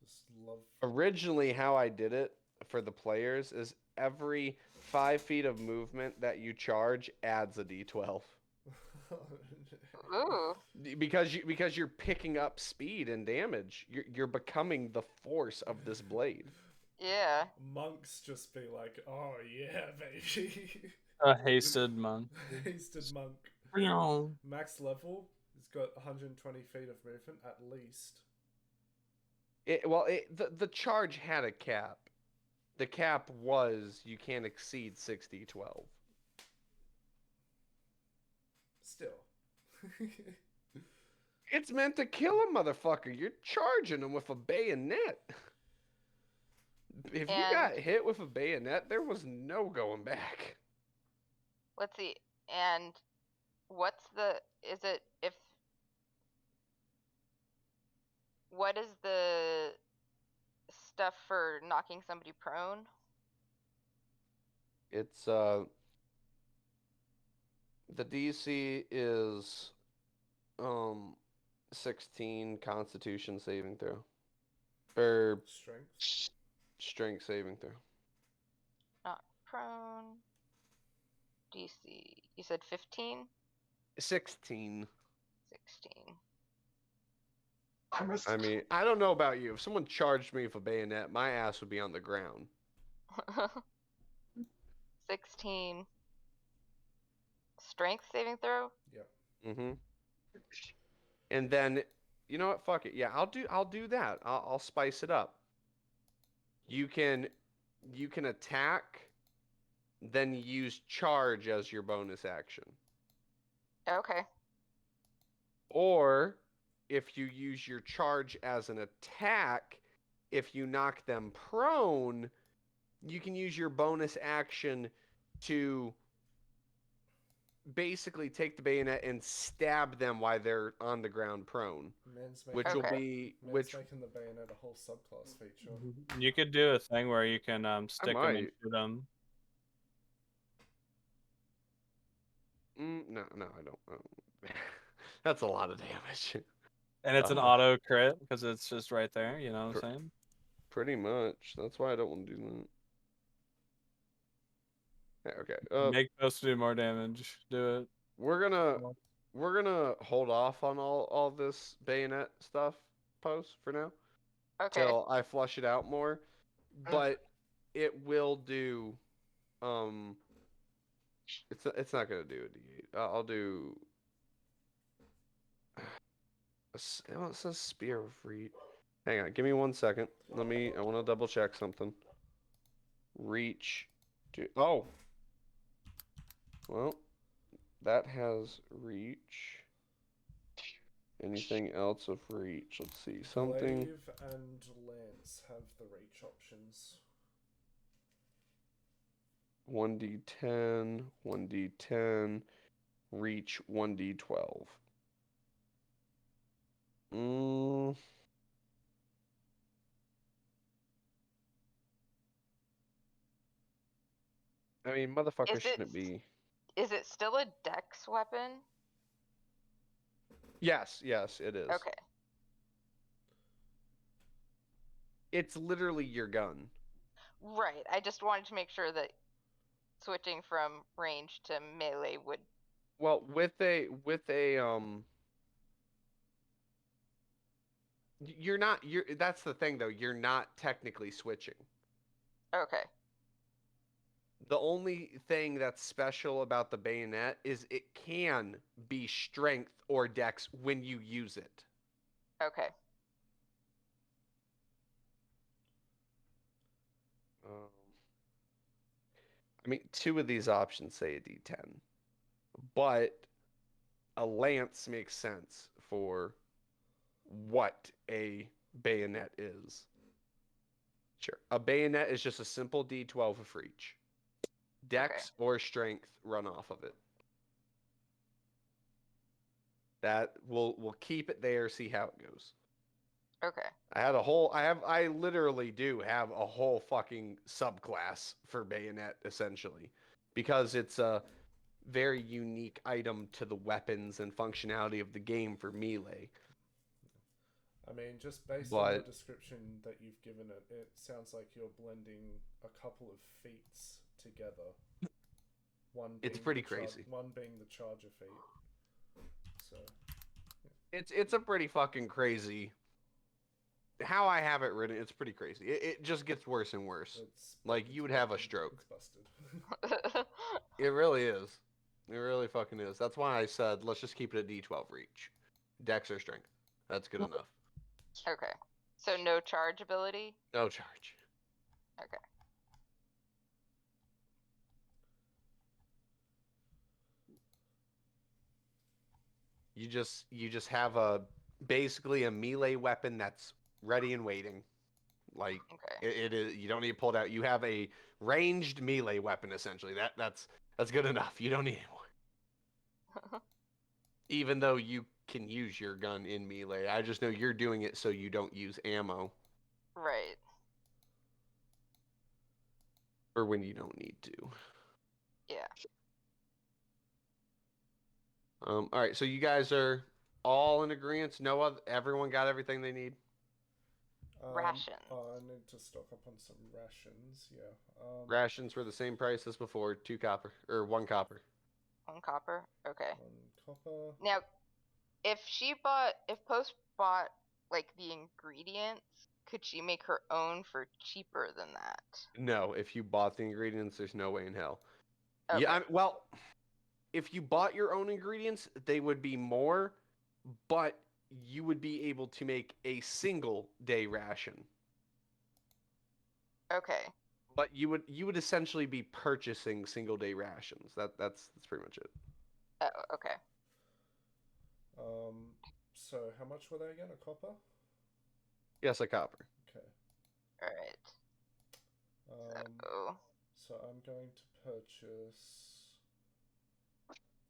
Just love. Originally, how I did it for the players is every 5 feet of movement that you charge adds a D12. Ooh. Because you're picking up speed and damage. You're becoming the force of this blade. Yeah. Monks just be like, oh yeah, baby. A hasted monk. Hasted monk. No. Max level, he's got 120 feet of movement at least. The charge had a cap. The cap was you can't exceed 6d12. Still. It's meant to kill a motherfucker. You're charging him with a bayonet. If you got hit with a bayonet, there was no going back. Let's see. And what is the stuff for knocking somebody prone? It's the DC is 16 Constitution saving throw. Or Strength. strength saving throw. Not prone. DC. You said 15? 16. 16. I mean, I don't know about you. If someone charged me with a bayonet, my ass would be on the ground. 16. Strength saving throw? Yep. Mm-hmm. And then, you know what? Fuck it. Yeah, I'll do that. I'll spice it up. You can attack, then use charge as your bonus action. Okay. Or if you use your charge as an attack, if you knock them prone, you can use your bonus action to basically take the bayonet and stab them while they're on the ground prone. Which will be making the bayonet a whole subclass feature. You could do a thing where you can stick them and might. shoot them. No, I don't. That's a lot of damage. And it's an auto crit because it's just right there. You know what I'm saying? Pretty much. That's why I don't want to do that. Okay. Make Post do more damage. Do it. We're gonna hold off on all this bayonet stuff, Post, for now. Okay. Till I flush it out more. But it will do. It's not gonna do a D8. I'll do. It says Spear of Reach. Hang on, give me 1 second. I want to double check something. Reach. Oh. Well, that has reach. Anything else of reach? Let's see. Something. Glaive and lance have the reach options. 1d10, 1d10, reach 1d12. I mean, motherfucker shouldn't be. Is it still a dex weapon? Yes, it is. Okay. It's literally your gun. Right. I just wanted to make sure that switching from range to melee would. Well, with a that's the thing though, you're not technically switching. Okay. The only thing that's special about the bayonet is it can be strength or dex when you use it. Okay. I mean, 2 of these options say a D10, but a lance makes sense for what a bayonet is. Sure. A bayonet is just a simple D12 of reach. Dex or strength run off of it. That we'll keep it there, see how it goes. Okay. I literally do have a whole fucking subclass for bayonet essentially, because it's a very unique item to the weapons and functionality of the game for melee. I mean, just based on the description that you've given it, it sounds like you're blending a couple of feats together. It's pretty crazy. One being the charger feat. So it's a pretty fucking crazy. How I have it written, it's pretty crazy. It just gets worse and worse. Like you would have a stroke. It's busted. It really is. It really fucking is. That's why I said let's just keep it at D12 reach. Dex or strength. That's good enough. Okay. So no charge ability? No charge. Okay. You just have basically a melee weapon that's ready and waiting. Like it is. You don't need to pull it out. You have a ranged melee weapon essentially. That's good enough. You don't need more. Even though you can use your gun in melee, I just know you're doing it so you don't use ammo. Right. Or when you don't need to. Yeah. All right. So you guys are all in agreement. Everyone got everything they need. Rations. I need to stock up on some rations. Yeah. Rations were the same price as before. 2 copper or 1 copper. 1 copper. Okay. 1 copper. Now, if Post bought like the ingredients, could she make her own for cheaper than that? No, if you bought the ingredients, there's no way in hell. Okay. Yeah, well, if you bought your own ingredients, they would be more, but you would be able to make a single day ration. Okay. But you would essentially be purchasing single day rations. That's pretty much it. Oh, okay. So how much were they again? A copper? Yes, a copper. Okay. All right. So I'm going to purchase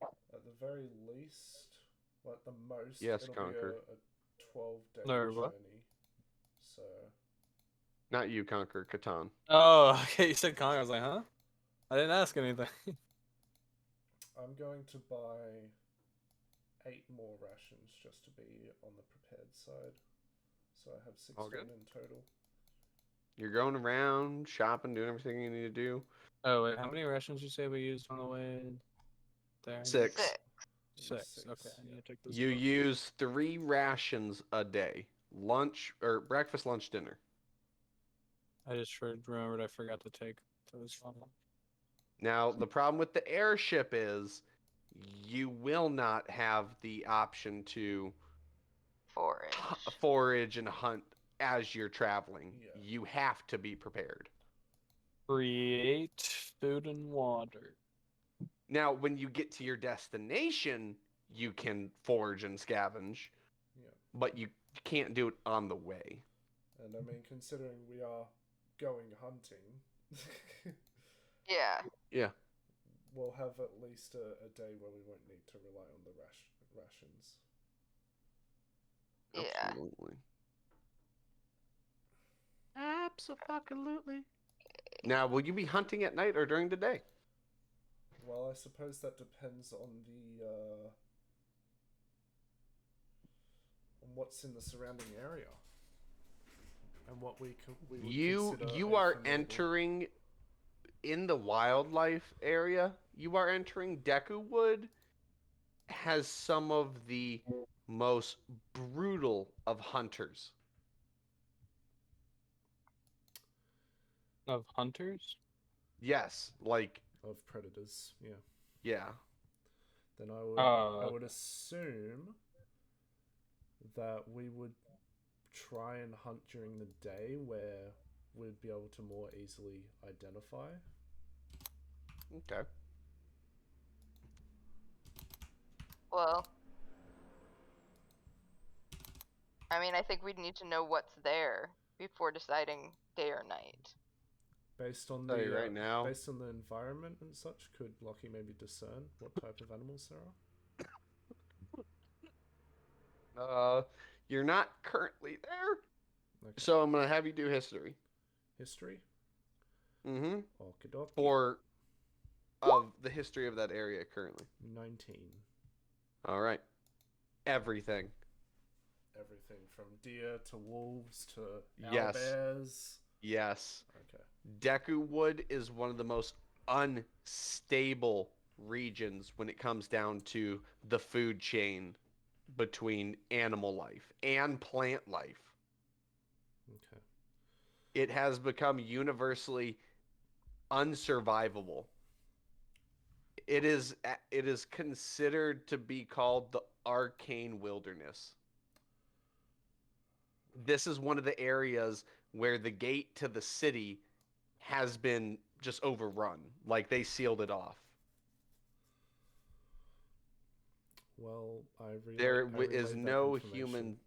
at the very least, well, at the most, yes, it'll Conquer. be a 12-day What? journey. So Not you, Conquer. Catan. Oh, okay. You said Conquer. I was like, huh? I didn't ask anything. I'm going to buy 8 more rations just to be on the prepared side. So I have 16 All good. in total. You're going around shopping, doing everything you need to do. Oh wait, how many rations you say we used on the way there? 6. 6. 6. Okay, I need to take this. You book. use 3 rations a day. Lunch or breakfast, lunch, dinner. I just remembered I forgot to take those on. Now, the problem with the airship is you will not have the option to Forage. forage and hunt as you're traveling. Yeah. You have to be prepared. Create food and water. Now, when you get to your destination, you can forage and scavenge, Yeah. but you can't do it on the way. And I mean, considering we are going hunting, Yeah. Yeah. we'll have at least a day where we won't need to rely on the rations. Yeah. Absolutely. Absolutely. Now, will you be hunting at night or during the day? Well, I suppose that depends on the on what's in the surrounding area and what we would You consider are formidable. entering in the wildlife area. You are entering Deku has some of the most brutal of hunters. Of hunters? Yes, like of predators. Yeah. yeah. Then I Oh, would assume that we would try and hunt during the day where we'd be able to more easily identify. Okay. Well, I mean, I think we'd need to know what's there before deciding day or night. Based on Tell you the right now. based on the environment and such, could Lockie maybe discern what type of animals there are? You're not currently there, Okay. so I'm gonna have you do history. History? Mm-hmm. Okie dokie. For of the history of that area currently. 19. All right. Everything. Everything from deer to wolves to Yes. owlbears. Yes. Okay. Deku is one of the most unstable regions when it comes down to the food chain between animal life and plant life. Okay. It has become universally unsurvivable. It is considered to be called the arcane wilderness. This is one of the areas where the gate to the city has been just overrun. Like they sealed it off. Well, There relayed is that no information. human.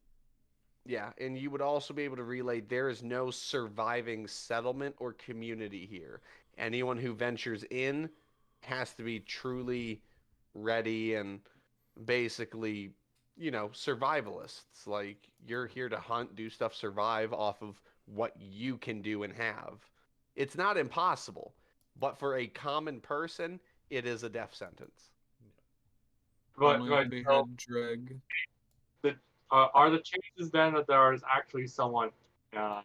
Yeah, and you would also be able to relay there is no surviving settlement or community here. Anyone who ventures in has to be truly ready and basically, survivalists. Like you're here to hunt, do stuff, survive off of what you can do and have. It's not impossible, but for a common person, it is a death sentence. But, only but to be so, had dreg. are the chances then that there is actually someone, like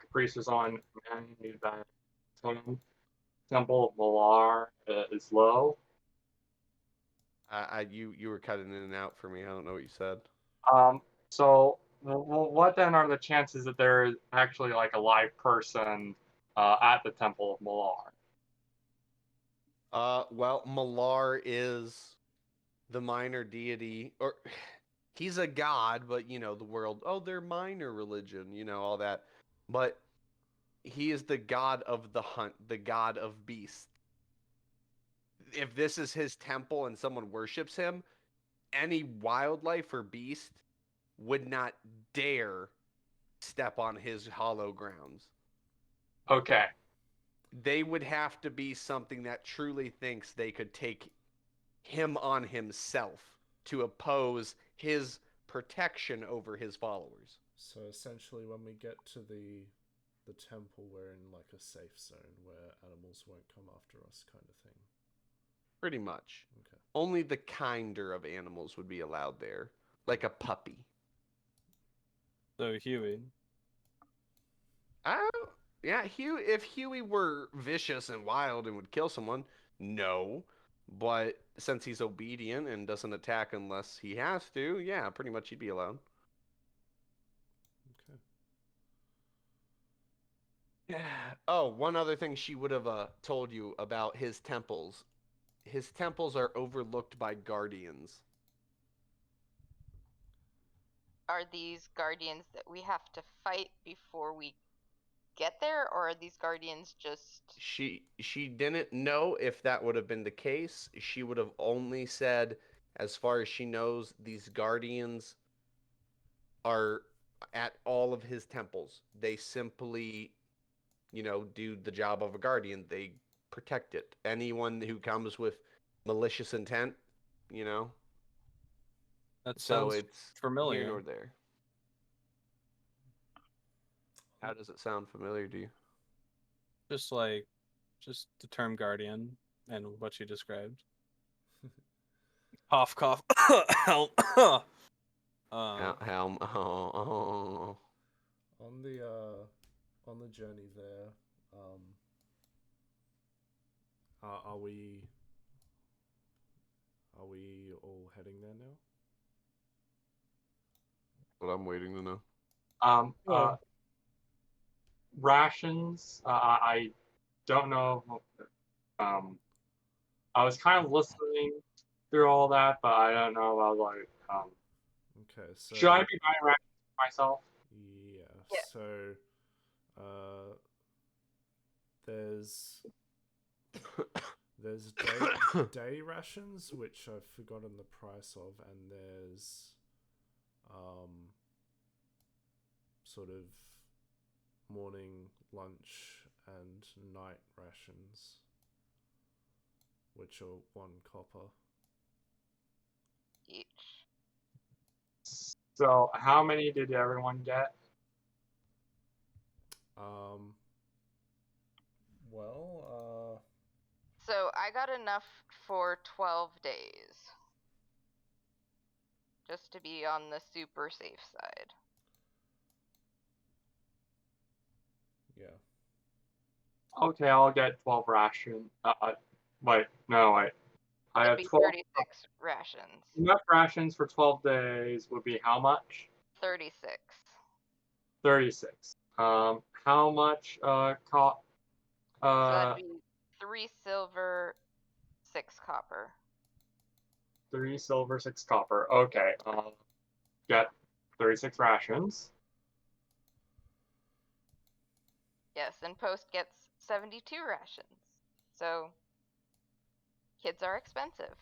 a priest or someone manning that Temple of Malar is low? You were cutting in and out for me. I don't know what you said. So what then are the chances that there is actually like a live person at the Temple of Malar? Well, Malar is the minor deity, or he's a god, but the world, they're minor religion, all that. But he is the god of the hunt, the god of beasts. If this is his temple and someone worships him, any wildlife or beast would not dare step on his hollow grounds. Okay. They would have to be something that truly thinks they could take him on himself to oppose his protection over his followers. So essentially, when we get to the temple, we're in like a safe zone where animals won't come after us, kind of thing. Pretty much. Okay. Only the kinder of animals would be allowed there, like a puppy. So Huey. Yeah, if Huey were vicious and wild and would kill someone, no. But since he's obedient and doesn't attack unless he has to, yeah, pretty much he'd be allowed. Okay. Oh, one other thing she would have told you about his temples. His temples are overlooked by guardians. Are these guardians that we have to fight before we get there, or are these guardians just... She didn't know if that would have been the case. She would have only said, as far as she knows, these guardians are at all of his temples. They simply, do the job of a guardian. They protect it. Anyone who comes with malicious intent, you know. That So sounds it's familiar. here nor there. How does it sound familiar to you? Just the term guardian and what you described. Cough, cough. Helm. Helm. Oh. On the journey there, are we all heading there now? What I'm waiting to know. Rations. I don't know. I was kind of listening through all that, but I don't know. I was like, Okay, so should I be buying rations myself? Yeah. So, there's day rations, which I've forgotten the price of, and there's sort of morning, lunch, and night rations, which are 1 copper each? So, how many did everyone get? So I got enough for 12 days. Just to be on the super safe side. Yeah. Okay, I'll get 12 rations. Wait, no, wait. I It'd had be 12. 36 rations. Enough rations for 12 days would be how much? 36. 36. How much cost? So that'd be 3 silver, 6 copper. 3 silver, 6 copper. Okay. Get 36 rations. Yes, and Post gets 72 rations. So kids are expensive.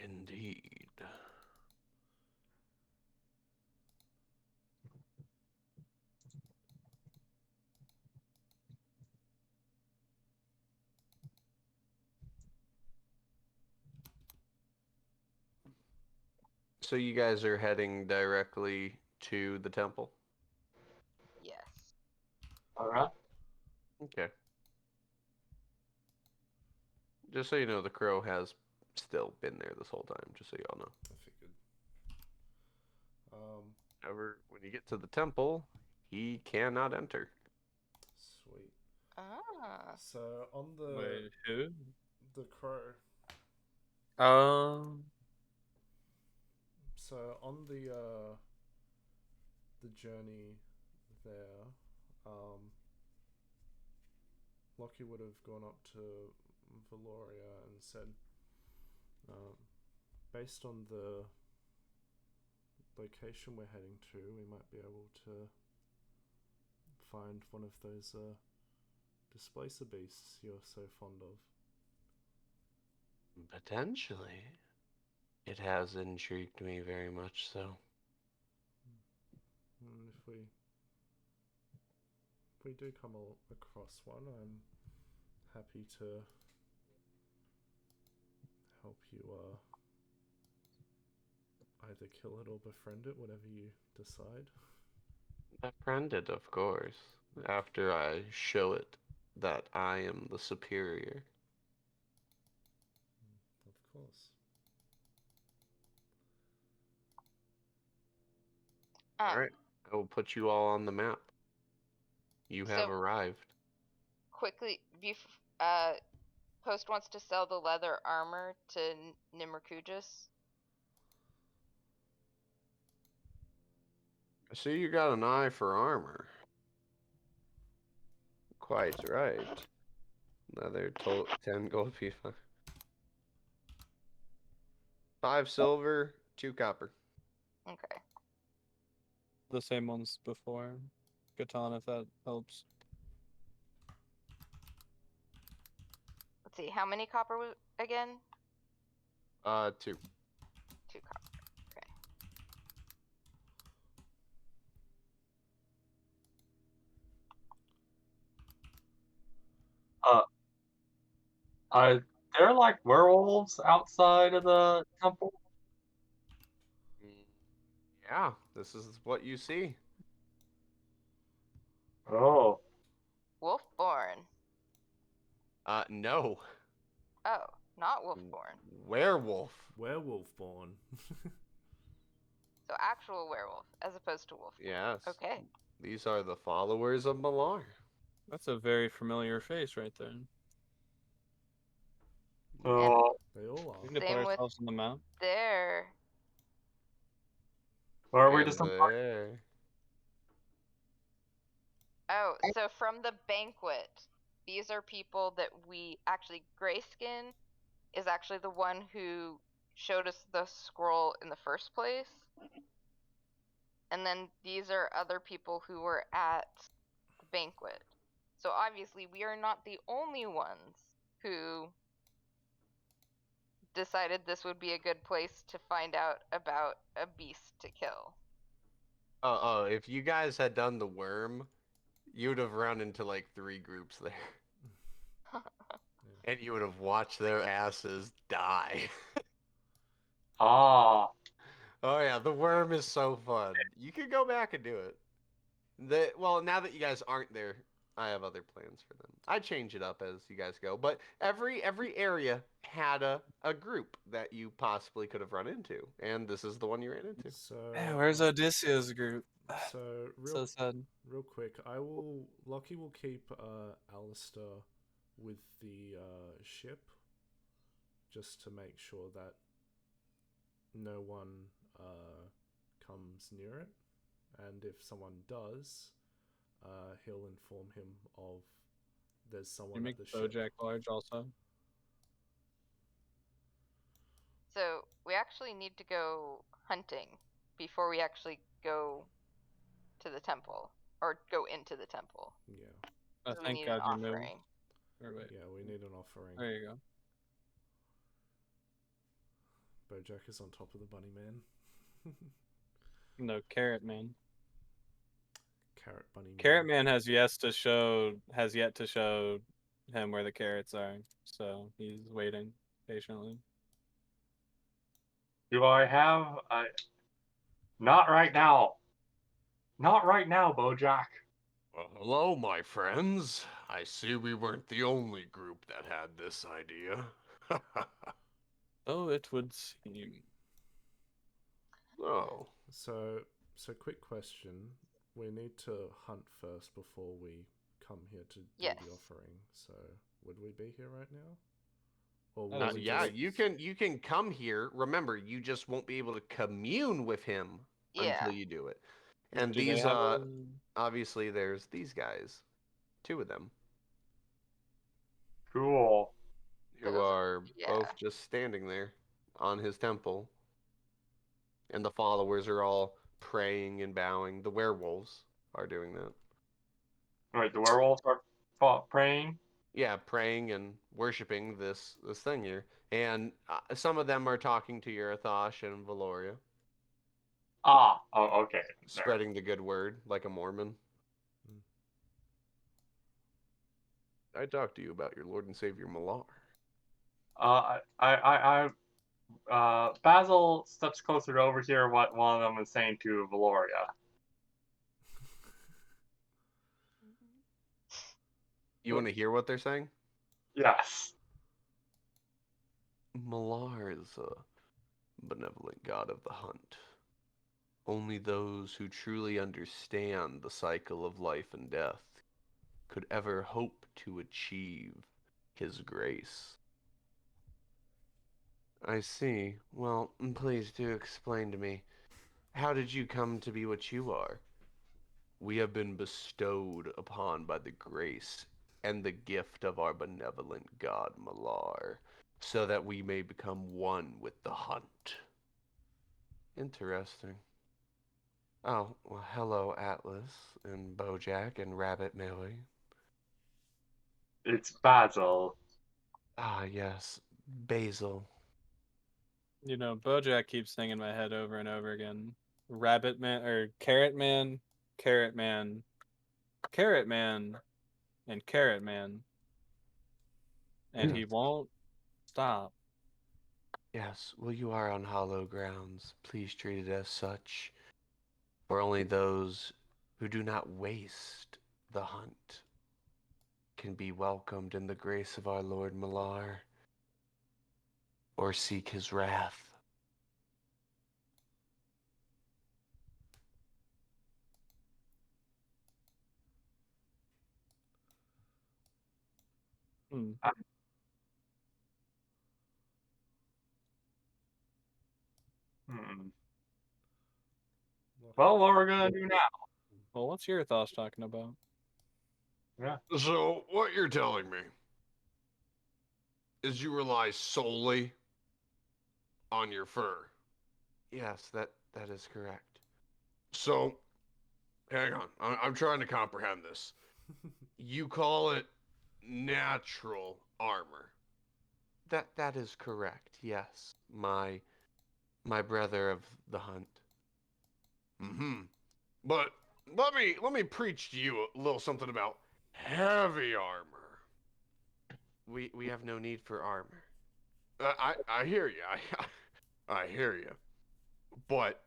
Indeed. So you guys are heading directly to the temple? Yes. Alright. Okay. Just so you know, the crow has still been there this whole time, just so y'all know. I figured. However, when you get to the temple, he cannot enter. Sweet. Ah. So on the Wait, who? the crow. So on the journey there, Lockie would have gone up to Valoria and said, based on the location we're heading to, we might be able to find one of those displacer beasts you're so fond of. Potentially. It has intrigued me very much so. And if we do come across one, I'm happy to help you either kill it or befriend it, whatever you decide. Befriended, of course, after I show it that I am the superior. Of course. Alright, I will put you all on the map. You have So- arrived. Quickly, Post wants to sell the leather armor to Nimmerkujus. I see you got an eye for armor. Quite right. Leather 10 gold FIFA. 5 silver, 2 copper. Okay. The same ones before. Katana, if that helps. Let's see, how many copper again? 2. 2 copper. Okay. Are there like werewolves outside of the temple? Yeah, this is what you see. Oh. Wolfborn. No. Oh, not Wolfborn. Werewolf. Werewolf born. So actual werewolf as opposed to wolf. Yes. Okay. These are the followers of Malar. That's a very familiar face right there. Oh. They all We are. need to put Same with- ourselves on the map. There. Or are we And just there. Oh, so from the banquet, these are people that we actually, Grayskin is actually the one who showed us the scroll in the first place. And then these are other people who were at the banquet. So obviously we are not the only ones who decided this would be a good place to find out about a beast to kill. Oh, if you guys had done the worm, you would have run into like 3 groups there. And you would have watched their asses die. Ah. Oh yeah, the worm is so fun. You can go back and do it. Well, now that you guys aren't there, I have other plans for them. I change it up as you guys go, but every area had a group that you possibly could have run into, and this is the one you ran into. So Man, where's Odysseus' group? So So sad. real quick, Lockie will keep Alistair with the ship, just to make sure that no one comes near it, and if someone does, he'll inform him of there's You someone make at the ship. Bojack large also. So we actually need to go hunting before we actually go to the temple or go into the temple. Yeah, I So we think need an God you moved. offering. Or wait, yeah, we need an offering. there you go. Bojack is on top of the bunny man. No, Carrot Man. Carrot bunny man. Carrot Man has yet to show him where the carrots are, so he's waiting patiently. Do I have not right now. Not right now, Bojack. Well, hello, my friends. I see we weren't the only group that had this idea. Oh, it would seem. Oh, So quick question. We need to hunt first before we come here to do Yes. the offering. So would we be here right now? Or That will is we yeah, just- you can come here. Remember, you just won't be able to commune with him Yeah. until you do it. And Do they these, have obviously, there's these guys, 2 of them, Cool. who Those- are yeah. both just standing there on his temple. And the followers are all praying and bowing. The werewolves are doing that. Alright, the werewolves are praying. Yeah, praying and worshiping this thing here. And some of them are talking to Yurathosh and Valoria, Ah, oh, okay. There. spreading the good word like a Mormon. I talked to you about your Lord and Savior Malar. Basil steps closer to overhear what one of them is saying to Valoria. You want to hear what they're saying? Yes. Malar is a benevolent god of the hunt. Only those who truly understand the cycle of life and death could ever hope to achieve his grace. I see. Well, please do explain to me. How did you come to be what you are? We have been bestowed upon by the grace and the gift of our benevolent god Malar, so that we may become one with the hunt. Interesting. Oh, well, hello, Atlas, and Bojack, and Rabbit Millie. It's Basil. Ah, yes, Basil. You know, Bojack keeps saying in my head over and over again. Rabbit Man or Carrot Man, Carrot Man, Carrot Man, and Carrot Man. And he won't stop. Yes, well, you are on hollow grounds. Please treat it as such. For only those who do not waste the hunt can be welcomed in the grace of our Lord Malar, or seek his wrath. Hmm. Hmm. Well, what we're gonna do now? Well, what's your thoughts talking about? Yeah. So, what you're telling me is you rely solely on your fur. Yes, that is correct. So, hang on. I'm trying to comprehend this. You call it natural armor. That is correct. Yes, my brother of the hunt. Mm-hmm. But let me preach to you a little something about heavy armor. We have no need for armor. I hear you. I hear you. But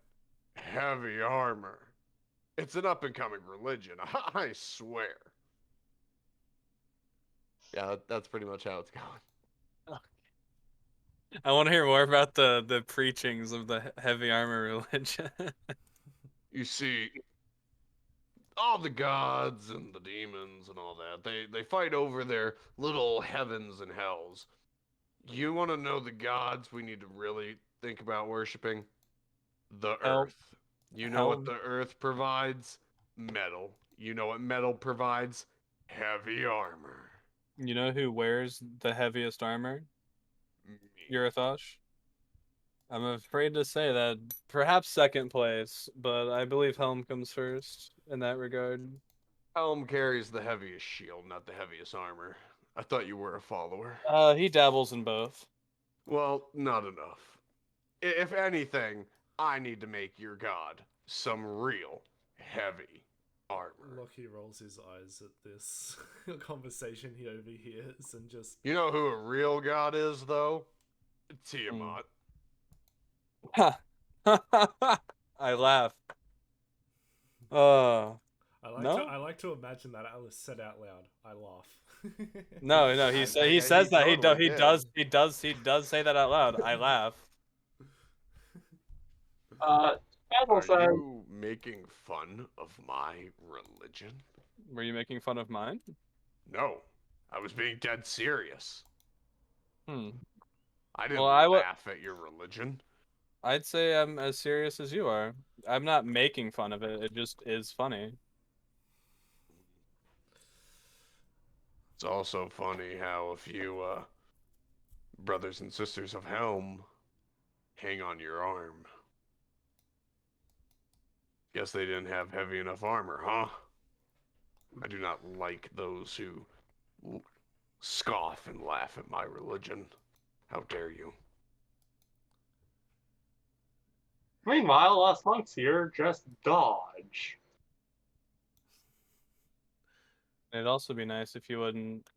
heavy armor. It's an up and coming religion. I swear. Yeah, that's pretty much how it's going. I want to hear more about the preachings of the heavy armor religion. You see, all the gods and the demons and all that, they fight over their little heavens and hells. You want to know the gods we need to really think about worshiping? The Hell, earth. You know what hell, the earth provides? Metal. You know what metal provides? Heavy armor. you know who wears the heaviest armor? Me. Yurathosh? I'm afraid to say that perhaps second place, but I believe Helm comes first in that regard. Helm carries the heaviest shield, not the heaviest armor. I thought you were a follower. He dabbles in both. Well, not enough. If anything, I need to make your god some real heavy armor. Lockie rolls his eyes at this conversation he overhears and just. You know who a real god is, though? Tiamat. Ha! I laugh. No? I like to imagine that Alice said out loud. I laugh. No, he says that totally he does say that out loud. I laugh. Basil Are says, you making fun of my religion? Were you making fun of mine? No, I was being dead serious. Hmm. I didn't Well, laugh at your religion. I'd say I'm as serious as you are. I'm not making fun of it. It just is funny. It's also funny how a few brothers and sisters of Helm hang on your arm. Guess they didn't have heavy enough armor, huh? I do not like those who scoff and laugh at my religion. How dare you? meanwhile, us monks here just dodge. It'd also be nice if you wouldn't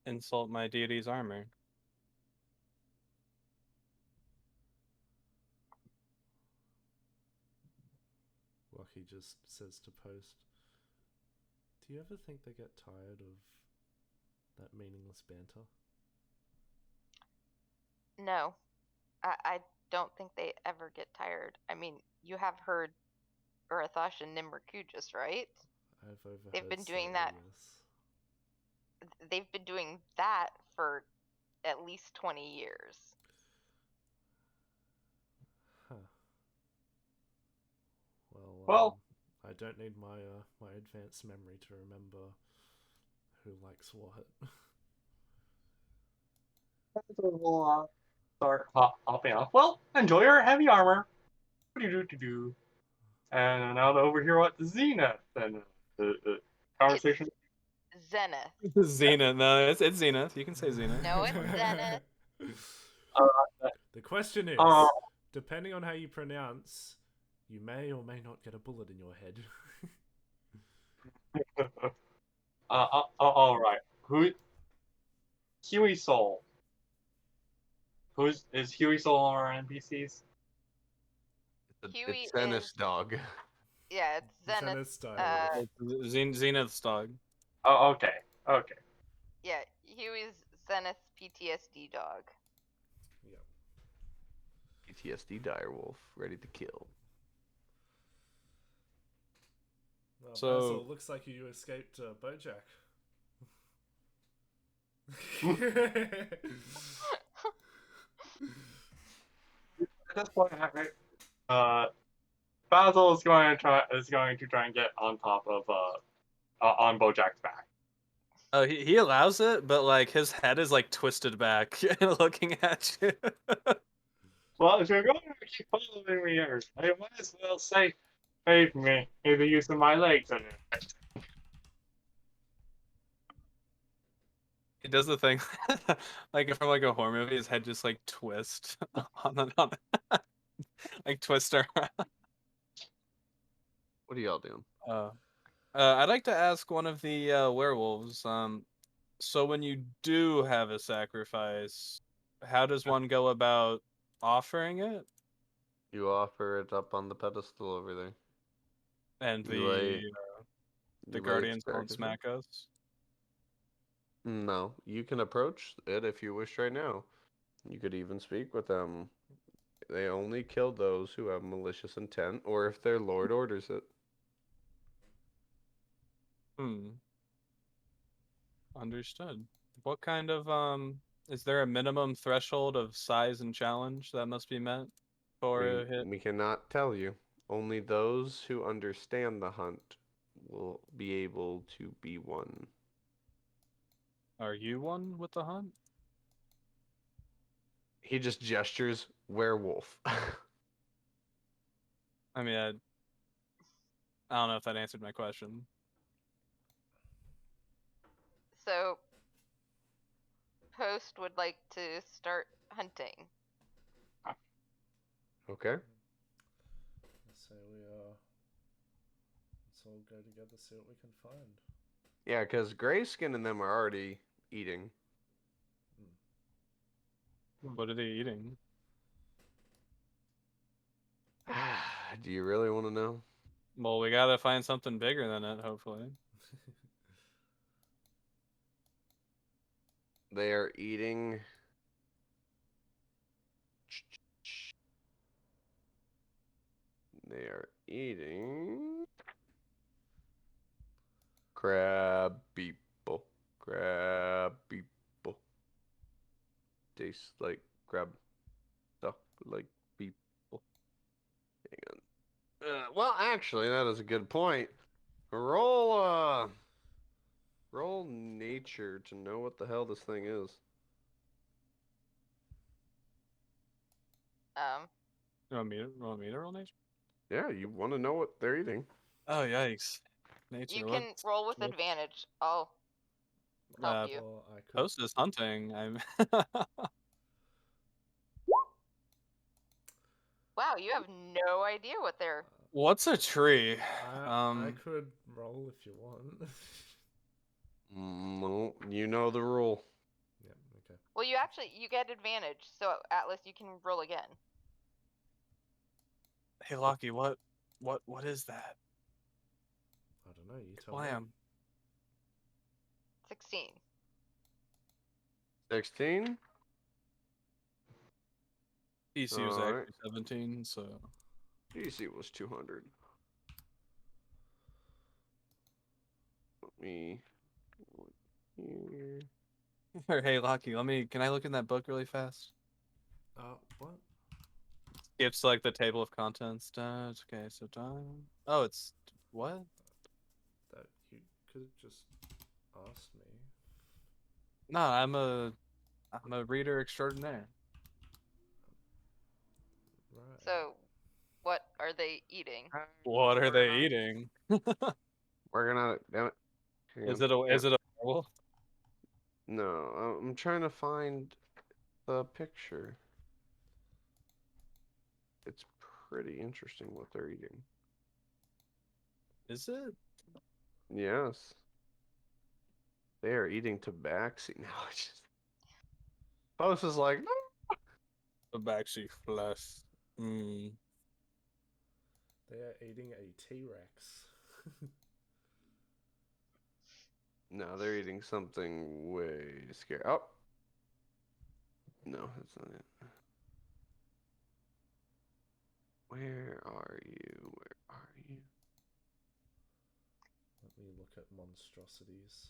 insult my deity's armor. Lockie just says to Post, do you ever think they get tired of That meaningless banter. No, I don't think they ever get tired. I mean, you have heard Urathosh and Nimmerkujus, right? I've overheard They've been doing slightly, that. yes. They've been doing that for at least 20 years. Huh. Well- I don't need my my advanced memory to remember who likes what. We'll start hopping off. Well, enjoy your heavy armor. Do. And now over here at the Zenith and the conversation. Zenith. Zenith. No, it's Zenith. You can say Zenith. No, it's Zenith. The question is, Uh, depending on how you pronounce, you may or may not get a bullet in your head. all right. Huey Soul. Is Huey Soul on our NPCs? Huey It's Zenith's is- dog. Yeah, it's Zenith. Zenith's style. Zenith's dog. Oh, okay. Okay. Yeah, Huey's Zenith's PTSD dog. Yep. PTSD direwolf, ready to kill. Well, So- Basil, looks like you escaped Bojack. At this point, Basil is going to try and get on top of on Bojack's back. Oh, he allows it, but like his head is like twisted back, looking at you. Well, if you're going to keep following me here, I might as well save me in the use of my legs. He does the thing, like from like a horror movie. His head just like twist on like twist around. What are y'all doing? I'd like to ask one of the werewolves. So when you do have a sacrifice, how does one go about offering it? You offer it up on the pedestal over there. And You lay- the You lay guardians its won't carcass smack us. No, you can approach it if you wish right now. You could even speak with them. They only kill those who have malicious intent, or if their lord orders it. Understood. What kind of is there a minimum threshold of size and challenge that must be met for a hit? We cannot tell you. Only those who understand the hunt will be able to be one. Are you one with the hunt? He just gestures werewolf. I mean, I don't know if that answered my question. So, Post would like to start hunting. Okay. So let's all go together, see what we can find. Yeah, because Grayskin and them are already eating. What are they eating? Do you really want to know? Well, we gotta find something bigger than it, hopefully. They are eating. They are eating. Crab people. Crab people. Tastes like crab. Stuff like people. Hang on. Well, actually, that is a good point. Roll nature to know what the hell this thing is. You want me to roll nature? Yeah, you want to know what they're eating. Oh, yikes. Nature. You can roll with what's- advantage. I'll help you. Well, I could. Post is hunting. I'm. Wow, you have no idea what they're. What's a tree? I could roll if you want. Well, you know the rule. Yeah, okay. Well, you get advantage. So Atlas, you can roll again. Hey, Lockie, what is that? I don't know, you tell me. Lamb. 16. 16. DC was Alright. actually 17, so DC was 200. Let me go here. hey Lockie, can I look in that book really fast? What? Skip select the table of contents. Okay, so done. Oh, it's what? That you could have just asked me. No, I'm a reader extraordinaire. Right. So, what are they eating? What are they eating? We're gonna. Damn it. Hang Is on. it a werewolf? No, I'm trying to find the picture. It's pretty interesting what they're eating. Is it? Yes. They are eating tabaxi now. It's just... Post is like, no. Tabaxi flesh. Mm. They are eating a T-Rex. No, they're eating something way scary. Oh. No, that's not it. Where are you? Where are you? Let me look at monstrosities.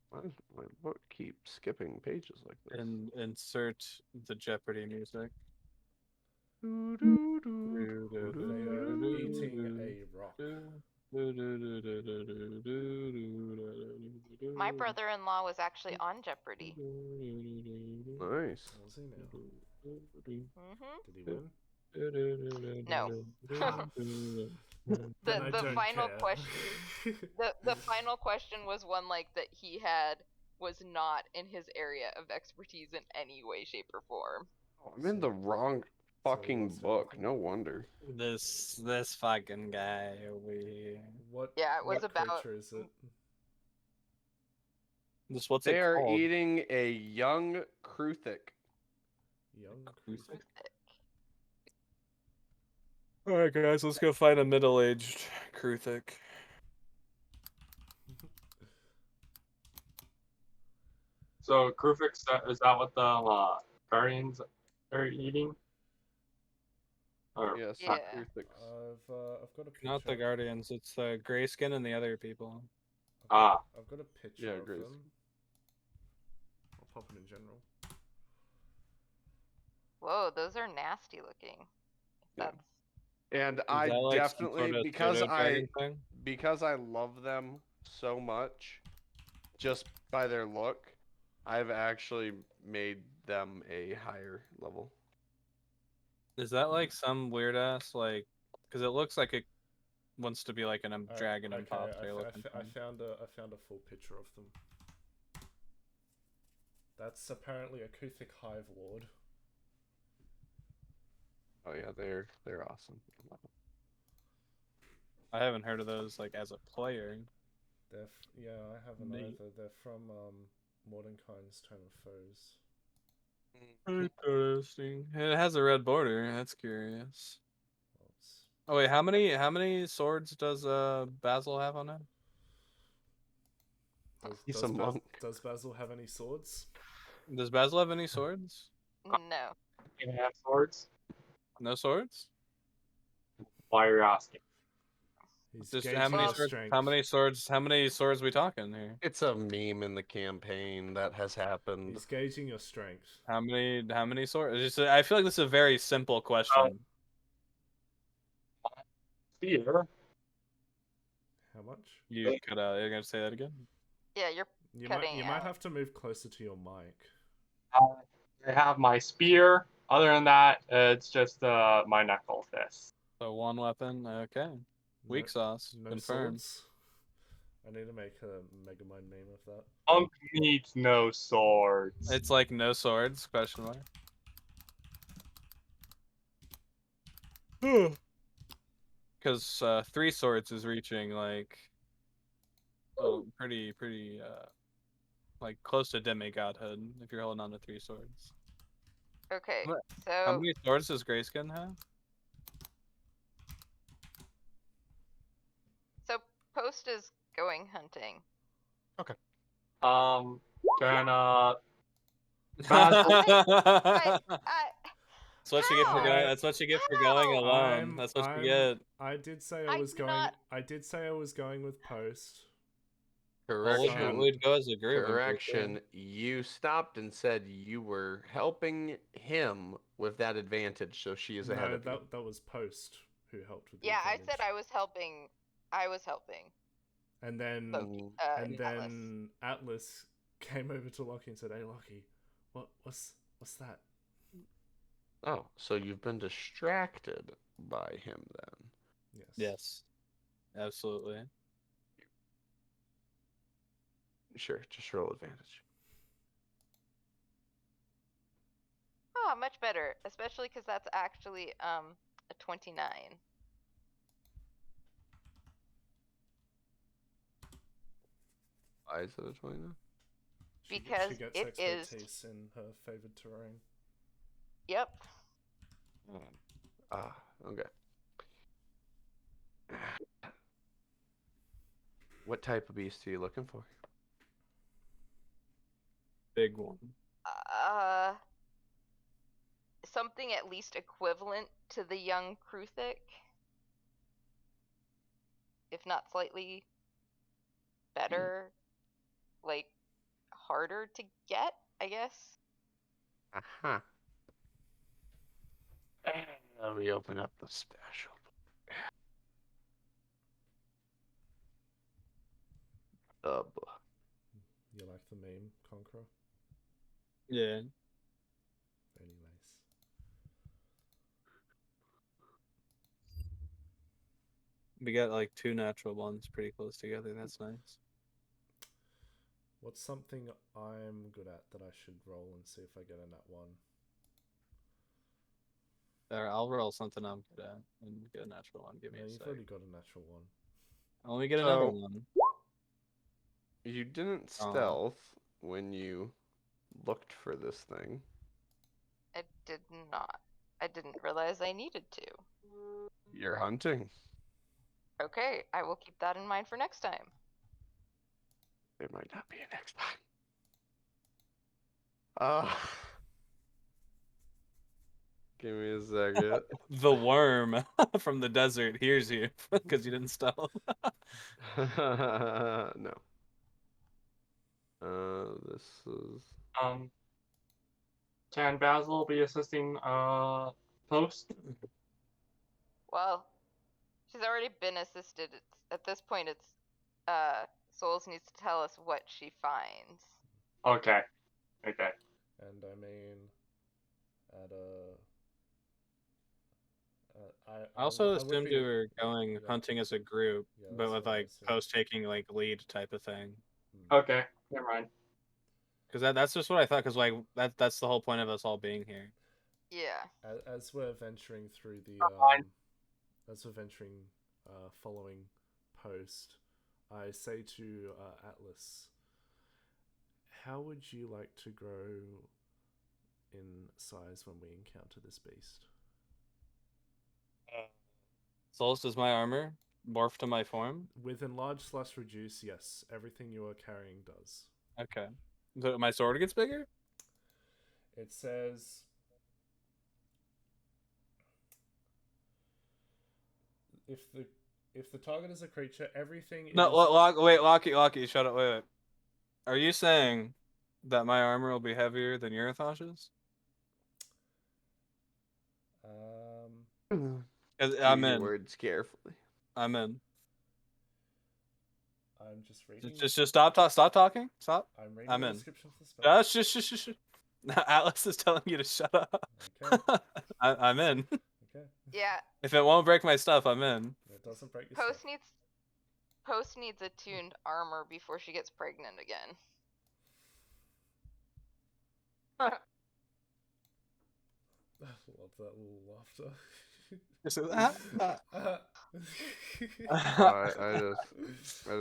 Why does my book keep skipping pages like this? And insert the Jeopardy music. They are eating a rock. My brother-in-law was actually on Jeopardy. Nice. Was he now? Mm-hmm. Did he win? No. Then I the don't final care. question. The final question was one like that he was not in his area of expertise in any way, shape, or form. Oh, I'm in the wrong fucking lost book. everything? No wonder. This fucking guy over here. What? Yeah, it was what about- creature is it? This what's They it are called? eating a young Kruthic. Young Who's creature. Alright guys, let's go find a middle-aged Kruthic. So Krufix, is that what the Guardians are eating? Or Yes, Yeah. Kruthics. I've got a picture. Not the Guardians, it's the Grayskin and the other people. I've got a picture Yeah, of Grace. them. I'll pop it in general. Whoa, those are nasty looking. Yeah. That's And Is I that like some definitely sort of because pseudo-dragon thing? because I love them so much, just by their look, I've actually made them a higher level. Is that like some weird ass like? Because it looks like it wants to be like a dragon Okay, imposter looking I thing. found a full picture of them. That's apparently a Kuthic Hive Lord. Oh yeah, they're awesome. I love 'em. I haven't heard of those like as a player. Yeah, I haven't Neat. either. They're from Mordenkainen's Tome of Foes. Interesting. It has a red border. That's curious. Well, it's- Oh wait, how many swords does Basil have on him? He's a monk. Does Basil have any swords? Does Basil have any swords? no. you have swords? No swords? Why are you asking? He's Just gauging how many your swords? strength. How many swords? How many swords we talking here? It's a meme in the campaign that has happened. He's gauging your strength. How many swords? Just, I feel like this is a very simple question. Spear. How much? You cut out. You're gonna say that again? Yeah, you're You Cutting might out. have to move closer to your mic. I have my spear. Other than that, it's just my knuckle fist. So one weapon. Okay. Weak sauce. No Confirmed. swords. I need to make a Megamind meme of that. Monk needs no swords. It's like no swords? Question mark. Because 3 swords is reaching like pretty like close to demigodhood if you're holding on to 3 swords. okay. How So many swords does Grayskin have? Post is going hunting. Then But That's what you get for How? going. That's what you get for going How? alone. That's what you get. I did say I I was do going. not- I did say I was going with Post. Well, Correction. we'd go as a group. I'm pretty sure. Correction. You stopped and said you were helping him with that advantage, so she is ahead No, of you. that was Post who helped with the Yeah, I advantage. said I was helping. I was helping. And then Loki, and Atlas. then Atlas came over to Lockie and said, "Hey, Lockie, what's that?" Oh, so you've been distracted by him then. Yes. Yes, absolutely. Sure, just roll advantage. Oh, much better, especially because that's actually a 29. Why is it a 29? Because she gets it is- expertise in her favored terrain. Yep. Ah, okay. What type of beast are you looking for? Big one. Something at least equivalent to the young Kruthic, if not slightly better, like harder to get, I guess. Aha. Let me open up the special. You like the meme, Conqueror? Yeah. Very nice. We got like 2 natural ones pretty close together. That's nice. What's something I'm good at that I should roll and see if I get a nat 1? There, I'll roll something I'm good at and get a natural one. Give me No, a you've sec. already got a natural 1. Let me get another So- one. You didn't Oh. stealth when you looked for this thing. I did not. I didn't realize I needed to. You're hunting. Okay, I will keep that in mind for next time. There might not be a next time. Give me a second. The worm from the desert hears you because you didn't stealth. No. This is. Can Basil be assisting Post? Well, she's already been assisted. At this point, it's Souls needs to tell us what she finds. Okay. Okay. And I mean, at I also I would assumed be- we were going yeah. hunting as a group, Yeah, but that's with what I like assumed. Post taking like lead type of thing. Okay. Never mind. Because that's just what I thought. Because like that's the whole point of us all being here. Yeah. As we're venturing through the Fine. following Post, I say to Atlas, how would you like to grow in size when we encounter this beast? Souls, does my armor morph to my form? With enlarge/reduce, yes, everything you are carrying does. Okay. So my sword gets bigger? It says if the target is a creature, everything No, is... wait, Lockie, shut up. Wait. Are you saying that my armor will be heavier than Urathosh's? I'm Choose your in. words carefully. I'm in. I'm just reading. Just stop talking. Stop. I'm reading I'm the in. description for the spell. Shush. Atlas is telling you to shut up. Okay. I'm in. Okay. Yeah. If it won't break my stuff, I'm in. It doesn't break your Post stuff. needs attuned armor before she gets pregnant again. Love that little laughter. I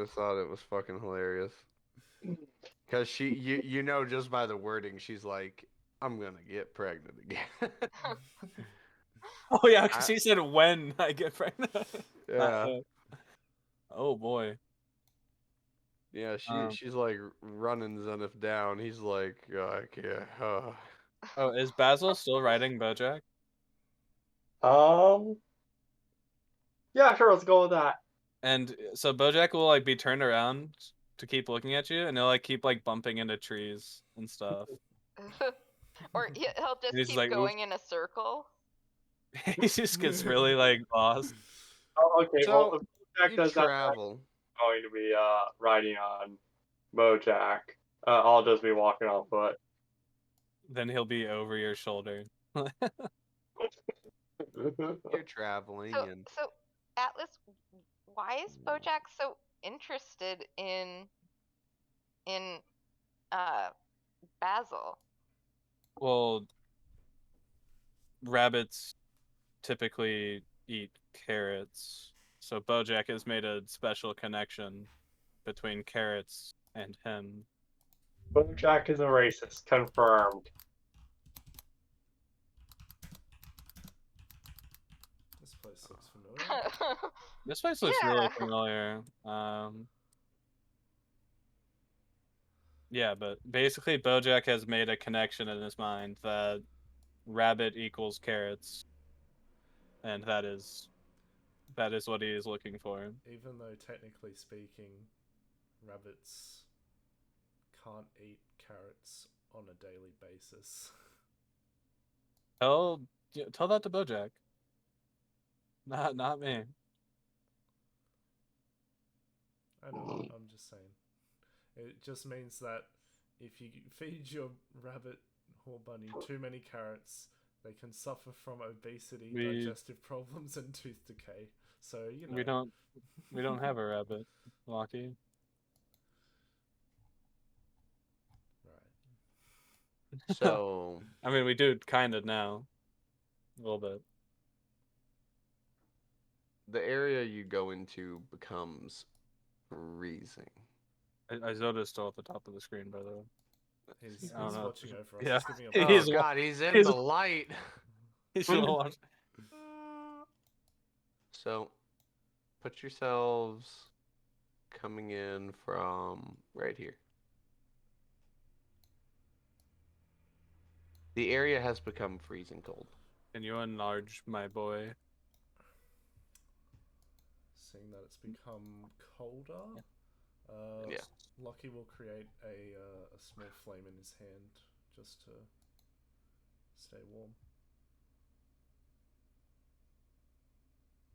just thought it was fucking hilarious. Cause you know, just by the wording, she's like, "I'm gonna get pregnant again." Oh yeah, because she said when I get pregnant. Yeah. Oh boy. Yeah, Um, she's like running Zenith down. He's like, I can't. Oh, is Basil still riding Bojack? Yeah, sure, let's go with that. And so Bojack will like be turned around to keep looking at you, and he'll like keep like bumping into trees and stuff. Or he'll just he's keep like, "Oops." going in a circle. He just gets really like lost. Oh, okay, well, So if Bojack you does that, travel. I'm going to be riding on Bojack. I'll just be walking on foot. Then he'll be over your shoulder. You're traveling, So, and so Atlas, why is Bojack so interested in Basil? Well, rabbits typically eat carrots, so Bojack has made a special connection between carrots and him. Bojack is a racist, confirmed. This place looks familiar. This place looks really Yeah. familiar. Yeah, but basically Bojack has made a connection in his mind that rabbit equals carrots, and that is what he is looking for. Even though technically speaking, rabbits can't eat carrots on a daily basis. Tell that to Bojack. Not me. I know, I'm just saying. It just means that if you feed your rabbit or bunny too many carrots, they can suffer from obesity, digestive problems, and tooth decay. So, you know. We don't have a rabbit, Lucky. Right. so I mean, we do kind of now. A little bit. the area you go into becomes freezing. Isoda's still at the top of the screen, by the way. He's I don't know. watching over us. Yeah. He's giving a Oh He's- God, he's in he's- the light. He's gonna watch. So, put yourselves coming in from right here. The area has become freezing cold. Can you enlarge my boy? Seeing that it's become colder, Yeah. Lucky will create a small flame in his hand just to stay warm.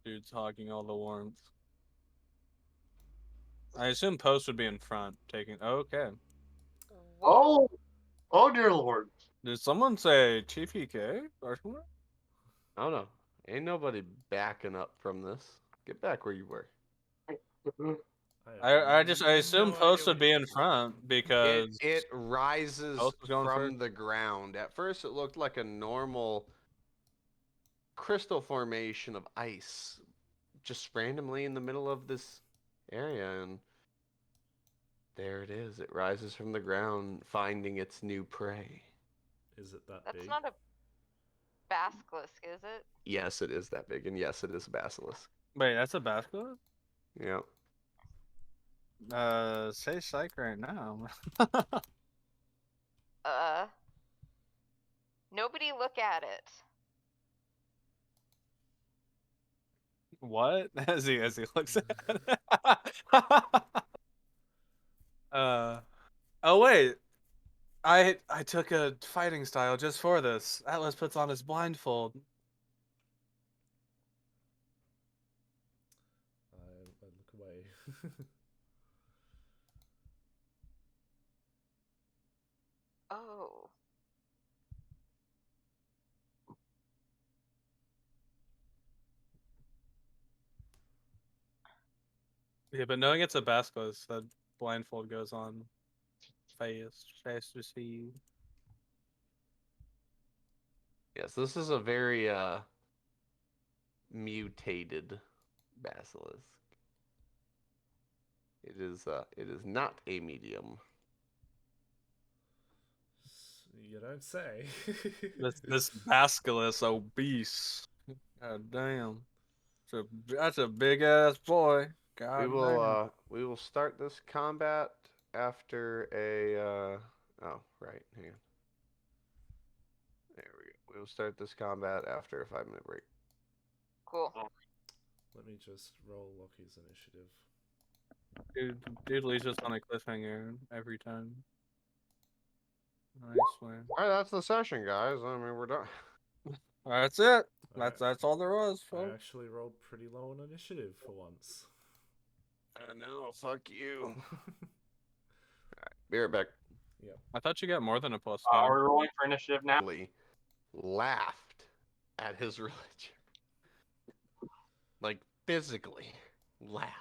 Dude's hogging all the warmth. I assume Post would be in front, taking. Oh, okay. Oh dear lord. Did someone say Chief EK or something? I don't know. Ain't nobody backing up from this. Get back where you were. I assume no Post idea would what be you're in talking front because It rises Post was going from first. the ground. At first, it looked like a normal crystal formation of ice, just randomly in the middle of this area, and there it is. It rises from the ground, finding its new prey. Is it that That's big? not a basilisk, is it? Yes, it is that big, and yes, it is a basilisk. Wait, that's a basket? Yeah. Say psych right now. Nobody look at it. What? As he looks at it. Oh wait. I took a fighting style just for this. Atlas puts on his blindfold. I look away. Oh. Yeah, but knowing it's a basilisk, that blindfold goes on fast to see. Yes, this is a very mutated basilisk. It is not a medium. You don't say. This basilisk obese. God damn. That's a big ass boy. God we will start this combat after a oh, right, hang on. There we go. We will start this combat after a 5-minute break. Cool. Let me just roll Loki's initiative. Dude leaves us on a cliffhanger every time. I swear. Alright, that's the session, guys. I mean, we're done. That's it. Alright. That's all there was, I folks. actually rolled pretty low on initiative for once. I know, fuck you. Be right back. I thought you got more than a plus Are we 5. rolling for initiative now? Laughed at his religion. Like, physically laughed.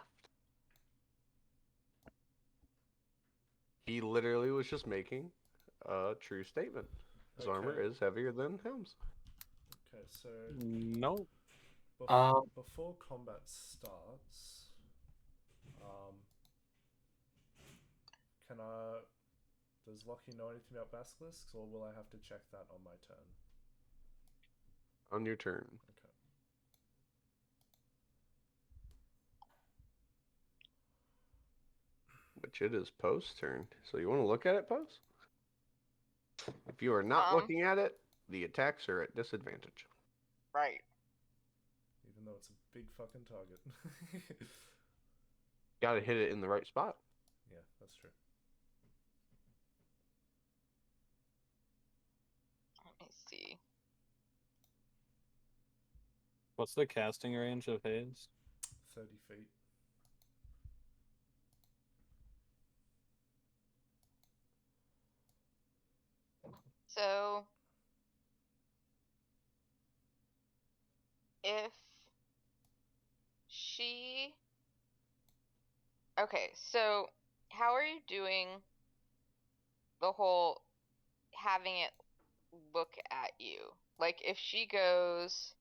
He literally was just making a true statement. His armor Okay. is heavier than Helm's. Okay, so Nope. before combat starts, does Lockie know anything about basilisks, or will I have to check that on my turn? On your turn. Okay. Which it is Post's turn. So you want to look at it, Post? If you are not looking at it, the attacks are at disadvantage. Right. Even though it's a big fucking target. Gotta hit it in the right spot. Yeah, that's true. Let me see. What's the casting range of Haze? 30 feet. So, if she... Okay, so how are you doing the whole having it look at you? Like, if she goes,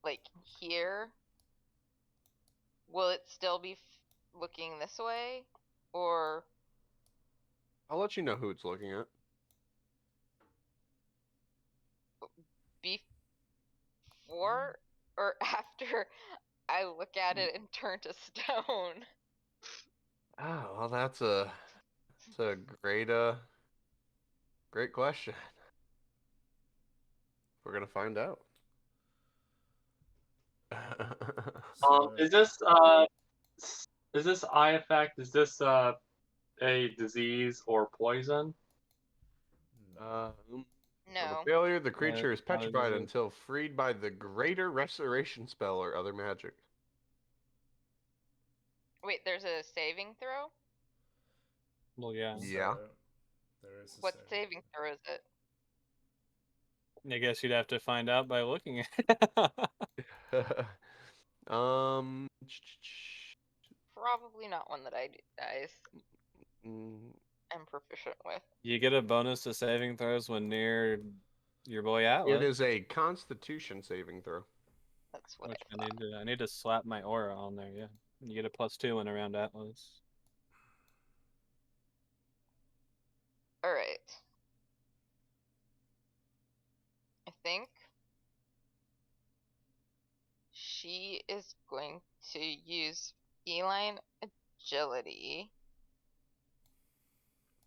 like, here, will it still be looking this way? Or... I'll let you know who it's looking at. before or after I look at it and turn to stone? Oh, well, that's a great great question. We're gonna find out. Is this eye effect? Is this a disease or poison? On No. a failure, the creature is it's not a petrified disease. until freed by the greater restoration spell or other magic. Wait, there's a saving throw? Well, yeah. Yeah. So, there is a What saving saving throw is it? I guess you'd have to find out by looking at it. Probably not one that I mm, am proficient with. You get a bonus to saving throws when near your boy it Atlas. is a Constitution saving throw. That's what Which I thought. I need to slap my aura on there, yeah. You get a +2 when around Atlas. Alright. I think she is going to use feline agility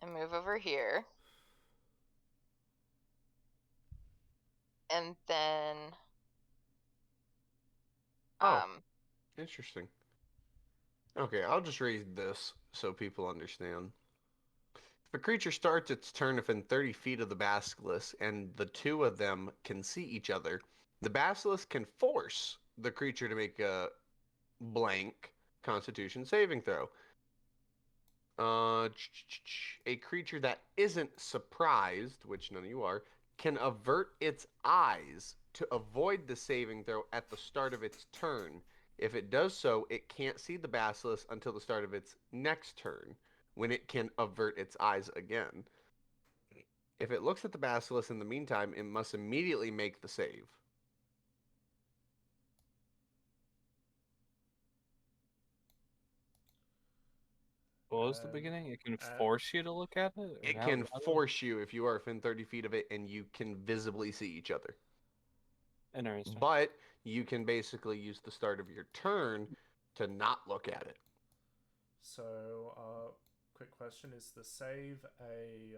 and move over here. And then Oh. Interesting. Okay, I'll just read this so people understand. If a creature starts its turn within 30 feet of the basilisk and the two of them can see each other, the basilisk can force the creature to make a blank Constitution saving throw. A creature that isn't surprised, which none of you are, can avert its eyes to avoid the saving throw at the start of its turn. If it does so, it can't see the basilisk until the start of its next turn, when it can avert its eyes again. If it looks at the basilisk in the meantime, it must immediately make the save. What was the beginning? It can force you to look at it? Or It how- can how do- force you if you are within 30 feet of it and you can visibly see each other. Interesting. But you can basically use the start of your turn to not look at it. So, quick question: is the save a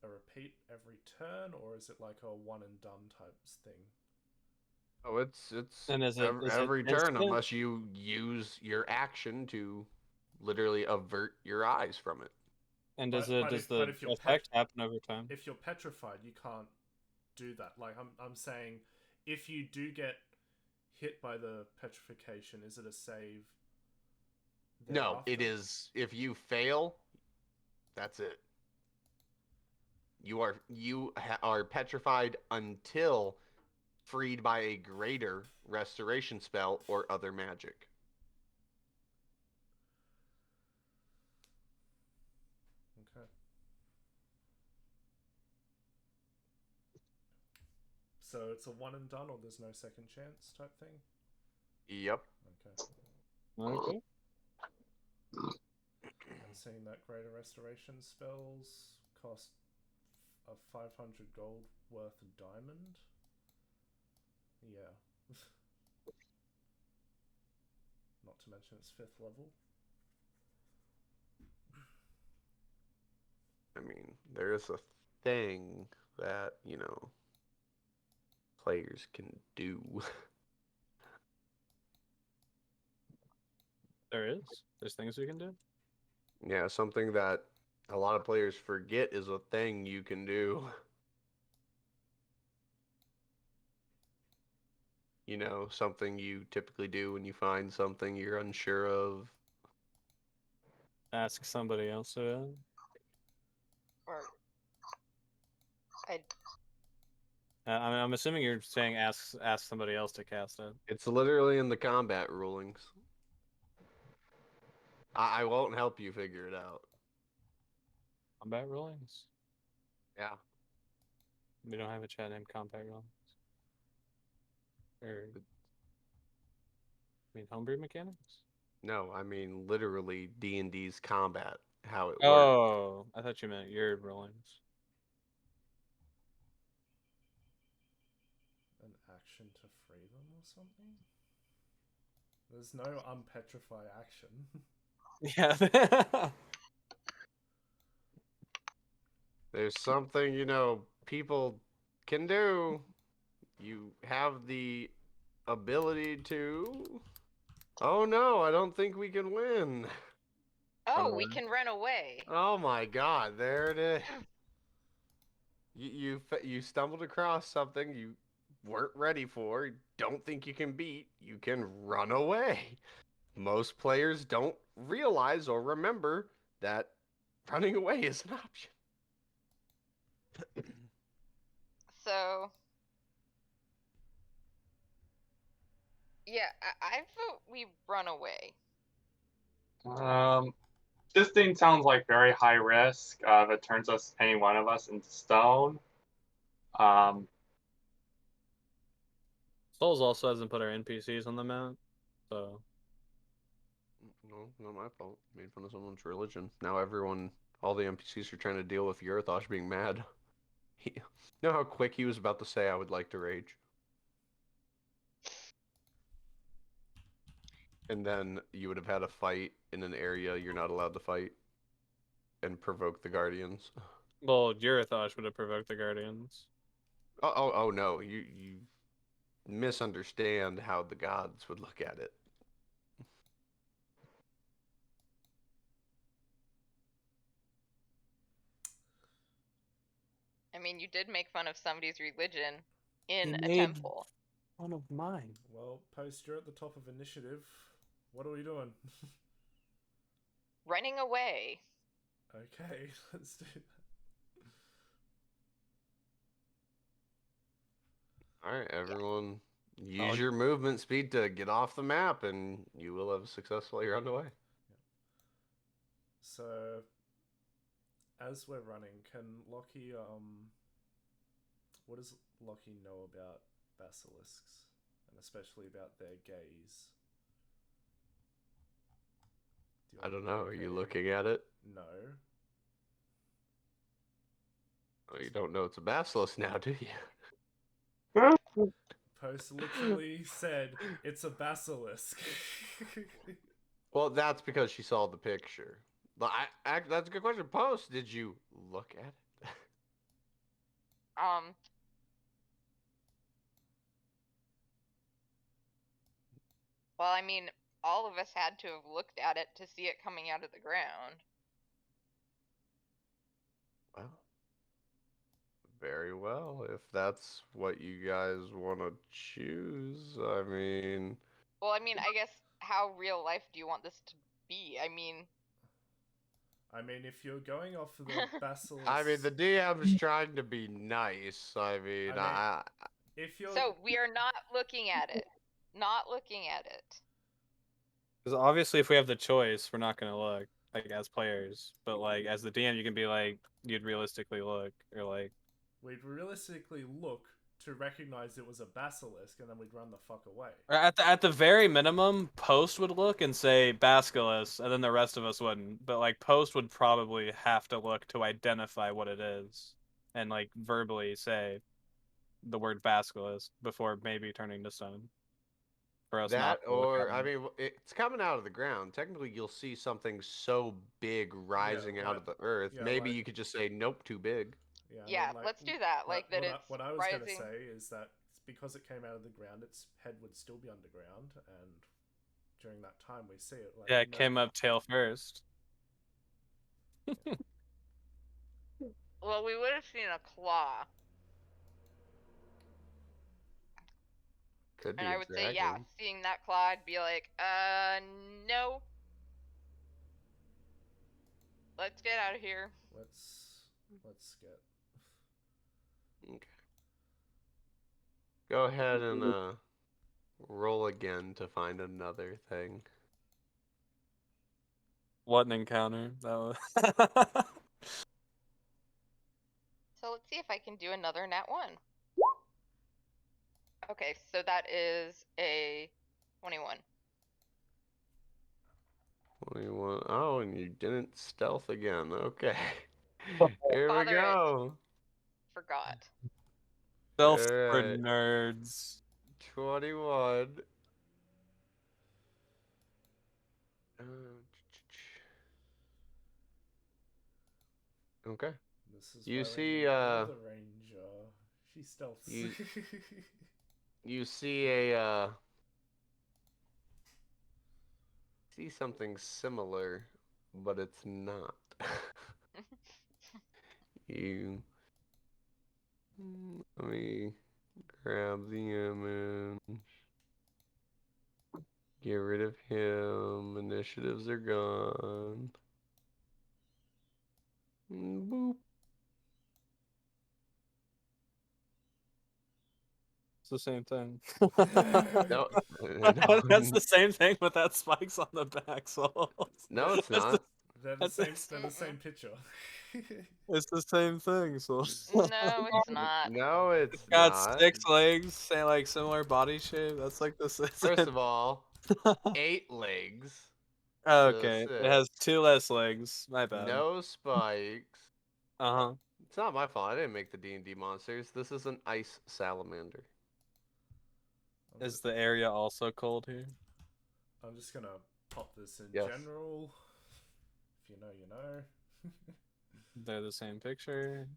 repeat every turn, or is it like a one and done type thing? Oh, it's And is it every turn instant? unless you use your action to literally avert your eyes from it. And But- does but the if you're effect happen over time? If you're petrified, you can't do that. Like I'm saying, if you do get hit by the petrification, is it a save? No, it thereafter? is. If you fail, that's it. You are petrified until freed by a greater restoration spell or other magic. Okay. So it's a one and done, or there's no second chance type thing. Yep. Okay. Okay. And seeing that greater restoration spells cost a 500 gold worth of diamond. Yeah. Not to mention it's 5th level. I mean, there's a thing that, players can do. There's things we can do. Yeah, something that a lot of players forget is a thing you can do. Something you typically do when you find something you're unsure of. Ask somebody else to do it. Or I I'm assuming you're saying ask somebody else to cast it. It's literally in the combat rulings. I won't help you figure it out. Combat rulings. Yeah. We don't have a chat named combat rulings. Or, homebrew mechanics. No, I mean literally D&D's combat, how it works. Oh, I thought you meant your rulings. An action to free them or something? There's no unpetrify action. Yeah. There's something, people can do. You have the ability to. Oh no, I don't think we can win. Oh, we can run away. Oh my god, there it is. You stumbled across something you weren't ready for, don't think you can beat, you can run away. Most players don't realize or remember that running away is an option. So yeah, I vote we run away. This thing sounds like very high risk. If it turns any one of us into stone. Souls also hasn't put our NPCs on the map, so. No, not my fault. Made fun of someone's religion. Now all the NPCs are trying to deal with Yurthosh being mad. You know how quick he was about to say, I would like to rage? And then you would have had a fight in an area you're not allowed to fight and provoke the Guardians. Well, Yurthosh would have provoked the Guardians. Oh no, you misunderstand how the gods would look at it. I mean, you did make fun of somebody's religion in a made temple. One of mine. Well, Post, you're at the top of initiative. What are we doing? Running away. Okay, let's do that. Alright, everyone, use your movement speed to get off the map and you will have successfully run away. So, as we're running, can Lockie, what does Lockie know about basilisks? And especially about their gaze? I don't know, are you looking at it? No. Oh, you don't know it's a basilisk now, do you? Post literally said it's a basilisk. Well, that's because she saw the picture. But that's a good question. Post, did you look at it? Well, I mean, all of us had to have looked at it to see it coming out of the ground. Well, very well. If that's what you guys want to choose, I mean. Well, I mean, I guess how real life do you want this to be? I mean, if you're going off of the basilisk, I mean, the DM's trying to be nice. I mean, if you're so we are not looking at it. Not looking at it. Because obviously, if we have the choice, we're not gonna look like as players. But like as the DM, you can be like, you'd realistically look, or like we'd realistically look to recognize it was a basilisk, and then we'd run the fuck away. or at the very minimum, Post would look and say basilisk, and then the rest of us wouldn't. But like Post would probably have to look to identify what it is, and like verbally say the word basilisk before maybe turning to stone. For us that, not to look or at I them. mean, it's coming out of the ground. Technically, you'll see something so big rising out of the earth. yeah, Maybe like- you could just say, "Nope, too big." Yeah, let's do that. Like that it's what I was rising. gonna say is that because it came out of the ground, its head would still be underground, and during that time we see it. Like, Yeah, it came up tail first. Well, we would have seen a claw. Could be. And I would say, yeah, seeing that claw, I'd be like, no. Let's get out of here. Let's get. Okay. Go ahead and roll again to find another thing. What an encounter that was. So let's see if I can do another nat 1. Okay, so that is a 21. 21. Oh, and you didn't stealth again. Okay. Here we Father, go. Forgot. Stealth for Alright. nerds. 21. Okay. This is You why see, we need another ranger. She stealths. You see see something similar, but it's not. Let me grab the image. Get rid of him. Initiatives are gone. Boop. It's the same thing. No, That's the same thing without spikes on the back, so no, it's not. They're the same picture. It's the same thing, so No, it's not. No, it's got not. 6 legs, say like similar body shape. That's like the same. First of all, 8 legs. Okay, That's it has 2 less legs. My bad. No spikes. Uh-huh. It's not my fault. I didn't make the D&D monsters. This is an ice salamander. Is the area also cold here? I'm just gonna pop this in Yes. general. If you know, you know. They're the same picture.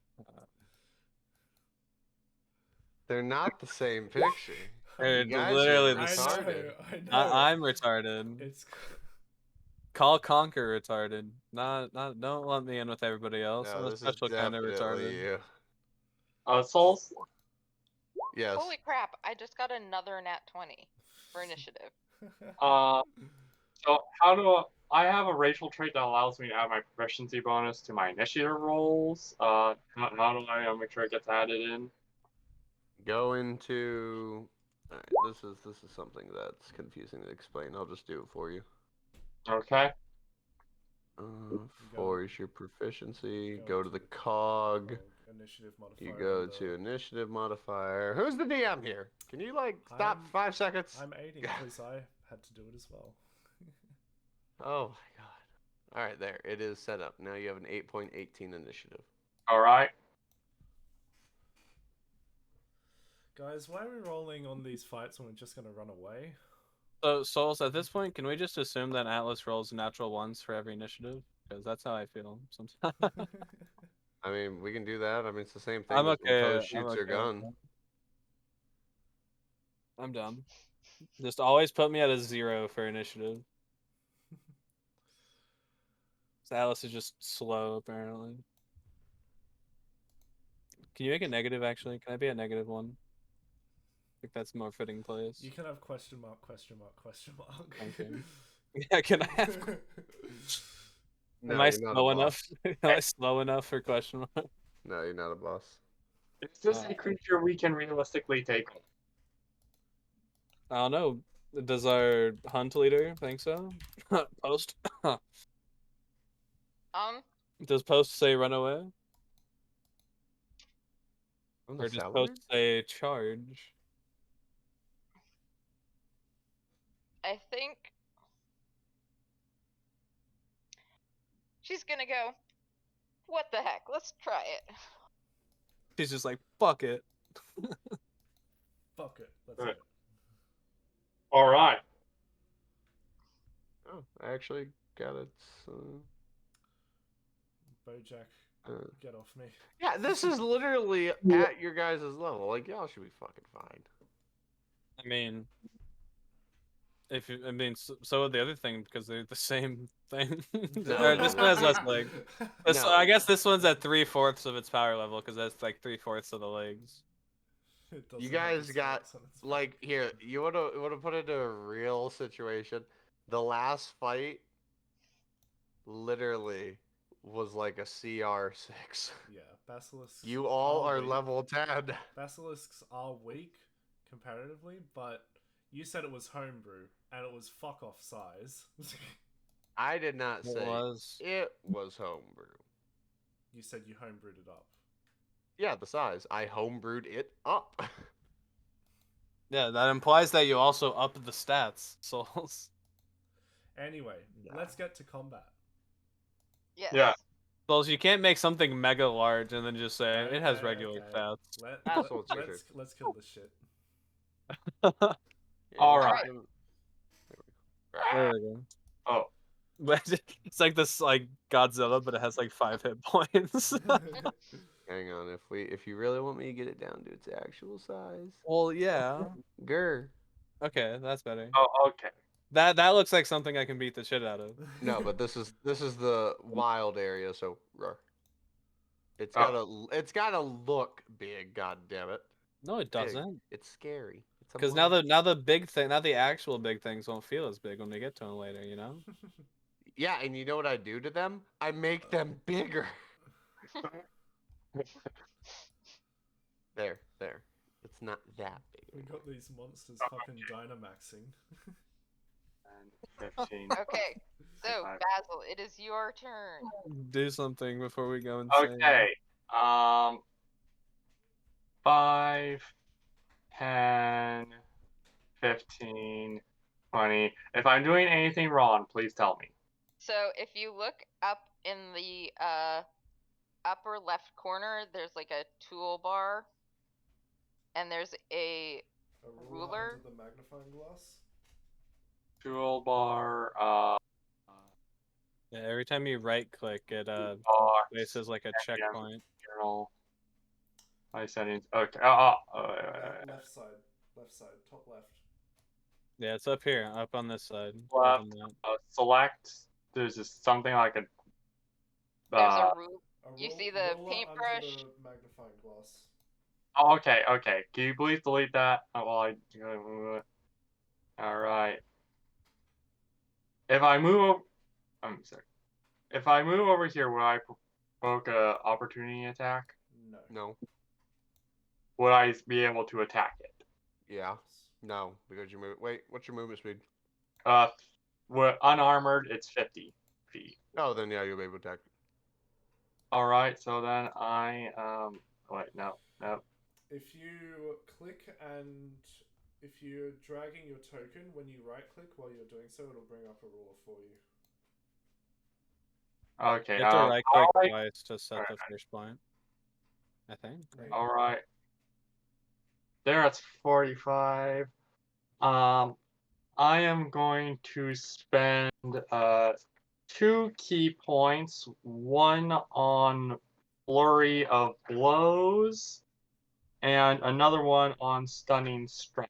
They're not the same picture. They're You guys literally are the retarded. I know. I'm retarded. It's Call Conquer retarded. Not don't lump me in with everybody else. No, I'm a this is special kind of definitely retarded. you. Souls? Yes. Holy crap, I just got another nat 20 for initiative. So how do I have a racial trait that allows me to add my proficiency bonus to my initiative rolls? How do I make sure it gets added in? Go into. Alright, this is something that's confusing to explain. I'll just do it for you. Okay. For is your proficiency. Go to the cog. Initiative modifier. You go to initiative modifier. Who's the DM here? Can you like stop 5 seconds? I'm aiding because I had to do it as well. Oh my god. Alright, there. It is set up. Now you have an 8.18 initiative. Alright. Guys, why are we rolling on these fights when we're just gonna run away? So, Souls, at this point, can we just assume that Atlas rolls natural ones for every initiative? Because that's how I feel sometimes. I mean, we can do that. I mean, it's the same thing I'm as when okay. Poe I'm shoots okay her with gun. that. I'm done. Just always put me at a 0 for initiative. So Alice is just slow, apparently. Can you make a negative, actually? Can I be a -1? I think that's more fitting place. You can have question mark, question mark, question mark. Okay. Yeah, can I have... No, Am I you're not a slow boss. enough? Am I slow enough for question mark? No, you're not a boss. Is this a creature we can realistically take on? I don't know. Does our hunt leader think so? Post? Does Post say run away? From the Or does cellar? Post say charge? I think she's gonna go. What the heck? Let's try it. She's just like, fuck it. Fuck it. Let's Right. do it. All right. Oh, I actually got it. Bojack, get off me. Yeah, this is literally at your guys' level. Like, y'all should be fucking fine. I mean, so would the other thing because they're the same thing. Or this one has less legs. No. I guess this one's at 3/4 of its power level because that's like 3/4 of the legs. It doesn't You have guys the got, spots on its like, here, you would have put it into a real situation. The last fight literally was like a CR6. Yeah, basilisks. You all are weak. level 10. Basilisks are weak comparatively, but you said it was homebrew and it was fuck off size. I did not say It was. it was homebrew. You said you homebrewed it up. Yeah, the size. I homebrewed it up. Yeah, that implies that you also up the stats, Souls. Anyway, Yeah. let's get to combat. Yes. Yeah. Souls, you can't make something mega large and then just say it has Okay, regular okay. stats. Let's kill this shit. Yeah, All you right. can- There we go. Oh. It's like this like Godzilla, but it has like 5 hit points. Hang on, if you really want me to get it down to its actual size. Well, yeah. Grr. Okay, that's better. Oh, okay. That looks like something I can beat the shit out of. No, but this is the wild area, so roar. It's Oh. gotta look big, god damn it. No, it Big. doesn't. It's scary. It's a Because monster. now the big thing, now the actual big things won't feel as big when we get to them later, you know? Yeah, and you know what I do to them? I make them bigger. There. It's not that big. We got these monsters fucking Dynamaxing. And 15. Okay. So, Five. Basil, it is your turn. Do something before we go insane. Okay. 5, 10, 15, 20. If I'm doing anything wrong, please tell me. So, if you look up in the upper left corner, there's like a toolbar, and there's a ruler. Under the magnifying glass. Toolbar, Yeah, every time you right click, it box, places like a checkpoint. journal, my settings. Okay. Left side, top left. Yeah, it's up here, up on this side. Left. on that. Select. There's just something like a. There's a ruler. A You roll- see the roller paintbrush? Under the magnifying glass. Oh, okay. Can you please delete that? All right. If I move, I'm sorry. If I move over here, will I provoke a opportunity attack? No. Would I be able to attack it? Yeah. No, because you move. Wait, what's your movement speed? Unarmored, it's 50 feet. Oh, then yeah, you'll be able to attack. All right. So then wait, no. If you click and if you're dragging your token, when you right click while you're doing so, it'll bring up a ruler for you. Okay. You have to right click alright. twice to set the first point. I think. All right. there it's 45. I am going to spend 2 key points, one on Flurry of Blows, and another one on Stunning Strike.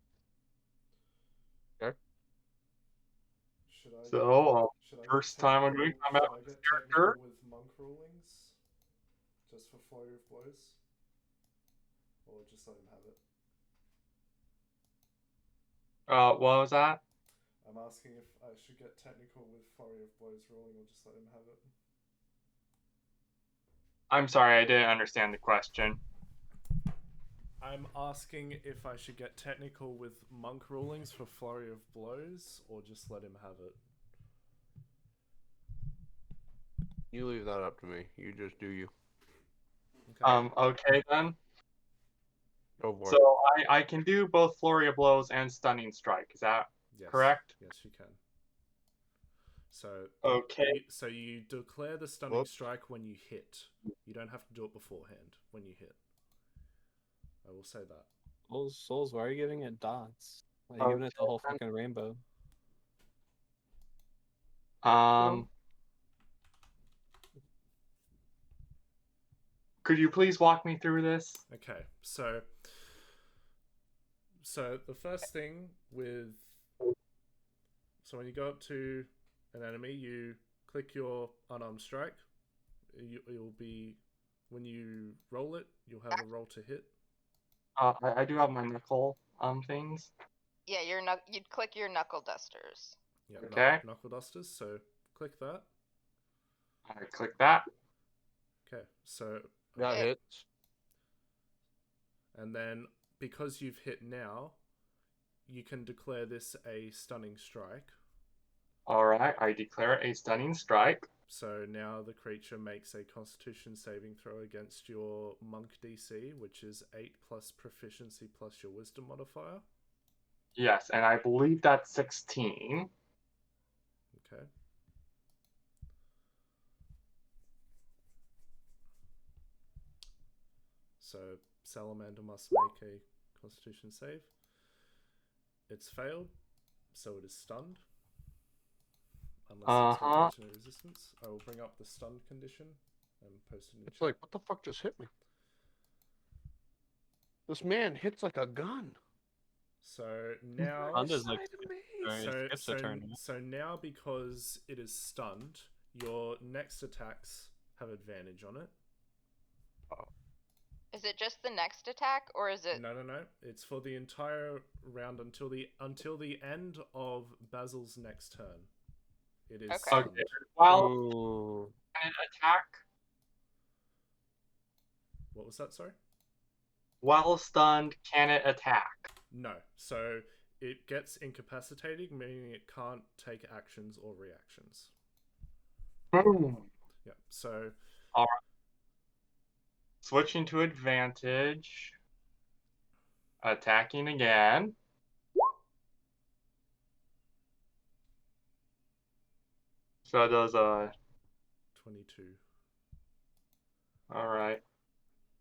Okay. Should I So, should I get first time I'm doing technical- combat should I with get this character. technical with monk rulings? Just for flurry of blows? Or just let him have it? What was that? I'm asking if I should get technical with flurry of blows ruling or just let him have it. I'm sorry, I didn't understand the question. I'm asking if I should get technical with monk rulings for flurry of blows or just let him have it. You leave that up to me. You just do you. Okay. Okay then. Go for So it. I can do both Flurry of Blows and Stunning Strike. Is that Yes. correct? Yes, you can. So Okay. So you declare the stunning Whoop. strike when you hit. You don't have to do it beforehand when you hit. I will say that. Souls, why are you giving it dots? Why are you giving it the whole fucking rainbow? Could you please walk me through this? Okay, so the first thing with when you go up to an enemy, you click your unarmed strike. You'll be when you roll it, you'll have a roll to hit. I do have my knuckle things. Yeah, you'd click your knuckle dusters. Yeah, Okay. knuckle dusters. So click that. I click that. Okay, so That Hit. hits. and then because you've hit now, you can declare this a stunning strike. Alright, I declare a Stunning Strike. So now the creature makes a Constitution saving throw against your monk DC, which is 8 plus proficiency plus your wisdom modifier. Yes, and I believe that's 16. Okay. So Salamander must make a Constitution save. It's failed, so it is stunned. Unless it's got no resistance. I will bring up the stunned condition and post it in It's chat. like, what the fuck just hit me? This man hits like a gun. So now, Stunned is like Side of me. Sorry, it skips a turn. Right? so now because it is stunned, your next attacks have advantage on it. Is it just the next attack, or is it? No. It's for the entire round until the end of Basil's next turn. It is Okay. stunned. Okay. While Ooh. an attack, What was that? Sorry. while stunned, can it attack? No. So it gets incapacitated, meaning it can't take actions or reactions. Yeah. So Switching to advantage. Attacking again. So that does 22. alright.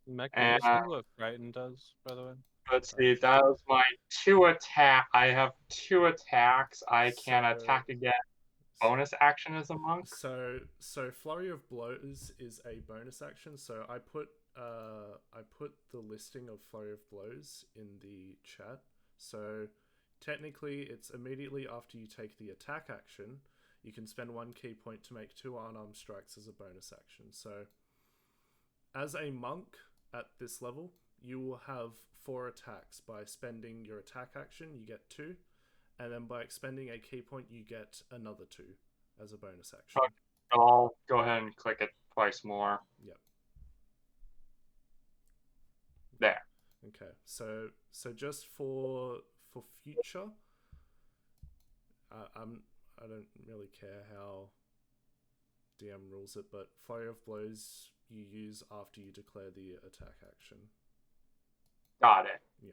Mech, And- did you see what Frighten does, by the way? Let's see, that was my 2 attack. I have 2 attacks. I can So- attack again. Bonus action as a monk. So flurry of blows is a bonus action. So I put the listing of flurry of blows in the chat. So technically, it's immediately after you take the attack action. You can spend 1 key point to make 2 unarmed strikes as a bonus action. So as a monk at this level, you will have 4 attacks. By spending your attack action, you get 2. And then by expending a key point, you get another 2 as a bonus action. Okay. I'll go ahead and click it twice more. Yep. There. Okay. So just for future, I don't really care how DM rules it, but flurry of blows you use after you declare the attack action. Got it. Yeah.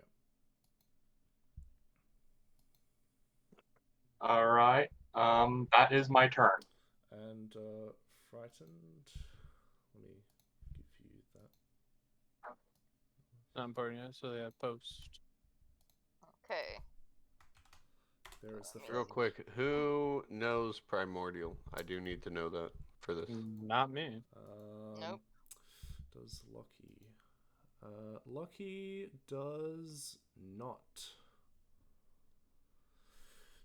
Alright. That is my turn. And frightened. Let me give you that. Not important yet, so yeah, post. Okay. There is the Real pheasant. quick, who knows Primordial? I do need to know that for this. Not me. Nope. Does Loki? Loki does not.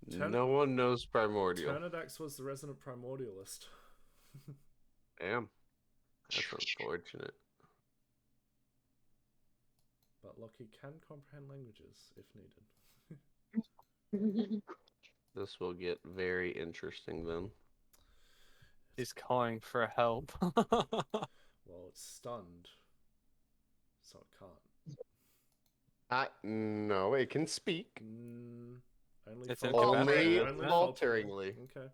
No one knows Primordial. Turnidax was the resident primordialist. Damn. That's unfortunate. But Loki can comprehend languages if needed. This will get very interesting then. He's calling for help. Well, it's stunned, so it can't. No, it can speak. Only It's Only incapacitated, isn't it? falteringly. Okay.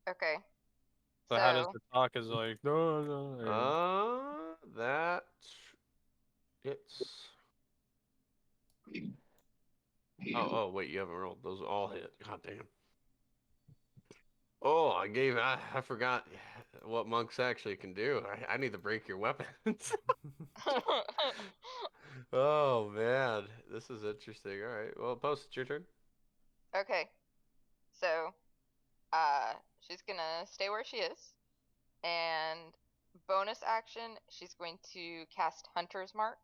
Okay. So how does the talk is like no no or- That it's oh wait, you haven't rolled. Those all hit. God damn. Oh, I forgot what monks actually can do. I need to break your weapons. Oh man, this is interesting. All right, well, Post, it's your turn. Okay. So, she's gonna stay where she is, and bonus action, she's going to cast Hunter's Mark.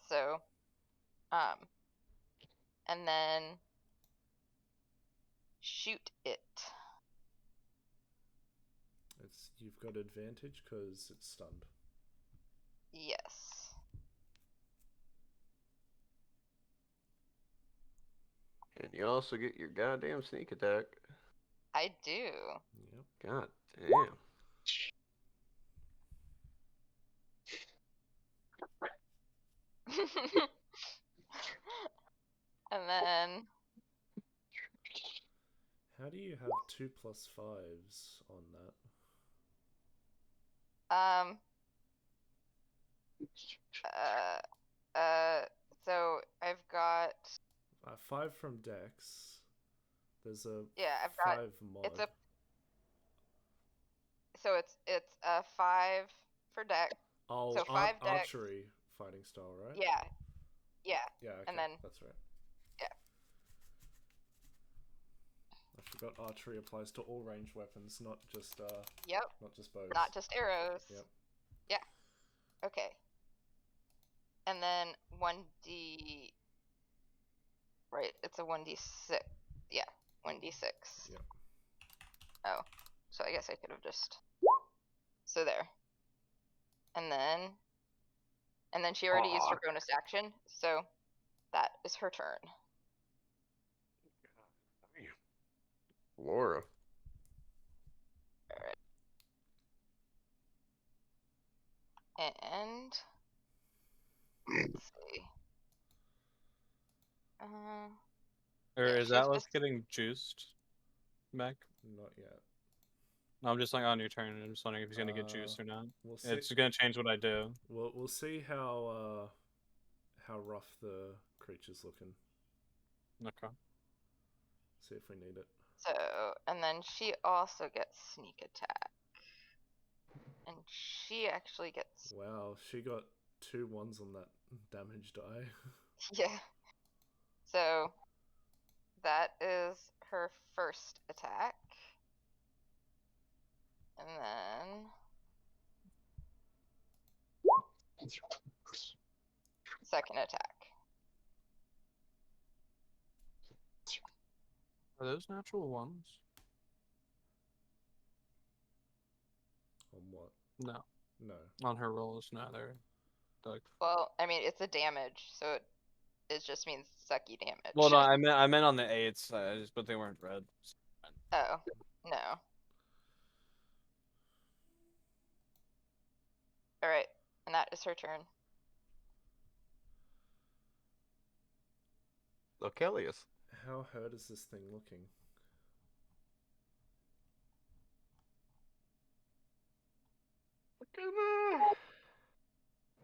So, and then shoot it. You've got advantage because it's stunned. Yes. And you also get your goddamn sneak attack. I do. Yep. God damn. And then How do you have 2+5s on that? so I've got 5 from Dex. There's a I've got 5 mod. it's a 5 for dex. Oh, so 5 dex. archery fighting style, right? Yeah. Yeah. Yeah, okay, And then that's right. yeah. I forgot archery applies to all ranged weapons, not just Yep. not just bows. Not just arrows. Yep. Yeah. Okay. And then 1d. Right, it's a 1d6. Yeah, 1d6. Yep. Oh, so I guess I could have just. So there. And then she already used her bonus action, so that is her turn. Laura. Alright. And let's see. or Yeah, is she's Atlas just- getting juiced back? Not yet. No, I'm just like on your turn. I'm just wondering if he's gonna get juiced or not. We'll see. It's gonna change what I do. We'll see how rough the creature's looking. Okay. See if we need it. So, and then she also gets sneak attack. And she actually gets. Wow, she got 2 1s on that damage die. Yeah. So, that is her first attack. And then. Second attack. Are those natural ones? On what? No. No. On her rolls, no, they're like. Well, I mean, it's a damage, so it just means sucky damage. Well, no, I meant on the 8s, but they weren't red. Oh, no. Alright, and that is her turn. Locelius. How hurt is this thing looking?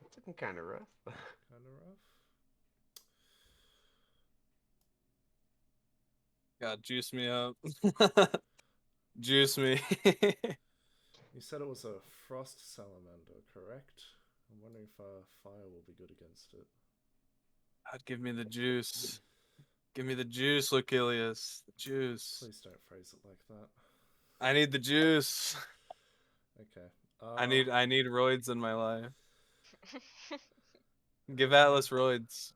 It's looking kind of rough. Kind of rough. God, juice me up. Juice me. You said it was a frost salamander, correct? I'm wondering if fire will be good against it. Give me the juice. Give me the juice, Lucilius. The juice. Please don't phrase it like that. I need the juice. Okay. I need roids in my life. Give Atlas roids.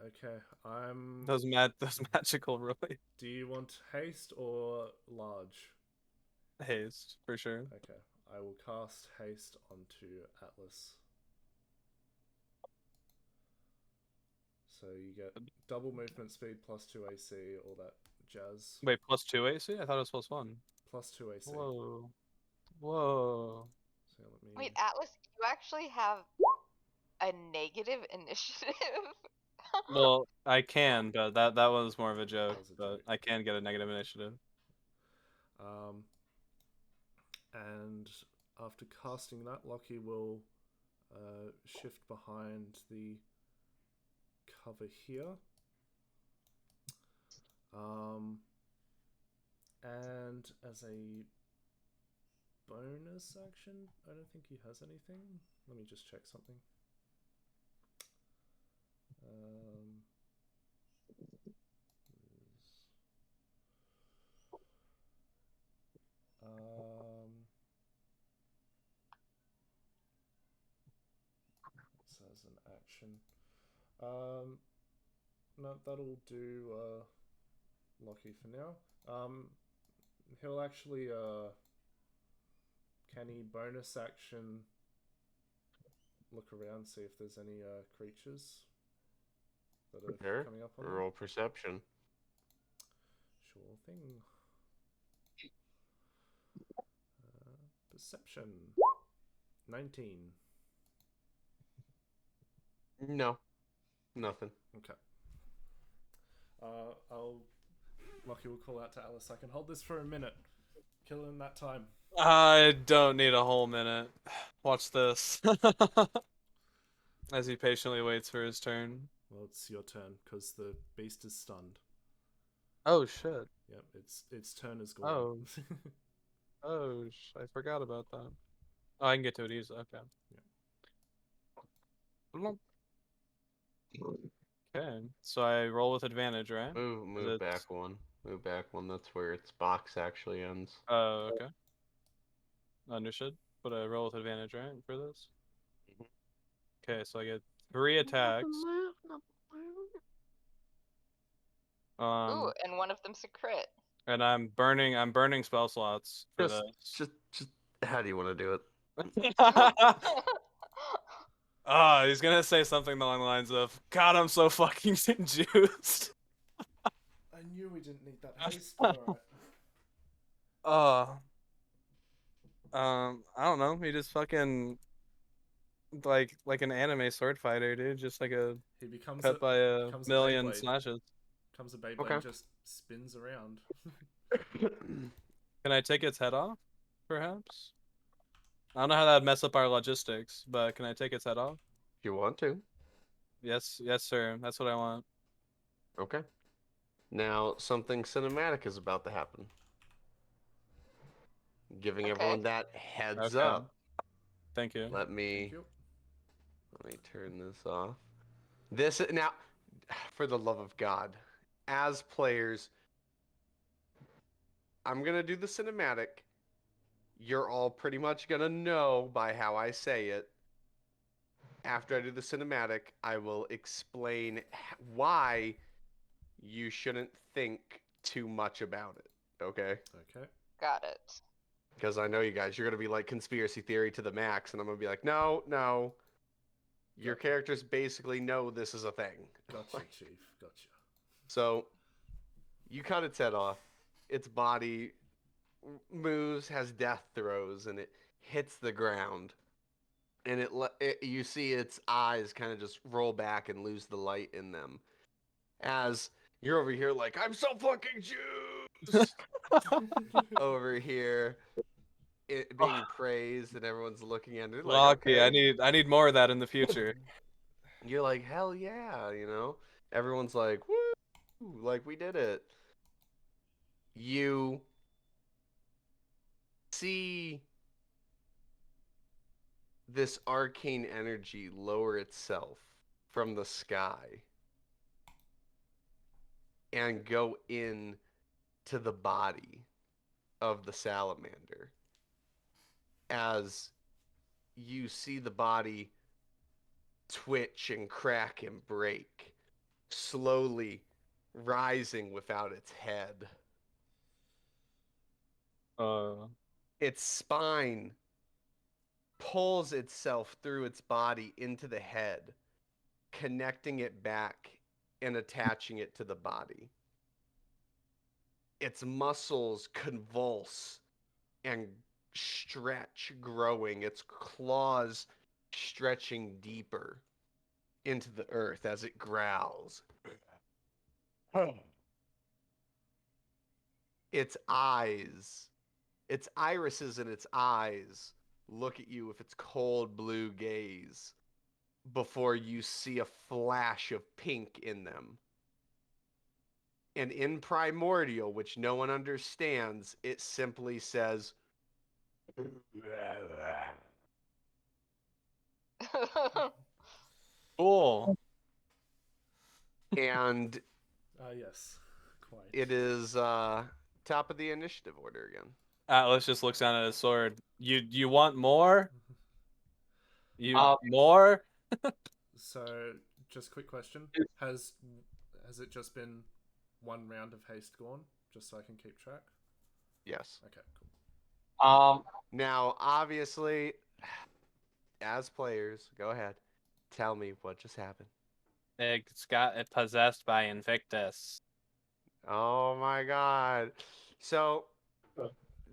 Okay, I'm. Those magical roids. Do you want haste or large? Haste, for sure. Okay, I will cast haste onto Atlas. So you get double movement speed, +2 AC, all that jazz. Wait, +2 AC? I thought it was +1. +2 AC. Whoa. Whoa. So let me. Wait, Atlas, you actually have a negative initiative? Well, I can, but that was more of a joke. was a But joke. I can get a negative initiative. And after casting that, Lockie will shift behind the cover here. And as a bonus action, I don't think he has anything. Let me just check something. So as an action, no, that'll do Lockie for now. He'll actually can he bonus action look around, see if there's any creatures that are Sure. coming up on him? Roll perception. Sure thing. Perception 19. No, nothing. Okay. Lockie will call out to Alice. I can hold this for a minute. Kill it in that time. I don't need a whole minute. Watch this. As he patiently waits for his turn. Well, it's your turn because the beast is stunned. Oh shit. Yep, its turn is gone. Oh, I forgot about that. Oh, I can get to it easily. Okay. Okay, so I roll with advantage, right? Move back one. Move back one. That's where its box actually ends. Oh, okay. Understood. But I roll with advantage, right, for this? Okay, so I get 3 attacks. Ooh, and one of them's a crit. And I'm burning spell slots for this. Just how do you want to do it? Oh, he's gonna say something along the lines of, God, I'm so fucking juiced. I knew we didn't need that haste, but alright. I don't know. He just fucking like an anime sword fighter, dude. Just like he becomes cut by a million Beyblade. slashes. Becomes a Beyblade, Okay. just spins around. Can I take its head off, perhaps? I don't know how that would mess up our logistics, but can I take its head off? If you want to. Yes, sir. That's what I want. Okay. Now something cinematic is about to happen. Giving everyone that heads up. Thank you. Let me turn this off. This now, for the love of God, as players, I'm gonna do the cinematic. You're all pretty much gonna know by how I say it. After I do the cinematic, I will explain why you shouldn't think too much about it. Okay? Okay. Got it. Because I know you guys, you're gonna be like conspiracy theory to the max, and I'm gonna be like, no. Your characters basically know this is a thing. Gotcha, Chief. Gotcha. So, you cut its head off. Its body moves, has death throws, and it hits the ground. And you see its eyes kind of just roll back and lose the light in them. As you're over here like, I'm so fucking juiced! Over here, being praised, and everyone's looking at it like, Lockie, okay. I need more of that in the future. You're like, hell yeah, you know? Everyone's like, woo! Like, we did it. You see this arcane energy lower itself from the sky and go in to the body of the salamander. As you see the body twitch and crack and break, slowly rising without its head. Its spine pulls itself through its body into the head, connecting it back and attaching it to the body. Its muscles convulse and stretch, growing, its claws stretching deeper into the earth as it growls. Its eyes, its irises in its eyes look at you with its cold blue gaze before you see a flash of pink in them. And in Primordial, which no one understands, it simply says, Cool. and Yes, quite. it is top of the initiative order again. Atlas just looks down at his sword. You want more? You Um, more? So, just quick question: has it just been one round of haste gone? Just so I can keep track. Yes. Okay, cool. Now, obviously, as players, go ahead. Tell me what just happened. It got possessed by Invictus. Oh my god. So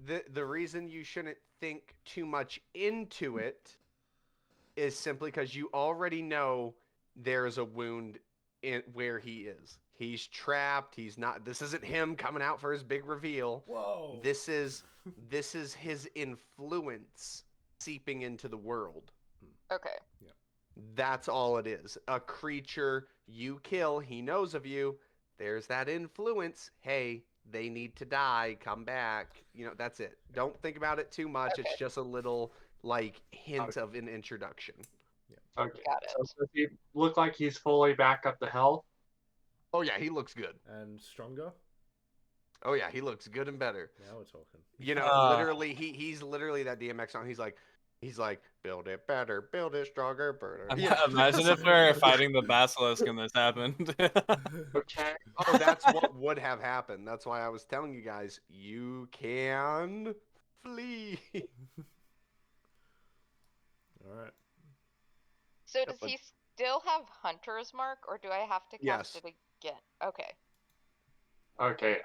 the reason you shouldn't think too much into it is simply because you already know there's a wound in where he is. He's trapped. He's not. This isn't him coming out for his big reveal. Whoa. This is his influence seeping into the world. Okay. That's all it is. A creature you kill, he knows of you. There's that influence. Hey, they need to die. Come back. You know, that's it. Don't think about it too much. Okay. It's just a little, like, hint of an introduction. Okay. Got it. So does he look like he's fully back up to health? Oh, yeah, he looks good. And stronger? Oh, yeah, he looks good and better. Now we're talking. You know, literally, he's literally that DMX song. He's like, build it better, build it stronger, better. Imagine if we were fighting the basilisk and this happened. Okay. Oh, that's what would have happened. That's why I was telling you guys, you can flee. All right. So does he still have Hunter's Mark, or do I have to cast Yes. it again? Okay. Okay.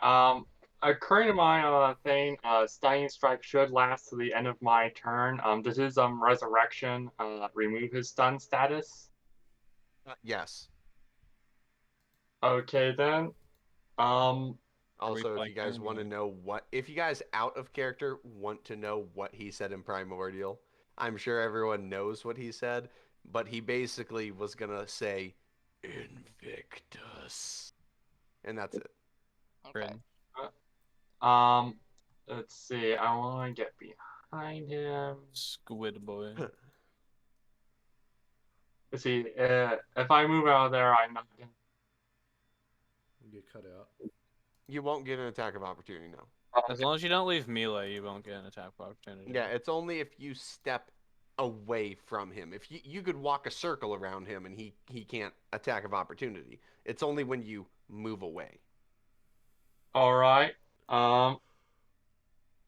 According to my thing, Stunning Strike should last to the end of my turn. Does his Resurrection remove his stun status? Yes. Okay then. Also, if like you guys want to anyway. know if you guys out of character want to know what he said in Primordial, I'm sure everyone knows what he said, but he basically was gonna say Invictus. And that's it. Okay. Let's see. I want to get behind him. Squid boy. Let's see. If I move out of there, I'm not gonna. You get cut out. You won't get an attack of opportunity now. As long as you don't leave melee, you won't get an attack opportunity. Yeah, it's only if you step away from him. If you could walk a circle around him and he can't attack of opportunity. It's only when you move away. All right. I'm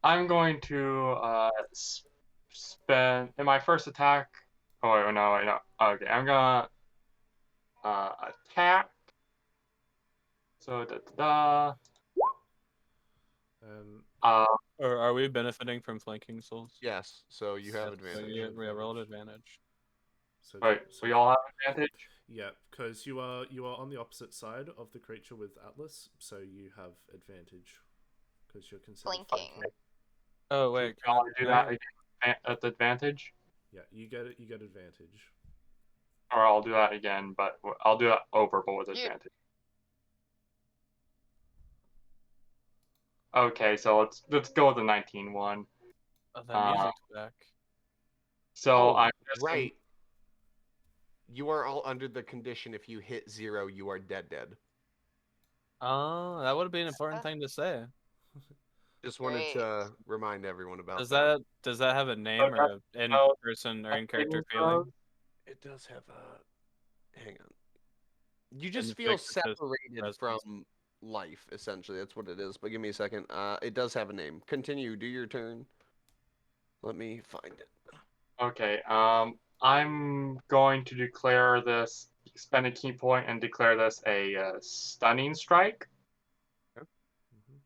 going to spend in my first attack. Oh wait, no. Okay, I'm gonna attack. So Or are we benefiting from flanking souls? Yes, so you have So advantage. we have rolled advantage. So, Wait, we all have advantage. Yeah, because you are on the opposite side of the creature with Atlas, so you have advantage because you're considered Flanking. Oh wait, I'll do that again at the advantage, Yeah, you get it. You get advantage. or I'll do that again, but I'll do that over, but with You- advantage. Okay, so let's go with the 19 one. Oh, that music's back. So Oh, I'm guessing, right. You are all under the condition if you hit 0, you are dead. Oh, that would be an important thing to say. Just wanted Great. to remind everyone about Does that. that have a name or Okay. an Oh, in-person or in-character saving feeling? throws? It does have a. Hang on. You And just the feel fix it says separated presence. from life, essentially. That's what it is. But give me a second. It does have a name. Continue. Do your turn. Let me find it. Okay. I'm going to declare this, spend a key point, and declare this a stunning strike. Mhm.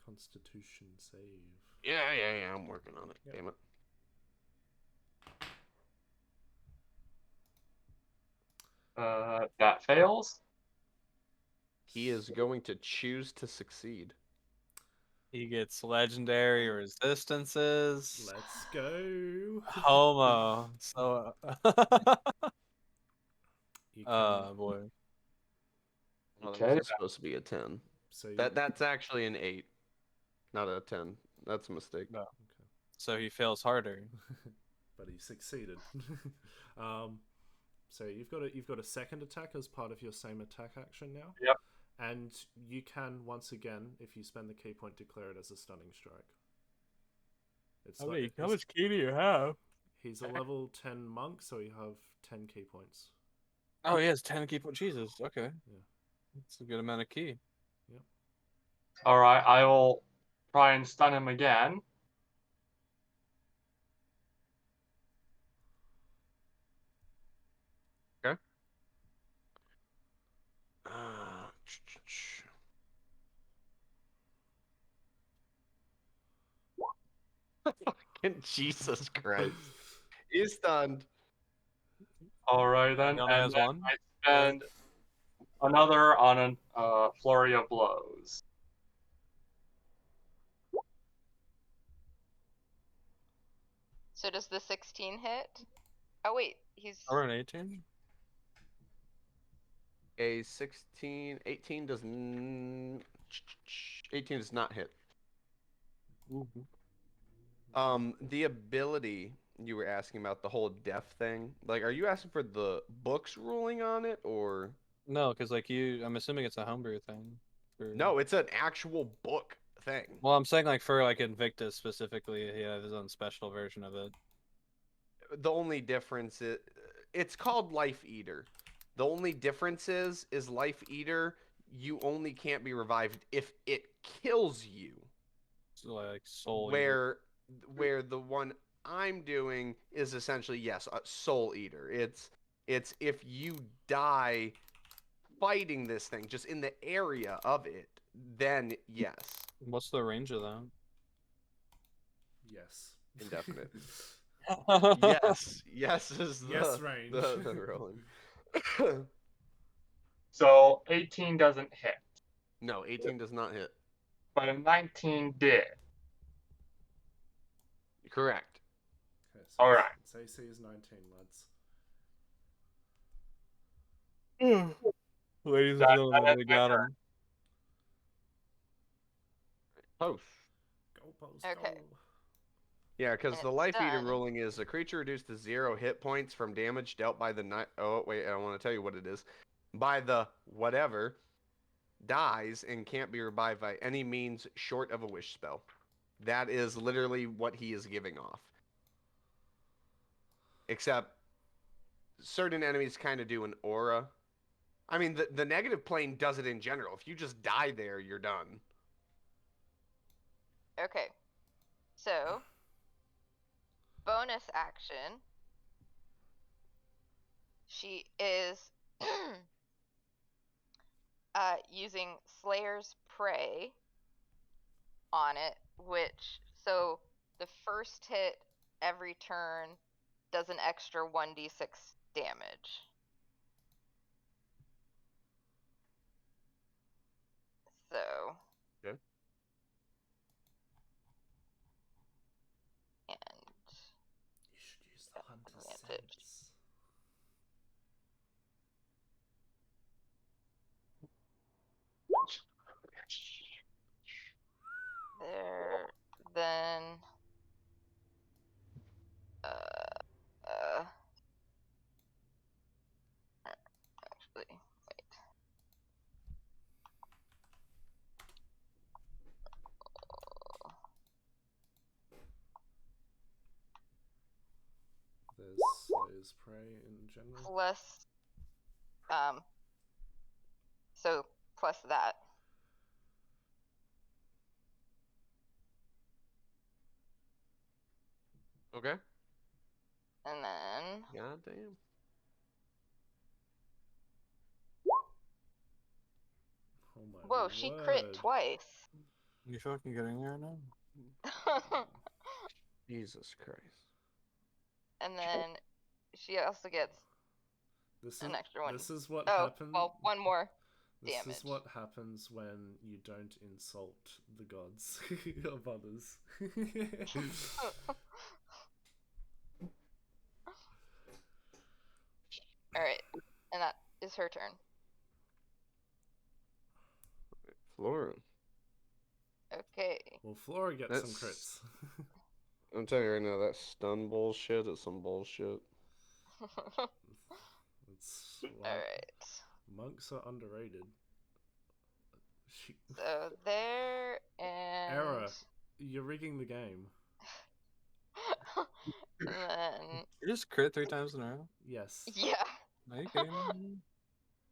Constitution save. Yeah. I'm working on it. Yep. Damn it. That fails. He is going to choose to succeed. He gets legendary resistances. Let's go. Homo. So. You can, Oh boy. Oh, Okay. that's supposed to be a 10. so you, That's actually an 8, not a 10. That's a mistake. No. So he fails harder. but he succeeded. So you've got a second attack as part of your same attack action now. Yep. And you can once again, if you spend the key point, declare it as a stunning strike. It's How much key do you have? He's a level 10 monk, so you have 10 key points. Oh, he has 10 key points. Jesus. Okay. Yeah. That's a good amount of key. All right. I will try and stun him again. Fucking Jesus Christ. He's stunned. All right then, He only and has then one? I spend another on a flurry of blows. So does the 16 hit? Oh wait, he's Or an 18? A 16, 18 does 18 does not hit. The ability you were asking about, the whole death thing, like, are you asking for the book's ruling on it, or? No, because like I'm assuming it's a homebrew thing. No, it's an actual book thing. Well, I'm saying like for like Invictus specifically, he has his own special version of it. The only difference is, it's called Life Eater. The only difference is Life Eater, you only can't be revived if it kills you. So like Soul Eater. Where the one I'm doing is essentially, yes, a Soul Eater. It's if you die fighting this thing, just in the area of it, then yes. What's the range of that? Yes. Indefinite. Yes is the Yes range. the rolling. So 18 doesn't hit, No, 18 does not hit. but a 19 did. Correct. Okay, so All right. Its AC is 19, lads. Ladies and That- gentlemen, that we is my got turn. him. Post. Go, Post, Okay. go. Yeah, because And the it's Life Eater done. ruling is a creature reduced to 0 hit points from damage dealt by the night. Oh wait, I want to tell you what it is. By the whatever dies and can't be revived by any means short of a wish spell. That is literally what he is giving off. Except certain enemies kind of do an aura. I mean, the negative plane does it in general. If you just die there, you're done. Okay. So bonus action. She is using Slayer's Prey on it, which, so the first hit every turn does an extra 1d6 damage. So Okay. and You should use the Hunter's advantage. Sense. There. Then. Actually, wait. There's Slayer's Prey in general. Plus. So plus that. Okay. And then. God damn. Oh my Whoa, she crit word. twice. You fucking getting there now? Jesus Christ. And then she also gets This an is extra one. this is what Oh, happens. well, one more This damage. is what happens when you don't insult the gods of others. Alright, and that is her turn. Flora. Okay. Well, Flora gets some That's- crits. I'm telling you right now, that stun bullshit is some bullshit. It's why Alright. monks are underrated. So there and Error. You're rigging the game. and then You just crit 3 times in a row? Yes. yeah. Are you kidding me?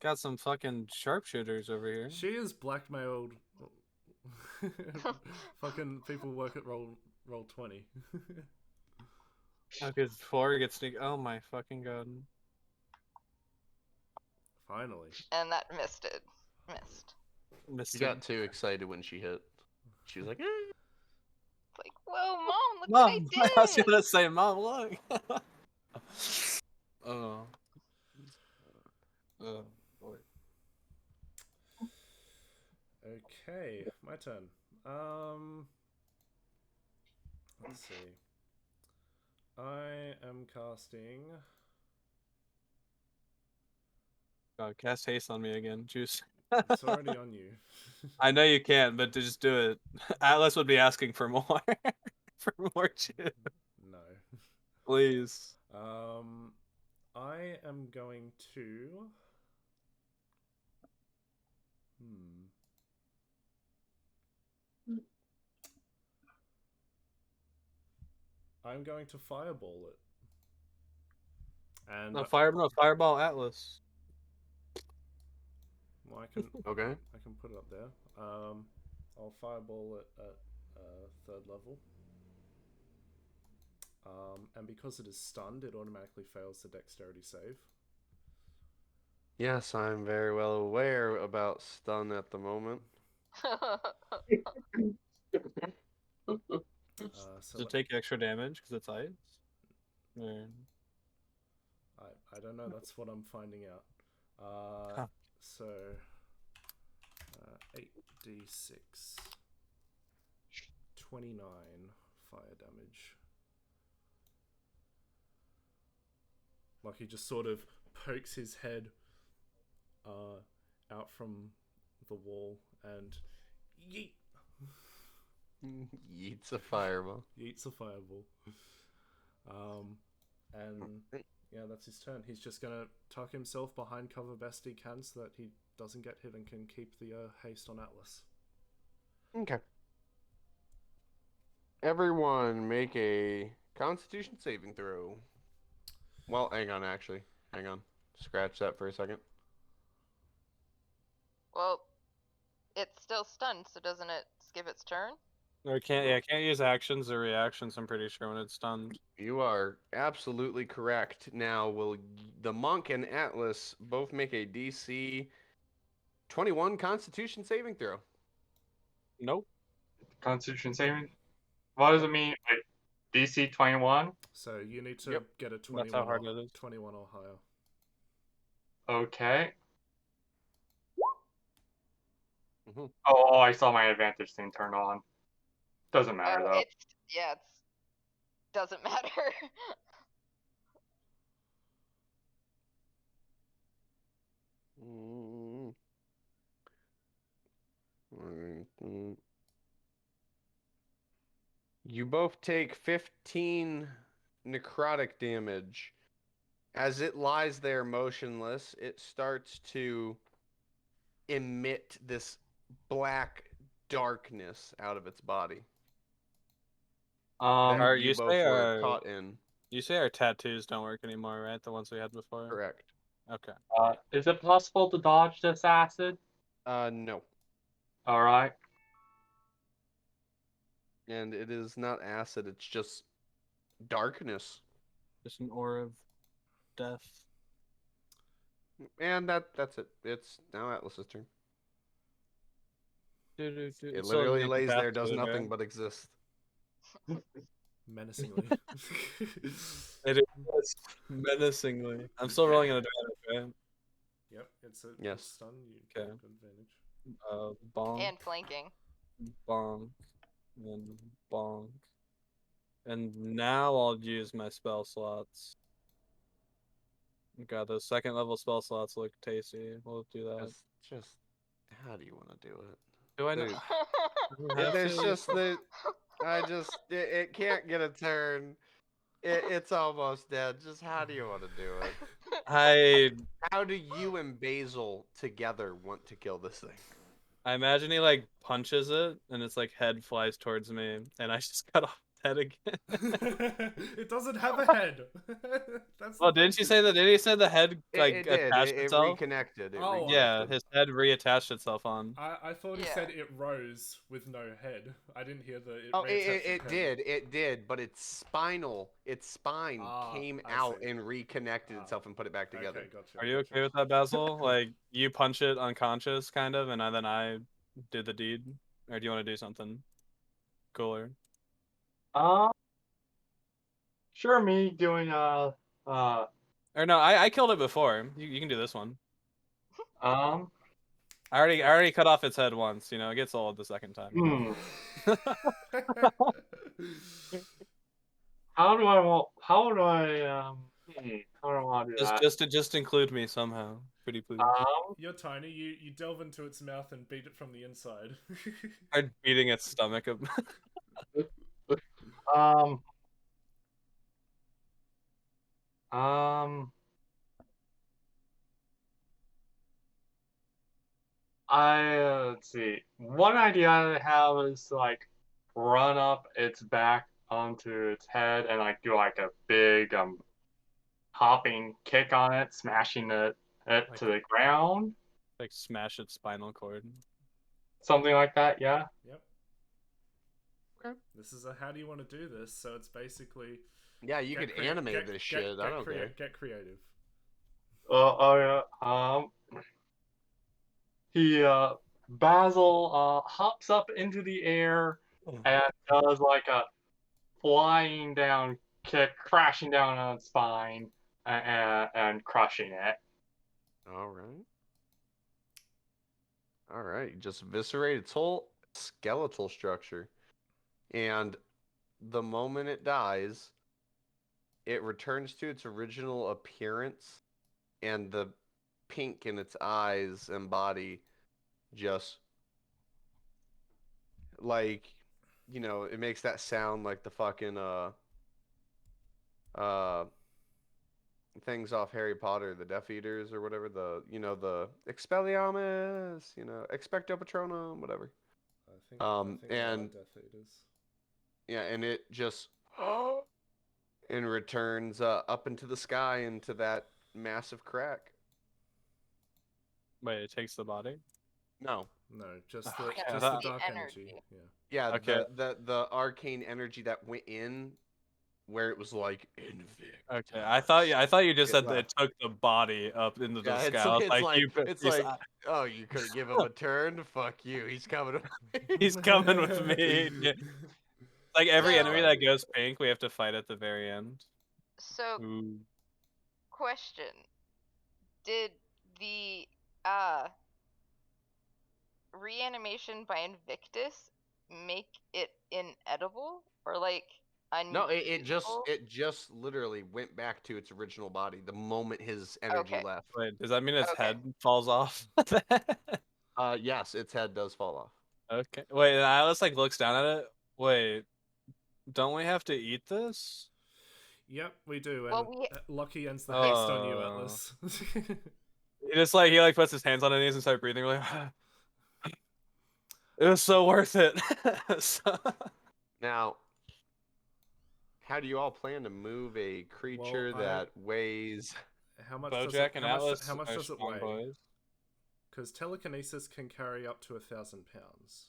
Got some fucking sharpshooters over here. She is blackmailed. Fucking people work at roll 20. Okay, 4 gets sneak. Oh my fucking god. Finally. And that missed it. Missed. Missed She it. got too excited when she hit. She was like, eh. It's like, whoa, mom, look Mom, what I I was did. gonna say, Mom, look. Oh. Boy. Okay, my turn. Let's see. I am casting. God, cast haste on me again, juice. It's already on you. I know you can't, but to just do it. Atlas would be asking for more. For more juice. No. Please. I am going to. I'm going to fireball it. And No fireball Atlas. well, I can Okay. I can put it up there. I'll fireball it at 3rd level. And because it is stunned, it automatically fails the dexterity save. Yes, I'm very well aware about stun at the moment. So Does it take extra damage because it's ice? Or... I don't know. That's what I'm finding out. Huh. So 8d6, 29 fire damage. Like he just sort of pokes his head out from the wall and yeet. Yeets a fireball. Yeets a fireball. And yeah, that's his turn. He's just gonna tuck himself behind cover best he can so that he doesn't get hit and can keep the haste on Atlas. Okay. Everyone make a Constitution saving throw. Well, hang on, actually. Hang on. Scratch that for a second. Well, it's still stunned, so doesn't it skip its turn? Or can't use actions or reactions, I'm pretty sure, when it's stunned. You are absolutely correct. Now, will the monk and Atlas both make a DC 21 Constitution saving throw? Nope. Constitution saving. What does it mean? Like DC 21? So you need to Yep. get a That's 21 how hard or, it is. 21 or higher. Okay. Mhm. Oh, I saw my advantage thing turned on. Doesn't matter though. It's doesn't matter. Mm. You both take 15 necrotic damage. As it lies there motionless, it starts to emit this black darkness out of its body that Or you you both say were caught in. you say our tattoos don't work anymore, right? The ones we had before. Correct. Okay. Is it possible to dodge this acid? No. All right. And it is not acid, it's just darkness. Just an aura of death. And that's it. It's now Atlas's turn. It So literally lays there, does incapacitated, nothing right? but exist. Menacingly. It is menacingly. I'm still rolling an advantage, right? Yep, it's a Yes. stun. You Okay. get advantage. Bonk, And flanking. bonk, and bonk. And now I'll use my spell slots. God, those second level spell slots look tasty. We'll do that. Just how do you want to do it? Do I know? Dude, there's just the it can't get a turn. It's almost dead. Just how do you want to do it? How do you and Basil together want to kill this thing? I imagine he like punches it and its like head flies towards me and I just cut off its head again. It doesn't have a head. That's Well, the didn't you thing. say that? Did he say the head like It did. attached It itself? reconnected. It Oh, Yeah, reconnected. his head reattached itself on. I thought he Yeah. said it rose with no head. I didn't hear the. Oh, reattached it head. did. It did. But its spine came I out see. and reconnected itself and put it back together. Okay, gotcha. Are you gotcha. okay with that, Basil? Like you punch it unconscious, kind of, and then I do the deed, or do you want to do something cooler? Sure. Me doing Or no, I killed it before. You can do this one. um. I already cut off its head once. You know, it gets old the second time. How do I want? How do I want to do that? Just include me somehow, pretty please. You're tiny. You delve into its mouth and beat it from the inside. I'm beating its stomach up. Let's see. One idea I have is to like run up its back onto its head and like do like a big hopping kick on it, smashing it to the ground. Like smash its spinal cord. Something like that, yeah. Yep. Okay. This is a how do you want to do this? So it's basically. Yeah, you could animate this shit. I don't care. Get creative. Basil hops up into the air and does like a flying down kick, crashing down on its spine and crushing it. All right. You just eviscerate its whole skeletal structure. And the moment it dies, it returns to its original appearance, and the pink in its eyes and body just like, you know, it makes that sound like the fucking things off Harry Potter, the Death Eaters or whatever, the Expelliarmus, Expecto Patronum, whatever. I think and Death Eaters. Yeah, and it just and returns up into the sky into that massive crack. Wait, it takes the body? No, just Oh, the yeah, just that- the dark energy. energy. Yeah. yeah, Okay. the arcane energy that went in, where it was like Invict. Okay, I thought you just It said that it left. took the body up into the Yeah, sky. it's I was it's like, oh, you couldn't give him a turn? Fuck you, he's coming. he's coming with me. Yeah. Like every So- enemy that goes pink, we have to fight at the very end. So, Ooh. question: did the reanimation by Invictus make it inedible or like No, it unusable? just literally went back to its original body the moment his energy Okay. left. Wait, does that mean its Okay. head falls off? Yes, its head does fall off. Okay. Wait, and Alice like looks down at it. Wait. Don't we have to eat this? Yep, we do. Well, And we- Lucky ends the haste on you, Oh. Atlas. He like puts his hands on his knees and starts breathing. Like, it was so worth it. So- Now, how do you all plan to move a creature Well, that weighs? How much Bojack does it, and how Atlas much, how much are does it strong weigh? boys. Because telekinesis can carry up to 1,000 pounds.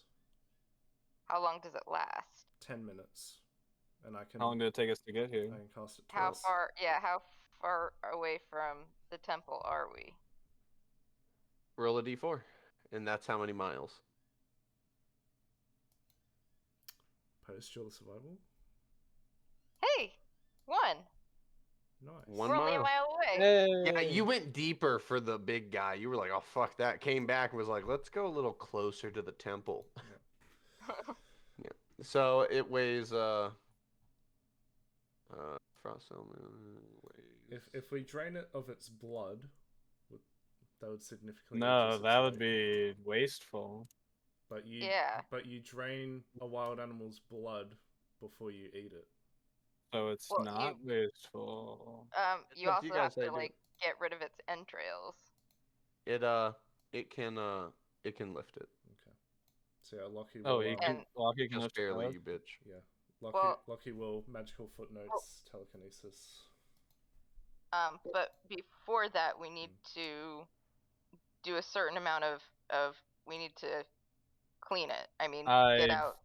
How long does it last? 10 minutes. And I can, How long did it take us to get here? I can cast it How twice. far? Yeah, how far away from the temple are we? Roll a d4, and that's how many miles. Post-dual survival? Hey, 1. Nice. One We're only a mile. mile away. Yeah, you went deeper for the big guy. You were like, "Oh fuck that!" Came back and was like, "Let's go a little closer to the temple." Yeah. So it weighs frost element weighs. If we drain it of its blood, that would significantly No, reduce that its would weight. be wasteful. But you Yeah. But you drain a wild animal's blood before you eat it. So it's Well, not wasteful. You up to also you guys have how you to do it. like get rid of its entrails. It can lift it. Okay. So yeah, Lockie will. Oh, he can. And- Lockie can Just lift barely, blood? you bitch. Yeah, Lockie. Well- Lockie will magical footnotes telekinesis. But before that, we need to do a certain amount of we need to clean it. I mean, get out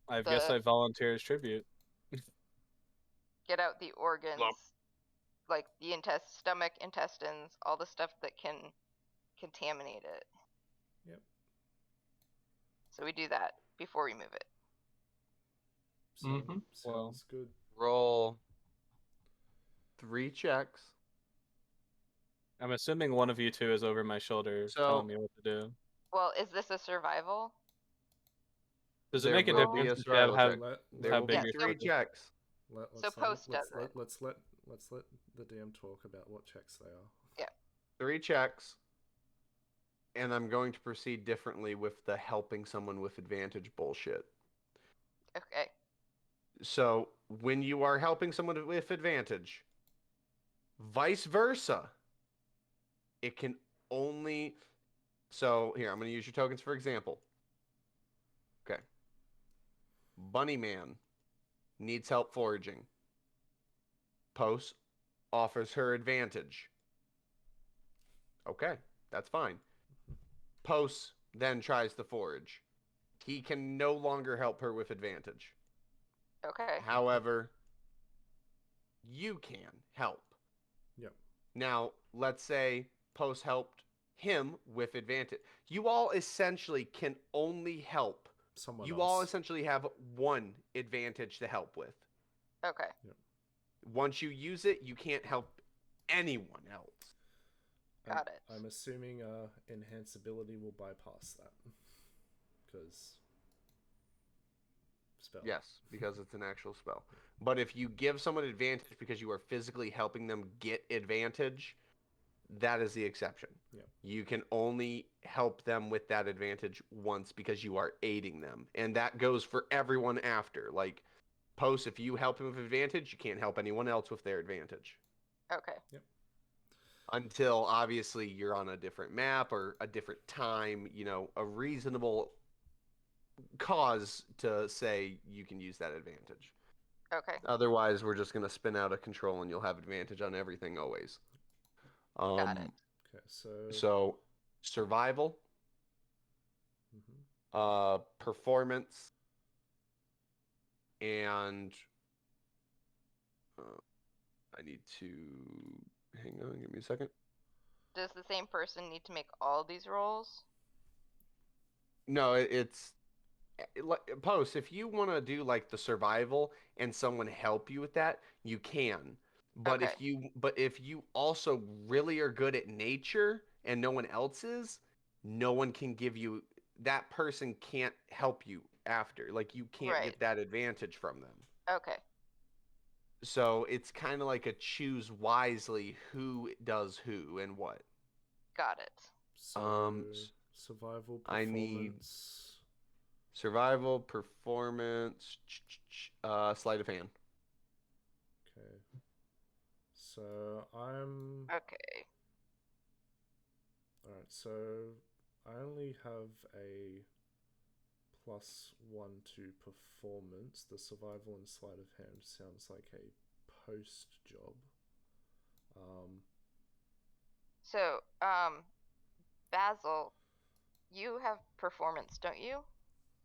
I guess the- I volunteer as tribute. the organs, like the stomach, intestines, all the stuff that can contaminate it. Yep. So we do that before we move it. Mhm. Sounds good. Roll 3 checks. I'm assuming one of you two is over my shoulder So- telling me what to do. Well, is this a survival? Does it There make a will be difference if you survival have check. Let, There how will big be your 3 creature is? checks. let's Post let's, does let, it. let's let the DM talk about what checks they are. 3 checks. And I'm going to proceed differently with the helping someone with advantage bullshit. Okay. So, when you are helping someone with advantage, vice versa, it can only. So, here, I'm going to use your tokens for example. Okay. Bunny Man needs help foraging. Post offers her advantage. Okay, that's fine. Post then tries to forage. He can no longer help her with advantage. Okay. However, you can help. Yep. Now, let's say Post helped him with advantage. You all essentially can only help. Someone You else. all essentially have one advantage to help with. Okay. Once you use it, you can't help anyone else. Got it. I'm assuming enhanceability will bypass that because spell. Yes, because it's an actual spell. But if you give someone advantage because you are physically helping them get advantage, that is the exception. Yeah. You can only help them with that advantage once because you are aiding them. And that goes for everyone after. Like, Post, if you help him with advantage, you can't help anyone else with their advantage. Okay. Until, obviously, you're on a different map or a different time, you know, a reasonable cause to say you can use that advantage. Okay. Otherwise, we're just going to spin out of control and you'll have advantage on everything always. Got it. Okay, So, survival, performance, and I need to hang on. Give me a second. Does the same person need to make all these rolls? No, it's Post. If you want to do like the survival and someone help you with that, you can. But Okay. if you also really are good at nature and no one else is, no one can give you that person can't help you after. Like you can't Right. get that advantage from them. Okay. So it's kind of like a choose wisely who does who and what. Got it. so survival performance. I need- Survival, performance, sleight of hand. Okay. So I'm. Okay. Alright, so I only have a +1 to performance. The survival and sleight of hand sounds like a post job. So, Basil, you have performance, don't you?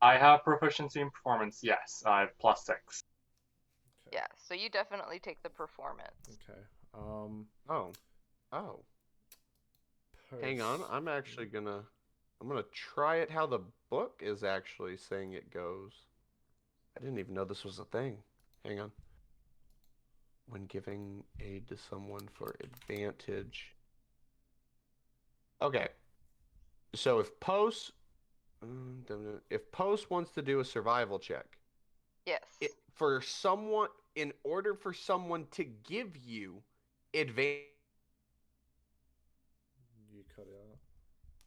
I have proficiency in performance. Yes, I have +6. Okay. Yeah, so you definitely take the performance. Okay. Oh. Hang on, I'm actually gonna try it how the book is actually saying it goes. I didn't even know this was a thing. Hang on. When giving aid to someone for advantage. Okay. So if Post wants to do a survival check, Yes. in order for someone to give you advantage. You cut it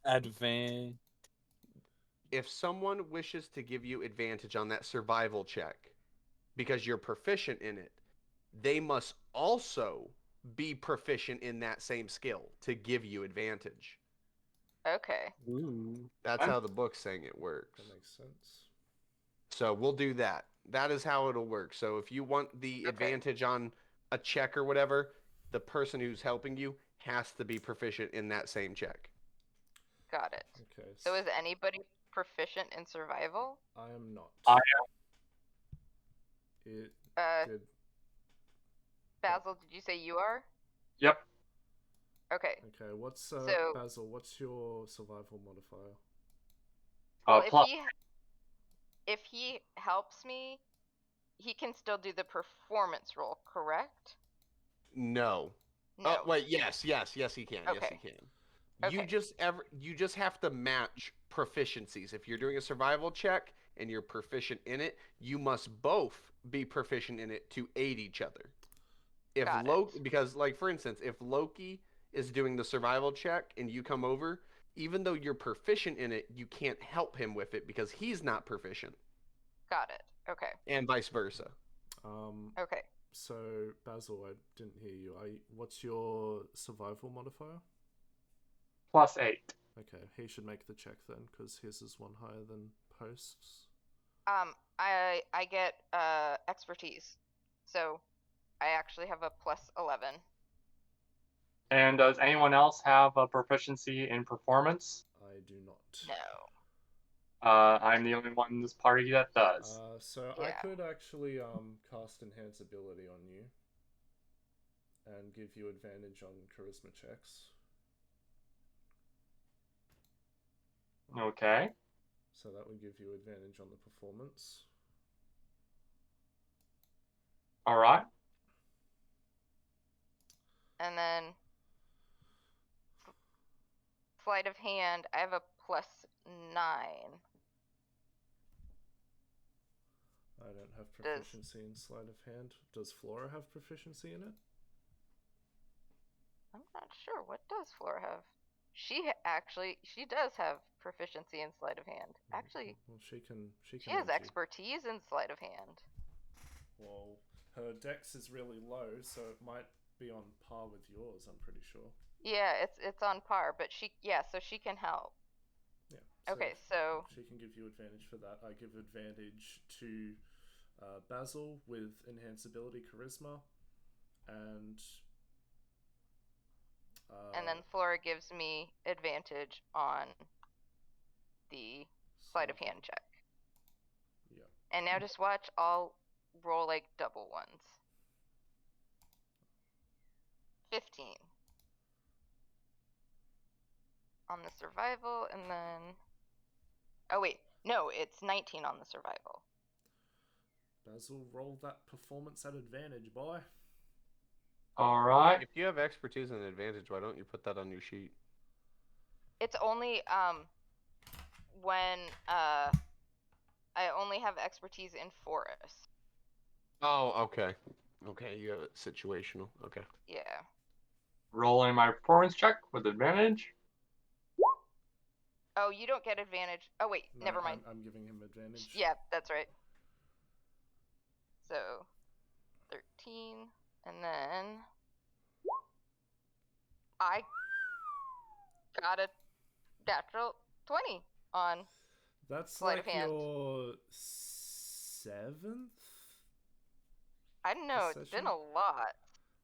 out. Advan. If someone wishes to give you advantage on that survival check because you're proficient in it, they must also be proficient in that same skill to give you advantage. Okay. Ooh. That's how the book's saying it works. That makes sense. So we'll do that. That is how it'll work. So if you want the advantage on a check or whatever, the person who's helping you has to be proficient in that same check. Got it. Okay. So is anybody proficient in survival? I am not. I It did. Basil, did you say you are? Yep. Okay. Okay, what's So- Basil, what's your survival modifier? Well, Plus. if he helps me, he can still do the performance roll, correct? No. No. Oh, wait, yes, he can. Yes, he can. Okay. You just have to match proficiencies. If you're doing a survival check and you're proficient in it, you must both be proficient in it to aid each other. If Got Loki, it. because like for instance, if Loki is doing the survival check and you come over, even though you're proficient in it, you can't help him with it because he's not proficient, Got it. Okay. and vice versa. Okay. So Basil, I didn't hear you. What's your survival modifier? +8. Okay, he should make the check then, because his is one higher than Post's. I get expertise, so I actually have a +11. And does anyone else have a proficiency in performance? I do not. No. I'm the only one in this party that does. So Yeah. I could actually cast Enhance Ability on you and give you advantage on charisma checks. Okay. So that would give you advantage on the performance. Alright. And then sleight of hand, I have a +9. I don't have proficiency in sleight of hand. Does Flora have proficiency in it? I'm not sure. What does Flora have? She does have proficiency in sleight of hand. Actually, well, she can she has lead you. expertise in sleight of hand. Well, her dex is really low, so it might be on par with yours, I'm pretty sure. Yeah, it's on par, but so she can help. Yeah. Okay, so she can give you advantage for that. I give advantage to Basil with Enhance Ability Charisma, and then Flora gives me advantage on the sleight of hand check. Yeah. And now just watch, I'll roll like double ones. 15 on the survival, and then oh wait, no, it's 19 on the survival. Basil, roll that performance at advantage, boy. Alright. If you have expertise and advantage, why don't you put that on your sheet? It's only when I only have expertise in forest. Oh, okay. Okay, you have it situational. Okay. Yeah. Rolling my performance check with advantage. Oh, you don't get advantage. Oh wait, No, never mind. I'm giving him advantage. Yeah, that's right. So 13, and then I got a natural 20 on That's sleight of like hand. your 7th? I don't know. It's been session? a lot.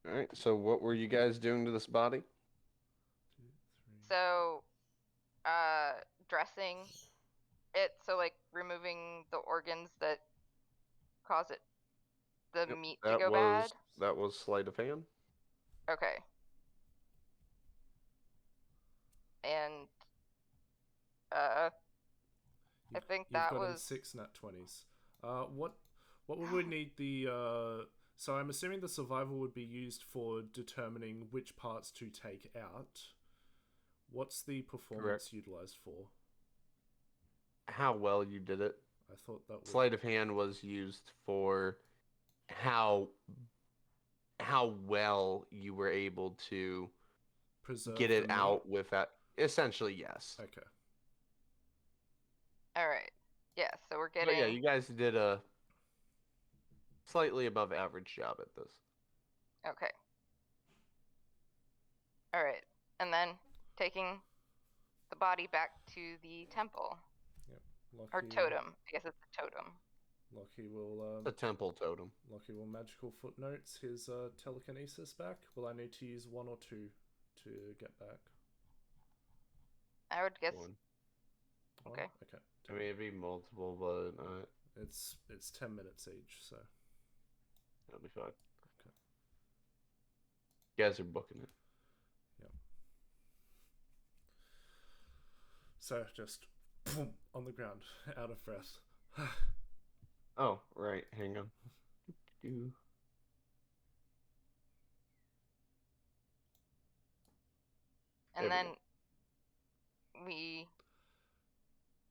All right. So what were you guys doing to this body? 2, 3. So, dressing it. So like removing the organs that cause it, the Yep, meat to go was bad. that was sleight of hand. Okay. And I think You've that gotten was 6 nat 20s. What would we need the so I'm assuming the survival would be used for determining which parts to take out. What's the performance utilized for? How well you did it. I thought that would... Sleight of hand was used for how well you were able to preserve get the it meat? out with that. Essentially, yes. Okay. all right. Yeah. So we're But getting. yeah, you guys did a slightly above average job at this. Okay. All right. And then taking the body back to the temple or Lockie, totem. I guess it's a totem. Lockie will The temple totem. Lockie will magical footnotes his telekinesis back. Will I need to use 1 or 2 to get back? I would guess. One. Okay. Okay. I mean, it'd be multiple, but It's 10 minutes each, so that'll be fine. Okay. You guys are booking it. Yep. So just boom, on the ground, out of breath. Oh, right. Hang on. And There we then go. we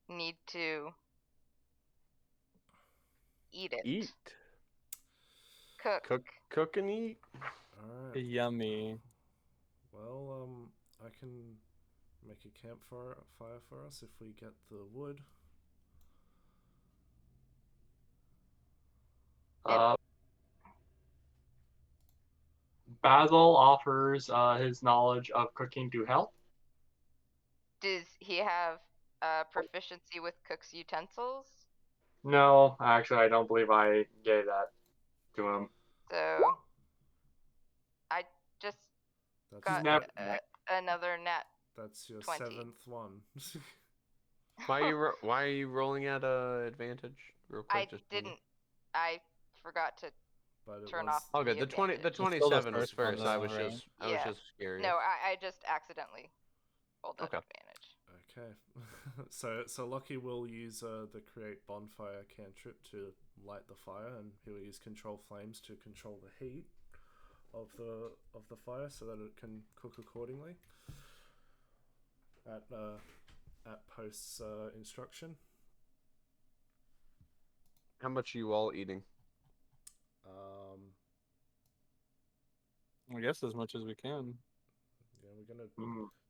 need to eat it. Eat. Cook. And eat. All right. Yummy. Well, I can make a campfire for us if we get the wood. Basil offers his knowledge of cooking to help. Does he have proficiency with cook's utensils? No, actually, I don't believe I gave that to him. So I just That's got Never- another nat. That's your 20. 7th one. Why are you rolling at advantage? Real quick, I just tell me. didn't. I forgot to But it turn was... off. Oh, good. The 27 was first one, first. I was though, right? just I Yeah. was just curious. No, I just accidentally rolled that Okay. advantage. Okay. so Lockie will use the create bonfire cantrip to light the fire, and he'll use control flames to control the heat of the fire so that it can cook accordingly. At post's instruction. How much are you all eating? I guess as much as we can. Yeah, we're gonna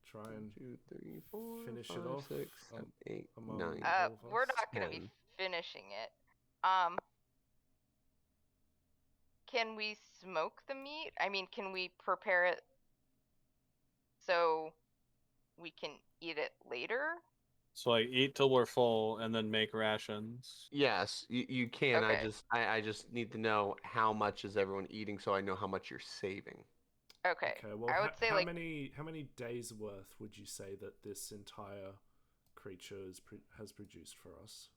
try and 2, 3, 4, finish 5, it off 6, 7, 8, among 9. all of We're us. not gonna be 10. finishing it. Can we smoke the meat? I mean, can we prepare it so we can eat it later? So like eat till we're full and then make rations. Yes, you can. Okay. I just need to know how much is everyone eating so I know how much you're saving. Okay. Well, I would say how like many days worth would you say that this entire creature has produced for us?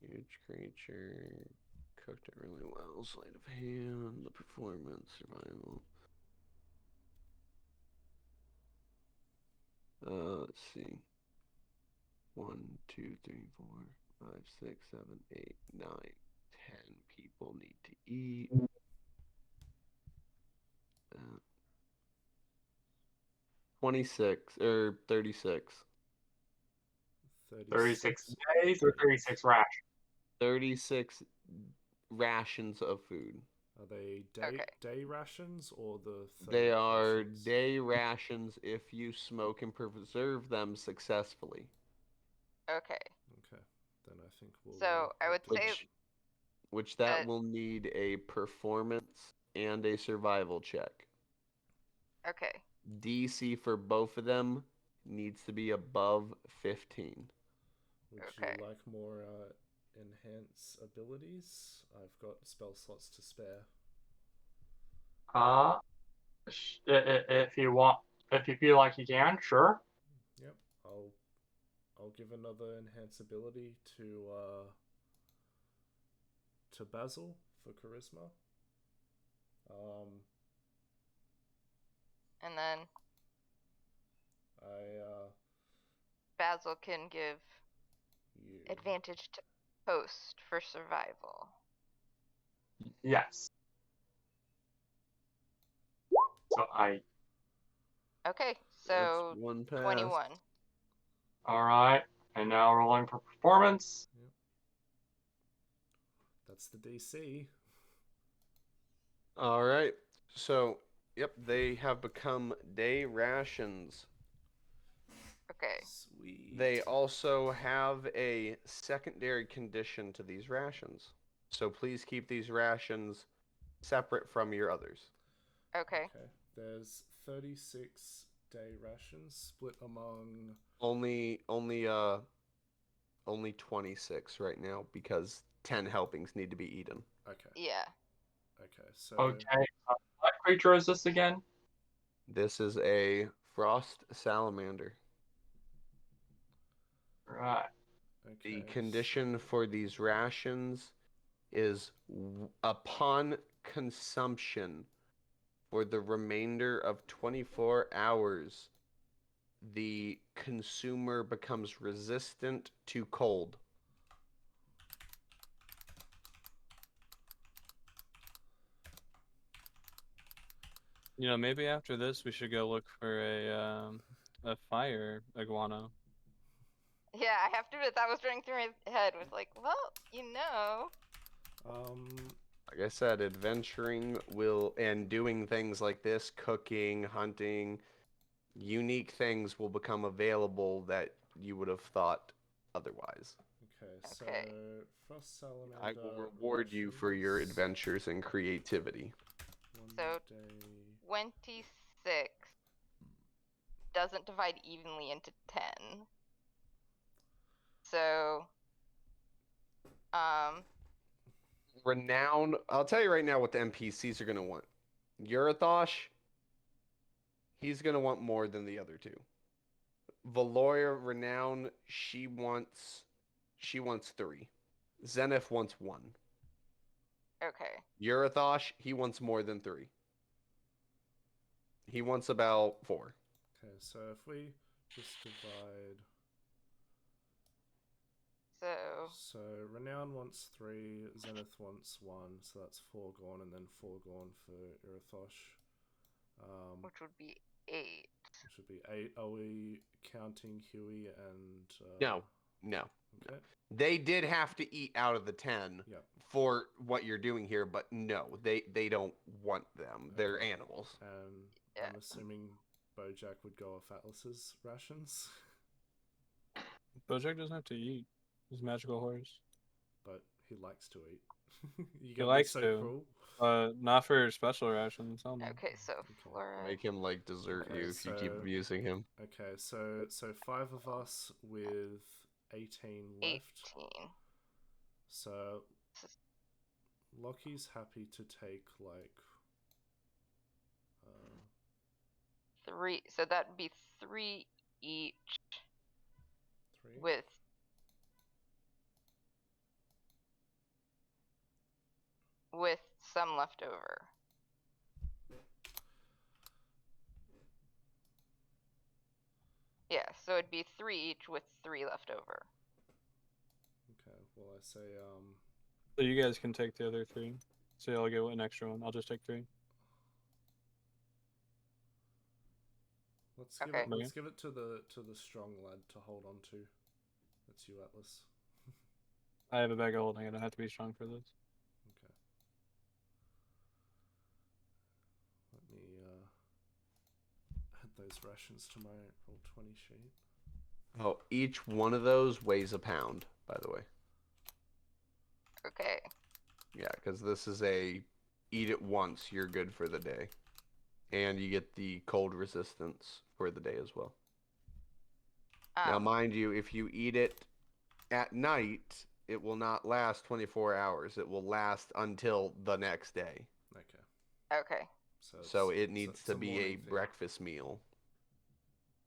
Huge creature, cooked it really well. Sleight of hand, the performance, survival. Let's see. 1, 2, 3, 4, 5, 6, 7, 8, 9, 10 people need to eat. 26 or 36. 36 days or 36 rations? 36 rations of food. Are they Okay. day rations or the 30 They are portions? day rations if you smoke and preserve them successfully. Okay. Okay, then I think we'll. So I would say Which that that- will need a performance and a survival check. okay. DC for both of them needs to be above 15. Would Okay. you like more enhance abilities? I've got spell slots to spare. If you want, if you feel like you can, sure. Yep, I'll give another enhance ability to Basil for charisma. And then I Basil can give you advantage to host for survival. Yes. So Okay, That's so one pass. 21. all right, and now rolling for performance. Yep. That's the DC. All right. So, yep, they have become day rations. Okay. Sweet. They also have a secondary condition to these rations. So please keep these rations separate from your others. Okay. There's 36 day rations split among. Only 26 right now because 10 helpings need to be eaten. Okay. Yeah. Okay. So. Okay, what creature is this again? This is a frost salamander. Right. The Okay. condition for these rations is upon consumption for the remainder of 24 hours, the consumer becomes resistant to cold. You know, maybe after this we should go look for a fire iguana. Yeah, I have to admit that was running through my head. Was like, well, you know. Like I said, adventuring and doing things like this, cooking, hunting, unique things will become available that you would have thought otherwise. Okay. So Okay. frost salamander. I will reward you for your rations, adventures and creativity. 1 So- day. 26 doesn't divide evenly into 10. So, Renown, I'll tell you right now what the NPCs are going to want. Eurythosh, he's going to want more than the other two. Valoria Renown, she wants 3. Zenith wants 1. okay. Eurythosh, he wants more than 3. He wants about 4. Okay. So if we just divide. So, So Renown wants 3, Zenith wants 1, so that's 4 gone, and then 4 gone for Irithosh. which would be 8. Which would be 8. Are we counting Huey and? No. Okay. They did have to eat out of the 10 Yep. for what you're doing here, but no, they don't want them. They're Okay. animals. And Yeah. I'm assuming Bojack would go off Atlas's rations, Bojack doesn't have to eat. He's a magical horse. but he likes to eat. You He gonna be likes so to. cruel. Not for special rations. Only. Okay, so Flora. Make him like desert Okay, you if you keep so- abusing him. Okay, so 5 of us with 18 left. 18. So Lockie's happy to take like 3. So that'd be 3 each 3. with some left over. Yeah, so it'd be 3 each with 3 left over. Okay, well I say So you guys can take the other 3. So y'all get an extra one. I'll just take 3. let's give Okay. it to the strong lad to hold on to. That's you, Atlas. I have a bag of holding. I don't have to be strong for this. Okay. those rations to my Roll20 sheet. Oh, each one of those weighs a pound, by the way. Okay. Yeah, because this is a eat it once, you're good for the day. And you get the cold resistance for the day as well. Now, Um, mind you, if you eat it at night, it will not last 24 hours. It will last until the next day. Okay. okay. So it needs it's to a be a morning thing. breakfast meal.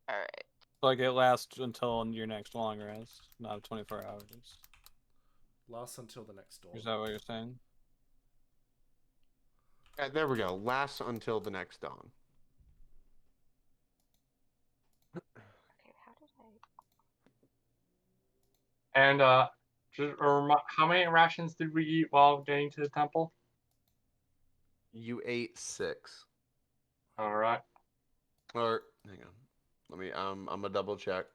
All right. Like it lasts until your next long rest, not 24 hours. Lasts until the next dawn. Is that what you're saying? There we go. Lasts until the next dawn. Okay, how did I? And how many rations did we eat while getting to the temple? You ate 6. All right. Or hang on. Let me I'm gonna double check.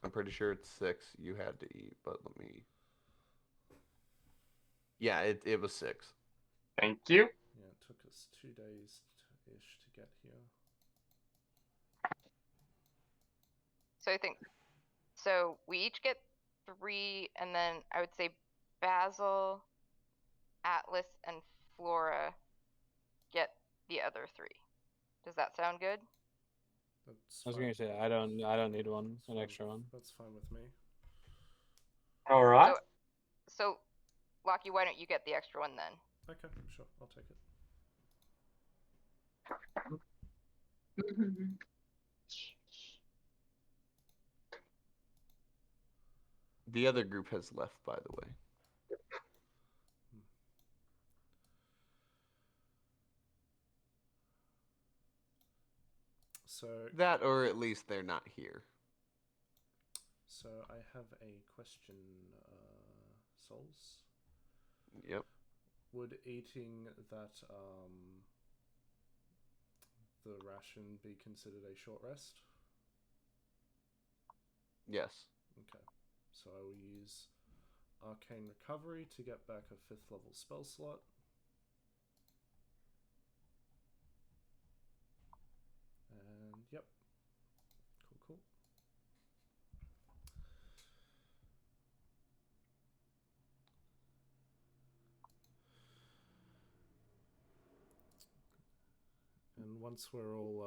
I'm pretty sure it's 6 you had to eat, but let me. Yeah, it was 6. Thank you. Yeah, it took us 2 days-ish to get here. So I think. So we each get 3, and then I would say Basil, Atlas, and Flora get the other 3. Does that sound good? That's I was fine. gonna say I don't need one, That's an fine. extra one. That's fine with me. All right. So, Lockie, why don't you get the extra one then? Okay, sure, I'll take it. The other group has left, by the way. So That, or at least they're not here. So I have a question, Souls. Yep. Would eating that the ration be considered a short rest? Yes. Okay. So I will use Arcane Recovery to get back a 5th level spell slot. And yep. Cool. And once we're all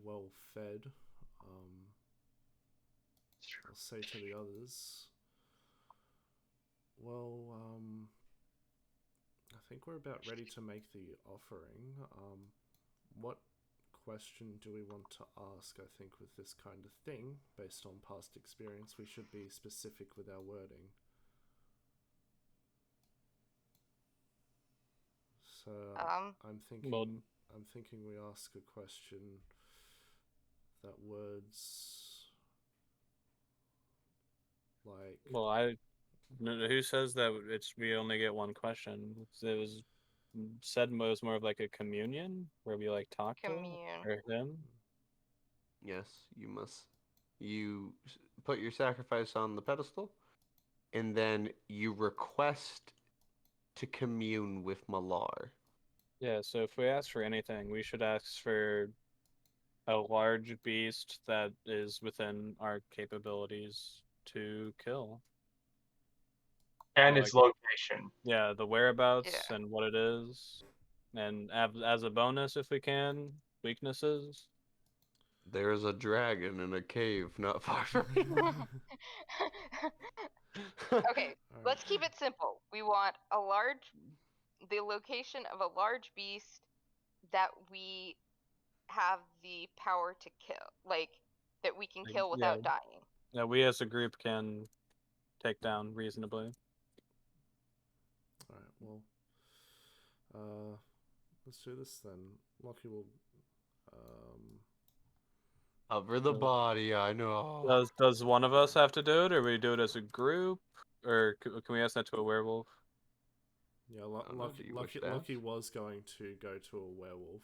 well fed, I'll say to the others, well, I think we're about ready to make the offering. What question do we want to ask? I think with this kind of thing, based on past experience, we should be specific with our wording. So I'm thinking we ask a question that words like. Well, who says that we only get one question? It was said it was more of like a communion where we like talk Commune. to or him. Yes, you must. You put your sacrifice on the pedestal, and then you request to commune with Malar. Yeah, so if we ask for anything, we should ask for a large beast that is within our capabilities to kill. And its location. Yeah, the whereabouts and what it is. And as a bonus, if we can, weaknesses. There is a dragon in a cave not far from here. Okay, let's keep it simple. We want the location of a large beast that we have the power to kill, like that we can kill without dying. Yeah, we as a group can take down reasonably. Alright, well, let's do this then. Lockie will, Cover the body, I know. Does one of us have to do it, or we do it as a group, or can we ask that to a werewolf? Yeah, Lockie was going to go to a werewolf.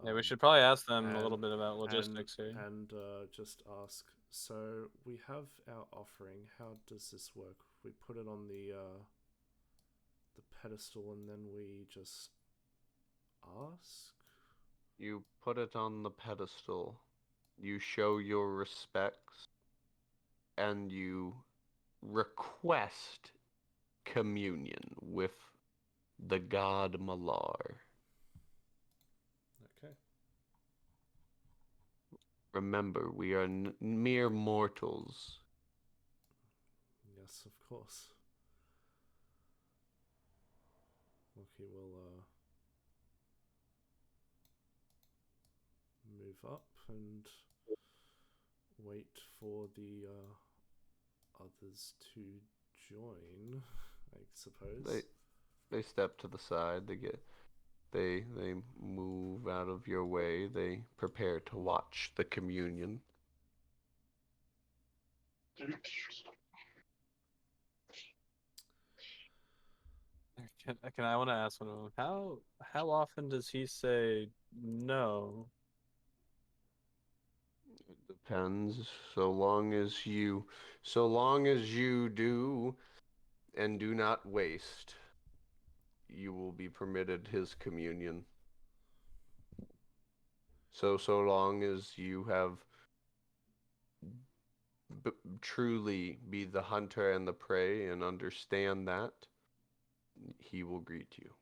Yeah, we should probably ask them a little bit about logistics here. And just ask, so we have our offering, how does this work? We put it on the pedestal and then we just ask? You put it on the pedestal. You show your respects. And you request communion with the god Malar. Okay. Remember, we are mere mortals. Yes, of course. Okay, we'll move up and wait for the others to join, I suppose. They step to the side. They move out of your way. They prepare to watch the communion. Can I want to ask one of them? How often does he say no? It depends. So long as you do and do not waste, you will be permitted his communion. So long as you have truly be the hunter and the prey and understand that, he will greet you.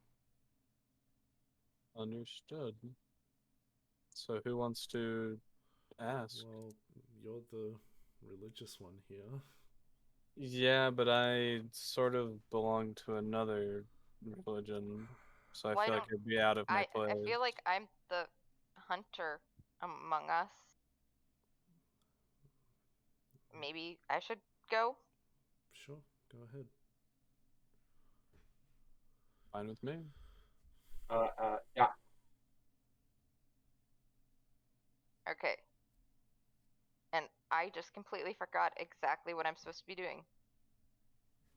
Understood. So who wants to ask? Well, you're the religious one here. Yeah, but I sort of belong to another religion, so I Why feel like don't I'd be out of my place. I feel like I'm the hunter among us. Maybe I should go? Sure, go ahead. Fine with me. Yeah. Okay. And I just completely forgot exactly what I'm supposed to be doing.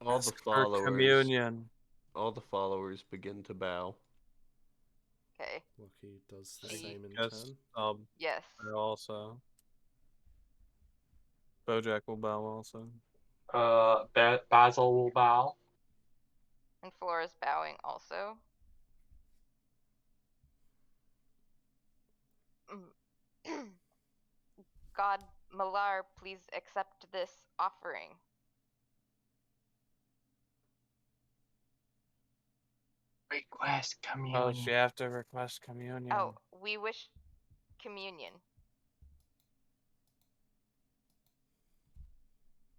All the Ask for followers, communion. all the followers begin to bow. Okay. Lucky does the I same in Guess turn. I'll Yes. bow also. Bojack will bow also. Basil will bow. And Flora's bowing also. God Malar, please accept this offering. Request Oh, communion. she have to request communion. Oh, we wish communion.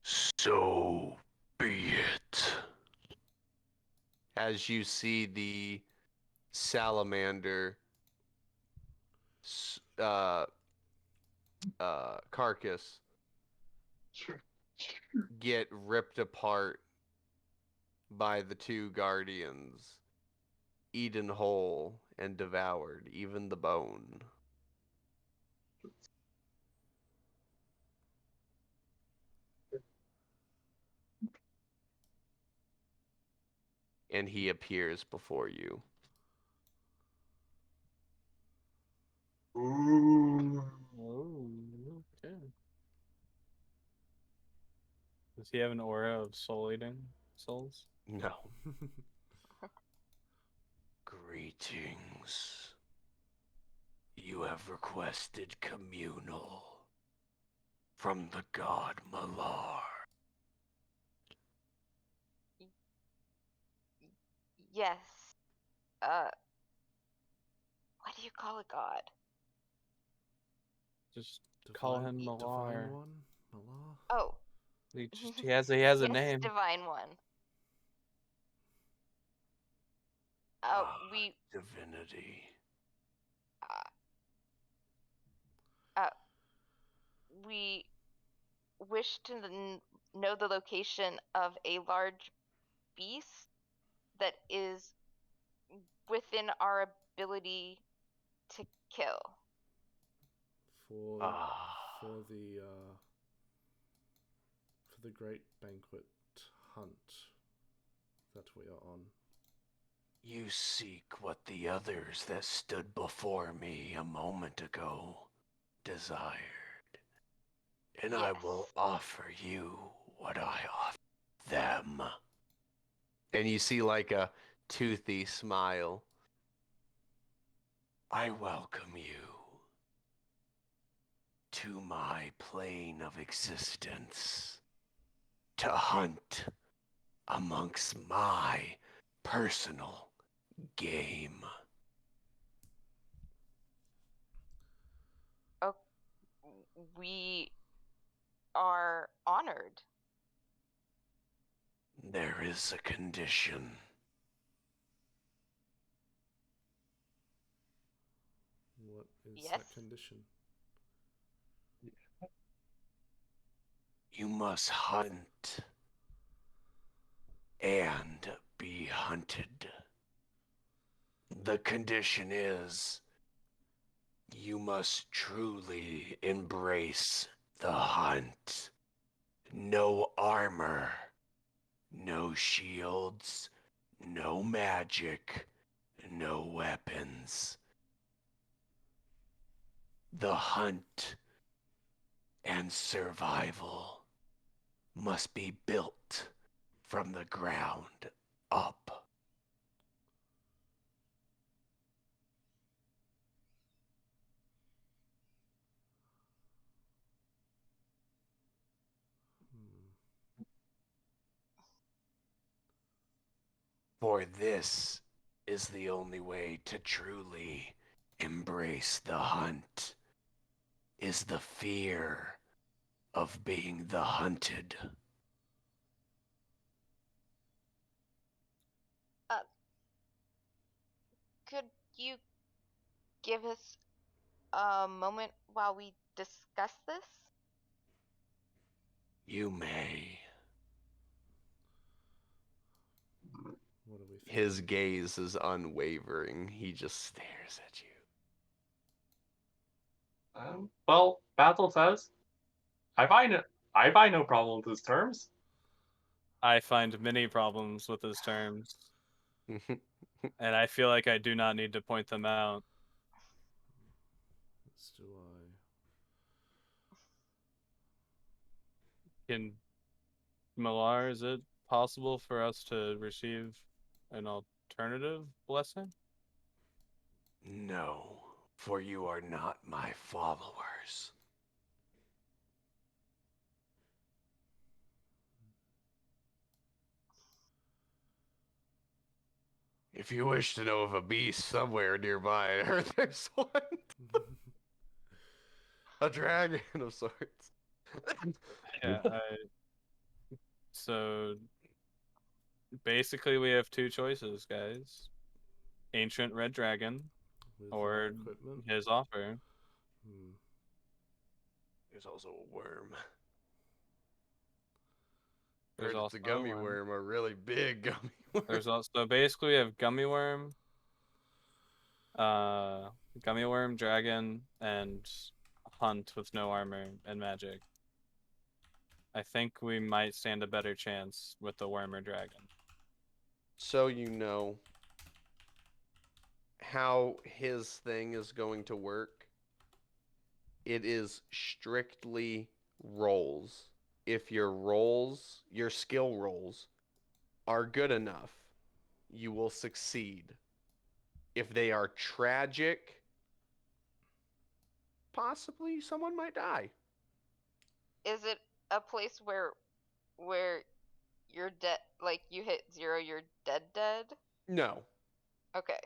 So be it. As you see the salamander carcass get ripped apart by the two guardians, eaten whole and devoured, even the bone. And he appears before you. Ooh. Oh, okay. Does he have an aura of soul eating souls? No. Greetings. You have requested communal from the god Malar. Yes. What do you call a god? Just call him Divine Malar. one? Malar? Oh. He has a yes, name. Divine One. We Divinity. We wish to know the location of a large beast that is within our ability to kill. For the great banquet hunt that we are on. You seek what the others that stood before me a moment ago desired. And I will offer you what I offer them. And you see like a toothy smile I welcome you to my plane of existence to hunt amongst my personal game. Oh, we are honored. There is a condition. What is Yes? that condition? You must hunt and be hunted. The condition is you must truly embrace the hunt. No armor, no shields, no magic, no weapons. The hunt and survival must be built from the ground up. For this is the only way to truly embrace the hunt, is the fear of being the hunted. Could you give us a moment while we discuss this? You may. What do we think? His gaze is unwavering. He just stares at you. Well, Basil says, I find no problem with his terms. I find many problems with his terms, and I feel like I do not need to point them out. As do I. Can Malar, is it possible for us to receive an alternative blessing? No, for you are not my followers. If you wish to know of a beast somewhere nearby, I heard there's one. A dragon of sorts. Yeah, so basically we have two choices, guys. Ancient Red Dragon With or equipment. his offer. There's also a worm. There's Heard it's also a gummy a worm, a really big gummy worm. There's also basically we have Gummy Worm, Gummy Worm, Dragon, and Hunt with no armor and magic. I think we might stand a better chance with the Worm or Dragon. So you know how his thing is going to work. It is strictly rolls. If your rolls, your skill rolls, are good enough, you will succeed. If they are tragic, possibly someone might die. Is it a place where you're dead, like you hit 0, you're dead? No, Okay.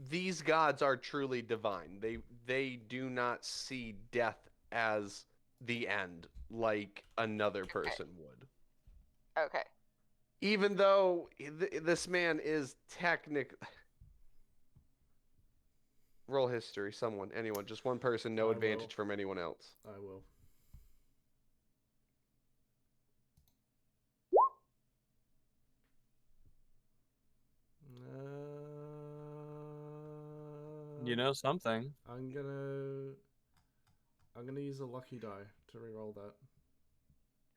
These gods are truly divine. They do not see death as the end like another person would. Okay. Even though this man is technically... Roll history, anyone, just one person, no I advantage will. from anyone else. I will. You know something. I'm gonna use a lucky die to reroll that.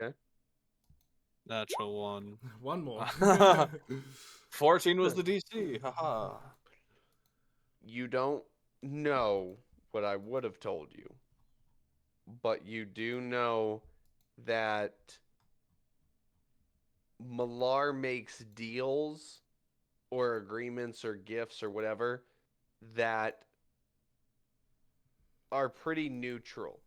Okay. Natural 1. One more. 14 was the DC. Haha. You don't know what I would have told you, but you do know that Malar makes deals or agreements or gifts or whatever that are pretty neutral.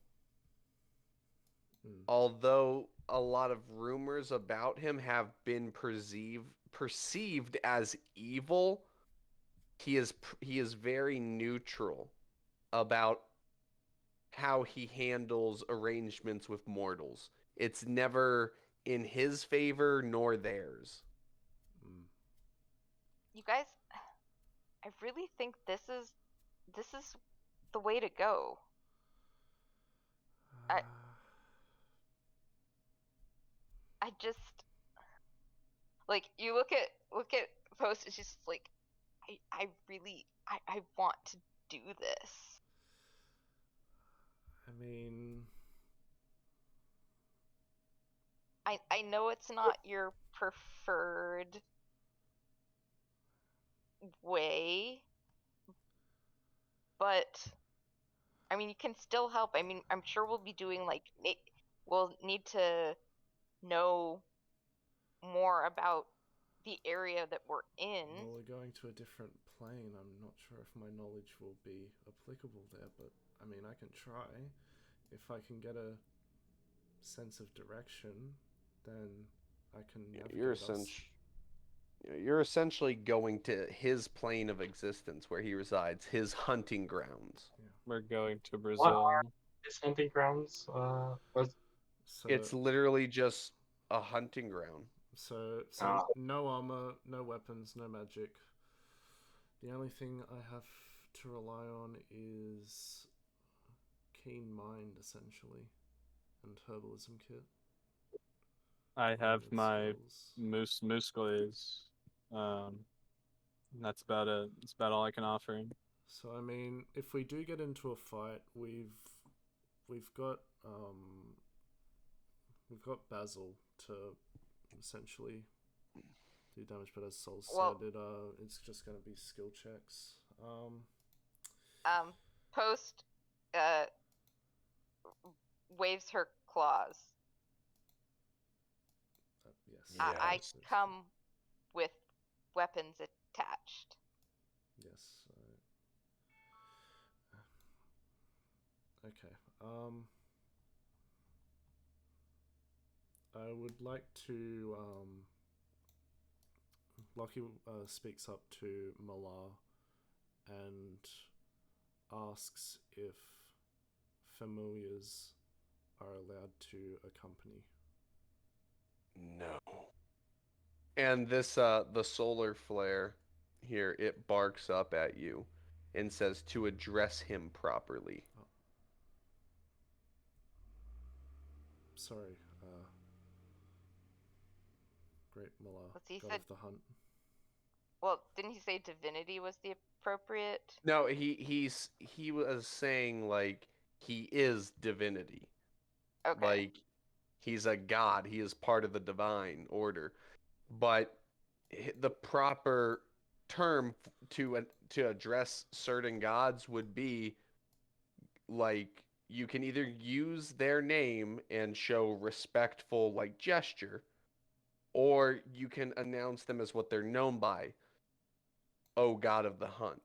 Although a lot of rumors about him have been perceived as evil, he is very neutral about how he handles arrangements with mortals. It's never in his favor nor theirs. You guys, I really think this is the way to go. I just like you look at Post, it's just like I really want to do this. I mean, I know it's not your preferred way, but I mean, you can still help. I mean, I'm sure we'll be doing like we'll need to know more about the area that we're in. well, we're going to a different plane. I'm not sure if my knowledge will be applicable there, but I mean, I can try. If I can get a sense of direction, then I can navigate You're essentially going to his plane of existence where he resides, his hunting grounds. We're going to What Brazil. are his hunting grounds? So, It's literally just a hunting ground. So no armor, no weapons, no magic. The only thing I have to rely on is keen mind, essentially, and herbalism kit. I have and my spells. moose glaze. That's about it. That's about all I can offer. So I mean, if we do get into a fight, we've got Basil to essentially do damage, but as Sol said, it's just going to be skill checks. Post waves her claws. Yes. I come with weapons attached. Yes. Okay. I would like to. Lucky speaks up to Malar and asks if familiars are allowed to accompany. No. And this the solar flare here, it barks up at you and says to address him properly. Oh. Sorry, Great Malar, god of the hunt. Well, didn't he say divinity was the appropriate? No, he was saying like he is divinity. Okay. Like he's a god. He is part of the divine order. But the proper term to address certain gods would be like you can either use their name and show respectful like gesture, or you can announce them as what they're known by. Oh, god of the hunt.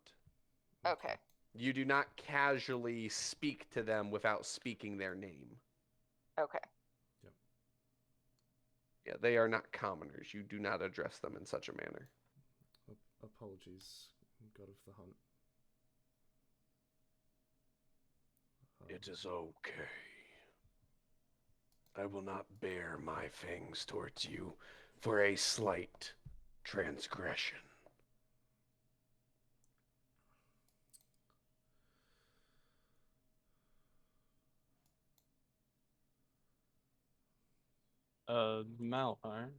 Okay. You do not casually speak to them without speaking their name. Okay. Yep. Yeah, they are not commoners. You do not address them in such a manner. Apologies, god of the hunt. It is okay. I will not bare my fangs towards you for a slight transgression. Malhar. What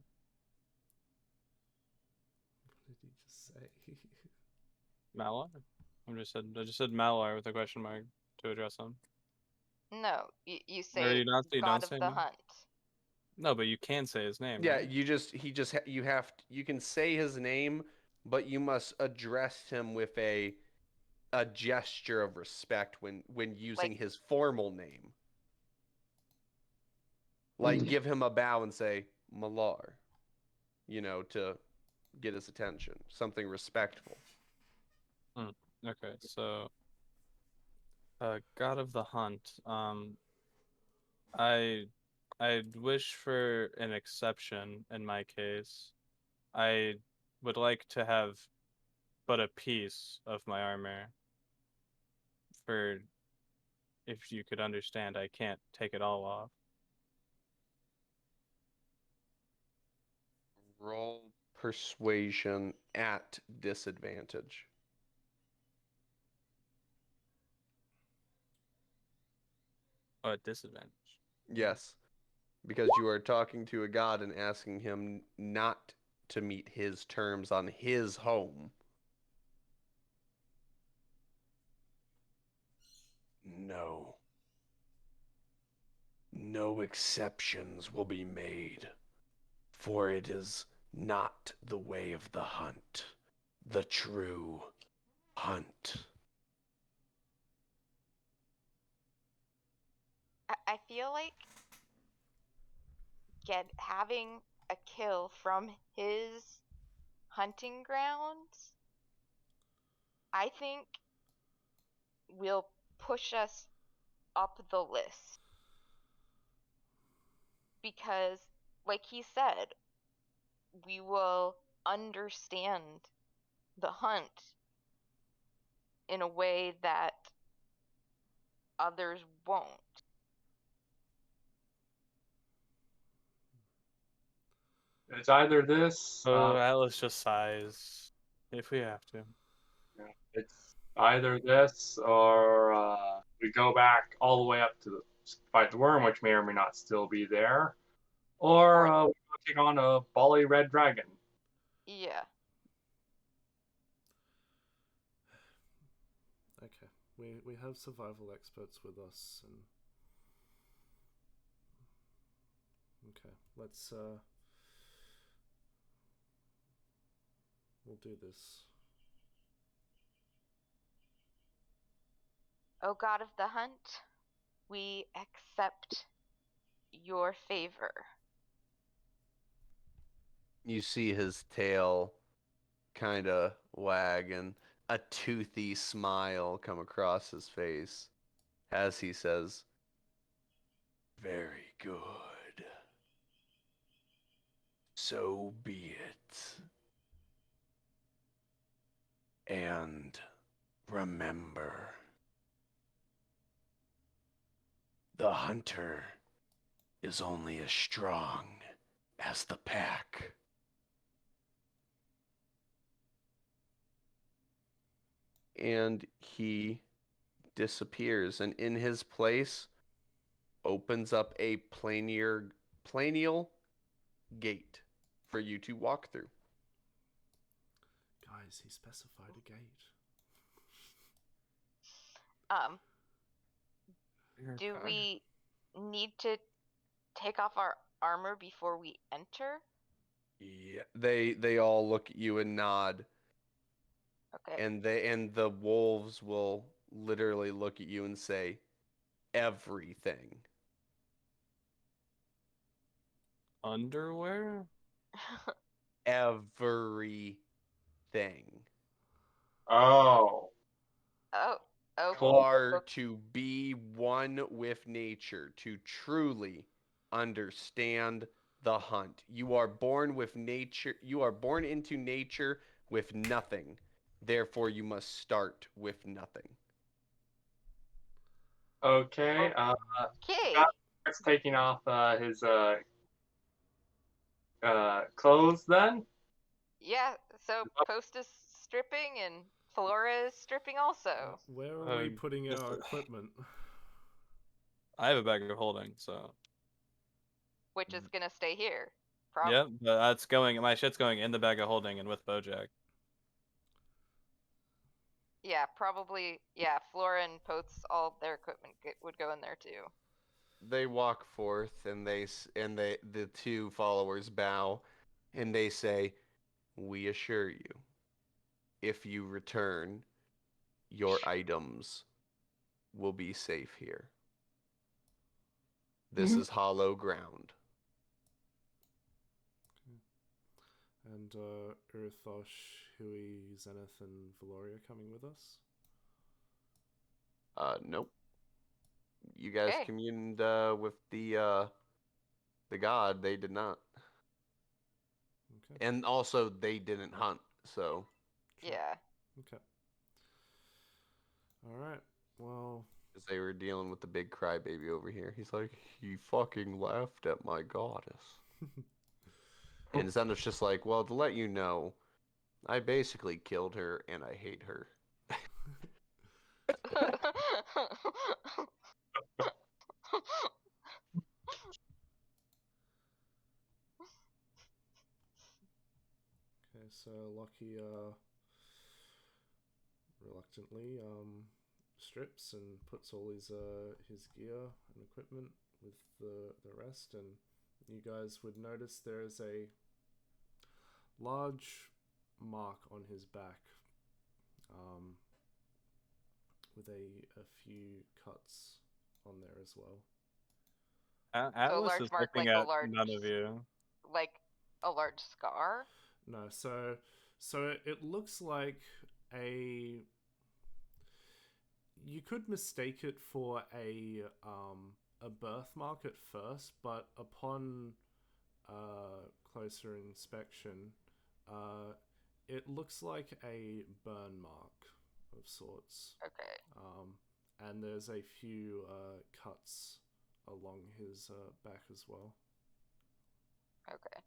did he just say? Malar? I just said Malar with a question mark to address him. No, you Or say you don't god of say the him? hunt. No, but you can say his name. Yeah, right? you can say his name, but you must address him with a gesture of respect when using Like- his formal name. Like give him a bow and say Malar, to get his attention. Something respectful. Okay, so God of the Hunt. I'd wish for an exception in my case. I would like to have but a piece of my armor. For if you could understand, I can't take it all off. Roll persuasion at disadvantage. Oh, at disadvantage. Yes, because you are talking to a god and asking him not to meet his terms on his home. No. No exceptions will be made, for it is not the way of the hunt, the true hunt. I feel like having a kill from his hunting grounds, I think will push us up the list. Because, like he said, we will understand the hunt in a way that others won't. It's either this. Atlas just sighs. If we have to. It's either this or we go back all the way up to fight the worm, which may or may not still be there, or we go take on a Bali red dragon. Yeah. Okay, we have survival experts with us, and okay, let's we'll do this. O God of the Hunt, we accept your favor. You see his tail kind of wag and a toothy smile come across his face as he says, "Very good. So be it. And remember, the hunter is only as strong as the pack." And he disappears, and in his place opens up a planial gate for you to walk through. Guys, he specified a gate. Do we need to take off our armor before we enter? Yeah, they all look at you and nod. Okay. And the wolves will literally look at you and say, "Everything." Underwear? Everything. Oh. Oh. You are to be one with nature, to truly understand the hunt. You are born with nature. You are born into nature with nothing. Therefore, you must start with nothing. Okay. Okay. Starts taking off his clothes then. Yeah, so Post is stripping and Flora is stripping also. Where are we putting our equipment? I have a bag of holding, so. Which is gonna stay here. Yep, but that's going. My shit's going in the bag of holding and with Bojack. Yeah, probably. Yeah, Flora and Poth's, all their equipment would go in there too. They walk forth, and the two followers bow, and they say, "We assure you, if you return, your items will be safe here. This is hollow ground." And Urathosh, Hui, Zenith, and Valoria coming with us? Nope. You guys Okay. communed with the god. They did not. Okay. And also, they didn't hunt, so. Sure. Yeah. Okay. Alright, well... Because they were dealing with the big crybaby over here. He's like, he fucking laughed at my goddess. And Zenith's just like, well, to let you know, I basically killed her and I hate her. Okay, so Lockie reluctantly strips and puts all his gear and equipment with the rest, and you guys would notice there is a large mark on his back, with a few cuts on there as well. Atlas large is mark, looking like a at large- none of you. Like a large scar? No, so it looks like a... You could mistake it for a birthmark at first, but upon closer inspection, it looks like a burn mark of sorts. Okay. And there's a few cuts along his back as well. Okay.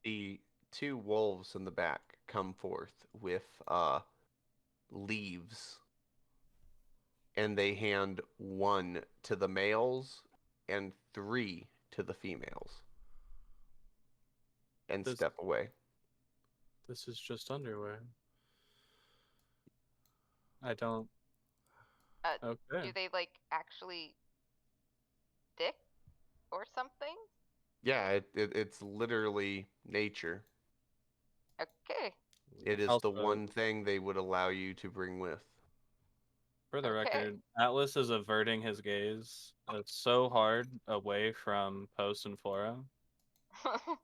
The two wolves in the back come forth with leaves, and they hand 1 to the males and 3 to the females, and This- step away. This is just underwear. I don't. Do Okay. they like actually stick or something? Yeah, it's literally nature. Okay. It is Also- the one thing they would allow you to bring with. For the Okay. record, Atlas is averting his gaze so hard away from Post and Flora.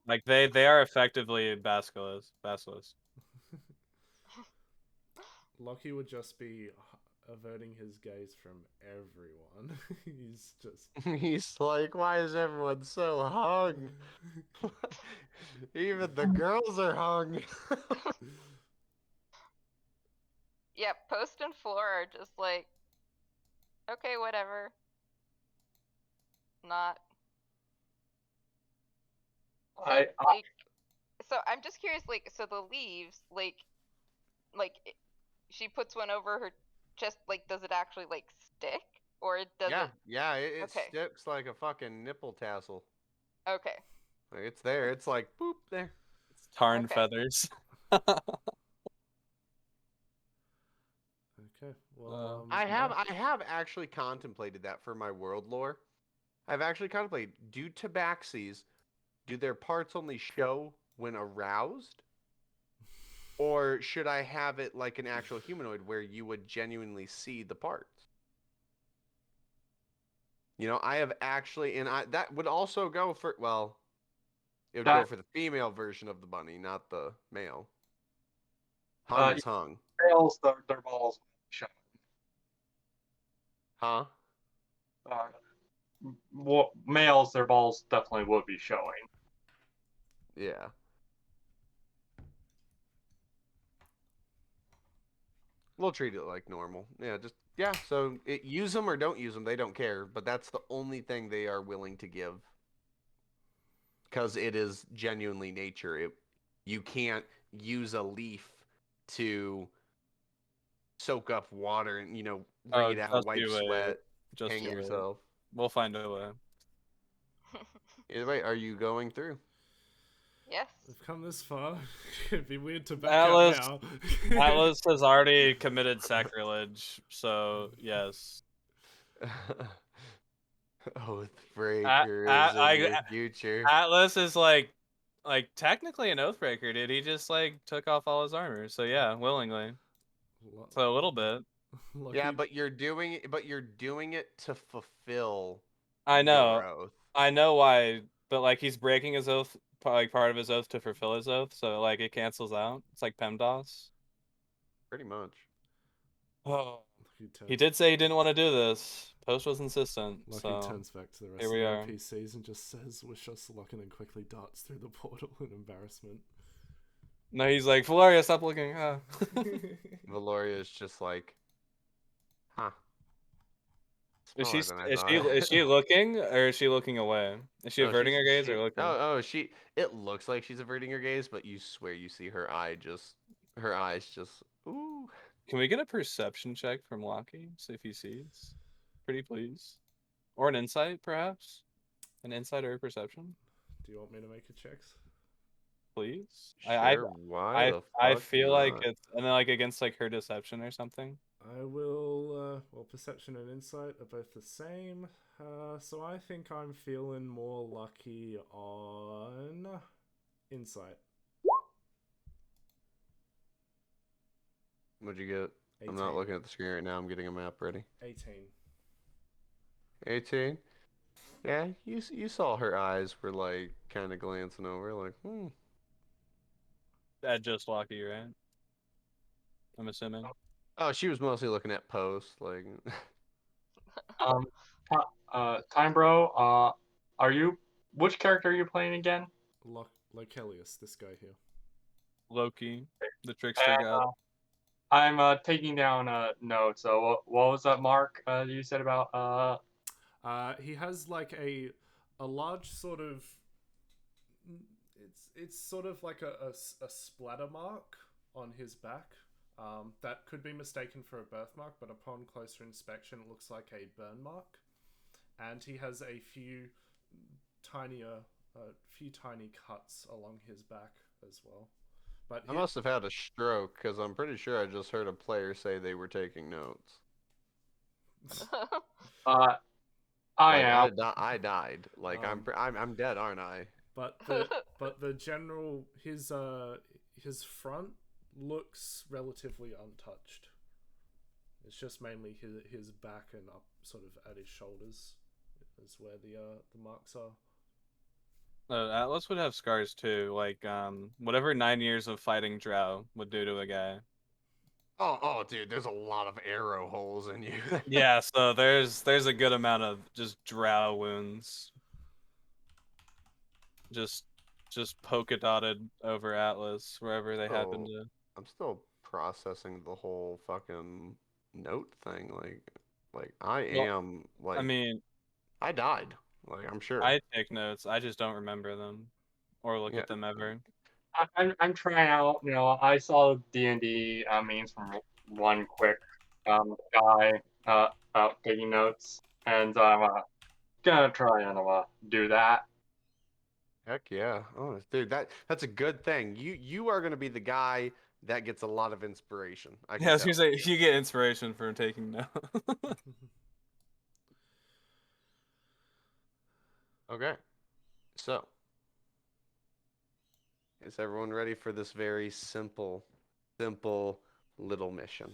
Like they are effectively basilisks. Lockie would just be averting his gaze from everyone. He's just... He's like, why is everyone so hung? Even the girls are hung. Yeah, Post and Floor are just like, okay, whatever. Not. So, like, so I'm just curious, like, so the leaves, like, she puts one over her chest, like, does it actually, like, stick? Or does it? Yeah, it Okay. sticks like a fucking nipple tassel. Okay. Like, it's there. It's like, boop, there. It's tarn Okay. feathers. Okay, well... I have actually contemplated that for my world lore. I've actually contemplated, do tabaxis, do their parts only show when aroused? Or should I have it like an actual humanoid where you would genuinely see the parts? You know, I have actually, and that would also go for, well, it would go for the female version of the bunny, not the male. Hung is hung. Males, their balls showing. Huh? Males, their balls definitely would be showing. Yeah. We'll treat it like normal. Yeah, so use them or don't use them, they don't care, but that's the only thing they are willing to give. Because it is genuinely nature. You can't use a leaf to soak up water and, read out, wipe sweat, hang yourself. We'll find a way. Either way, are you going through? Yes. We've come this far. It'd be weird to back Atlas, out now. Atlas has already committed sacrilege, so yes. Oathbreaker is in your future. Atlas is like technically an Oathbreaker, dude. He just like took off all his armor, so yeah, willingly. So a little bit. Yeah, but you're doing it to fulfill. I know. Your oath. I know why, but like he's breaking his oath part of his oath to fulfill his oath, so like it cancels out. It's like PEMDAS. Pretty much. Oh, Lucky he turns, did say he didn't want to do this. Post was insistent, Lucky so turns back to the rest here of we the are. NPCs and just says, "Wish us luck," and then quickly darts through the portal in embarrassment. No, he's like, Valeria, stop looking. Ah. Valoria is just like, huh. Is she Smaller than I is she thought. is she looking or is she looking away? Is she No, averting her gaze she, or looking? oh, she. It looks like she's averting her gaze, but you swear you see her eyes just. Ooh. Can we get a perception check from Loki? See if he sees. Pretty please. Or an insight, perhaps? An insight or a perception? Do you want me to make a check? Please. Sure. Why the I fuck feel like not? it's and then like against like her deception or something. I will. Well, perception and insight are both the same. So I think I'm feeling more lucky on insight. What'd you get? 18. I'm not looking at the screen right now. I'm getting a map ready. 18. 18. Yeah, you saw her eyes were like kind of glancing over, like, That just Loki, right? I'm assuming. Oh, she was mostly looking at posts, like. Time Bro, which character are you playing again? Locelius, this guy here. Loki, the trickster god. I'm taking down notes. So what was that, Mark? You said about He has like a large sort of. It's sort of like a splatter mark on his back. That could be mistaken for a birthmark, but upon closer inspection, it looks like a burn mark. And he has a few tiny cuts along his back as well. But I must have had a stroke because I'm pretty sure I just heard a player say they were taking notes. I am. I died. Like I'm dead, aren't I? But the general his front looks relatively untouched. It's just mainly his back and up sort of at his shoulders is where the marks are. Atlas would have scars too, like whatever 9 years of fighting Drow would do to a guy. Oh, dude, there's a lot of arrow holes in you. Yeah, so there's a good amount of just Drow wounds. Just polka dotted over Atlas wherever they happen to. I'm still processing the whole fucking note thing. Like I am like. I mean, I died. Like I'm sure. I take notes. I just don't remember them or look at them ever. I'm trying out. You know, I saw D&D memes from one quick guy taking notes, and I'm gonna try and do that. Heck yeah. Oh, dude, that's a good thing. You are gonna be the guy that gets a lot of inspiration. Yeah, I was gonna say you get inspiration from taking notes. Okay. So, is everyone ready for this very simple little mission?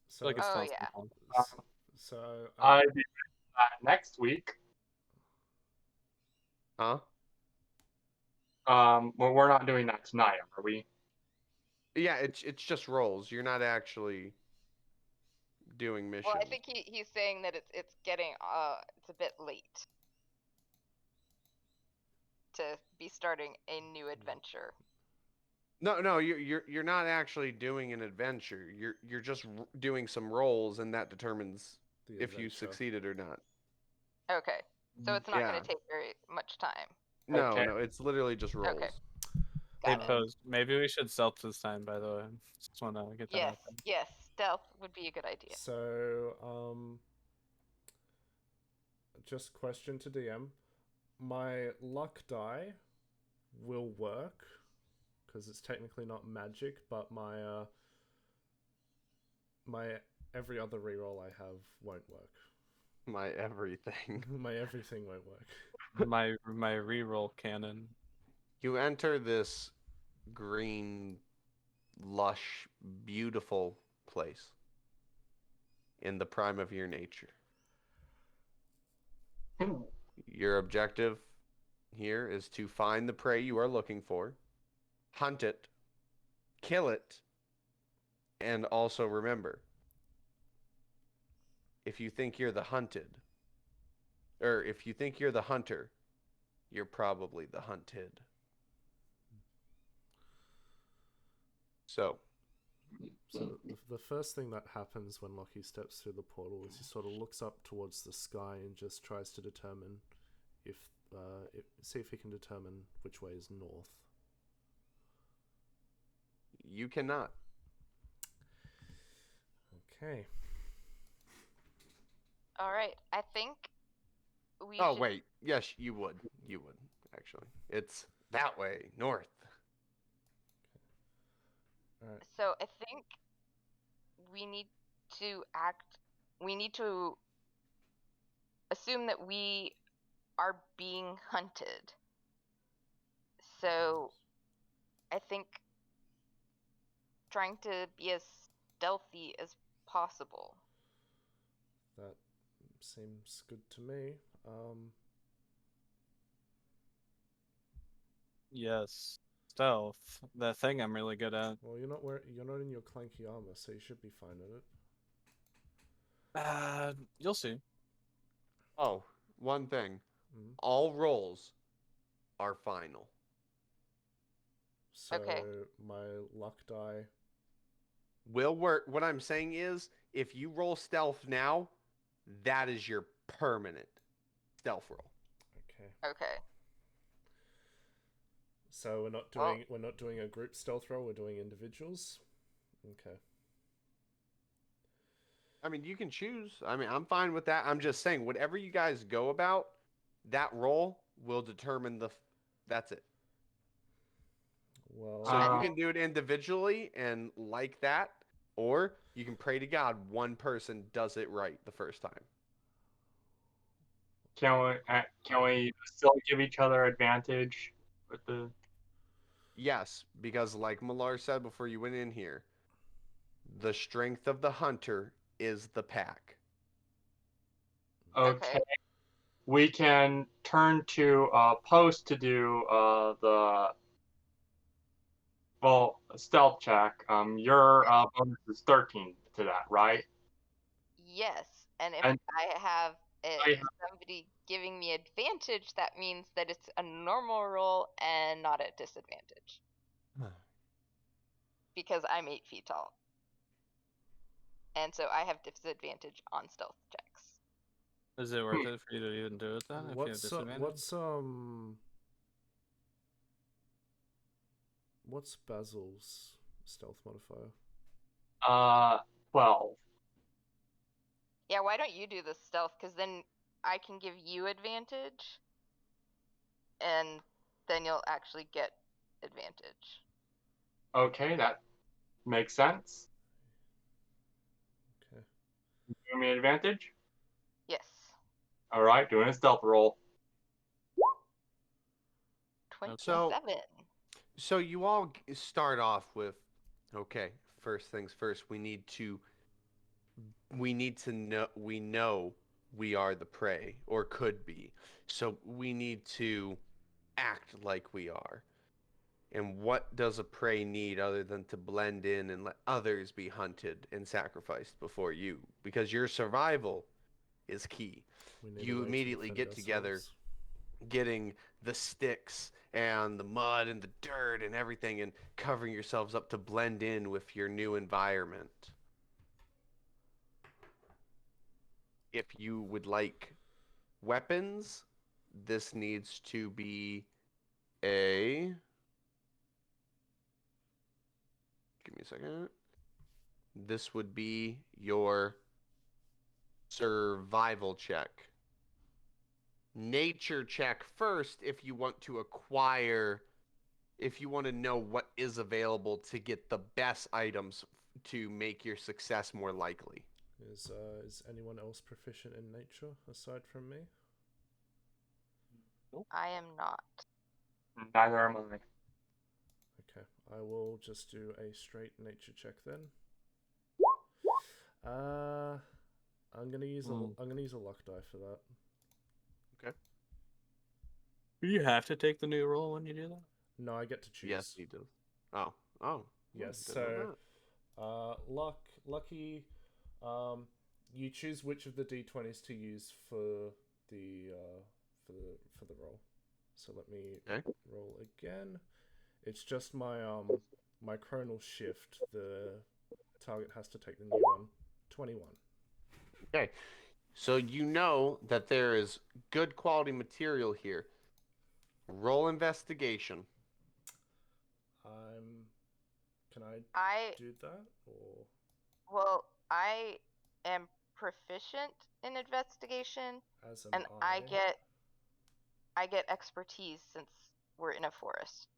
So, like it's Oh, fun. yeah. So I do that next week. Huh? Well, we're not doing that tonight, are we? Yeah, it's just rolls. You're not actually doing missions. Well, I think he's saying that it's getting it's a bit late to be starting a new adventure. No, you're not actually doing an adventure. You're just doing some rolls, and that determines the if you adventure. succeeded or not. Okay, so it's not Yeah. going to take very much time. No, Okay. no, it's literally just rolls. Okay. Hey, Got it. Pose. Maybe we should stealth this time. By the way, just want to get that Yes, out there. yes, stealth would be a good idea. So just question to DM. My luck die will work because it's technically not magic, but my every other reroll I have won't work. My everything. My everything won't work. my reroll cannon. You enter this green, lush, beautiful place in the prime of your nature. Your objective, here is to find the prey you are looking for, hunt it, kill it, and also remember, if you think you're the hunted, or if you think you're the hunter, you're probably the hunted. So the first thing that happens when Lockie steps through the portal is he sort of looks up towards the sky and just tries to determine see if he can determine which way is north. you cannot. Okay. All right. I think we Oh should. wait, yes, you would. You would actually. It's that way, north. Alright. So I think we need to act. We need to assume that we are being hunted. So I think trying to be as stealthy as possible. That seems good to me. Yes. Stealth. The thing I'm really good at. Well, you're not in your clanky armor, so you should be fine at it. You'll see. Oh, one thing. Mhm. All rolls are final. So Okay. my luck die. Will work. What I'm saying is, if you roll stealth now, that is your permanent stealth roll. Okay. Okay. So we're not doing a group stealth roll. We're doing individuals. Okay. I mean, you can choose. I mean, I'm fine with that. I'm just saying, whatever you guys go about, that roll will determine that's it. Well. So you can do it individually and like that, or you can pray to God one person does it right the first time. Can we still give each other advantage with the? Yes, because like Malar said before you went in here, the strength of the hunter is the pack. Okay. We can turn to Post to do the stealth check. Your bonus is 13 to that, right? Yes, and if And I have I have- somebody giving me advantage, that means that it's a normal roll and not a disadvantage. Because I'm 8 feet tall. And so I have disadvantage on stealth checks. Is it worth it for you to even do it then? If you have disadvantage? What's Basil's stealth modifier? 12. Yeah, why don't you do the stealth? Because then I can give you advantage. And then you'll actually get advantage. Okay, that makes sense. Okay. Give me advantage. Yes. All right, doing a stealth roll. 27. So you all start off with, okay, first things first, we need to know we are the prey, or could be. So we need to act like we are. And what does a prey need other than to blend in and let others be hunted and sacrificed before you? Because your survival is key. You immediately get together, getting the sticks and the mud and the dirt and everything and covering yourselves up to blend in with your new environment. If you would like weapons, this needs to be a... Give me a second. This would be your survival check. Nature check first if you want to acquire, if you want to know what is available to get the best items to make your success more likely. Is anyone else proficient in nature aside from me? I am not. Neither am I. Okay, I will just do a straight nature check then. I'm gonna use a luck die for that. Okay. Do you have to take the new roll when you do that? No, I get to choose. Yes, he does. Oh. Yes. Didn't know So, lucky. You choose which of the d20s to use for the roll. So let me Okay. roll again. It's just my my chronal shift. The target has to take the new one. 21. Okay. So you know that there is good quality material here. Roll investigation. Can I I do that or? well, I am proficient in investigation, As am and I get expertise since we're in a forest.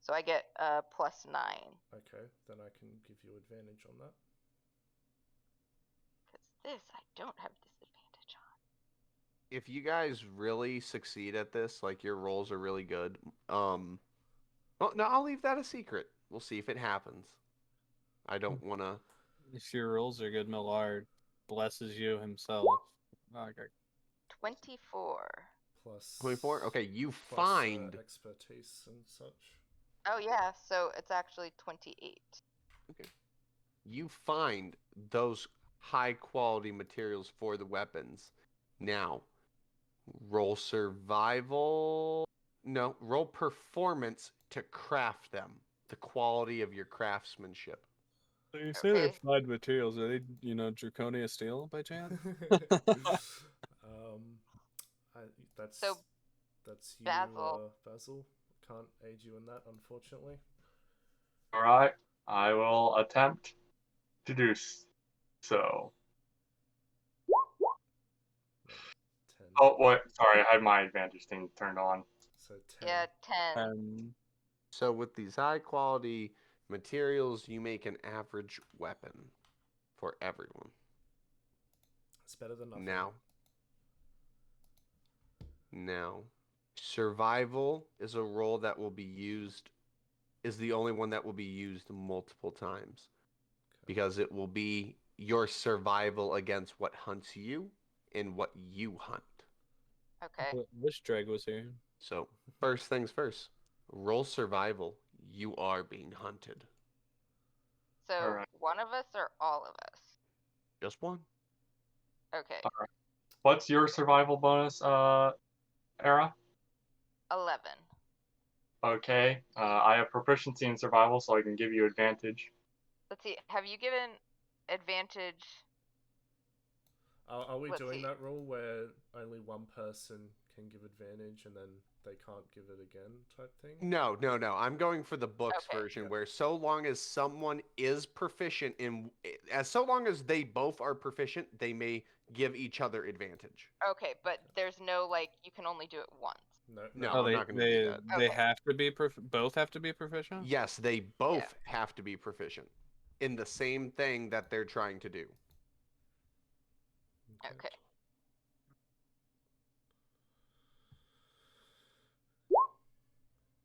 So I get +9. Okay, then I can give you advantage on that. Because this I don't have disadvantage on. If you guys really succeed at this, like your rolls are really good, well, no, I'll leave that a secret. We'll see if it happens. I don't want to. If your rolls are good, Millard blesses you himself. Okay. 24. Plus 24? Okay, you plus, find. expertise and such. Oh yeah, so it's actually 28. You find those high quality materials for the weapons. Now, roll survival. No, roll performance to craft them. The quality of your craftsmanship. So you say they're Okay. fine materials. Are they, Draconia steel by chance? That's So, that's you, Basil. Basil. Can't aid you in that, unfortunately. All right, I will attempt to do so. 10. Oh, wait, sorry, I had my advantage thing turned on. So 10. Yeah, 10. So with these high quality materials, you make an average weapon for everyone. It's better than nothing. Now, survival is a roll that will be used, is the only one that will be used multiple times. Okay. Because it will be your survival against what hunts you and what you hunt. Okay. Wish Dreg was here. So, first things first, roll survival. You are being hunted. So Alright. one of us or all of us? Just one. Okay. What's your survival bonus, Era? 11. Okay, I have proficiency in survival, so I can give you advantage. Let's see. Have you given advantage? Are we Let's doing see. that rule where only one person can give advantage and then they can't give it again type thing? No. I'm going for the books Okay. version Yep. where so long as someone is proficient in, so long as they both are proficient, they may give each other advantage. Okay, but there's no you can only do it once. No, Oh, I'm not going to do that. They Okay. have to be both have to be proficient? Yes, they both have to be proficient in the same thing that they're trying to do. Okay.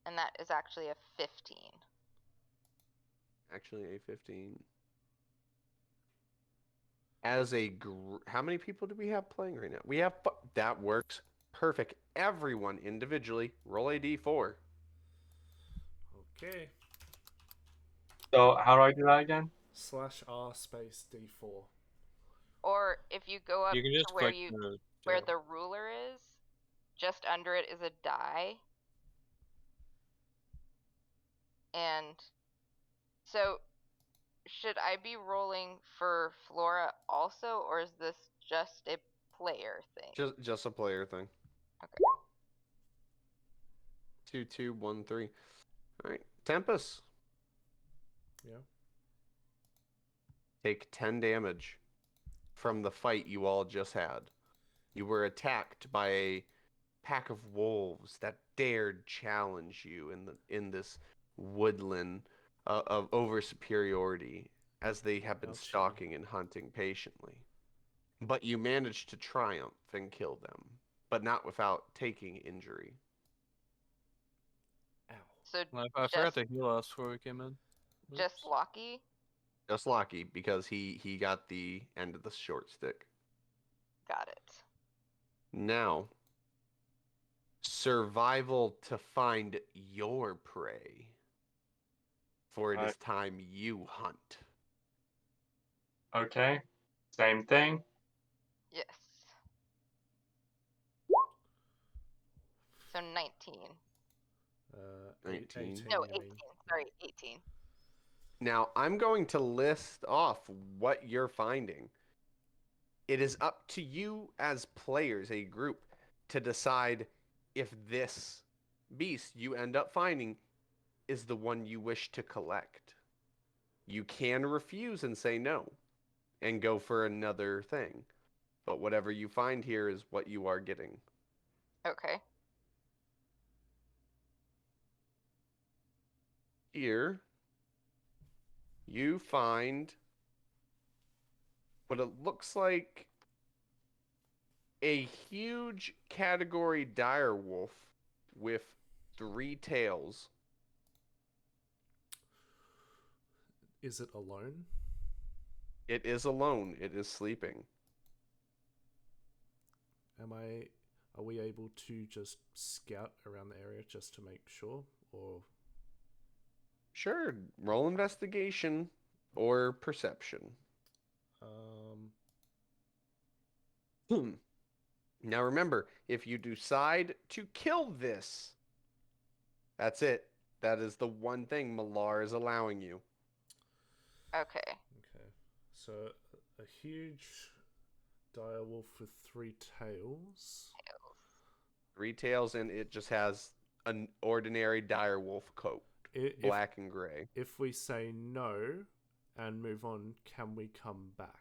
And that is actually a 15. Actually, a 15. As a how many people do we have playing right now? We have that works perfect. Everyone individually roll a d4. Okay. So, how do I do that again? /R space D4. Or if you go up You can just to where click where the ruler is, just under it is a die. And so should I be rolling for Flora also, or is this just a player thing? Just a player thing. Okay. 2, 2, 1, 3. All right, Tempest. Yeah. Take 10 damage from the fight you all just had. You were attacked by a pack of wolves that dared challenge you in this woodland of over superiority as they have been Ouchie. stalking and hunting patiently. But you managed to triumph and kill them, but not without taking injury. Ow. So I forgot to heal us before we came in. just Oops. Locky? Just Locky, because he got the end of the short stick. Got it. Now, survival to find your prey. For it is Alright. time you hunt. Okay. Same thing. Yes. So 19. 19. 18, No, you 18. mean. Sorry, 18. Now, I'm going to list off what you're finding. It is up to you as players, a group, to decide if this beast you end up finding is the one you wish to collect. You can refuse and say no and go for another thing. But whatever you find here is what you are getting. Okay. Here, you find what it looks like a huge category direwolf with 3 tails. Is it alone? It is alone. It is sleeping. Are we able to just scout around the area just to make sure, or? Sure, roll investigation or perception. Now remember, if you decide to kill this, that's it. That is the one thing Malar is allowing you. Okay. Okay, so a huge direwolf with 3 tails. 3 tails, and it just has an ordinary direwolf coat, black and gray. If we say no and move on, can we come back?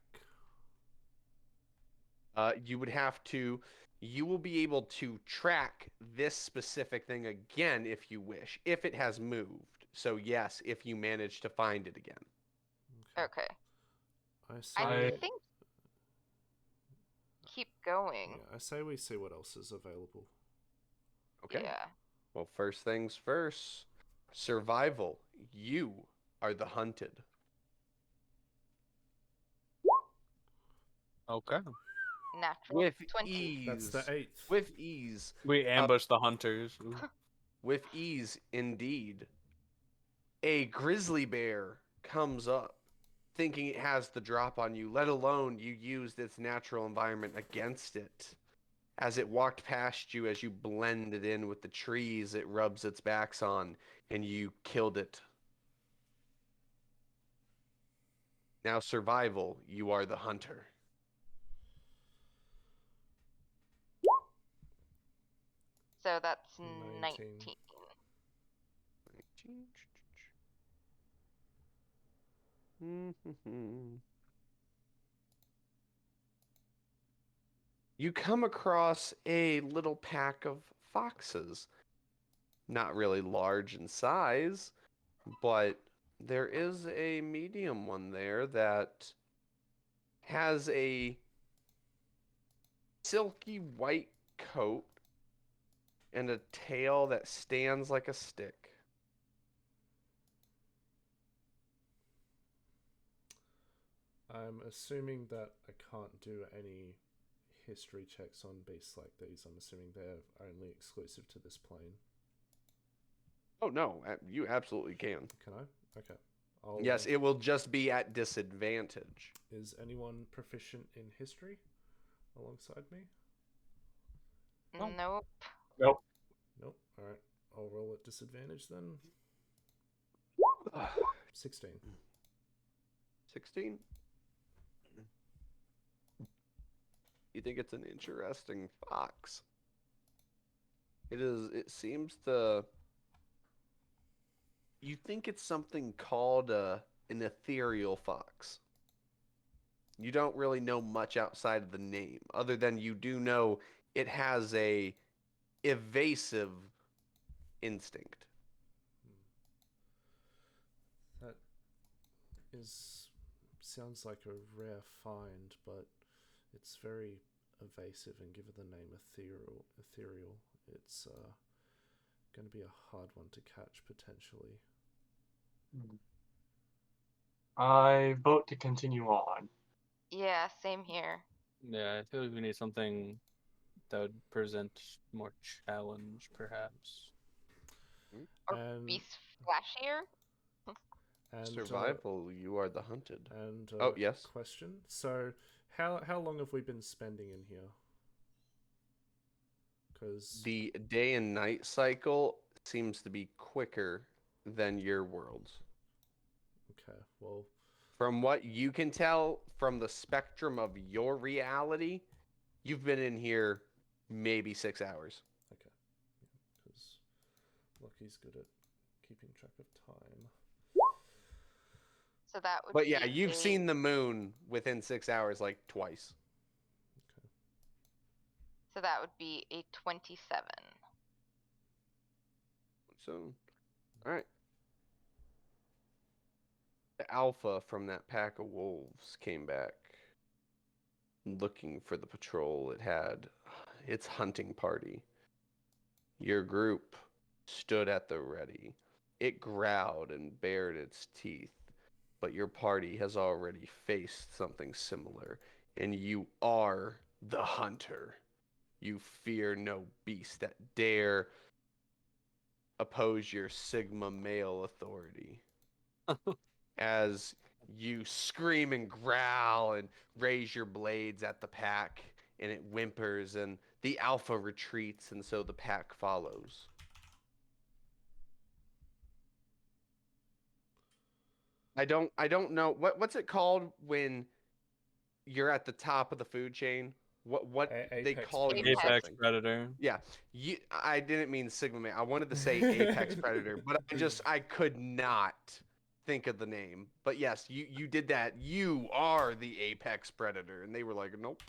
You would have to. You will be able to track this specific thing again if you wish, if it has moved. So yes, if you manage to find it again. Okay. I say, I think. Keep going. yeah, I say we see what else is available. Okay. Yeah. Well, first things first. Survival. You are the hunted. Okay. Natural With 20. ease. That's the 8th. With ease. We ambush the hunters. Ooh. With ease, indeed. A grizzly bear comes up, thinking it has the drop on you, let alone you used its natural environment against it. As it walked past you, as you blended in with the trees it rubs its backs on, and you killed it. Now survival, you are the hunter. So that's 19. 19. You come across a little pack of foxes. Not really large in size, but there is a medium one there that has a silky white coat and a tail that stands like a stick. I'm assuming that I can't do any history checks on beasts like these. I'm assuming they're only exclusive to this plane. Oh no, you absolutely can. Can I? Okay. Yes, it will just be at disadvantage. Is anyone proficient in history alongside me? Nope. Nope. Nope. Alright. I'll roll at disadvantage then. 16. 16? You think it's an interesting fox? It seems to... You think it's something called an ethereal fox. You don't really know much outside of the name, other than you do know it has a evasive instinct. That sounds like a rare find, but it's very evasive, and given the name ethereal, it's going to be a hard one to catch potentially. I vote to continue on. Yeah, same here. Yeah, I feel like we need something that would present more challenge, perhaps. Or And be flashier. and Survival, you are the hunted. And Oh, yes. question. So, how long have we been spending in here? Because The day and night cycle seems to be quicker than your world's. okay, well, From what you can tell from the spectrum of your reality, you've been in here maybe 6 hours. okay, because Lucky's good at keeping track of time. So that would But be yeah, you've a- seen the moon within 6 hours like twice. Okay. So that would be a 27. So, all right. The alpha from that pack of wolves came back looking for the patrol it had, its hunting party. Your group stood at the ready. It growled and bared its teeth, but your party has already faced something similar, and you are the hunter. You fear no beast that dare oppose your Sigma male authority. As you scream and growl and raise your blades at the pack, and it whimpers, and the alpha retreats, and so the pack follows. I don't know what's it called when you're at the top of the food chain. What they Apex call you Predator. Apex something. Predator. Yeah, I didn't mean Sigma Man. I wanted to say Apex Predator, but I could not think of the name. But yes, you did that. You are the Apex Predator, and they were like, nope.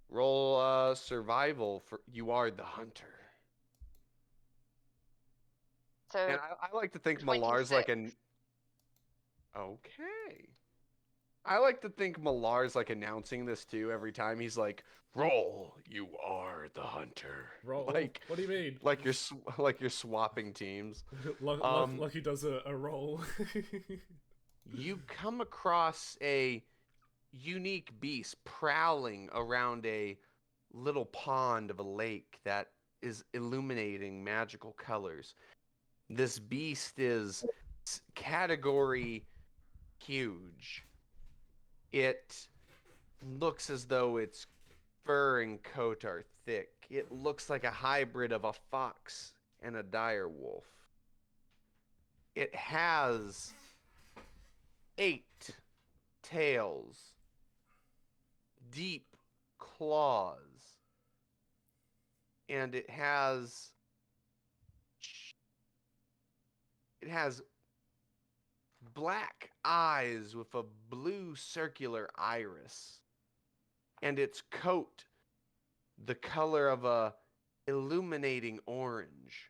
Roll survival for you are the hunter. So And I like to think Malar's like an 26. okay. I like to think Malar's like announcing this too every time. He's like, "Roll, you are the hunter." Roll. Like, What do you mean? like you're swapping teams. Lucky does a roll. You come across a unique beast prowling around a little pond of a lake that is illuminating magical colors. This beast is category huge. It looks as though its fur and coat are thick. It looks like a hybrid of a fox and a dire wolf. It has 8 tails, deep claws, and it has black eyes with a blue circular iris, and its coat the color of a illuminating orange.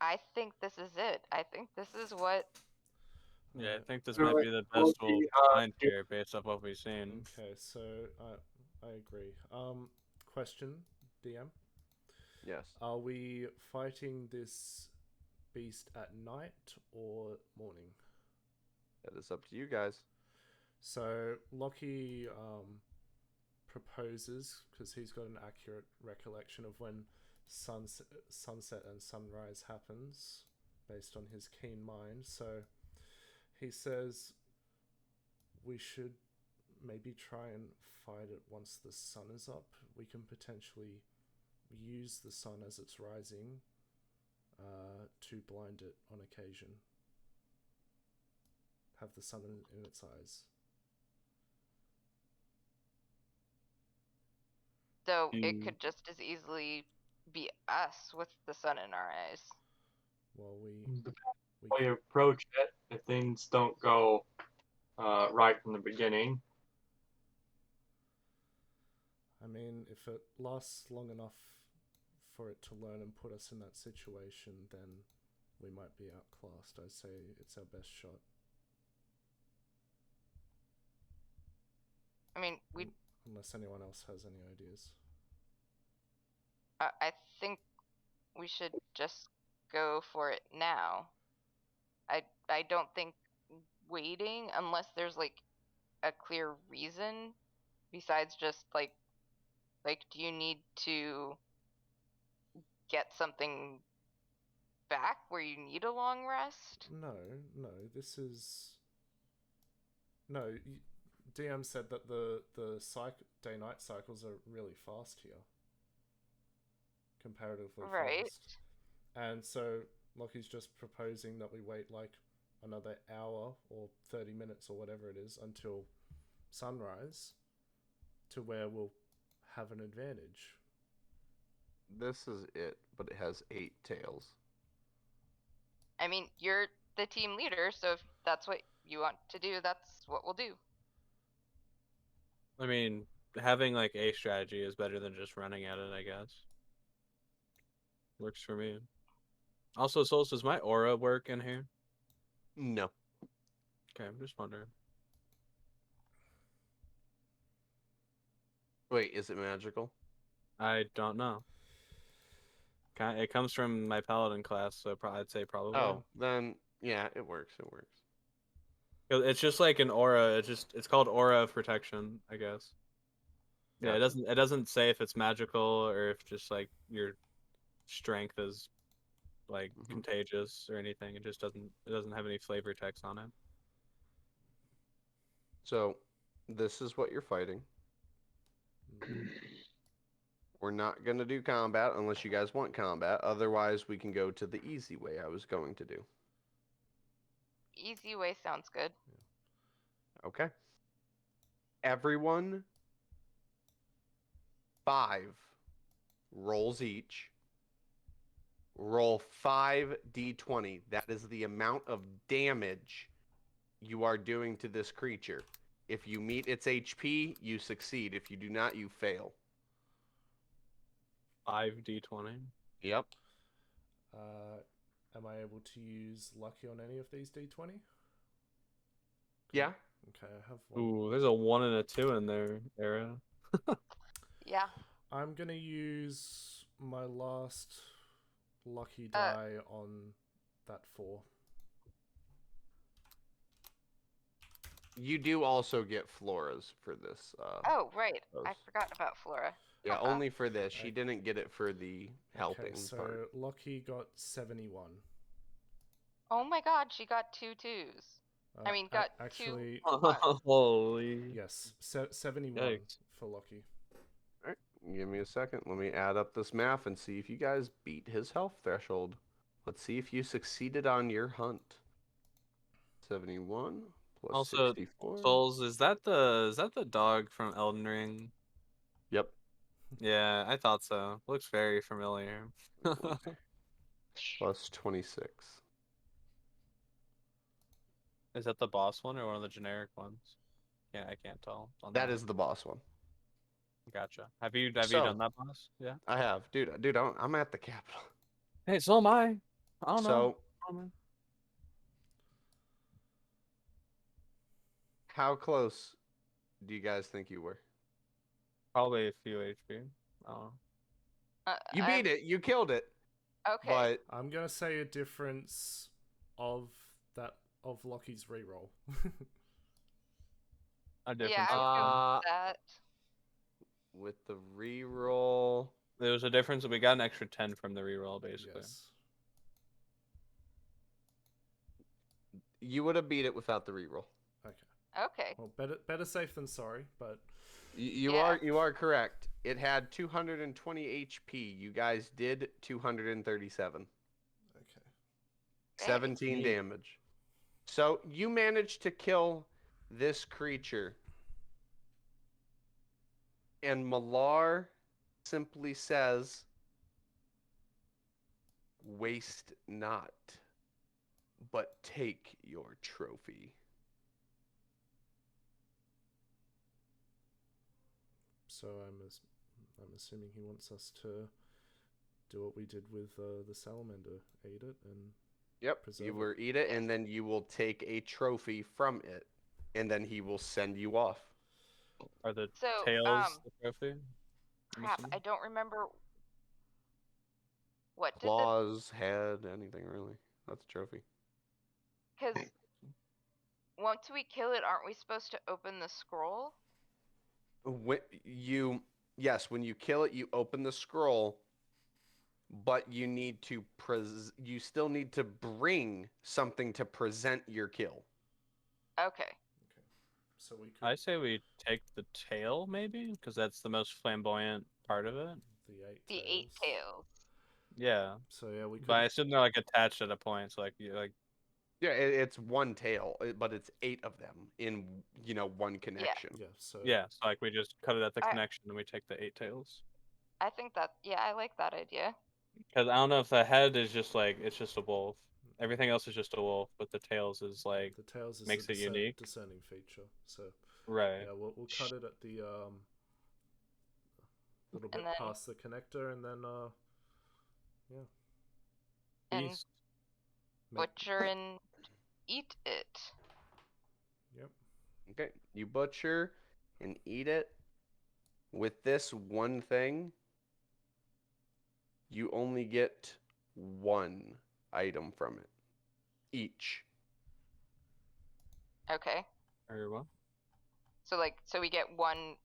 I think this is it. I think this is what. Yeah, I think this So, might like, be the will best we'll the, find here based off what we've seen. Okay, so I agree. Question, DM. Yes. Are we fighting this beast at night or morning? That is up to you guys. So Lockie proposes, because he's got an accurate recollection of when sunset and sunrise happens, based on his keen mind. So he says we should maybe try and fight it once the sun is up. We can potentially use the sun as it's rising to blind it on occasion. Have the sun in its eyes. So Mm. it could just as easily be us with the sun in our eyes. Well, The way you approach it, if things don't go right from the beginning, I mean, if it lasts long enough for it to learn and put us in that situation, then we might be outclassed. I say it's our best shot. I mean, we. Unless anyone else has any ideas. I think we should just go for it now. I don't think waiting, unless there's like a clear reason besides just like do you need to get something back where you need a long rest? No, this is no. DM said that the day-night cycles are really fast here, comparatively Right. fast, and so Lockie's just proposing that we wait like another hour or 30 minutes or whatever it is until sunrise, to where we'll have an advantage. This is it, but it has 8 tails. I mean, you're the team leader, so if that's what you want to do, that's what we'll do. I mean, having like a strategy is better than just running at it, I guess. Works for me. Also, Souls, does my aura work in here? No. Okay, I'm just wondering. Wait, is it magical? I don't know. It comes from my paladin class, so I'd say probably. Oh, then yeah, it works. It works. It's just like an aura. It's called aura of protection, I guess. Yeah, Gotcha. it doesn't say if it's magical or if just like your strength is like contagious or anything. It doesn't have any flavor text on it. So, this is what you're fighting. We're not going to do combat unless you guys want combat. Otherwise, we can go to the easy way I was going to do. Easy way sounds good. Okay. Everyone, 5 rolls each. Roll 5d20. That is the amount of damage you are doing to this creature. If you meet its HP, you succeed. If you do not, you fail. 5d20. Yep. Am I able to use lucky on any of these d20? Yeah. Okay, I have one. Ooh, there's a 1 and a 2 in there, Era. Yeah. I'm gonna use my last lucky die on that 4. You do also get Flora's for this. Oh, right. I those. forgot about Flora. Yeah, only for this. She didn't get it for the helping Okay, so part. Lockie got 71. Oh my god, she got 2 2s. I mean, got actually, 2 ones. Holy. Yes, 71 Yikes. for Lockie. All right, give me a second. Let me add up this math and see if you guys beat his health threshold. Let's see if you succeeded on your hunt. 71 plus Also, 64. Souls, is that the dog from Elden Ring? Yep. Yeah, I thought so. Looks very familiar. Plus 26. Is that the boss one or one of the generic ones? Yeah, I can't tell. That is the boss one. Gotcha. Have you So- done that boss? Yeah. I have. Dude, I'm at the capital. Hey, so am I. I don't know. So, I don't know. how close do you guys think you were? Probably a few HP. Oh. You beat it. You killed it. Okay. But I'm gonna say a difference of Lockie's reroll. A difference. Yeah, I would go with that. with the reroll, There was a difference. We got an extra 10 from the reroll, basically. Yes. you would have beat it without the reroll. Okay. Okay. Well, better safe than sorry, but You Yeah. are correct. It had 220 HP. You guys did 237. okay. 17 damage. So you managed to kill this creature. And Malar simply says, "Waste not, but take your trophy." So I'm assuming he wants us to do what we did with the salamander, eat it and Yep, preserve you it. will eat it, and then you will take a trophy from it, and then he will send you off. Are the So, tails the trophy? I'm crap, assuming? I don't remember. What did the Claws, head, anything really. That's a trophy. because once we kill it, aren't we supposed to open the scroll? When when you kill it, you open the scroll, but you need to you still need to bring something to present your kill. Okay. So we could I say we take the tail, maybe, because that's the most flamboyant part of it. the 8 tails. Yeah, So yeah, we could. but I assume they're like attached at a point. So like, like Yeah, it's one tail, but it's 8 of them in one connection. Yeah. So yeah, so like we just cut it at the I- connection and we take the 8 tails. I think that, yeah, I like that idea. Because I don't know if the head is just like it's just a wolf. Everything else is just a wolf, but the tails is like the tails is makes a it unique. discerning feature. So Right. yeah, we'll cut it at the little bit And then- past the connector, and then And Beast. butcher and eat it. Yep. Okay, you butcher and eat it. With this one thing, you only get 1 item from it each. Okay. Or what? So we get 1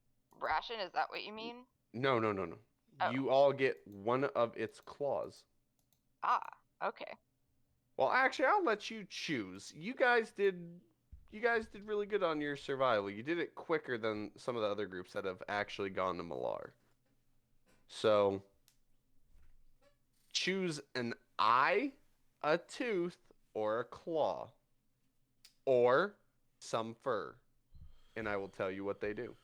ration, is that what you mean? No. Oh. You all get 1 of its claws. Ah, okay. Well, actually, I'll let you choose. You guys did really good on your survival. You did it quicker than some of the other groups that have actually gone to Malar. So, choose an eye, a tooth, or a claw. Or some fur. And I will tell you what they do.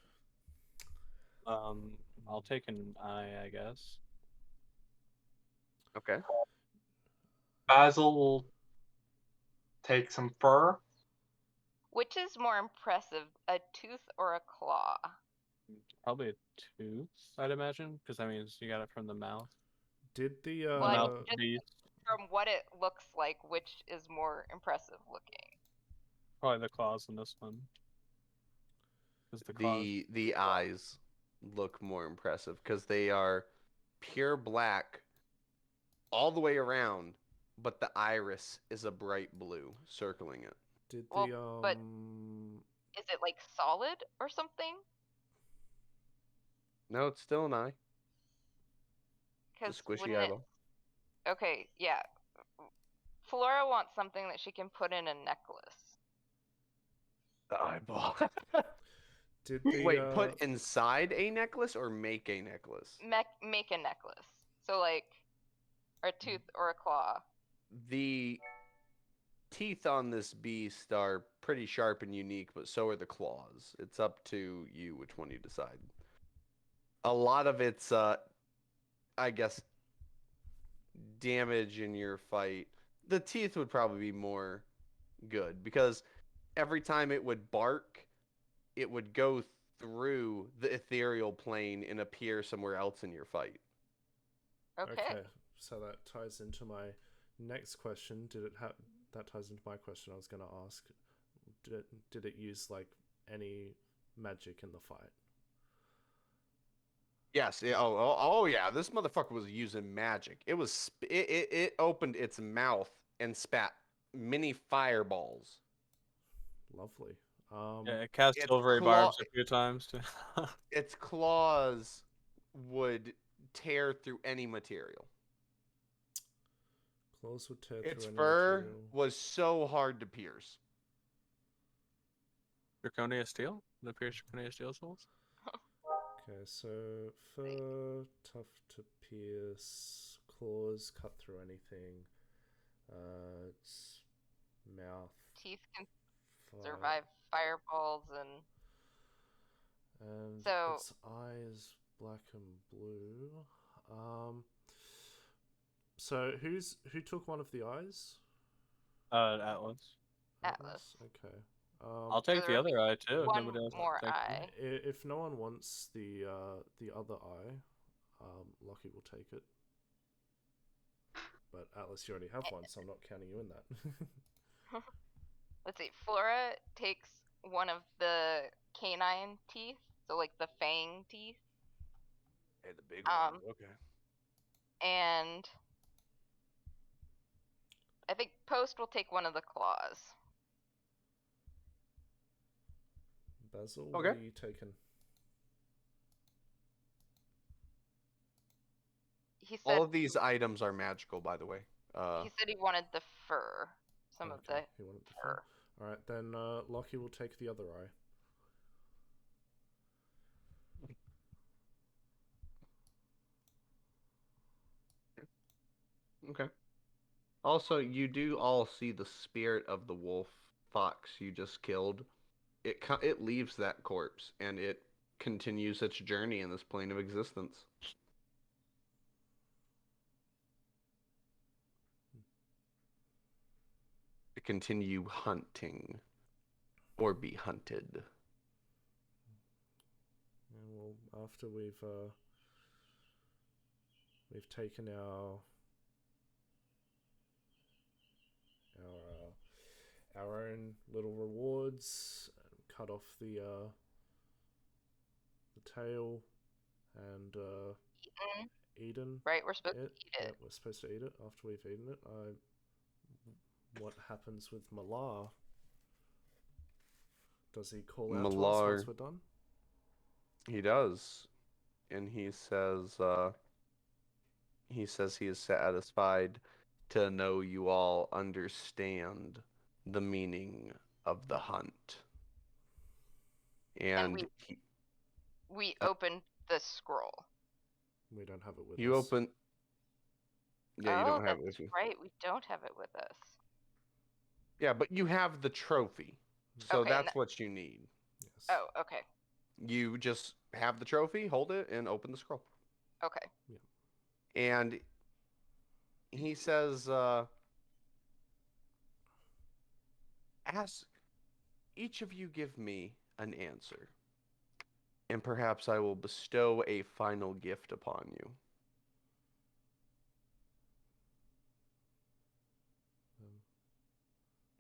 I'll take an eye, I guess. Okay. Basil will take some fur. Which is more impressive, a tooth or a claw? Probably a tooth, I'd imagine, because that means you got it from the mouth. Did the Well, I mouth just- beast. From what it looks like, which is more impressive looking? Probably the claws in this one. 'Cause the claws. The eyes look more impressive because they are pure black all the way around, but the iris is a bright blue circling it. did Well, the but- Is it like solid or something? No, it's still an eye. Because It's a squishy eyeball. Okay, yeah. Flora wants something that she can put in a necklace. The eyeball. did the Wait, put inside a necklace or make a necklace? Make a necklace. So like, or a tooth or a claw. The teeth on this beast are pretty sharp and unique, but so are the claws. It's up to you which one you decide. A lot of it's, I guess, damage in your fight. The teeth would probably be more good because every time it would bark, it would go through the ethereal plane and appear somewhere else in your fight. Okay. So that ties into my next question. That ties into my question I was going to ask. Did it use like any magic in the fight? Yes. Oh yeah. This motherfucker was using magic. It was it opened its mouth and spat many fireballs. Lovely. Yeah, it cast it's silvery claw- barbs a few times too. Its claws would tear through any material. Claws would tear Its through any fur material. was so hard to pierce. Draconia steel? The pierce Draconia steel souls? Okay, so fur, tough to pierce, claws cut through anything. Its mouth. Teeth can fire, survive fireballs and So- its eyes black and blue. So who took one of the eyes? Atlas. Atlas. Okay. I'll take the there other eye too. If one nobody else more wants to take eye. If no one wants the other eye, Lucky will take it. But Atlas, you already have one, so I'm not counting you in that. Let's see. Flora takes one of the canine teeth, so like the fang teeth, Hey, the big one, Okay. and I think Post will take one of the claws. Basil, Okay. what are you taking? He said All of these items are magical, by the way. he said he wanted the fur. Some of the Okay, he wanted the fur. fur. Alright, then Lockie will take the other eye. Okay. Also, you do all see the spirit of the wolf fox you just killed. It leaves that corpse and it continues its journey in this plane of existence. To continue hunting or be hunted. And well, after we've taken our own little rewards, and cut off the tail, and eaten Right, we're supposed to it. eat it. Yep, we're supposed to eat it. After we've eaten it, what happens with Malar? Does he call out to us Malar- once we're done? He does. And he says he is satisfied to know you all understand the meaning of the hunt. And We opened the scroll. We don't have it with you us. open. Yeah, you Oh, don't have it that's with you. right. We don't have it with us. Yeah, but you have the trophy. So Okay, that's what you need. Yes. Oh, okay. You just have the trophy, hold it, and open the scroll. Okay. And he says, ask each of you give me an answer, and perhaps I will bestow a final gift upon you.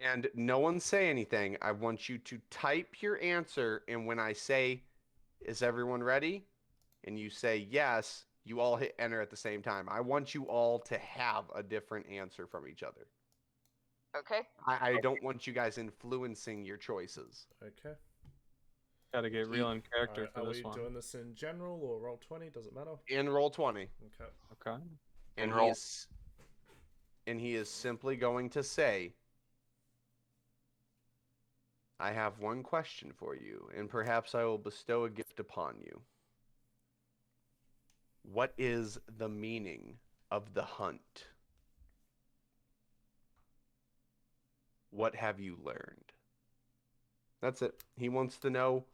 And no one say anything. I want you to type your answer, and when I say, is everyone ready? And you say yes, you all hit enter at the same time. I want you all to have a different answer from each other. Okay. I don't want you guys influencing your choices. Okay. Gotta get real in character Alright, for are this we one. doing this in general or roll 20? Does it matter? In roll 20. Okay. Okay. And roll- he is simply going to say, I have one question for you, and perhaps I will bestow a gift upon you. What is the meaning of the hunt? What have you learned? That's it. He wants to know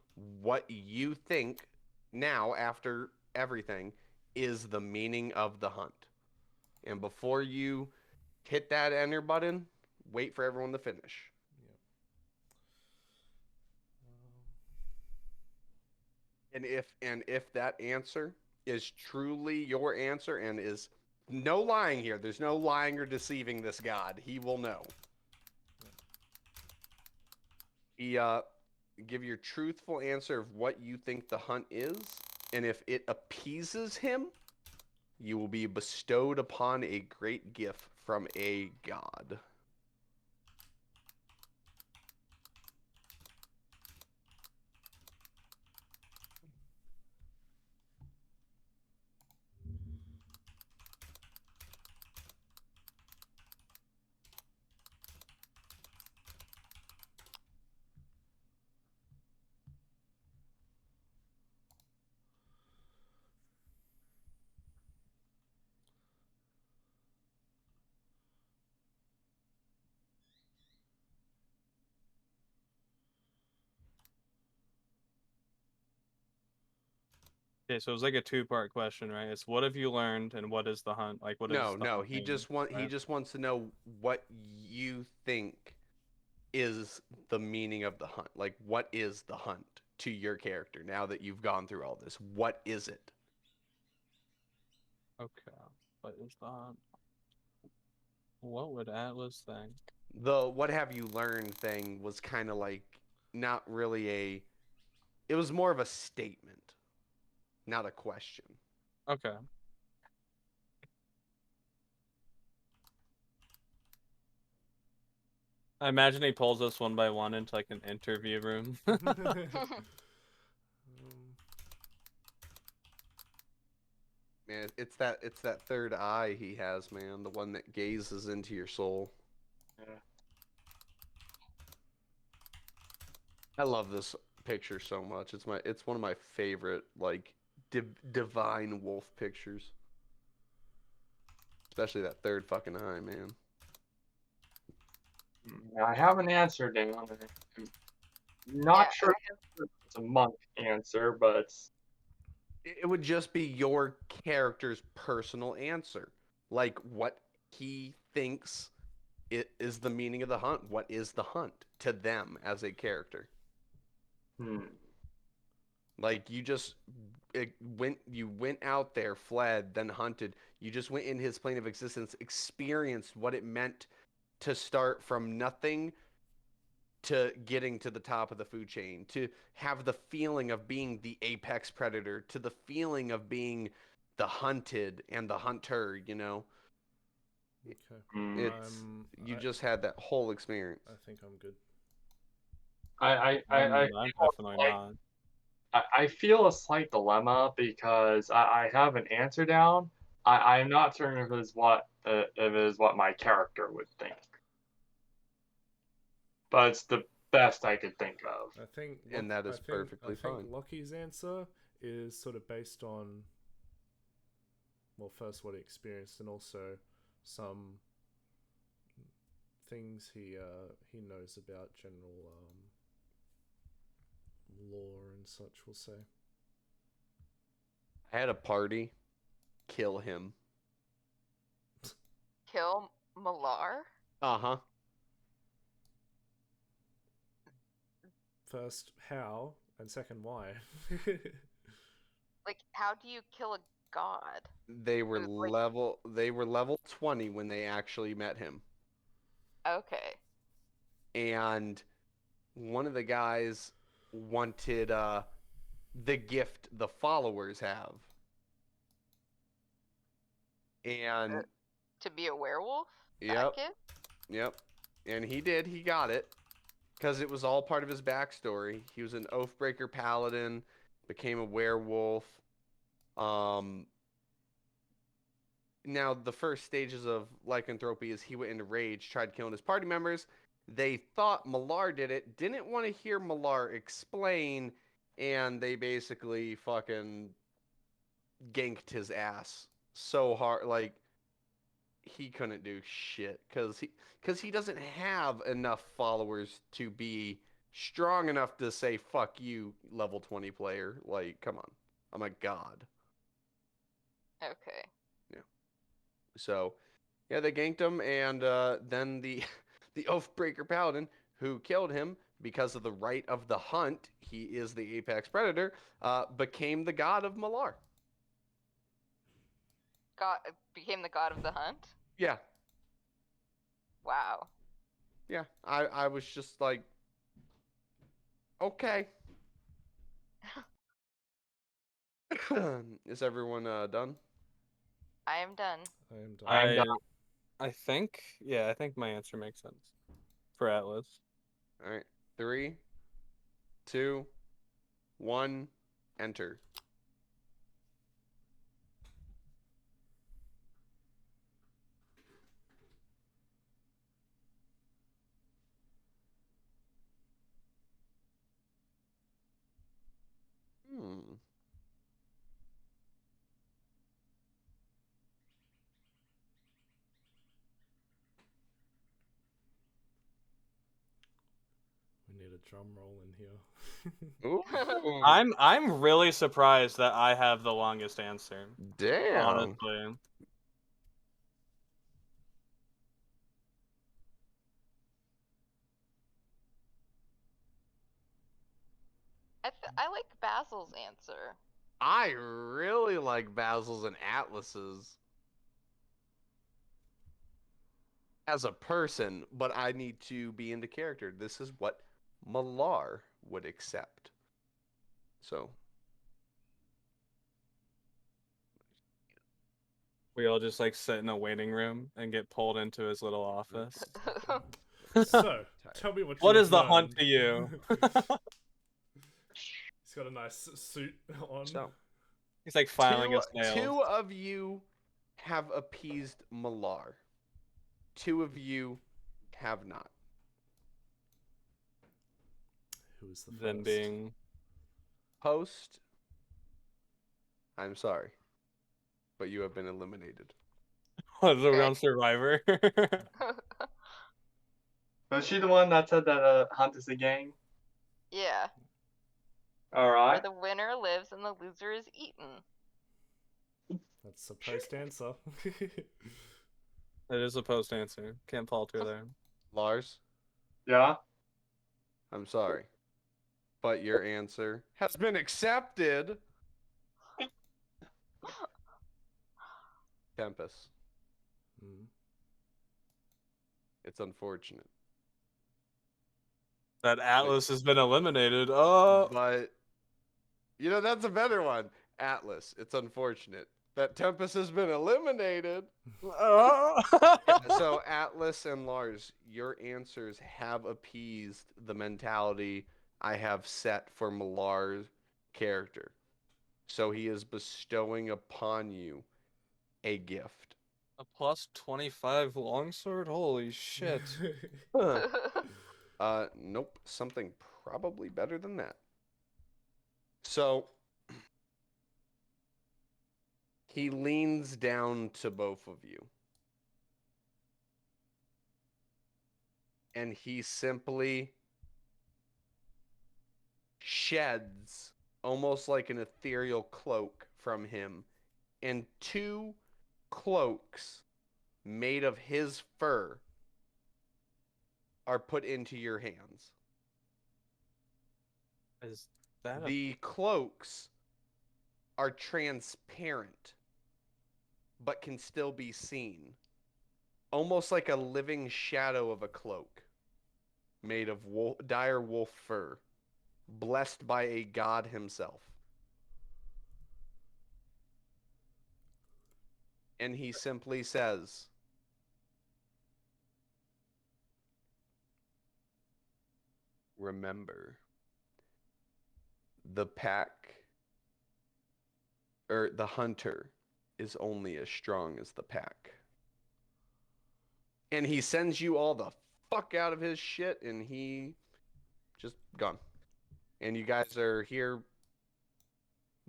what you think now, after everything, is the meaning of the hunt. And before you hit that enter button, wait for everyone to finish. And if that answer is truly your answer and is no lying here, there's no lying or deceiving this god, he will know. He give your truthful answer of what you think the hunt is, and if it appeases him, you will be bestowed upon a great gift from a god. Okay, so it's like a two-part question, right? It's what have you learned and what is the hunt? Like what is the No, hunt he mean, just right? wants to know what you think is the meaning of the hunt. Like, what is the hunt to your character now that you've gone through all this? What is it? Okay. What is the hunt? What would Atlas think? The what have you learned thing was kind of like not really it was more of a statement, not a question. Okay. I imagine he pulls us one by one into like an interview room. Man, it's that third eye he has, man, the one that gazes into your soul. Yeah. I love this picture so much. It's one of my favorite like divine wolf pictures. Especially that third fucking eye, man. I have an answer down. I'm not Yeah, sure if it's a monk answer, but It would just be your character's personal answer. Like what he thinks it is the meaning of the hunt. What is the hunt to them as a character? Like you went out there, fled, then hunted. You just went in his plane of existence, experienced what it meant to start from nothing to getting to the top of the food chain, to have the feeling of being the apex predator, to the feeling of being the hunted and the hunter, you know? Okay. It's you just had that whole experience. I think I'm good. I I'm feel definitely like- not. I feel a slight dilemma because I have an answer down. I'm not certain if it is what my character would think, but it's the best I could think of. I think, And that is perfectly I think fine. Lockie's answer is sort of based on, well, first what he experienced, and also some things he knows about general lore and such. We'll say. I had a party kill him. kill Malar. Uh-huh. First, how, and second, why. Like, how do you kill a god? They were Like- level 20 when they actually met him. Okay. And one of the guys wanted the gift the followers have. And To be a werewolf? That Yep. gift? Yep. And he did. He got it. Because it was all part of his backstory. He was an Oathbreaker paladin, became a werewolf. Now, the first stages of lycanthropy is he went into rage, tried killing his party members. They thought Malar did it, didn't want to hear Malar explain, and they basically fucking ganked his ass so hard. Like, he couldn't do shit because he doesn't have enough followers to be strong enough to say fuck you, level 20 player. Like, come on, I'm a god. Okay. So yeah, they ganked him, and then the the Oathbreaker paladin who killed him because of the right of the hunt, he is the apex predator, became the god of Malar. God became the god of the hunt? Yeah. Wow. Yeah, I was just like, okay. Is everyone done? I am done. I am done. I'm done. I think, yeah, I think my answer makes sense for Atlas. All right, 3, 2, 1, enter. We need a drum roll in here. Ooh, I'm really surprised that I have the longest answer. damn. Honestly. I like Basil's answer. I really like Basil's and Atlas's as a person, but I need to be into character. This is what Malar would accept. So We all just like sit in a waiting room and get pulled into his little office. So, tell me what What you is the have hunt learned. to you? He's got a nice suit on. So, He's like filing his nails. two of you have appeased Malar. 2 of you have not. Who is the first? Then being Post, I'm sorry, but you have been eliminated. was a real survivor. Was she the one that said that hunt is a game? Yeah. All Where right. the winner lives and the loser is eaten. That's a post answer. That is a post answer. Can't falter there. Lars, Yeah. I'm sorry, but your answer has been accepted. Tempest, Hmm. it's unfortunate. That Atlas has been eliminated. Oh, But, that's a better one. Atlas, it's unfortunate that Tempest has been eliminated. So, Atlas and Lars, your answers have appeased the mentality I have set for Malar's character. So, he is bestowing upon you a gift. a plus 25 longsword. Holy shit! Nope, something probably better than that. So, he leans down to both of you. And he simply sheds almost like an ethereal cloak from him. And 2 cloaks made of his fur are put into your hands. Is that The cloaks are transparent, but can still be seen. Almost like a living shadow of a cloak made of dire wolf fur, blessed by a god himself. And he simply says, remember, the pack, or the hunter, is only as strong as the pack. And he sends you all the fuck out of his shit, and he just gone. And you guys are here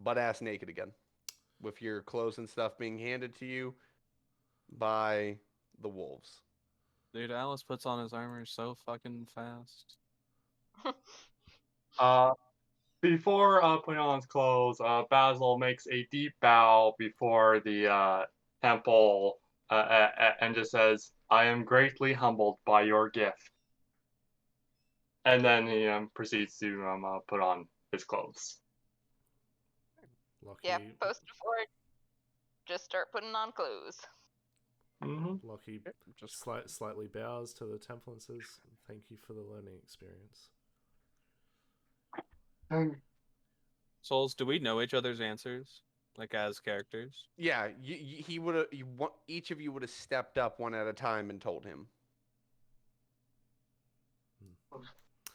butt-ass naked again, with your clothes and stuff being handed to you by the wolves. Dude, Atlas puts on his armor so fucking fast. Before putting on his clothes, Basil makes a deep bow before the temple and just says, "I am greatly humbled by your gift." And then he proceeds to put on his clothes. Lucky, Yeah, post before just start putting on clothes. Lucky Just slightly bows to the temple and says, "Thank you for the learning experience." Souls, do we know each other's answers? Like as characters? yeah, he would have. Each of you would have stepped up one at a time and told him.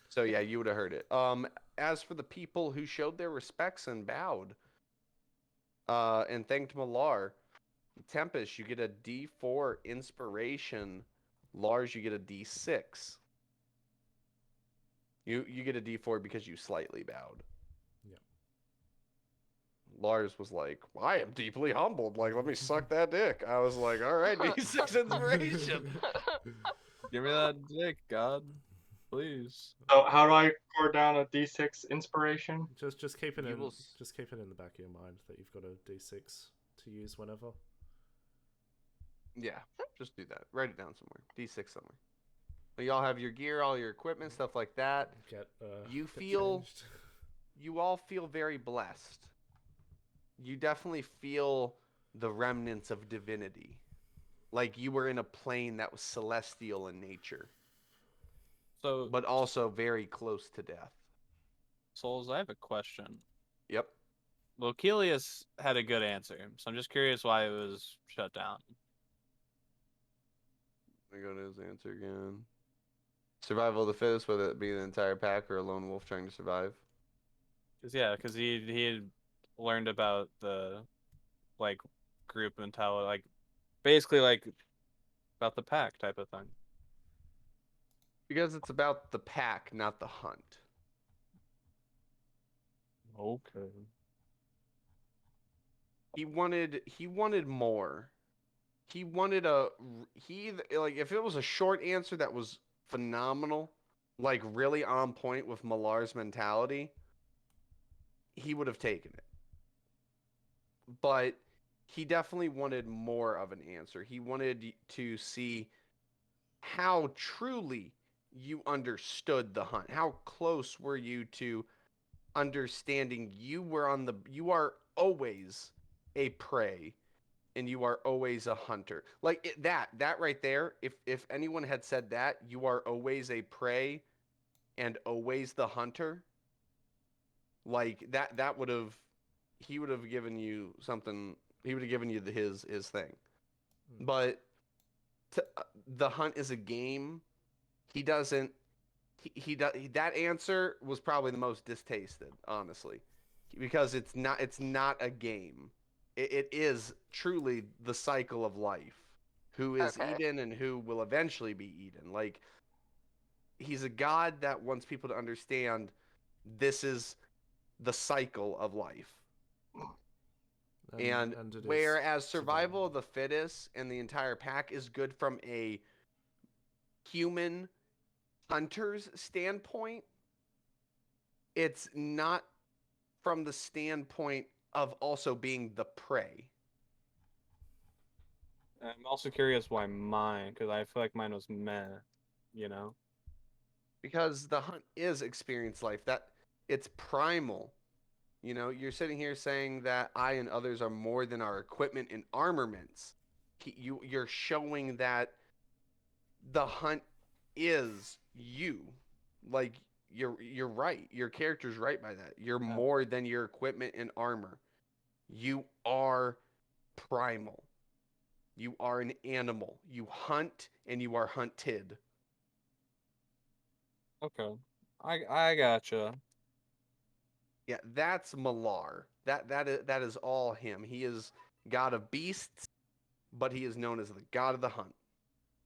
So yeah, you would have heard it. As for the people who showed their respects and bowed, and thanked Malar, Tempest, you get a D4 inspiration. Lars, you get a D6. You get a D4 because you slightly bowed. Yeah. Lars was like, I am deeply humbled. Like, let me suck that dick. I was like, all right, D6 inspiration. Give me that dick, God. Please. So how do I score down a D6 inspiration? Just keep it You in. will Just keep it in the back of your mind that you've got a D6 to use whenever. Yeah, just do that. Write it down somewhere. D6 somewhere. But y'all have your gear, all your equipment, stuff like that. You Changed. You all feel very blessed. You definitely feel the remnants of divinity. Like you were in a plane that was celestial in nature, So, but also very close to death. Souls, I have a question. Yep. Well, Kelius had a good answer, so I'm just curious why it was shut down. I got his answer again. Survival of the fittest, whether it be the entire pack or a lone wolf trying to survive. Because he had learned about the like group mentality, like basically like about the pack type of thing. Because it's about the pack, not the hunt. Okay. He wanted more. He wanted like if it was a short answer that was phenomenal, like really on point with Millar's mentality, he would have taken it. But he definitely wanted more of an answer. He wanted to see how truly you understood the hunt. How close were you to understanding you are always a prey and you are always a hunter. Like that right there, if anyone had said that, you are always a prey and always the hunter, like that would have he would have given you something. He would have given you his thing. But the hunt is a game. He doesn't. That answer was probably the most distasted, honestly, because it's not. It's not a game. It is truly the cycle of life. Who is Okay. Eden and who will eventually be Eden? Like he's a god that wants people to understand. This is the cycle of life. And it is whereas today. survival of the fittest and the entire pack is good from a human hunter's standpoint, it's not from the standpoint of also being the prey. I'm also curious why mine, because I feel like mine was meh, you know? Because the hunt is experience life. That it's primal. You know, you're sitting here saying that I and others are more than our equipment and armaments. You're showing that the hunt is you. Like you're right. Your character's right by that. You're more than your equipment and armor. You are primal. You are an animal. You hunt and you are hunted. Okay. I gotcha. Yeah, that's Malar. That is all him. He is god of beasts, but he is known as the god of the hunt.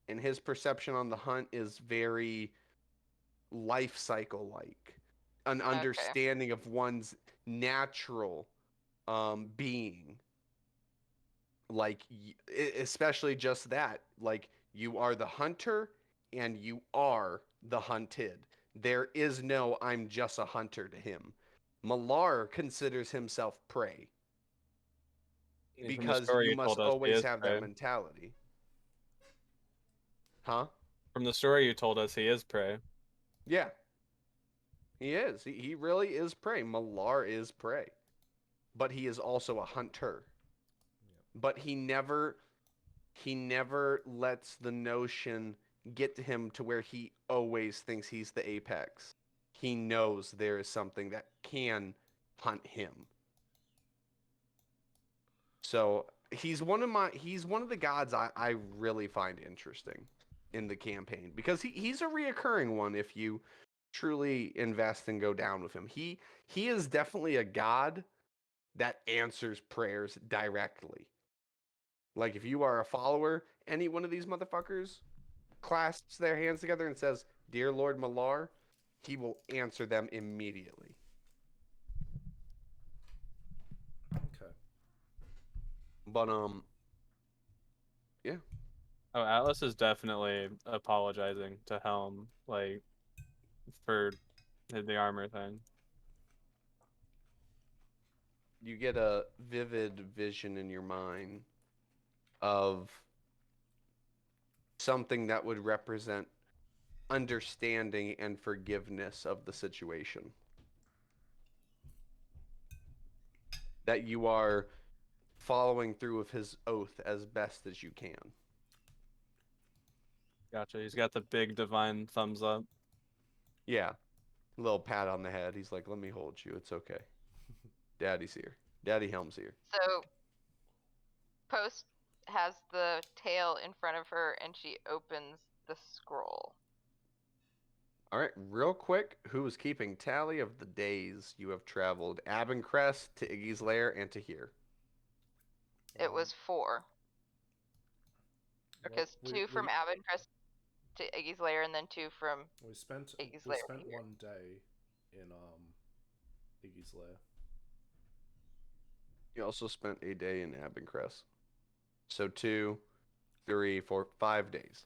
And his perception on the hunt is very life cycle like. An understanding of one's natural being. Like especially just that. Like you are the hunter and you are the hunted. There is no I'm just a hunter to him. Malar considers himself prey. From the Because story you you must told us, he always is have prey. that mentality. Huh? From the story you told us, he is prey. Yeah. He is. He really is prey. Malar is prey. But he is also a hunter. But he never lets the notion get to him to where he always thinks he's the apex. He knows there is something that can hunt him. So he's one of the gods I really find interesting in the campaign because he's a reoccurring one if you truly invest and go down with him. He is definitely a god that answers prayers directly. Like if you are a follower, any one of these motherfuckers clasps their hands together and says, "Dear Lord Malar," he will answer them immediately. Okay. But yeah. Oh, Atlas is definitely apologizing to Helm, like, for the armor thing. You get a vivid vision in your mind of something that would represent understanding and forgiveness of the situation. That you are following through with his oath as best as you can. Gotcha. He's got the big divine thumbs up. Yeah. A little pat on the head. He's like, "Let me hold you. It's okay. Daddy's here. Daddy Helm's here." So, Post has the tail in front of her and she opens the scroll. All right, real quick, who is keeping tally of the days you have traveled Abencrest to Iggy's Lair and to here? It was 4. Well, Because 2 from Abencrest to Iggy's Lair, and then 2 from we spent Iggy's we Lair spent here. 1 day in Iggy's Lair. You also spent a day in Abencrest. So 2, 3, 4, 5 days.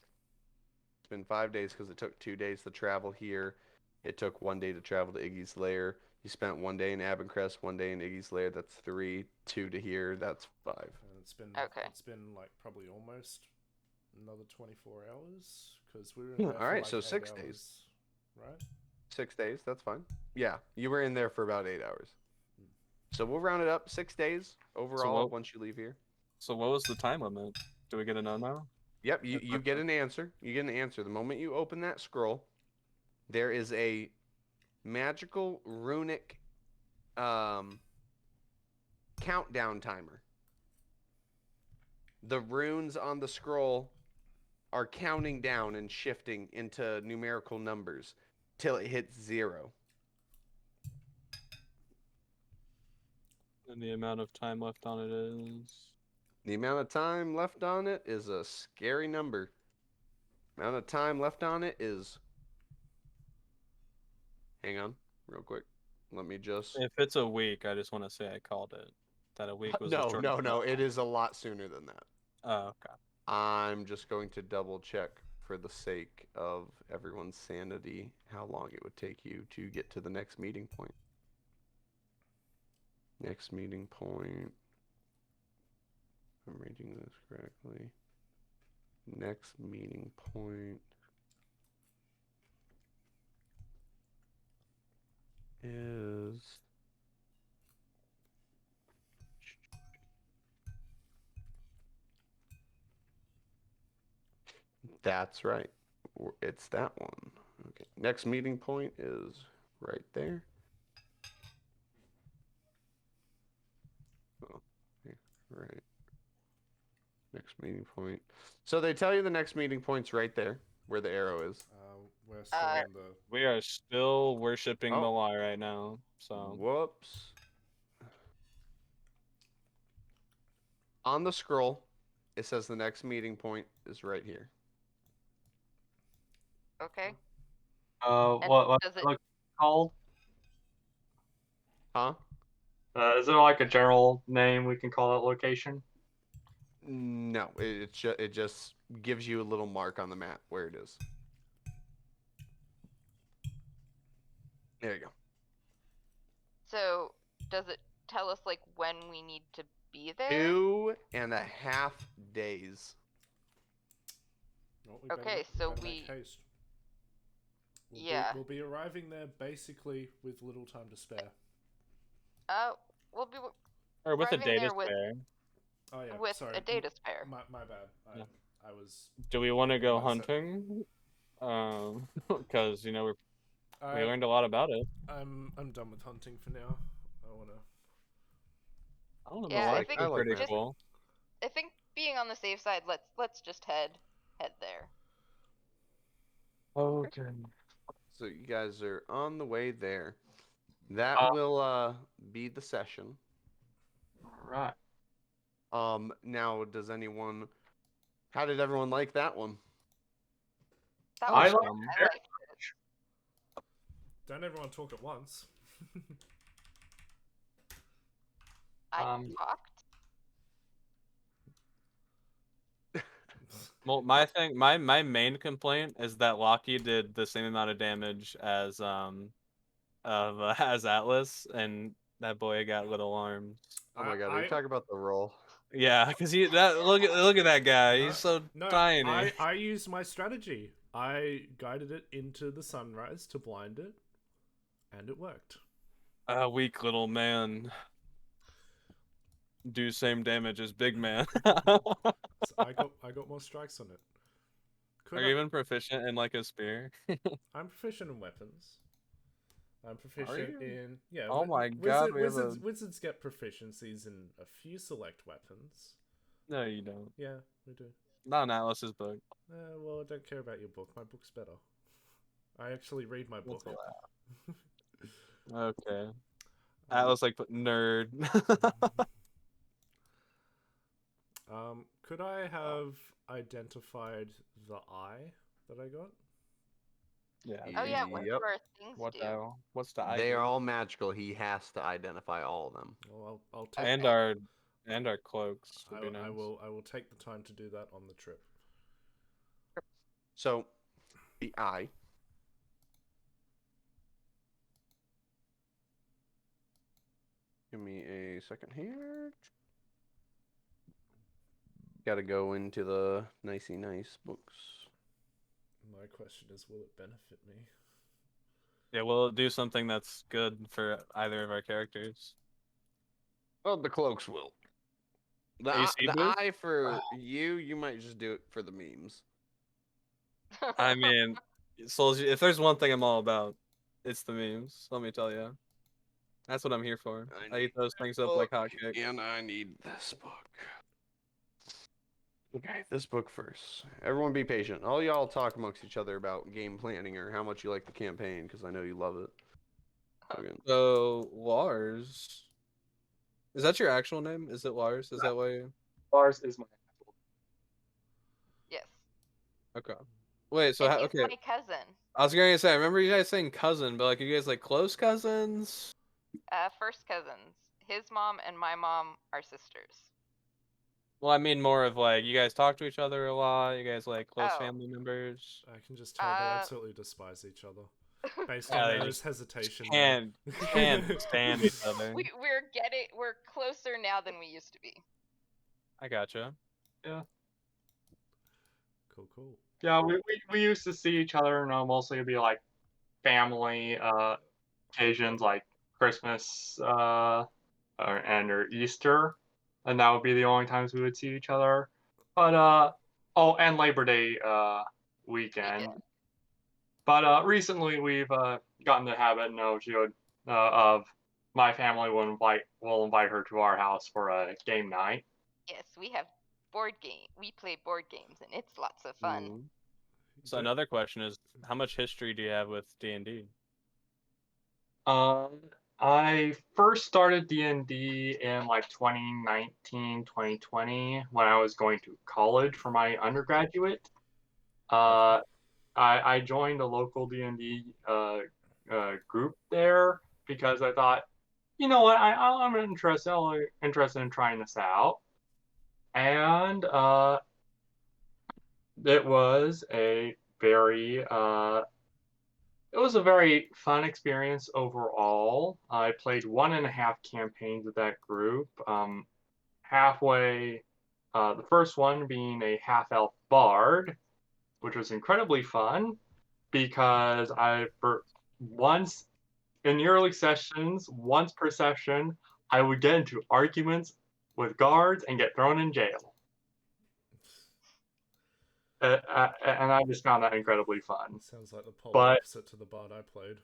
It's been 5 days because it took 2 days to travel here. It took 1 day to travel to Iggy's Lair. You spent 1 day in Abencrest, 1 day in Iggy's Lair. That's 3. 2 to here. That's 5. And it's been Okay. It's been like probably almost another 24 hours because we were in there for Alright, like so 8 6 hours, days. right? 6 days. That's fine. Yeah, you were in there for about 8 hours. So we'll round it up 6 days overall what- once you leave here. So what was the time limit? Do we get a no now? Yep, you get an answer. You get an answer. The moment you open that scroll, there is a magical runic countdown timer. The runes on the scroll are counting down and shifting into numerical numbers till it hits 0. And the amount of time left on it is. The amount of time left on it is a scary number. Amount of time left on it is. Hang on, real quick. Let me just. If it's a week, I just want to say I called it. That a week was a short. No. It is a lot sooner than that. Oh, okay. I'm just going to double check for the sake of everyone's sanity how long it would take you to get to the next meeting point. Next meeting point. If I'm reading this correctly. Next meeting point is. That's right. It's that one. Okay. Next meeting point is right there. Oh, yeah, right. Next meeting point. So they tell you the next meeting point's right there, where the arrow is. We're still in the. We are still worshipping Oh. Malai right now. So Whoops. On the scroll, it says the next meeting point is right here. Okay. What And what's does it it- called? Huh? Is there like a general name we can call that location? No, it just gives you a little mark on the map where it is. There you go. So, does it tell us like when we need to be there? 2.5 days. Well, we better Okay, make- so better make we- haste. Yeah. We'll be arriving there basically with little time to spare. We'll be or with a arriving data there with- spare. Oh yeah, with sorry. a data spare. My bad. Yeah. I was. Do we want to go That's it. hunting? Because you know we I, learned a lot about it. I'm done with hunting for now. I wanna. I don't know. Yeah, Malai I think was like pretty that. cool. I think being on the safe side, let's just head there. Okay. So you guys are on the way there. That will be the session. Right. Now how did everyone like that one? That I was like fun. it. I liked it. Don't everyone talk at once. I Um, talked. Well, my main complaint is that Loki did the same amount of damage as as Atlas, and that boy got little arms. Oh my god, are you talking about the roll? Yeah, because look at that guy. He's so No, tiny. I used my strategy. I guided it into the sunrise to blind it, and it worked. A weak little man. Do same damage as big man. So I got more strikes on it. Could Are I- you even proficient in like a spear? I'm proficient in weapons. I'm proficient you? in yeah. Oh my god, we have a- Wizards get proficiencies in a few select weapons. No, you don't. Yeah, we do. Not in Atlas's book. Well, I don't care about your book. My book's better. I actually read my book. Okay. Atlas like nerd. Could I have identified the eye that I got? Yeah. Oh yeah, what do Yep. our things What do? the? What's the They idea? are all magical. He has to identify all of them. Well, I'll take. And our cloaks would be nice. I will take the time to do that on the trip. So, the eye. Give me a second here. Got to go into the nicey nice books. My question is, will it benefit me? Yeah, we'll do something that's good for either of our characters. Oh, the cloaks will. The, AC the booth? eye for you might just do it for the memes. I mean, Souls, if there's one thing I'm all about, it's the memes. Let me tell you. That's what I'm here for. I eat those things up like hotcakes. And I need this book. Okay, this book first. Everyone be patient. All y'all talk amongst each other about game planning or how much you like the campaign, because I know you love it. Okay. So, Lars. Is that your actual name? Is it Lars? Is that why you... Lars is my actual. Yes. Okay. Wait, so And how... he's Okay. my cousin. I was going to say, I remember you guys saying cousin, but like, are you guys like close cousins? First cousins. His mom and my mom are sisters. Well, I mean more of like, you guys talk to each other a lot, you guys like close Oh. family members. I can just tell they absolutely despise each other. Based Yeah, on they Rose just hesitation. Can't stand each other. We're closer now than we used to be. I gotcha. Cool. Yeah, we used to see each other, mostly it'd be like family occasions like Christmas or Easter, and that would be the only times we would see each other. But and Labor Day weekend. But recently we've gotten the habit of my family will invite her to our house for a game night. Yes, we have board game. We play board games, and it's lots of fun. Mm. So another question is, how much history do you have with D&D? I first started D&D in like 2019, 2020 when I was going to college for my undergraduate. I joined a local D&D group there because I thought, you know what, I'm interested in trying this out. And it was a very fun experience overall. I played 1.5 campaigns with that group. Halfway, the first one being a half-elf bard, which was incredibly fun because once in the early sessions, once per session, I would get into arguments with guards and get thrown in jail. And I just found that incredibly fun. Sounds like the polar opposite to the bard I played.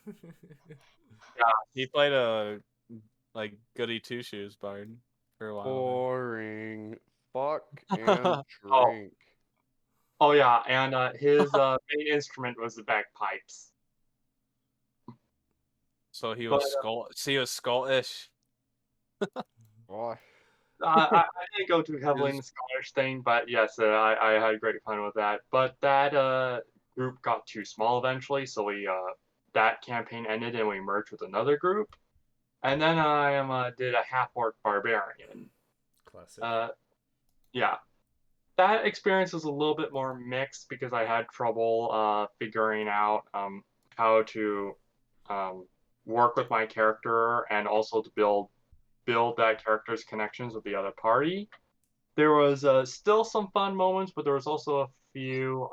Yeah, He played a like goody two shoes bard for a while. Boring. Fuck and drink. Oh yeah, and his main instrument was the bagpipes. So he was Scottish. Boy. I didn't go too heavily in the Scottish thing, but yes, I had great fun with that. But that group got too small eventually, so that campaign ended and we merged with another group. And then I did a half-orc barbarian. Classic. Yeah. That experience was a little bit more mixed because I had trouble figuring out how to work with my character and also to build that character's connections with the other party. There was still some fun moments, but there was also a few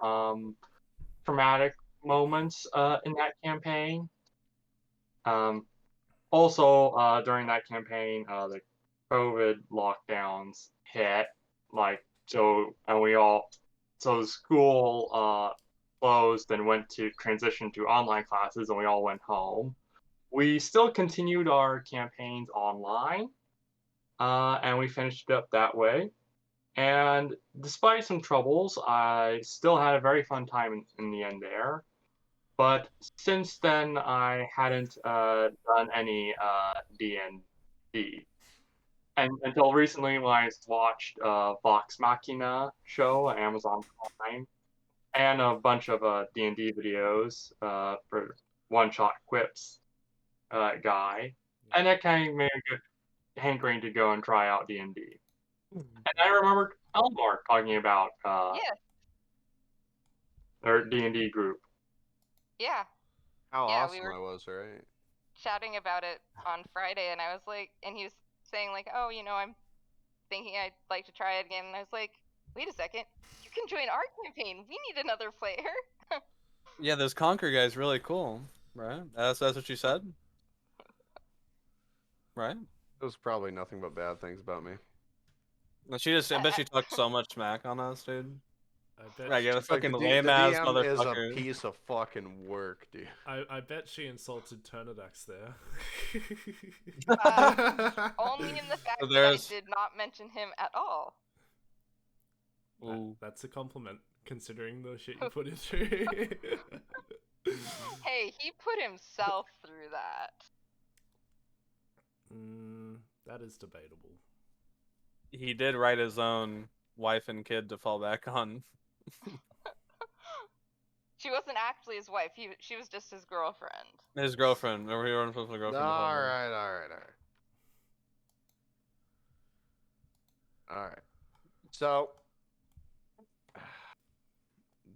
traumatic moments in that campaign. Also, during that campaign, the COVID lockdowns hit, so the school closed and went to transition to online classes, and we all went home. We still continued our campaigns online, and we finished it up that way. And despite some troubles, I still had a very fun time in the end there. but since then I hadn't done any D&D. And until recently, when I watched Vox Machina show on Amazon Prime, and a bunch of D&D videos for one-shot quips guy, and that kind of made a good hankering to go and try out D&D. And I remembered Elmar talking about Yeah, their D&D group. yeah. How Yeah, awesome we were I was, right? chatting about it on Friday, and I was like, and he was saying like, oh, I'm thinking I'd like to try it again, and I was like, wait a second, you can join our campaign. We need another player. Yeah, this Conquer guy's really cool, right? That's what you said, right? It was probably nothing but bad things about me. No, I bet she talked so much smack on us, dude. I bet. Right, yeah, Like, fucking the lame ass DM is a motherfucker. piece of fucking work, dude. I bet she insulted Turnidax there. Only in the fact So that I there's- did not mention him at all. Ooh. That's a compliment, considering the shit you put him through. Hey, he put himself through that. That is debatable. He did write his own wife and kid to fall back on. She wasn't actually his wife. She was just his girlfriend. His girlfriend. Remember, he was supposed to be girlfriend. the whole All time. right. All right. So,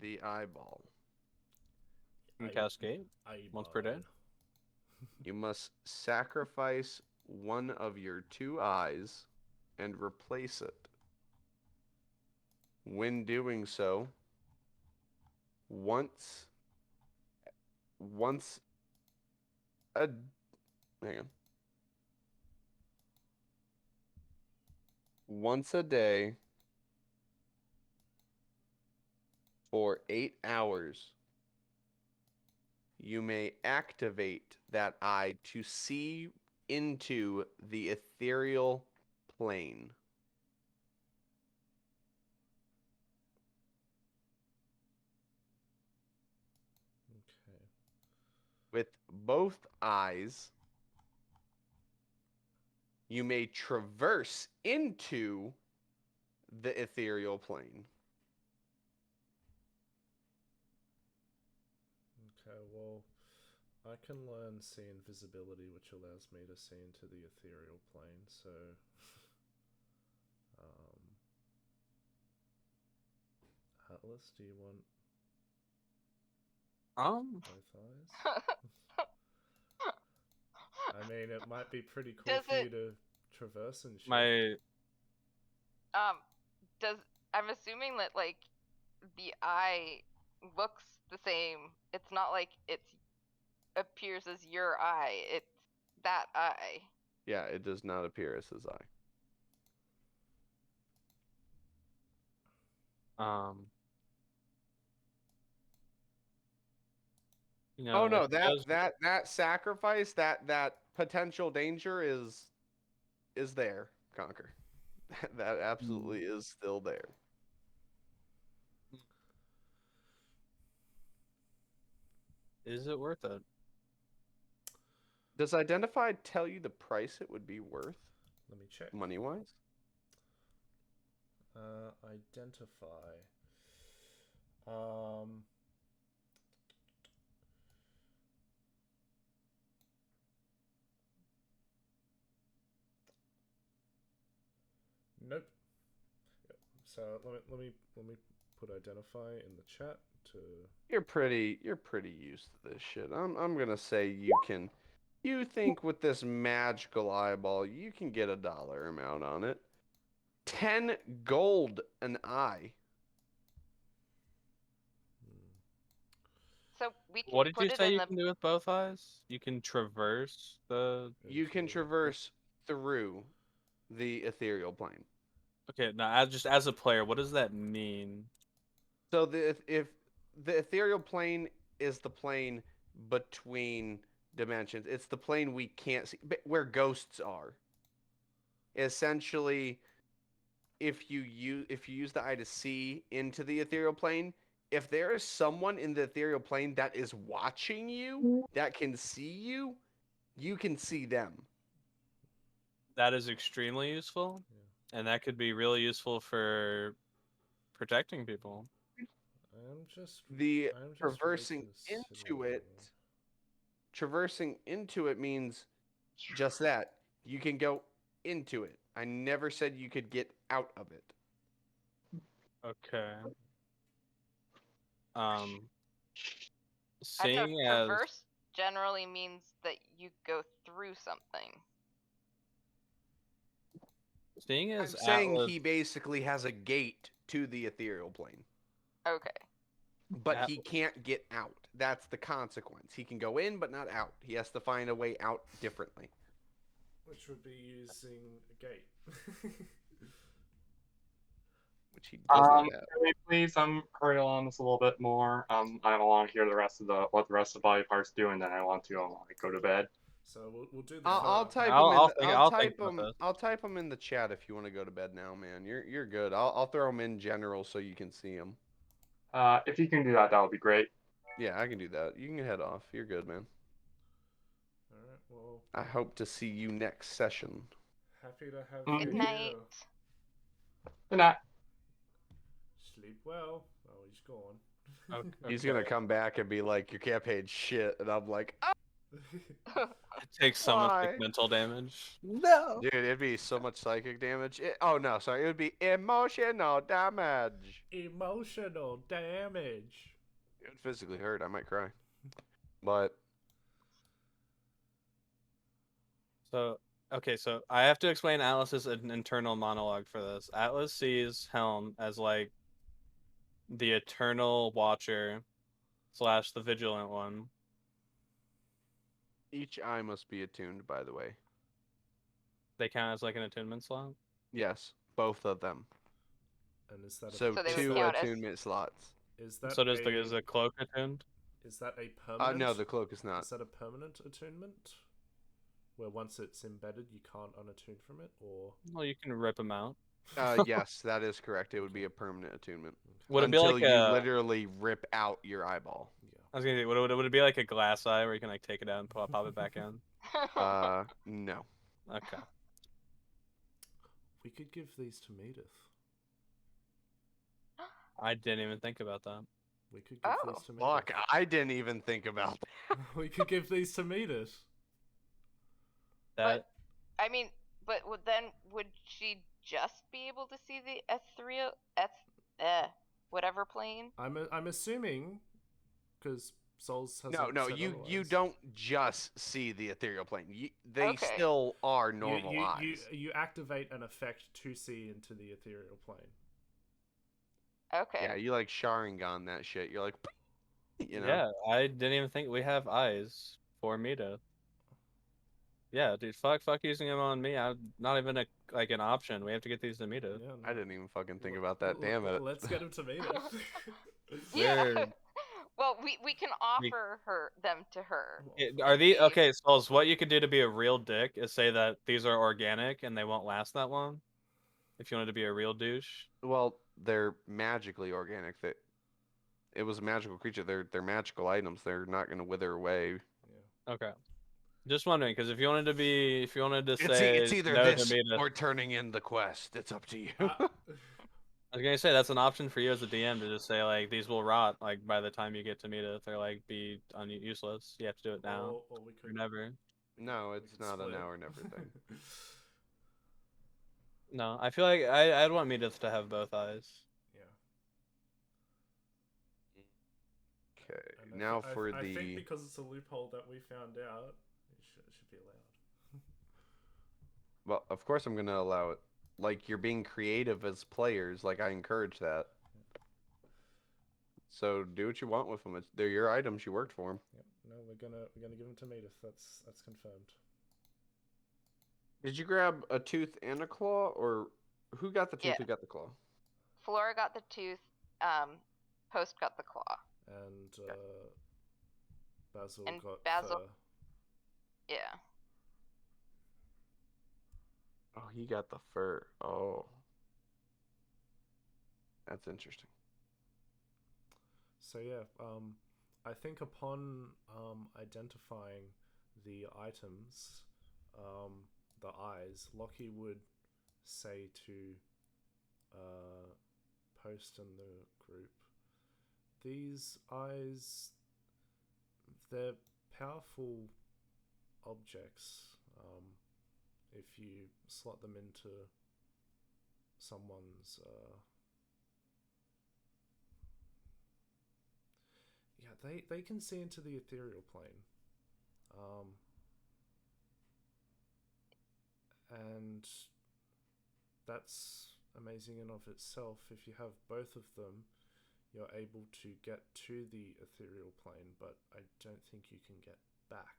the eyeball. In Cascade. Once per day? You must sacrifice one of your 2 eyes and replace it. When doing so, once a hang on. Once a day for 8 hours, you may activate that eye to see into the ethereal plane. Okay. With both eyes, you may traverse into the ethereal plane. Okay, well, I can learn see invisibility, which allows me to see into the ethereal plane, so... Atlas, do you want both eyes? I mean, it might be pretty cool Does for you it- to traverse and shit. I'm assuming that like the eye looks the same. It's not like it appears as your eye. It's that eye. Yeah, it does not appear as his eye. Oh no, if he does- that sacrifice, that potential danger is there, Conquer. That absolutely is still there. Is it worth it? Does Identified tell you the price it would be worth, Let me check. money-wise? Identify. Nope. Yep. So let me put identify in the chat to. You're pretty used to this shit. I'm gonna say you think with this magical eyeball you can get a dollar amount on it. 10 gold an eye. So we can What did put you it say in you the can do with both eyes? You can traverse the. You can traverse through the ethereal plane. Okay, now as a player, what does that mean? So if the ethereal plane is the plane between dimensions, it's the plane we can't see, where ghosts are. Essentially, if you use the eye to see into the ethereal plane, if there is someone in the ethereal plane that is watching you, that can see you, you can see them. That is extremely useful, and that could be really useful for protecting people. I'm just Traversing reconsidering. traversing into it means just that. You can go into it. I never said you could get out of it. Okay. I don't know. Seeing as Traverse generally means that you go through something. seeing I'm as saying Atlas, he basically has a gate to the ethereal plane, Okay. but he can't get out. That's the consequence. He can go in, but not out. He has to find a way out differently. Which would be using a gate. Which he does not have. Can we please hurry along this a little bit more? I don't want to hear the rest of what the rest of the body parts do, and then I want to go to bed. So we'll do the. I'll type them. I'll type them in the chat if you want to go to bed now, man. You're good. I'll throw them in general so you can see them. If you can do that, that would be great. Yeah, I can do that. You can head off. You're good, man. All right. Well. I hope to see you next session. Happy to have Good you night. here. Good night. Sleep well. Oh, he's gone. Okay. He's gonna come back and be like, "Your campaign's shit," and I'm like, "Oh, it takes so much Why? mental damage. No. dude, it'd be so much psychic damage." Oh no, sorry, it would be emotional damage. Emotional damage. It would physically hurt. I might cry, but So okay, so I have to explain Atlas's internal monologue for this. Atlas sees Helm as like the eternal watcher / the vigilant one. each eye must be attuned. By the way, They count as like an attunement slot. yes, both of them. And is that So So they would two count as- attunement slots. is that So does a, is the cloak attuned? is that a permanent? No, the cloak is not. Is that a permanent attunement? Where once it's embedded, you can't unattune from it, or Well, you can rip them out. Yes, that is correct. It would be a permanent attunement. Would it be Until like you a? literally rip out your eyeball. I was gonna say, would it be like a glass eye where you can like take it out and pop it back in? No. Okay. we could give these to Medith. I didn't even think about that. We could give Oh. these to Medith. Fuck, I didn't even think about that. We could give these to Medith. That I mean, but then would she just be able to see the ethereal, whatever plane? I'm assuming, because Souls has No, you don't just see the ethereal plane. They Okay. still are normal eyes. You activate an effect to see into the ethereal plane. Okay. Yeah, you like Sharingan that shit. You're like, you know. yeah, I didn't even think we have eyes for Medith. Yeah, dude, fuck using them on me. I'm not even an option. We have to get these to Medith. Yeah, I didn't even fucking think about that. Damn it. Let's get him to Medith. Yeah. Weird. Well, we can offer them to her. Are these okay? So what you could do to be a real dick is say that these are organic and they won't last that long. If you wanted to be a real douche. Well, they're magically organic. It was a magical creature. They're magical items. They're not going to wither away. Okay. Just wondering, because if you wanted to say It's either no to this Medith, or turning in the quest. It's up to you. I was gonna say that's an option for you as a DM to just say like these will rot like by the time you get to Medith or like be useless. You have to do it now or we or could never. No, we it's could not a split. now or never thing. No, I feel like I'd want Medith to have both eyes. Yeah. Okay, And now for I the. think because it's a loophole that we found out, it should be allowed. Well, of course I'm gonna allow it. Like you're being creative as players. Like I encourage that. So do what you want with them. They're your items. You worked for them. Yep. No, we're gonna give them to Medith. That's confirmed. Did you grab a tooth and a claw, or who got the tooth? Yeah. Who got the claw? Flora got the tooth. Post got the claw. And Basil And got Basil- fur. Yeah. Oh, he got the fur. Oh, that's interesting. So yeah, I think upon identifying the items, the eyes, Lockie would say to post in the group, these eyes, they're powerful objects. If you slot them into someone's they can see into the ethereal plane, and that's amazing in of itself. If you have both of them, you're able to get to the ethereal plane, but I don't think you can get back.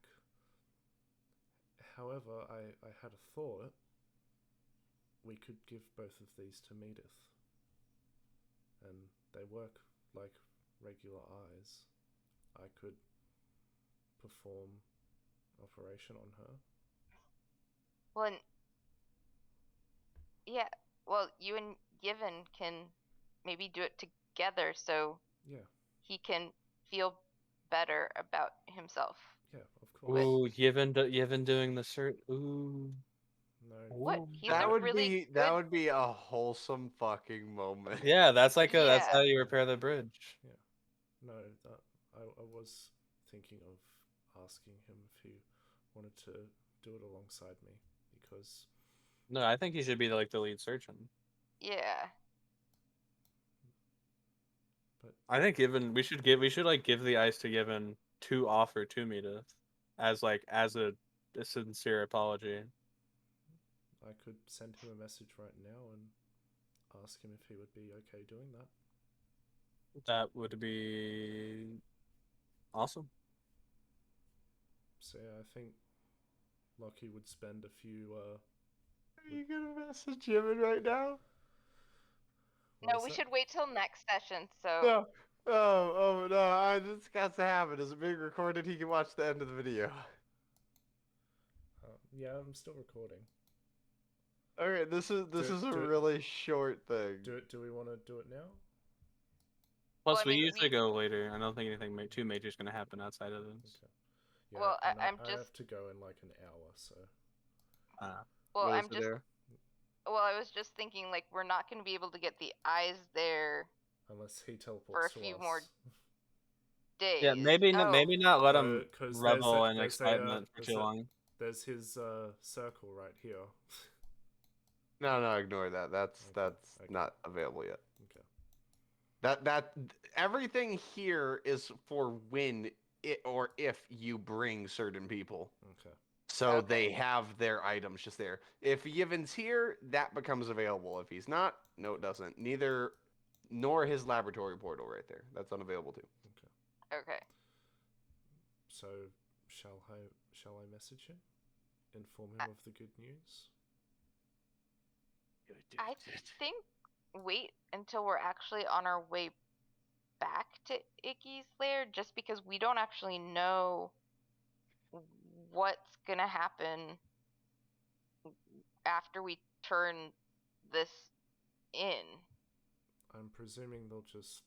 However, I had a thought. We could give both of these to Medith, and they work like regular eyes. I could perform operation on her. Well, yeah. Well, you and Given can maybe do it together, so Yeah, he can feel better about himself. yeah, of course. Ooh, Yevon doing the cert. Ooh. No, What? Ooh. He's That a would really be good... that would be a wholesome fucking moment. Yeah, that's like that's Yeah. how you repair the bridge. no, that I was thinking of asking him if he wanted to do it alongside me, because No, I think he should be like the lead surgeon. Yeah. but I think we should like give the ice to Given to offer to Medith as a sincere apology. I could send him a message right now and ask him if he would be okay doing that. That would be awesome. So yeah, I think Lockie would spend a few. Are you gonna message Jimin right now? what No, was we that? should wait till next session. So No. Oh no! This got to happen. Is it being recorded? He can watch the end of the video. Yeah, I'm still recording. Okay, this is a do it- really short thing. Do we want to do it now? Plus, Well, I we mean, usually go later. I don't think anything too major is going to happen outside of this. Okay. Yeah, Well, and I'm I just- have to go in like an hour, so well, What is I'm it just there? well, I was just thinking like we're not going to be able to get the eyes there unless he teleports for a to few us. more days. Yeah, maybe Oh, maybe not let him 'cause revel in there's excitement for too long. There's his circle right here. No, ignore that. That's Okay, okay. not available yet. Okay. That everything here is for when it or if you bring certain people. Okay. So Okay. they have their items just there. If Yevon's here, that becomes available. If he's not, no, it doesn't. Nor his laboratory portal right there. That's unavailable too. Okay. okay. So shall I message him? Inform him of the good news? I think wait until we're actually on our way back to Iggy's lair, just because we don't actually know what's gonna happen after we turn this in. I'm presuming they'll just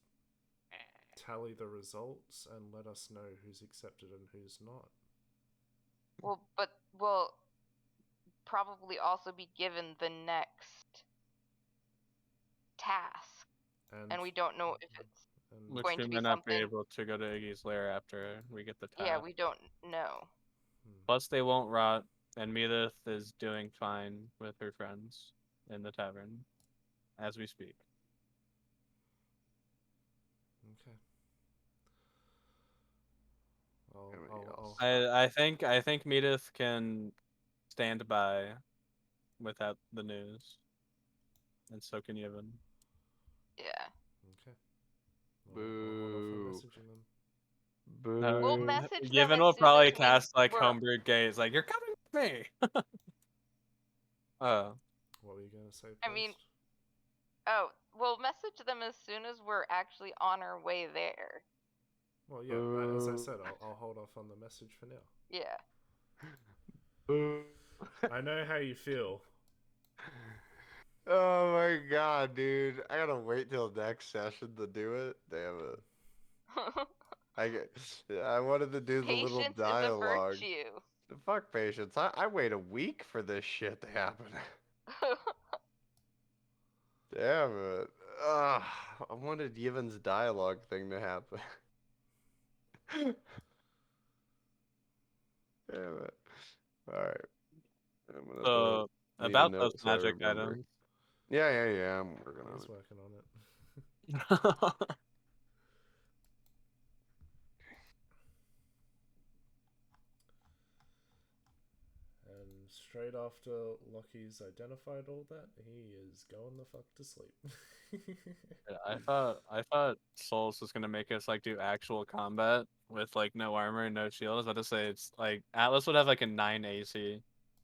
tally the results and let us know who's accepted and who's not. Well, but we'll probably also be given the next task, and we don't know if it's and Which going we to may be not be something. able to go to Iggy's lair after we get the task. Yeah, we don't know. Plus, they won't rot, and Medith is doing fine with her friends in the tavern as we speak. Okay. Everybody else. I think Medith can stand by without the news, and so can Yevon. Yeah. Okay. I'll hold off on Boo. messaging them. Boo. We'll message them Yevon as will soon probably as we cast like were- Homebrew Gaze, like you're coming with me. Oh. What were you gonna say? I mean- Post? Oh, we'll message them as soon as we're actually on our way there. Well, yeah. As I said, I'll hold off on the message for now. Yeah. Boo. I know how you feel. Oh my god, dude. I gotta wait till next session to do it. Damn it. I wanted to do the little Patience is a dialogue. virtue. Fuck patience. I wait a week for this shit to happen. Damn it. Ugh, I wanted Yivon's dialogue thing to happen. Damn it. Alright. I'm gonna So leave a about note those so I magic remember. items. Yeah. I'm working on He's it. working on it. And straight after Lockie's identified all that, he is going the fuck to sleep. I thought Souls was gonna make us like do actual combat with like no armor and no shield. I was about to say it's like Atlas would have like a 9 AC.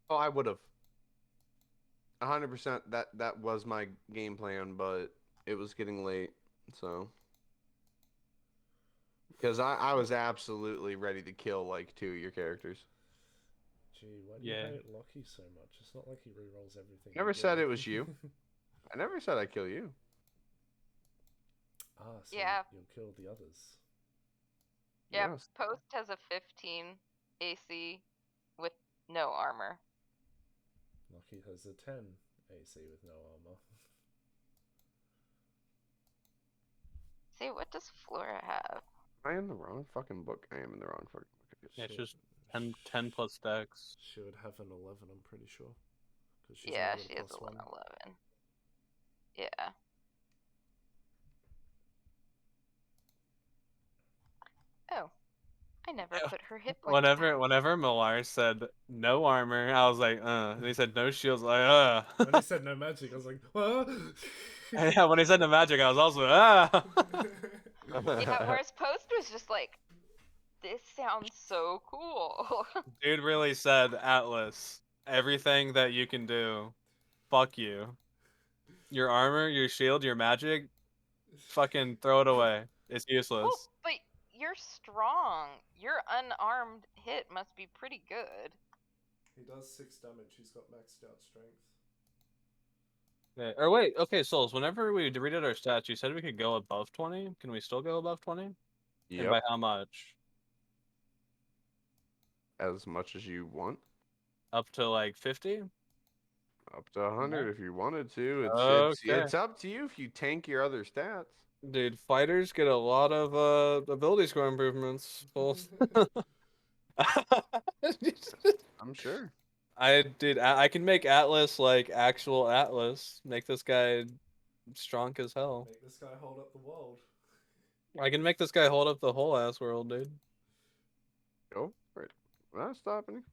Oh, I would have. 100%. That was my game plan, but it was getting late, so. Because I was absolutely ready to kill like 2 of your characters. Gee, why do you hate Lockie so much? It's not like he rerolls everything. Never said it was you. I never said I'd kill you. Ah, so Yeah. you'll kill the others. Yeah, Yes. Post has a 15 AC with no armor. Lockie has a 10 AC with no armor. See, what does Flora have? Am I in the wrong fucking book? I am in the wrong fucking book. Yeah, it's just 10 plus dex. She would have an 11, I'm pretty sure. She's Yeah, only got she has plus 11. 1. Yeah. Oh, I never put her hit points back. Whenever Millar said no armor, I was like, and he said no shields, like, When he said no magic, I was like, what? Yeah, when he said no magic, I was also, Yeah, whereas Post was just like, this sounds so cool. Dude really said, Atlas, everything that you can do, fuck you. Your armor, your shield, your magic, fucking throw it away. It's useless. Well, but you're strong. Your unarmed hit must be pretty good. He does 6 damage. He's got maxed out strength. Okay. Or wait, okay, Souls, whenever we redid our stats, you said we could go above 20. Can we still go above 20? Yep. And by how much? As much as you want. Up to like 50? Up to 100 if you wanted to. Okay. It's up to you if you tank your other stats. Dude, fighters get a lot of ability score improvements. I'm sure. I can make Atlas like actual Atlas. Make this guy strong as hell. Make this guy hold up the world. I can make this guy hold up the whole ass world, dude. Go for it. We're not stopping you.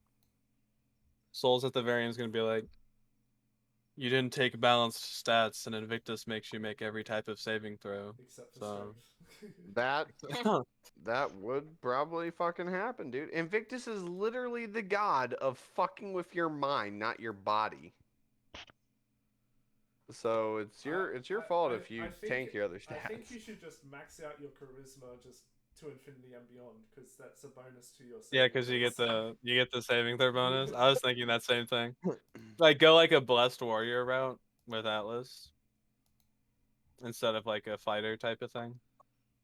Souls at the very end is gonna be like, you didn't take balanced stats, and Invictus makes you make every type of saving throw. Except for So strength. That would probably fucking happen, dude. Invictus is literally the god of fucking with your mind, not your body. So it's your fault if you tank your other stats. I think you should just max out your charisma just to infinity and beyond, because that's a bonus to your. Yeah, because you get the saving throw bonus. I was thinking that same thing. Like go like a blessed warrior route with Atlas instead of like a fighter type of thing.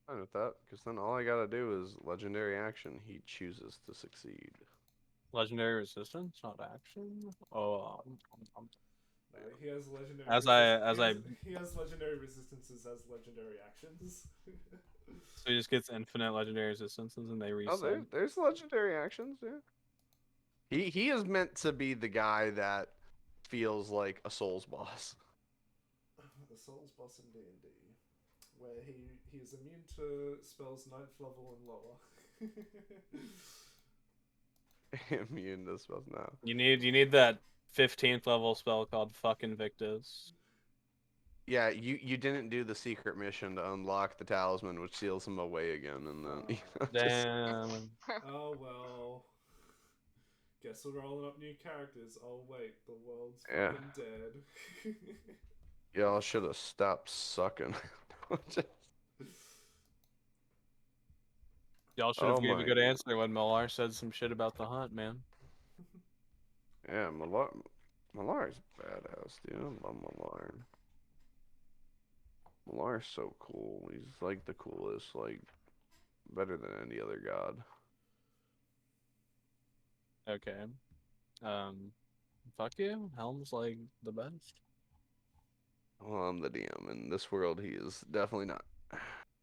Fine with that, because then all I gotta do is legendary action. He chooses to succeed. Legendary resistance, not action. Oh. No, he has legendary. He has legendary resistances as legendary actions. So he just gets infinite legendary resistances and they reset. Oh, there's legendary actions, yeah. He is meant to be the guy that feels like a Souls boss. The Souls boss in D&D, where he is immune to spells 9th level and lower. Immune to spells now. You need that 15th level spell called Fuck Invictus. Yeah, you didn't do the secret mission to unlock the talisman, which seals him away again, and then Damn. Oh well. Guess we're rolling up new characters. Oh wait, the world's fucking dead. Y'all should have stopped sucking. Y'all should have gave a good answer when Millar said some shit about the hunt, man. Yeah, Millar's badass, dude. I love Millar. Millar's so cool. He's like the coolest, like, better than any other god. Okay. Fuck you. Helm's like the best. Well, I'm the DM. In this world, he is definitely not.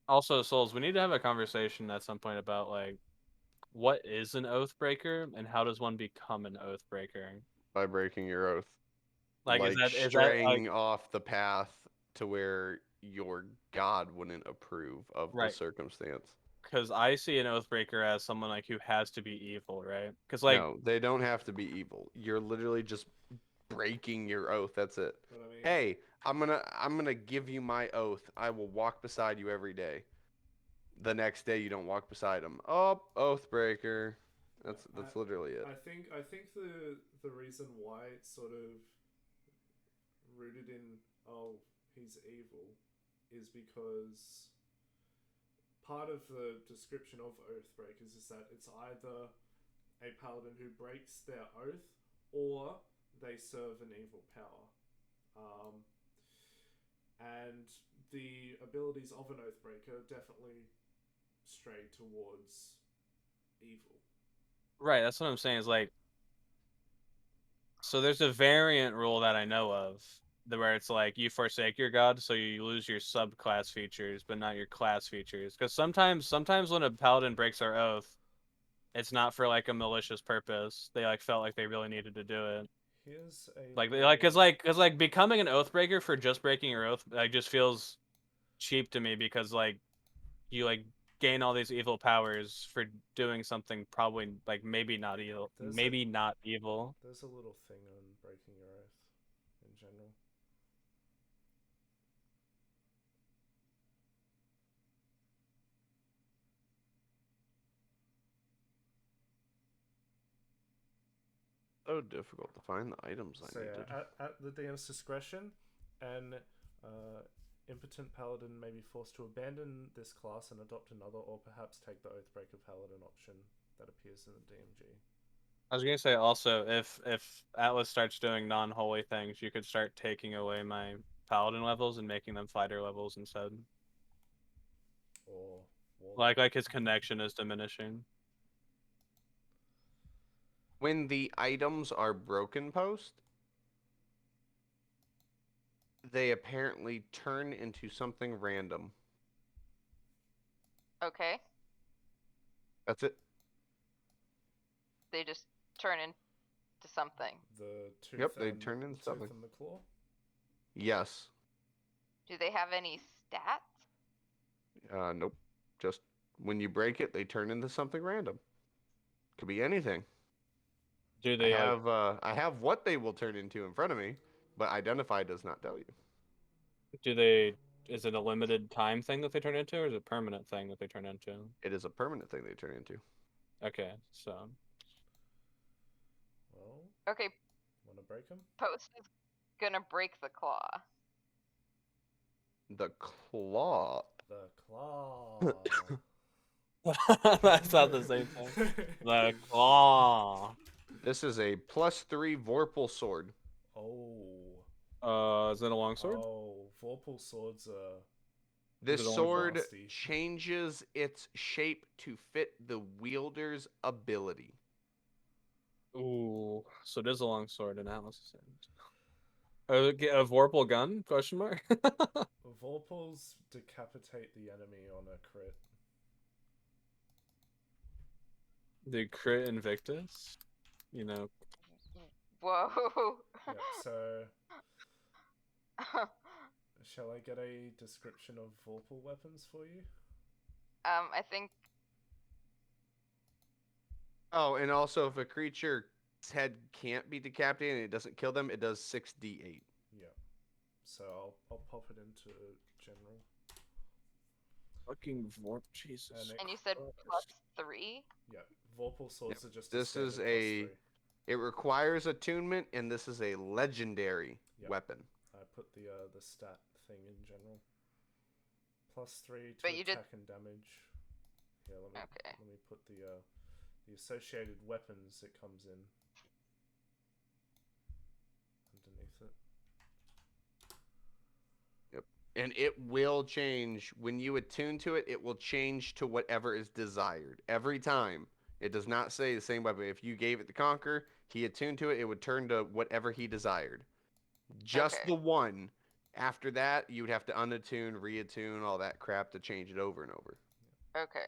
Also, Souls, we need to have a conversation at some point about like what is an Oathbreaker and how does one become an Oathbreaker? By breaking your oath. Like, Like is that like straying off the path to where your god wouldn't approve of the Right. circumstance. because I see an Oathbreaker as someone like who has to be evil, right? Because like No, they don't have to be evil. You're literally just breaking your oath. That's it. But I mean, Hey, I'm gonna give you my oath. I will walk beside you every day. The next day you don't walk beside him. Oh, oath breaker. That's literally it. I think the reason why it's sort of rooted in he's evil is because part of the description of Oathbreakers is that it's either a paladin who breaks their oath or they serve an evil power. And the abilities of an Oathbreaker definitely stray towards evil. right, that's what I'm saying is like so there's a variant rule that I know of where it's like you forsake your god so you lose your subclass features but not your class features because sometimes when a paladin breaks their oath it's not for like a malicious purpose. They like felt like they really needed to do it. Here's a Like because becoming an Oathbreaker for just breaking your oath like just feels cheap to me because like you like gain all these evil powers for doing something probably like maybe not evil. There's There's a little thing on breaking your oath in general. So difficult to find the items I So needed. yeah, at the DM's discretion, an impotent paladin may be forced to abandon this class and adopt another, or perhaps take the Oathbreaker paladin option that appears in the DMG. I was gonna say also if Atlas starts doing non-holy things, you could start taking away my paladin levels and making them fighter levels instead. Or Like his connection is diminishing. When the items are broken post, they apparently turn into something random. Okay. That's it. They just turn into something. The tooth. Yep, they and turn into the something. Tooth and the claw. Yes. Do they have any stats? Nope. Just when you break it, they turn into something random. Could be anything. Do they I have what they will turn into in front of me, but identify does not tell you. is it a limited time thing that they turn into or is it a permanent thing that they turn into? It is a permanent thing they turn into. Okay, so Well, Okay, wanna break him? Post is gonna break the claw. The claw. The claw. that's not the same thing. The claw. This is a +3 Vorpal sword. Oh. Is it a longsword? Oh, Vorpal swords are. This Is it only sword nasty? changes its shape to fit the wielder's ability. Ooh, so it is a longsword in Atlas. A Vorpal gun? Question mark. Vorpals decapitate the enemy on a crit. The crit Invictus. You know. Whoa. Yep, so. Shall I get a description of Vorpal weapons for you? I think. Oh, and also if a creature's head can't be decapitated and it doesn't kill them, it does 6d8. Yeah. So I'll pop it into general. Fucking Vorp, Jesus. And you said +3? Yeah, Vorpal swords Yep. are just. This is standard +3. it requires attunement, and this is a legendary Yep. weapon. I put the stat thing in general. +3 to But you did- attack and damage. Yeah, let Okay. me put the associated weapons it comes in underneath it. Yep. And it will change when you attune to it. It will change to whatever is desired every time. It does not say the same weapon. If you gave it the Conquer, he attuned to it, it would turn to whatever he desired. Just Okay. the one. After that, you would have to unattune, reattune, all that crap to change it over and over. Okay.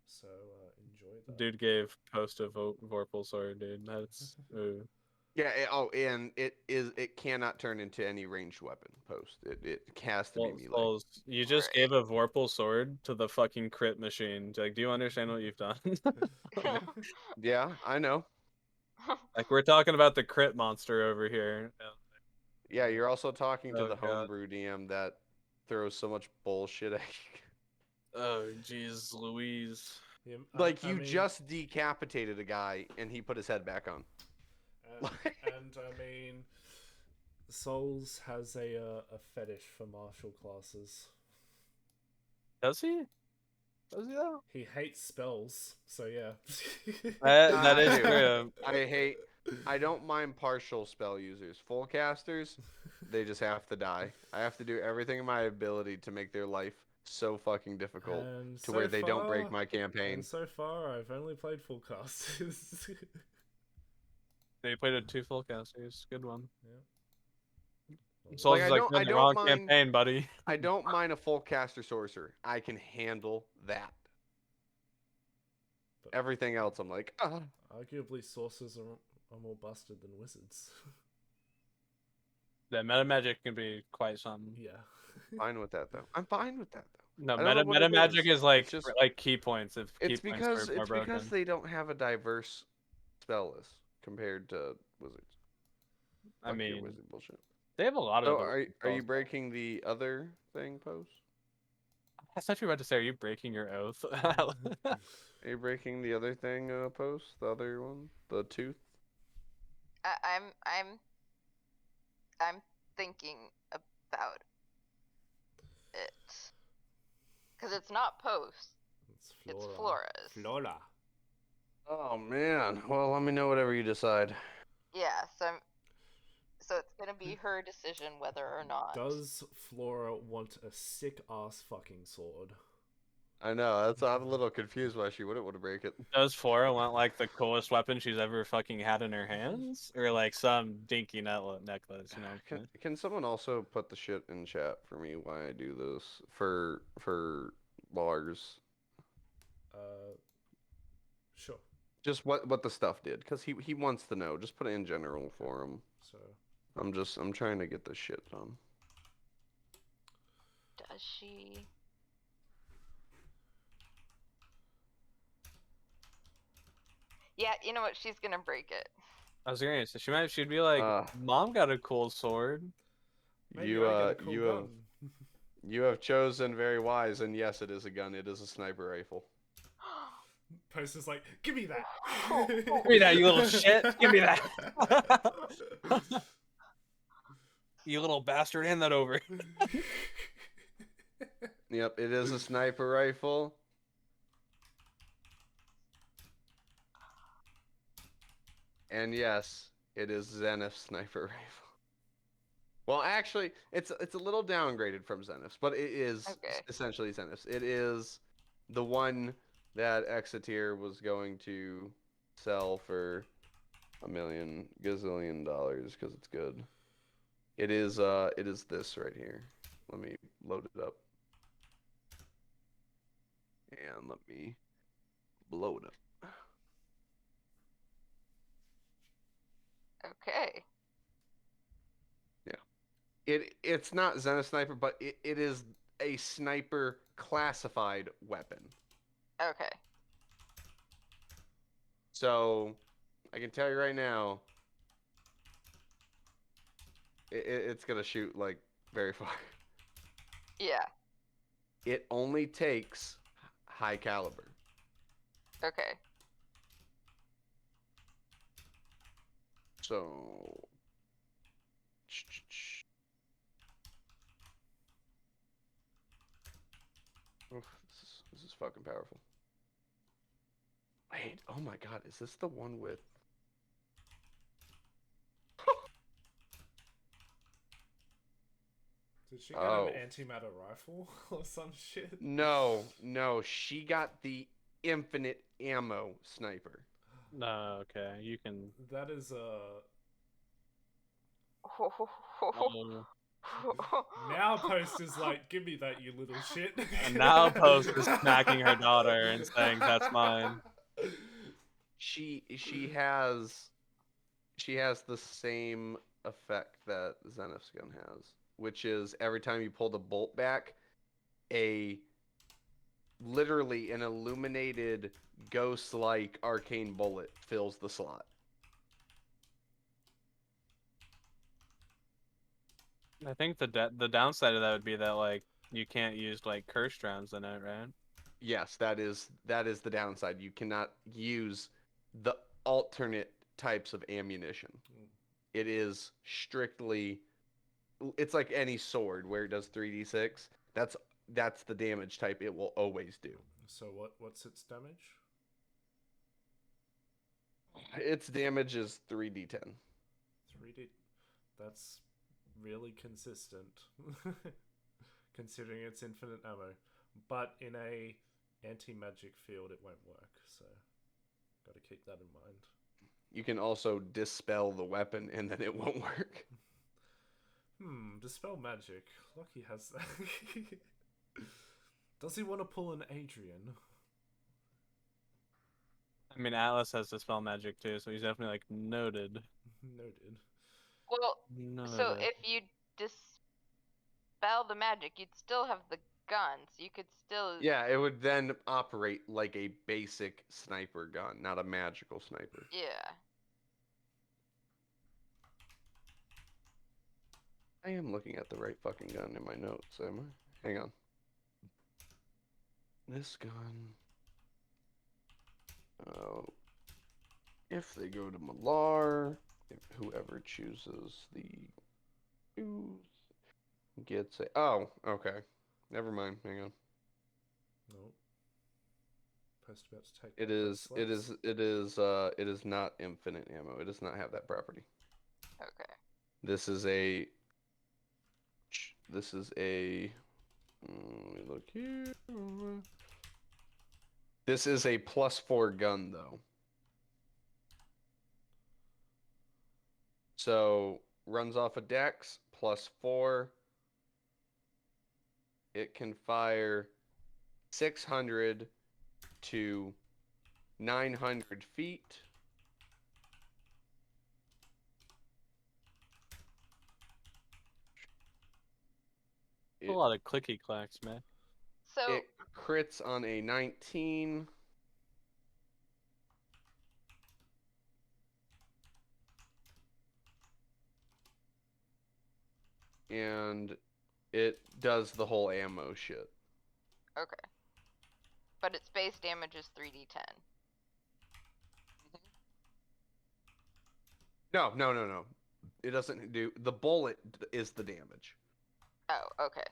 So enjoy that. Dude gave Post a Vorpal sword, dude. That's ooh. Yeah. And it cannot turn into any ranged weapon. Post it has to be melee. Souls, you just Right. gave a Vorpal sword to the fucking crit machine. Like, do you understand what you've done? Yeah, I know. Like, we're talking about the crit monster over here. Yeah, you're also talking to Oh, the God. homebrew DM that throws so much bullshit at you. Oh, jeez, Louise. Yeah, Like, I you mean, just decapitated a guy and he put his head back on. and I mean, Souls has a fetish for martial classes. Does he? Does he though? He hates spells, so yeah. That is I true. I don't mind partial spell users. Full casters, they just have to die. I have to do everything in my ability to make their life so fucking difficult And to so where they don't far- break my campaign. And so far, I've only played full casters. They played a 2 full casters. Good one. Yeah. Souls Like, is like, "You're in the wrong campaign, buddy." I don't mind a full caster sorcerer. I can handle that. But Everything else, I'm like, arguably, sorcerers are more busted than wizards. Yeah, meta magic can be quite something. Yeah. fine with that though. I'm fine with that though. No, I don't know what meta it magic is like It's just like key points. If key it's points because are more broken. they don't have a diverse spell list compared to wizards. I Fuck your mean, wizard bullshit. they have a lot So of. are you spells. breaking the other thing, Post? I thought you were about to say, "Are you breaking your oath?" Are you breaking the other thing, Post? The other one, the tooth. I'm thinking about it because it's not Post. It's Flora's. Flora. Oh man. Well, let me know whatever you decide. Yeah. So it's gonna be her decision whether or not. Does Flora want a sick ass fucking sword? I know. I'm a little confused why she wouldn't want to break it. Does Flora want like the coolest weapon she's ever fucking had in her hands, or like some dinky necklace? You know. Can someone also put the shit in chat for me why I do this for Lars? Sure. Just what the stuff did, because he wants to know. Just put it in general for him. So I'm trying to get this shit done. Does she? Yeah, you know what? She's gonna break it. I was gonna say she'd be like, "Mom got a cool sword." maybe You I get a cool gun. you have chosen very wise, and yes, it is a gun. It is a sniper rifle. Post is like, give me that. Give me that, you little shit. Give me that. You little bastard, hand that over. Yep, it is a sniper rifle. And yes, it is Zenith's sniper rifle. Well, actually, it's a little downgraded from Zenith's, but it is essentially Zenith's. It is the one that Exeter was going to sell for $1 million gazillion because it's good. It is this right here. Let me load it up. And let me blow it up. Okay. Yeah. It's not Zenith Sniper, but it is a sniper classified weapon. Okay. So, I can tell you right now, it's gonna shoot like very far. Yeah. It only takes high caliber. Okay. So, Oof, this is fucking powerful. Wait, oh my god, is this the one with... Did she get Oh. an antimatter rifle or some shit? No, she got the infinite ammo sniper. No, okay, you can. That is Oh. now Post is like, give me that, you little shit. And now Post is smacking her daughter and saying, "That's mine." She has the same effect that Zenith's gun has, which is every time you pull the bolt back, literally an illuminated ghost-like arcane bullet fills the slot. I think the downside of that would be that like you can't use like cursed rounds in it, right? Yes, that is the downside. You cannot use the alternate types of ammunition. It is strictly, it's like any sword where it does 3d6. That's the damage type it will always do. So what's its damage? Its damage is 3d10. 3D. That's really consistent, considering it's infinite ammo. But in a anti-magic field, it won't work. So, got to keep that in mind. You can also dispel the weapon, and then it won't work. Dispel magic. Lucky has that. Does he want to pull an Adrian? I mean, Atlas has dispel magic too, so he's definitely like noted. Noted. Well, so Noted. if you dispel the magic, you'd still have the guns. You could still. Yeah, it would then operate like a basic sniper gun, not a magical sniper. Yeah. I am looking at the right fucking gun in my notes, am I? Hang on. This gun. If they go to Malar, if whoever chooses the gets a... Oh, okay. Never mind. Hang on. Nope. Post about to take. It is not infinite ammo. It does not have that property. Okay. This is a... Let me look here. This is a +4 gun, though. So, runs off a dex, +4. It can fire 600 to 900 feet. A lot of clicky clacks, man. So It crits on a 19. And it does the whole ammo shit. okay. But its base damage is 3d10. No. It doesn't do... The bullet is the damage. Oh, okay.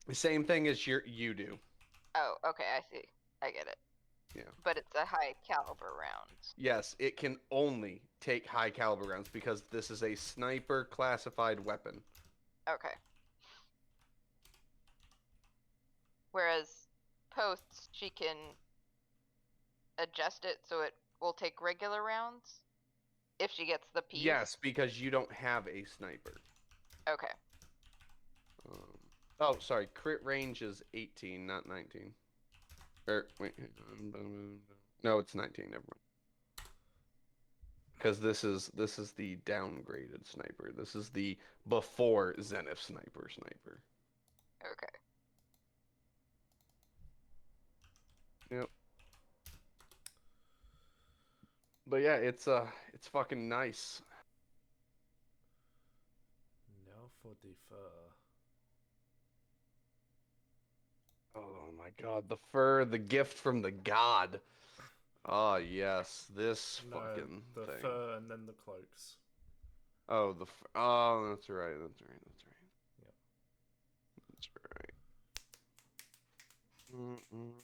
The same thing as you do. Oh, okay, I see. I get it. Yeah. But it's a high caliber round. Yes, it can only take high caliber rounds because this is a sniper classified weapon. Okay. Whereas posts, she can adjust it so it will take regular rounds if she gets the piece. Yes, because you don't have a sniper. Okay. Oh, sorry. Crit range is 18, not 19. Wait. No, it's 19. Never mind. Because this is the downgraded sniper. This is the before Zenith sniper. Okay. Yep. But yeah, it's fucking nice. Now for the fur. Oh my god, the fur, the gift from the god. Oh yes, this fucking the thing. fur and then the cloaks. Oh, oh, that's right. Yep. That's right. Mm-mm.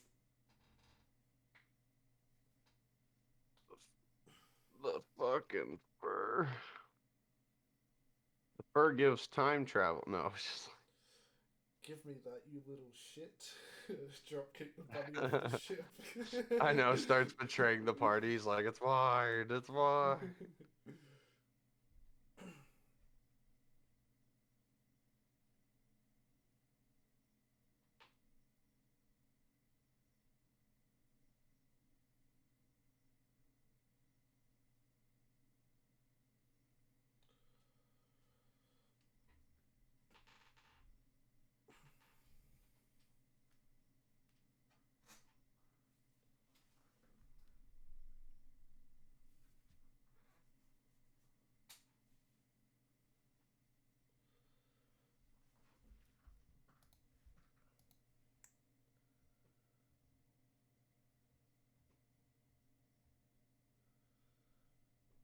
The fucking fur. The fur gives time travel. No, it's just Give me that, you little shit. Drop kick the bunny off the ship. I know, starts betraying the party. He's like, it's mine, it's mine.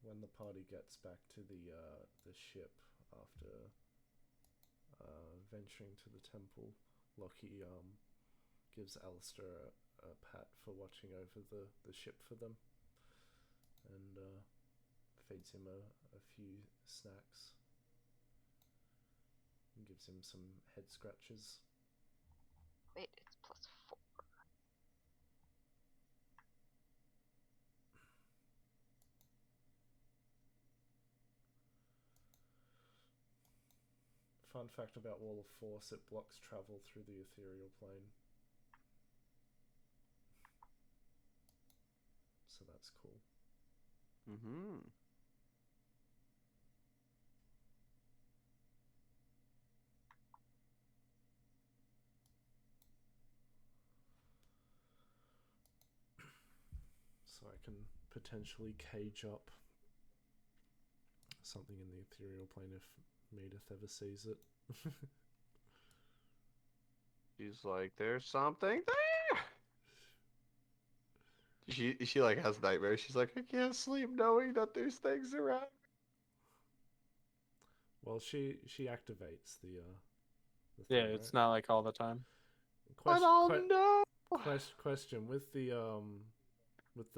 When the party gets back to the ship after venturing to the temple, Lockie gives Alistair a pat for watching over the ship for them, and feeds him a few snacks and gives him some head scratches. Wait, it's +4. Fun fact about Wall of Force, it blocks travel through the ethereal plane. So that's cool. Mm-hmm. So I can potentially cage up something in the ethereal plane if Medith ever sees it. She's like, there's something there. She like has nightmares. She's like, I can't sleep knowing that there's things around. Well, she activates the Yeah, thing, it's right? not like all the time. But I'll know. Question with the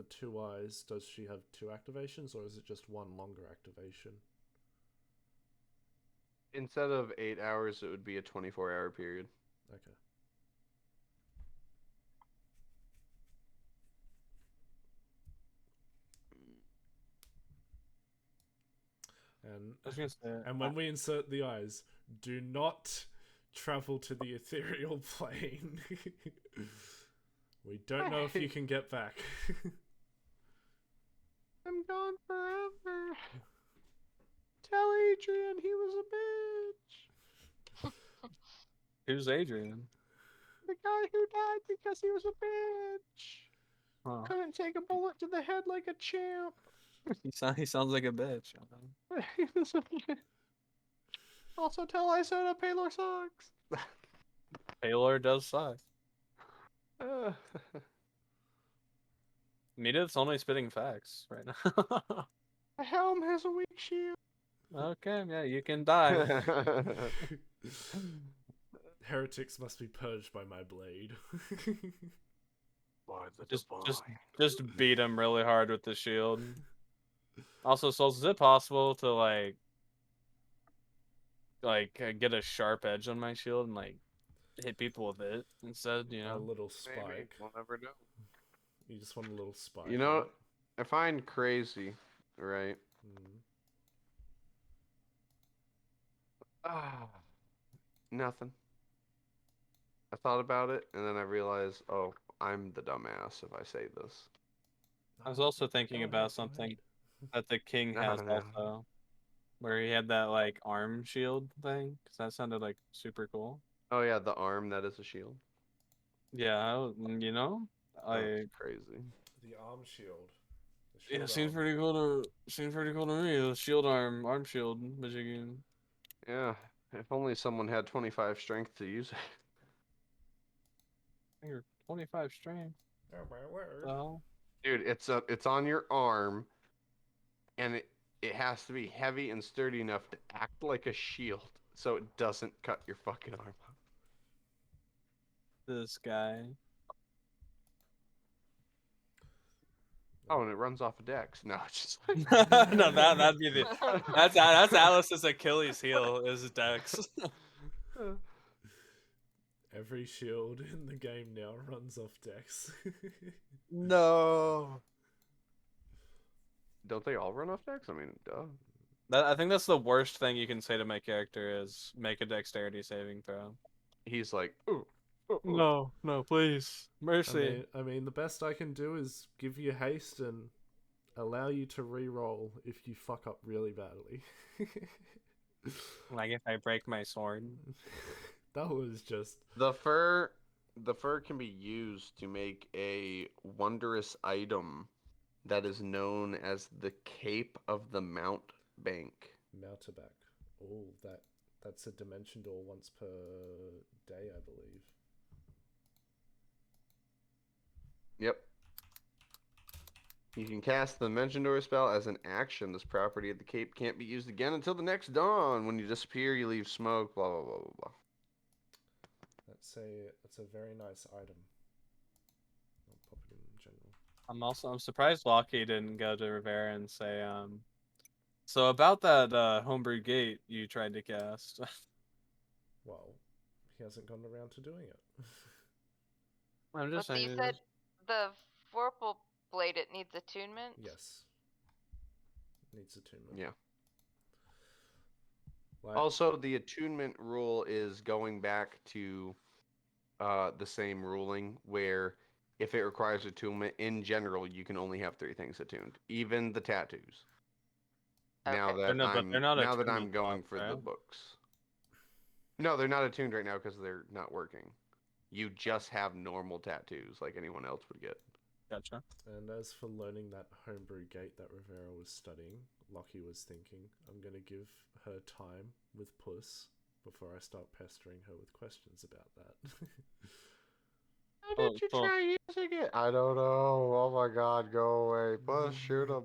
2 eyes, does she have 2 activations or is it just one longer activation? Instead of 8 hours, it would be a 24-hour period. Okay. And I was gonna say, and when we insert the eyes, do not travel to the ethereal plane. We don't know if you can get back. I'm gone forever. Tell Adrian he was a bitch. who's Adrian? The guy who died because he was a bitch. Huh. Couldn't take a bullet to the head like a champ. He sounds like a bitch. He was a bitch. Also tell Isoda Paylor sucks. Taylor does suck. Medith's only spitting facts right now. The helm has a weak shield. Okay, yeah, you can die. Heretics must be purged by my blade. By the just beat him really hard with the shield. Also, Souls, is it possible to get a sharp edge on my shield and hit people with it instead? You A know, little Maybe. spike. We'll never know. You just want a little spike. You know, right? I find crazy, right? Nothing. I thought about it, and then I realized, oh, I'm the dumbass if I say this. I was also thinking Go about ahead, go something ahead. that the king No, has no. also, where he had that arm shield thing, because that sounded super cool. Oh yeah, the arm that is a shield. Yeah, you know, That's crazy. The arm shield. The yeah, shield seems arm. pretty cool to me. The shield arm shield Michigan. Yeah, if only someone had 25 strength to use it. You're 25 strength. Oh my word. Well, Dude, it's on your arm, and it has to be heavy and sturdy enough to act like a shield, so it doesn't cut your fucking arm off. this guy. Oh, and it runs off of Dex. No, it's just like No, that'd be the that's Alice's Achilles heel is Dex. Every shield in the game now runs off Dex. No. Don't they all run off Dex? I mean, duh. I think that's the worst thing you can say to my character is make a dexterity saving throw. He's like, ooh. No, please. Mercy. I mean, the best I can do is give you haste and allow you to re-roll if you fuck up really badly. Like if I break my sword. That was just... The fur can be used to make a wondrous item that is known as the Cape of the Mountebank. Mountebank. Oh, that's a dimension door once per day, I believe. Yep. You can cast the Dimension Door spell as an action. This property of the cape can't be used again until the next dawn. When you disappear, you leave smoke, blah, blah, blah, blah, blah. That's a very nice item. I'll pop it in general. I'm surprised Locky didn't go to Rivera and say, so about that homebrew gate you tried to cast. Well, he hasn't gone around to doing it. I'm just But saying. you said the Vorpal blade, it needs attunement? Yes. Needs attunement. Yeah. Like, Also, the attunement rule is going back to the same ruling where if it requires attunement, in general, you can only have 3 things attuned, even the tattoos. Now Okay. that They're not I'm attunement going slots, for the right? books. No, they're not attuned right now because they're not working. You just have normal tattoos like anyone else would get. Gotcha. and as for learning that homebrew gate that Rivera was studying, Lockie was thinking, I'm going to give her time with Puss before I start pestering her with questions about that. How Oh, did you cool. try using it? I don't know. Oh my god, go away. Buzz, shoot him.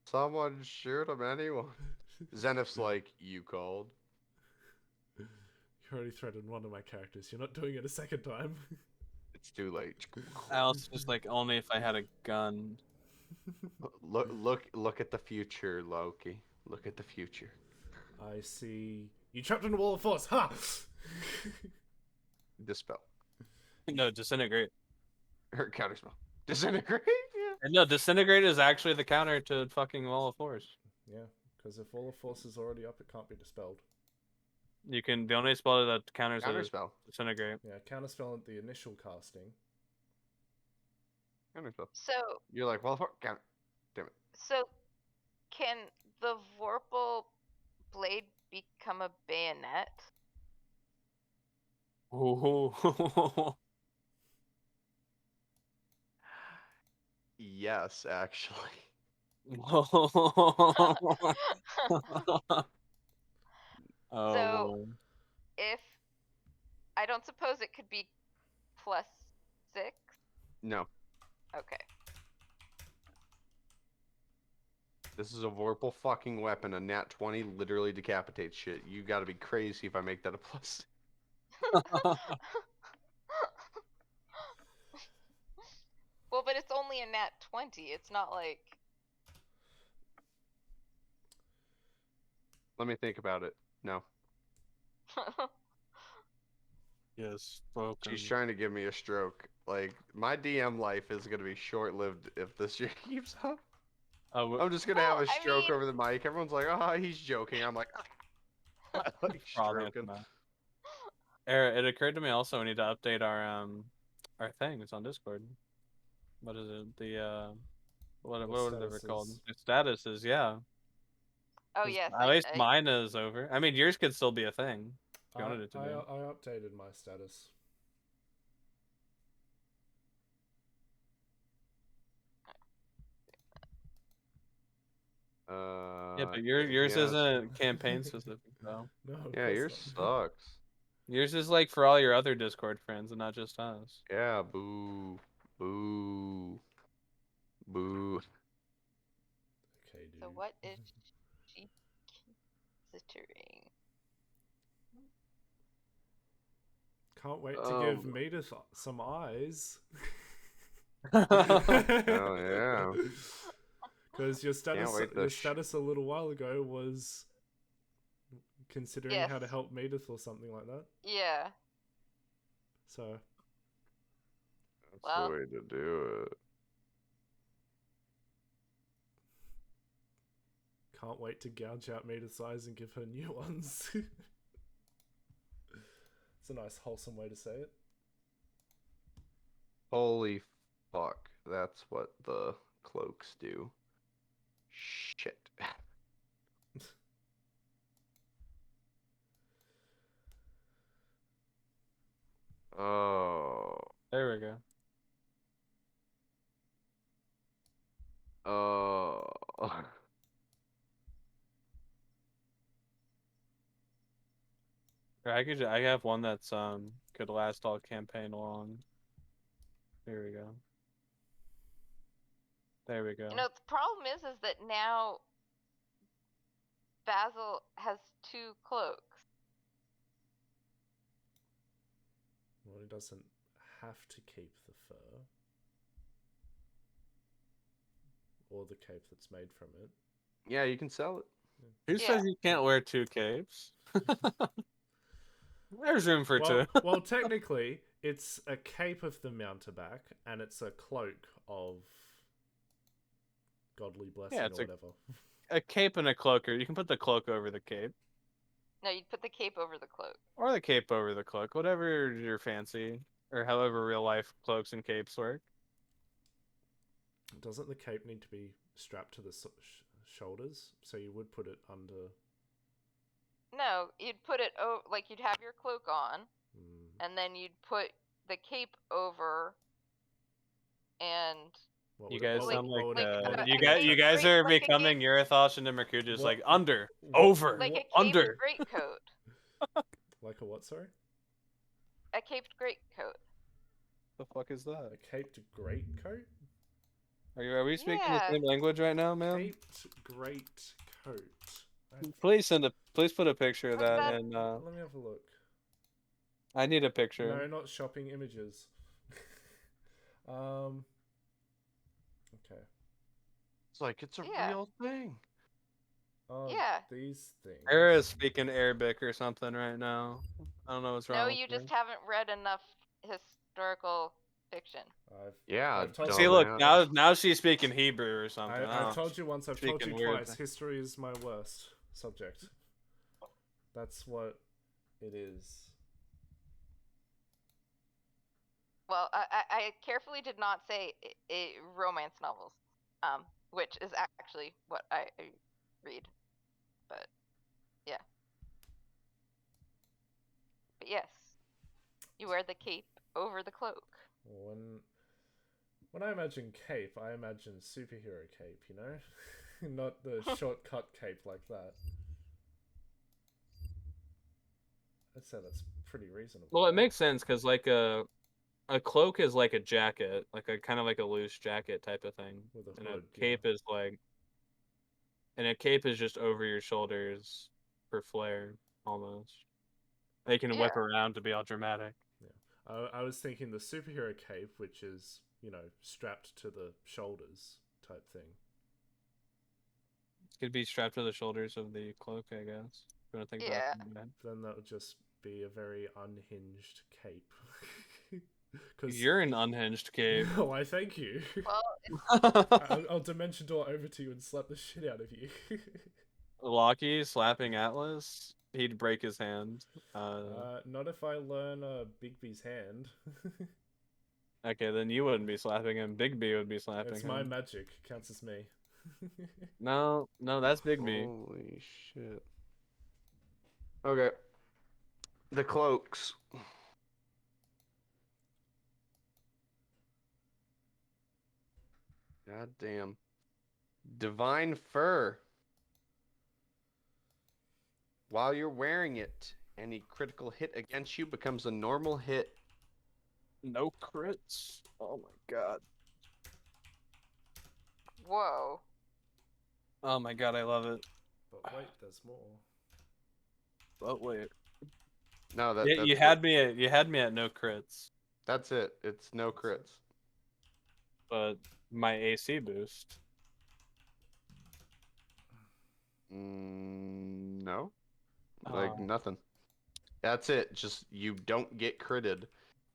Someone shoot him, anyone. Zenith's like, you called? You already threatened one of my characters. You're not doing it a second time. It's too late. Alice was like, only if I had a gun. Look at the future, Loki. Look at the future. I see. You trapped in a wall of force. Ha! Dispel. No, disintegrate. Or counterspell. Disintegrate? Yeah. And no, disintegrate is actually the counter to fucking Wall of Force. Yeah, because if wall of force is already up, it can't be dispelled. You can the only spell that counters a Counterspell. disintegrate. Yeah, counterspell at the initial casting. Counterspell. So, You're like, well, counter. Damn it. so can the Vorpal blade become a bayonet? Ooh. Yes, actually. Oh. If I don't suppose it could be +6? No. Okay. This is a Vorpal fucking weapon. A nat 20 literally decapitates shit. You gotta be crazy if I make that a plus. Well, but it's only a nat 20. It's not like. Let me think about it. No. Yes, broken. She's trying to give me a stroke. Like, my DM life is gonna be short-lived if this shit keeps up. I'm just gonna have Well, a I stroke mean- over the mic. Everyone's like, oh, he's joking. I'm like, like stroking. It occurred to me also we need to update our things on Discord. What is it? The what are they called? statuses? The statuses, yeah. Oh 'Cause yes. At least mine is over. I mean, yours could still be a thing. If you I, wanted it to I, be. I updated my status. Yeah, but yours yeah. isn't campaign specific though. No, of Yeah, course yours not. sucks. Yours is like for all your other Discord friends and not just us. Yeah, boo. Boo. Boo. Okay, dude. So what is she considering? Can't wait to give Metis some eyes. Oh yeah. Because your wait to status a little while ago was considering how to Yes. help Medith or something like that. Yeah. So That's Well. the way to do it. can't wait to gouge out Medith's eyes and give her new ones. It's a nice wholesome way to say it. Holy fuck. That's what the cloaks do. Shit. Oh. There we go. Oh. I have one that's could last all campaign long. Here we go. There we go. You know, the problem is that now Basil has 2 cloaks. Well, he doesn't have to keep the fur. Or the cape that's made from it. Yeah, you can sell it. Who says you can't wear 2 capes? There's room for 2. Well, technically, it's a cape of the mountebank, and it's a cloak of godly blessing or whatever. A cape and a cloak, or you can put the cloak over the cape. No, you'd put the cape over the cloak. Or the cape over the cloak, whatever your fancy, or however real life cloaks and capes work. Doesn't the cape need to be strapped to the shoulders? So you would put it under... No, you'd put it like you'd have your cloak on, and then you'd put the cape over, and You guys sound like you guys are becoming Urathosh and Mercurius, like under, over, like a caped under. greatcoat. Like a what? Sorry. A caped greatcoat. The fuck is that? A caped greatcoat? Are we speaking the same language right now, man? Caped greatcoat. Please put a picture of that and let me have a look. I need a picture. No, not shopping images. Okay. It's like it's a real thing. Oh, Yeah. These things. Era is speaking Arabic or something right now. I don't know what's wrong. No, with you her. just haven't read enough historical fiction. I've told See, you look, now she's speaking Hebrew or something. I've told you once, I've told you Speaking weird. twice. History is my worst subject. That's what it is. Well, I carefully did not say romance novels, which is actually what I read. But yeah. But yes, you wear the cape over the cloak. When I imagine cape, I imagine superhero cape, you know? Not the shortcut cape like that. I'd say that's pretty reasonable. Well, it makes sense because like a cloak is like a jacket, like a kind of like a loose jacket type of thing, With a and hood, a cape is like, and a cape is just over your shoulders for flair almost. They can whip around to be all dramatic. Yeah, I was thinking the superhero cape, which is, you know, strapped to the shoulders type thing. It could be strapped to the shoulders of the cloak, I guess. You want to think about that? Then that would just be a very unhinged cape. You're an unhinged cape. Oh, I thank you. Well, I'll dimension door over to you and slap the shit out of you. Loki slapping Atlas, he'd break his hand. Not if I learn Bigby's hand. Okay, then you wouldn't be slapping him. Big B would be slapping him. It's my magic. Counts as me. No, that's Big B. Holy shit. Okay. The cloaks. God damn. Divine fur. While you're wearing it, any critical hit against you becomes a normal hit. No crits. Oh my god. whoa. Oh my god, I love it. But wait, there's more. But wait. No, Yeah, you had me at no crits. That's it. It's no crits. but my AC boost. No. Like Oh. nothing. That's it. Just you don't get critted.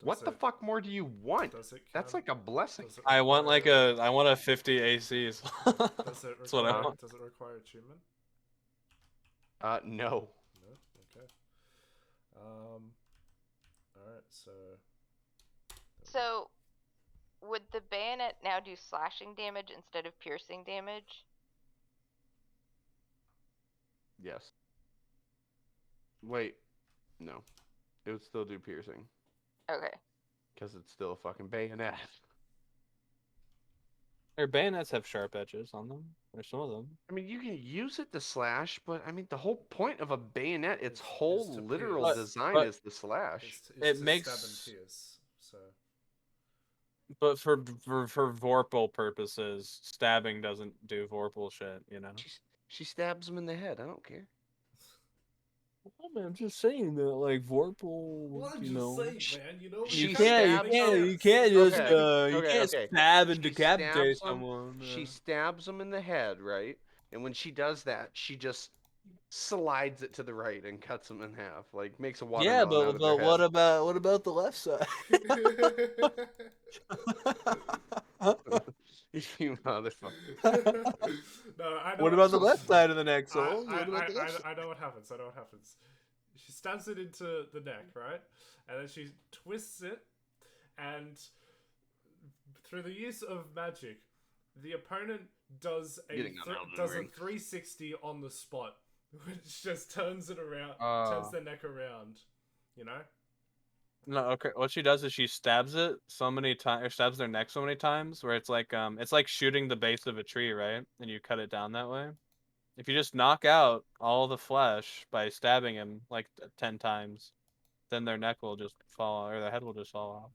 What the fuck more do you want? Does it That's count? like a blessing. Does it I want like require- I want a 50 ACs. Does it That's what I require? want. Does it require attunement? No. No. Okay. All right. So, would the bayonet now do slashing damage instead of piercing damage? Yes. Wait. No. It would still do piercing. Okay. Because it's still a fucking bayonet. Their bayonets have sharp edges on them, or some of them. I mean, you can use it to slash, but I mean, the whole point of a bayonet, its Is whole to literal pierce. design But- is to slash. It's It to makes- stab and pierce. So But for Vorpal purposes, stabbing doesn't do Vorpal shit, you know. She stabs him in the head. I don't care. Well, man, I'm just saying that, like Vorpal, what did you you know. say, man? You know She You stabs- can't just Okay, you okay, can't okay. stab and She decapitate stabs him- someone. She stabs him in the head, right? And when she does that, she just slides it to the right and cuts him in half. Like makes a watermelon Yeah, out but of their head. what about the left side? You motherfucker. No, I know What about the left side of the neck, Soul? I, What about the left side? I know what happens. I know what happens. She stabs it into the neck, right? And then she twists it, and through the use of magic, the opponent does a Getting on Elden does a Ring. 360 on the spot, which just turns it around, turns the neck around. You know? No, okay. What she does is she stabs it so many times, or stabs their neck so many times, where it's like shooting the base of a tree, right? And you cut it down that way. If you just knock out all the flesh by stabbing him like 10 times, then their neck will just fall, or their head will just fall off.